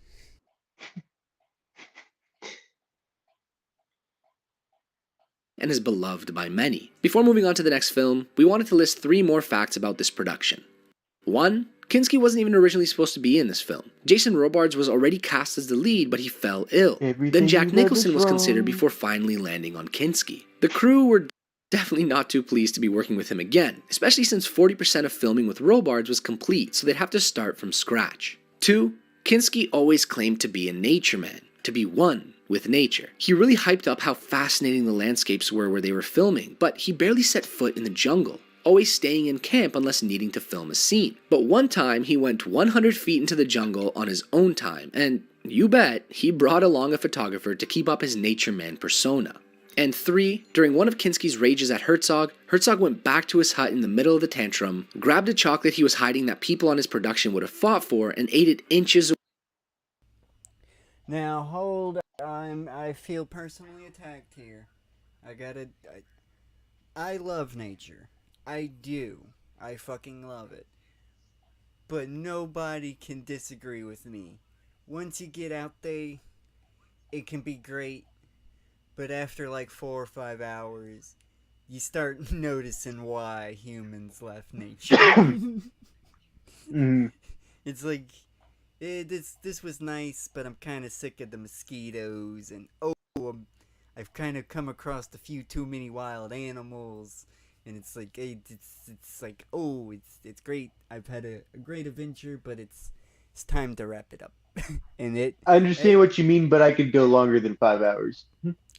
And is beloved by many. Before moving on to the next film, we wanted to list 3 more facts about this production. 1. Kinski wasn't even originally supposed to be in this film. Jason Robards was already cast as the lead, but he fell ill. Then Jack Nicholson was considered before finally landing on Kinski. The crew were definitely not too pleased to be working with him again, especially since 40% of filming with Robards was complete, so they'd have to start from scratch. 2. Kinski always claimed to be a nature man, to be one with nature. He really hyped up how fascinating the landscapes were where they were filming, but he barely set foot in the jungle, always staying in camp unless needing to film a scene. But one time he went 100 feet into the jungle on his own time, and you bet he brought along a photographer to keep up his nature man persona. And 3, during one of Kinski's rages at Herzog went back to his hut in the middle of the tantrum, grabbed a chocolate he was hiding that people on his production would have fought for, and ate it inches away. Now hold on, I feel personally attacked here. I love nature. I do. I fucking love it. But nobody can disagree with me. Once you get out there, it can be great. But after like 4 or 5 hours, you start noticing why humans left nature. It's like, this was nice, but I'm kind of sick of the mosquitoes, and I've kind of come across a few too many wild animals, and it's like, it's like, it's great. I've had a great adventure, but it's time to wrap it up. And I understand what you mean, but I could go longer than 5 hours.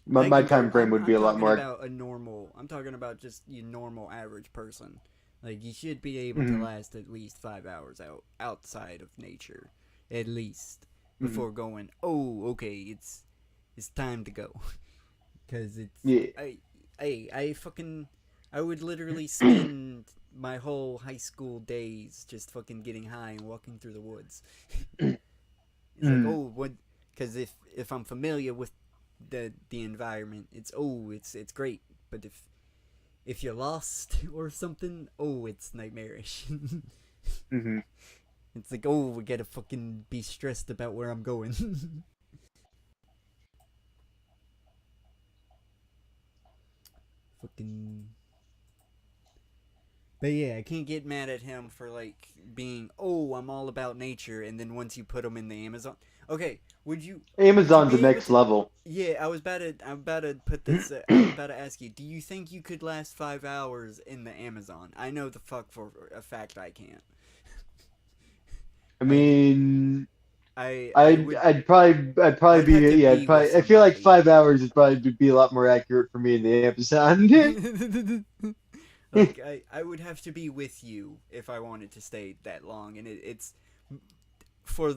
My time frame would be a lot more. I'm talking about just your normal average person. Like, you should be able to last at least 5 hours outside of nature, at least, before going, okay, it's time to go. Because I would literally spend my whole high school days just fucking getting high and walking through the woods. It's like, because if I'm familiar with the environment, it's great. But if you're lost or something, it's nightmarish. It's like, we gotta fucking be stressed about where I'm going. Fucking. But yeah, I can't get mad at him for like being, I'm all about nature, and then once you put him in the Amazon. Okay, Amazon's the next level. Yeah, I'm about to put this. I'm about to ask you, do you think you could last 5 hours in the Amazon? I know the fuck for a fact I can't. I mean, I'd probably be I feel like 5 hours would probably be a lot more accurate for me in the Amazon. Like, I would have to be with you if I wanted to stay that long, and it's for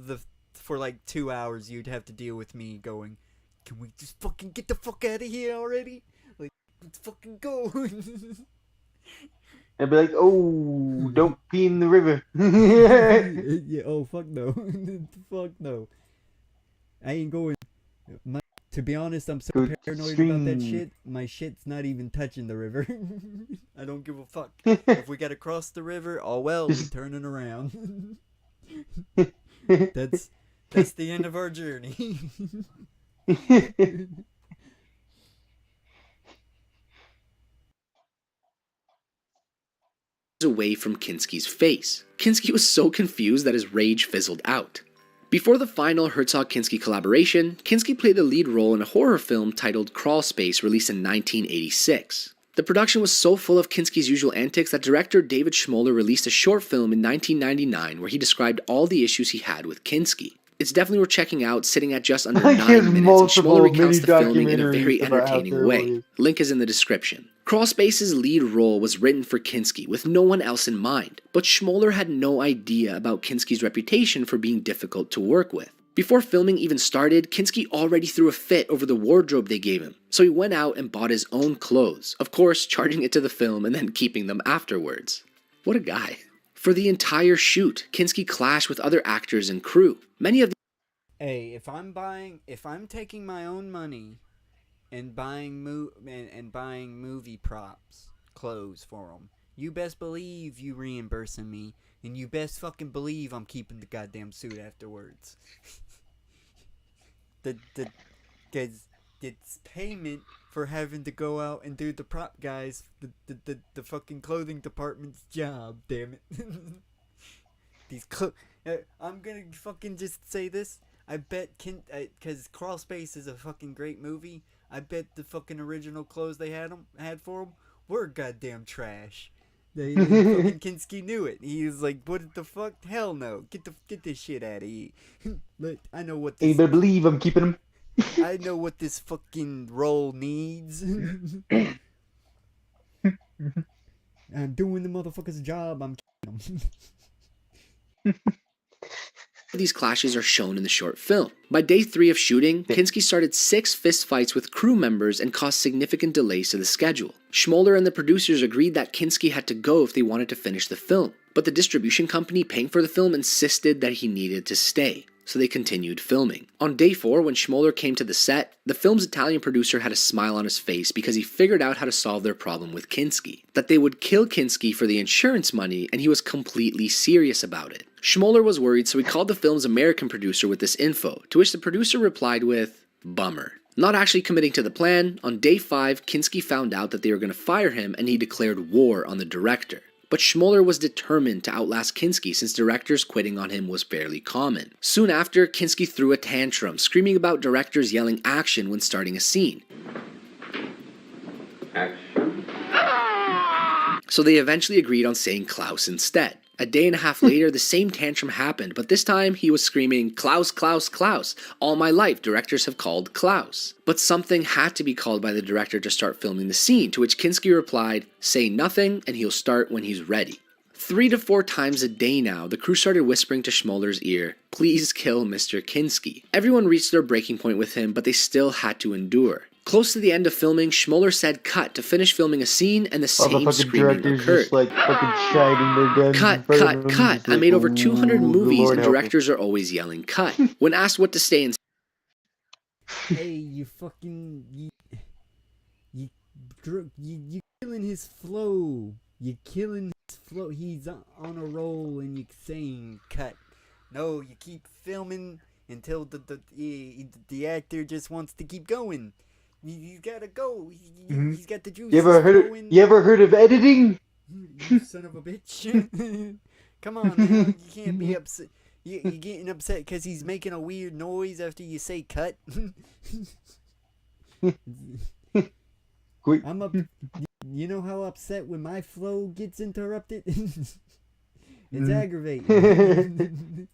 like 2 hours you'd have to deal with me going, can we just fucking get the fuck out of here already? Like, let's fucking go. I'd be like, don't pee in the river. Yeah, fuck no. Fuck no. I ain't going. To be honest, I'm so paranoid about that shit. My shit's not even touching the river. I don't give a fuck. If we gotta cross the river, we're turning around. That's the end of our journey. Away from Kinski's face. Kinski was so confused that his rage fizzled out. Before the final Herzog-Kinski collaboration, Kinski played the lead role in a horror film titled Crawl Space, released in 1986. The production was so full of Kinski's usual antics that director David Schmoller released a short film in 1999 where he described all the issues he had with Kinski. It's definitely worth checking out, sitting at just under 9 minutes, and Schmoller recounts the filming in a very entertaining way. Link is in the description. Crawl Space's lead role was written for Kinski, with no one else in mind, but Schmoller had no idea about Kinski's reputation for being difficult to work with. Before filming even started, Kinski already threw a fit over the wardrobe they gave him, so he went out and bought his own clothes, of course charging it to the film and then keeping them afterwards. What a guy. For the entire shoot, Kinski clashed with other actors and crew. Many of Hey, if I'm taking my own money and buying movie props, clothes for them. You best believe you reimbursing me, and you best fucking believe I'm keeping the goddamn suit afterwards. Cause it's payment for having to go out and do the prop guys, the fucking clothing department's job. Damn it. I'm gonna fucking just say this. I bet cause Crawl Space is a fucking great movie. I bet the fucking original clothes they had for him were goddamn trash. They fucking Kinski knew it. He was like, "What the fuck? Hell no! Get this shit out of here." But I know what. You better believe I'm keeping him. I know what this fucking role needs. I'm doing the motherfucker's job. I'm killing him. These clashes are shown in the short film. By day 3 of shooting, Kinski started 6 fist fights with crew members and caused significant delays to the schedule. Schmoller and the producers agreed that Kinski had to go if they wanted to finish the film, but the distribution company paying for the film insisted that he needed to stay, so they continued filming. On day 4, when Schmoller came to the set, the film's Italian producer had a smile on his face because he figured out how to solve their problem with Kinski. That they would kill Kinski for the insurance money, and he was completely serious about it. Schmoller was worried, so he called the film's American producer with this info, to which the producer replied with, "Bummer." Not actually committing to the plan, on day 5, Kinski found out that they were going to fire him and he declared war on the director. But Schmoller was determined to outlast Kinski since directors quitting on him was fairly common. Soon after, Kinski threw a tantrum, screaming about directors yelling action when starting a scene. Action. So they eventually agreed on saying Klaus instead. A day and a half later, the same tantrum happened, but this time he was screaming, "Klaus, Klaus, Klaus. All my life, directors have called Klaus." But something had to be called by the director to start filming the scene, to which Kinski replied, "Say nothing and he'll start when he's ready." 3 to 4 times a day now, the crew started whispering to Schmoller's ear, "Please kill Mr. Kinski." Everyone reached their breaking point with him, but they still had to endure. Close to the end of filming, Schmoller said cut to finish filming a scene, and the same screaming occurred. Just like fucking shining their guns Cut, cut, cut. I made over 200 movies and directors are always yelling cut. When asked what to stay in... Hey, you fucking... You killing his flow. You killing his flow. He's on a roll and you're saying cut. No, you keep filming until the actor just wants to keep going. He's gotta go. He's got the juice. You ever heard of editing? You son of a bitch. Come on, man. You can't be upset. You're getting upset because he's making a weird noise after you say cut. I'm up. You know how upset when my flow gets interrupted? It's aggravating.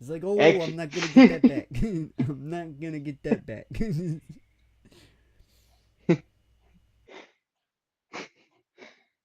It's like, oh, I'm not gonna get that back. I'm not gonna get that back.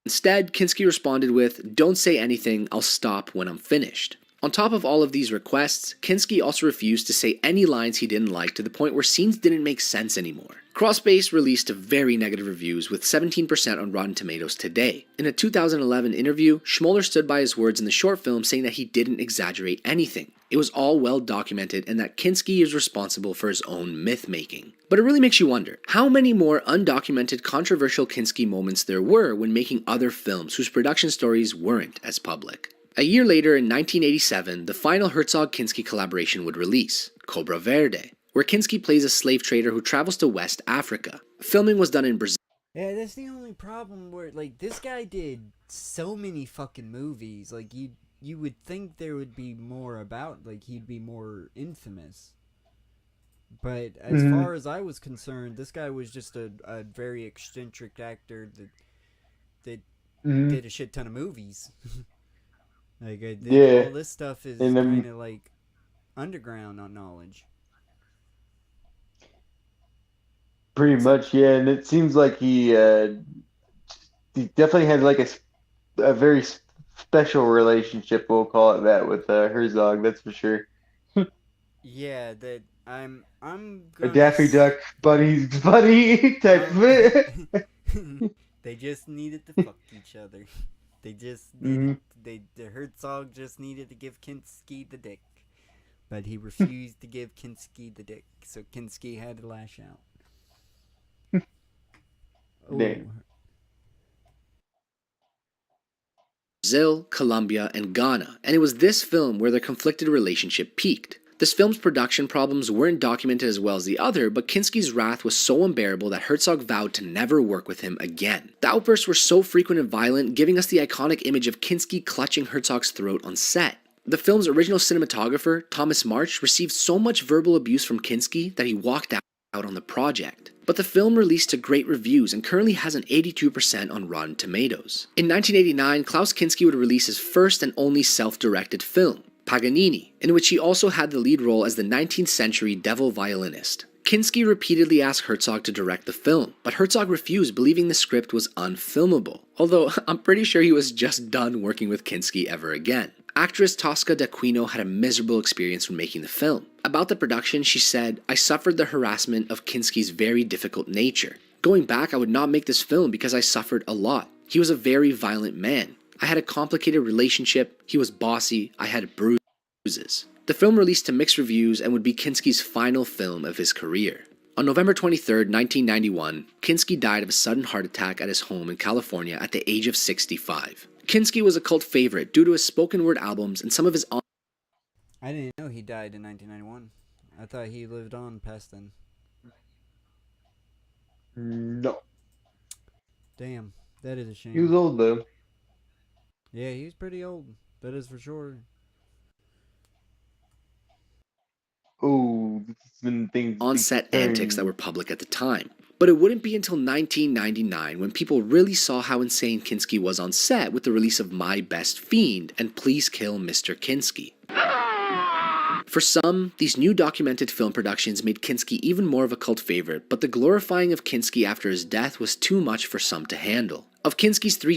Instead, Kinski responded with, "Don't say anything, I'll stop when I'm finished." On top of all of these requests, Kinski also refused to say any lines he didn't like to the point where scenes didn't make sense anymore. Crawlspace released very negative reviews with 17% on Rotten Tomatoes today. In a 2011 interview, Schmoller stood by his words in the short film saying that he didn't exaggerate anything. It was all well documented and that Kinski is responsible for his own myth-making. But it really makes you wonder, how many more undocumented controversial Kinski moments there were when making other films whose production stories weren't as public. A year later, in 1987, the final Herzog-Kinski collaboration would release, Cobra Verde, where Kinski plays a slave trader who travels to West Africa. Filming was done in Brazil. Yeah, that's the only problem where, like, this guy did so many fucking movies. Like, you would think there would be more about, like, he'd be more infamous. But as far as I was concerned, this guy was just a very eccentric actor that did a shit ton of movies. Like, all this stuff is kind of like underground knowledge. Pretty much, yeah. And it seems like he definitely had like a very special relationship, we'll call it that, with Herzog. That's for sure. Yeah, that I'm a Daffy Duck buddy type of it. They just needed to fuck each other. They just needed, the Herzog just needed to give Kinski the dick. But he refused to give Kinski the dick, so Kinski had to lash out. Damn. Brazil, Colombia, and Ghana, and it was this film where their conflicted relationship peaked. This film's production problems weren't documented as well as the other, but Kinski's wrath was so unbearable that Herzog vowed to never work with him again. The outbursts were so frequent and violent, giving us the iconic image of Kinski clutching Herzog's throat on set. The film's original cinematographer, Thomas March, received so much verbal abuse from Kinski that he walked out on the project. But the film released to great reviews and currently has an 82% on Rotten Tomatoes. In 1989, Klaus Kinski would release his first and only self-directed film, Paganini, in which he also had the lead role as the 19th century devil violinist. Kinski repeatedly asked Herzog to direct the film, but Herzog refused, believing the script was unfilmable, although I'm pretty sure he was just done working with Kinski ever again. Actress Tosca d'Aquino had a miserable experience when making the film. About the production, she said, "I suffered the harassment of Kinski's very difficult nature. Going back, I would not make this film because I suffered a lot. He was a very violent man. I had a complicated relationship, he was bossy, I had bruises." The film released to mixed reviews and would be Kinski's final film of his career. On November 23, 1991, Kinski died of a sudden heart attack at his home in California at the age of 65. Kinski was a cult favorite due to his spoken word albums and some of his I didn't know he died in 1991. I thought he lived on past then. No. Damn, that is a shame. He was old though. Yeah, he's pretty old. That is for sure. Oh, this has been things. On-set antics that were public at the time. But it wouldn't be until 1999 when people really saw how insane Kinski was on set with the release of My Best Fiend and Please Kill Mr. Kinski. For some, these new documented film productions made Kinski even more of a cult favorite, but the glorifying of Kinski after his death was too much for some to handle. Of Kinski's 3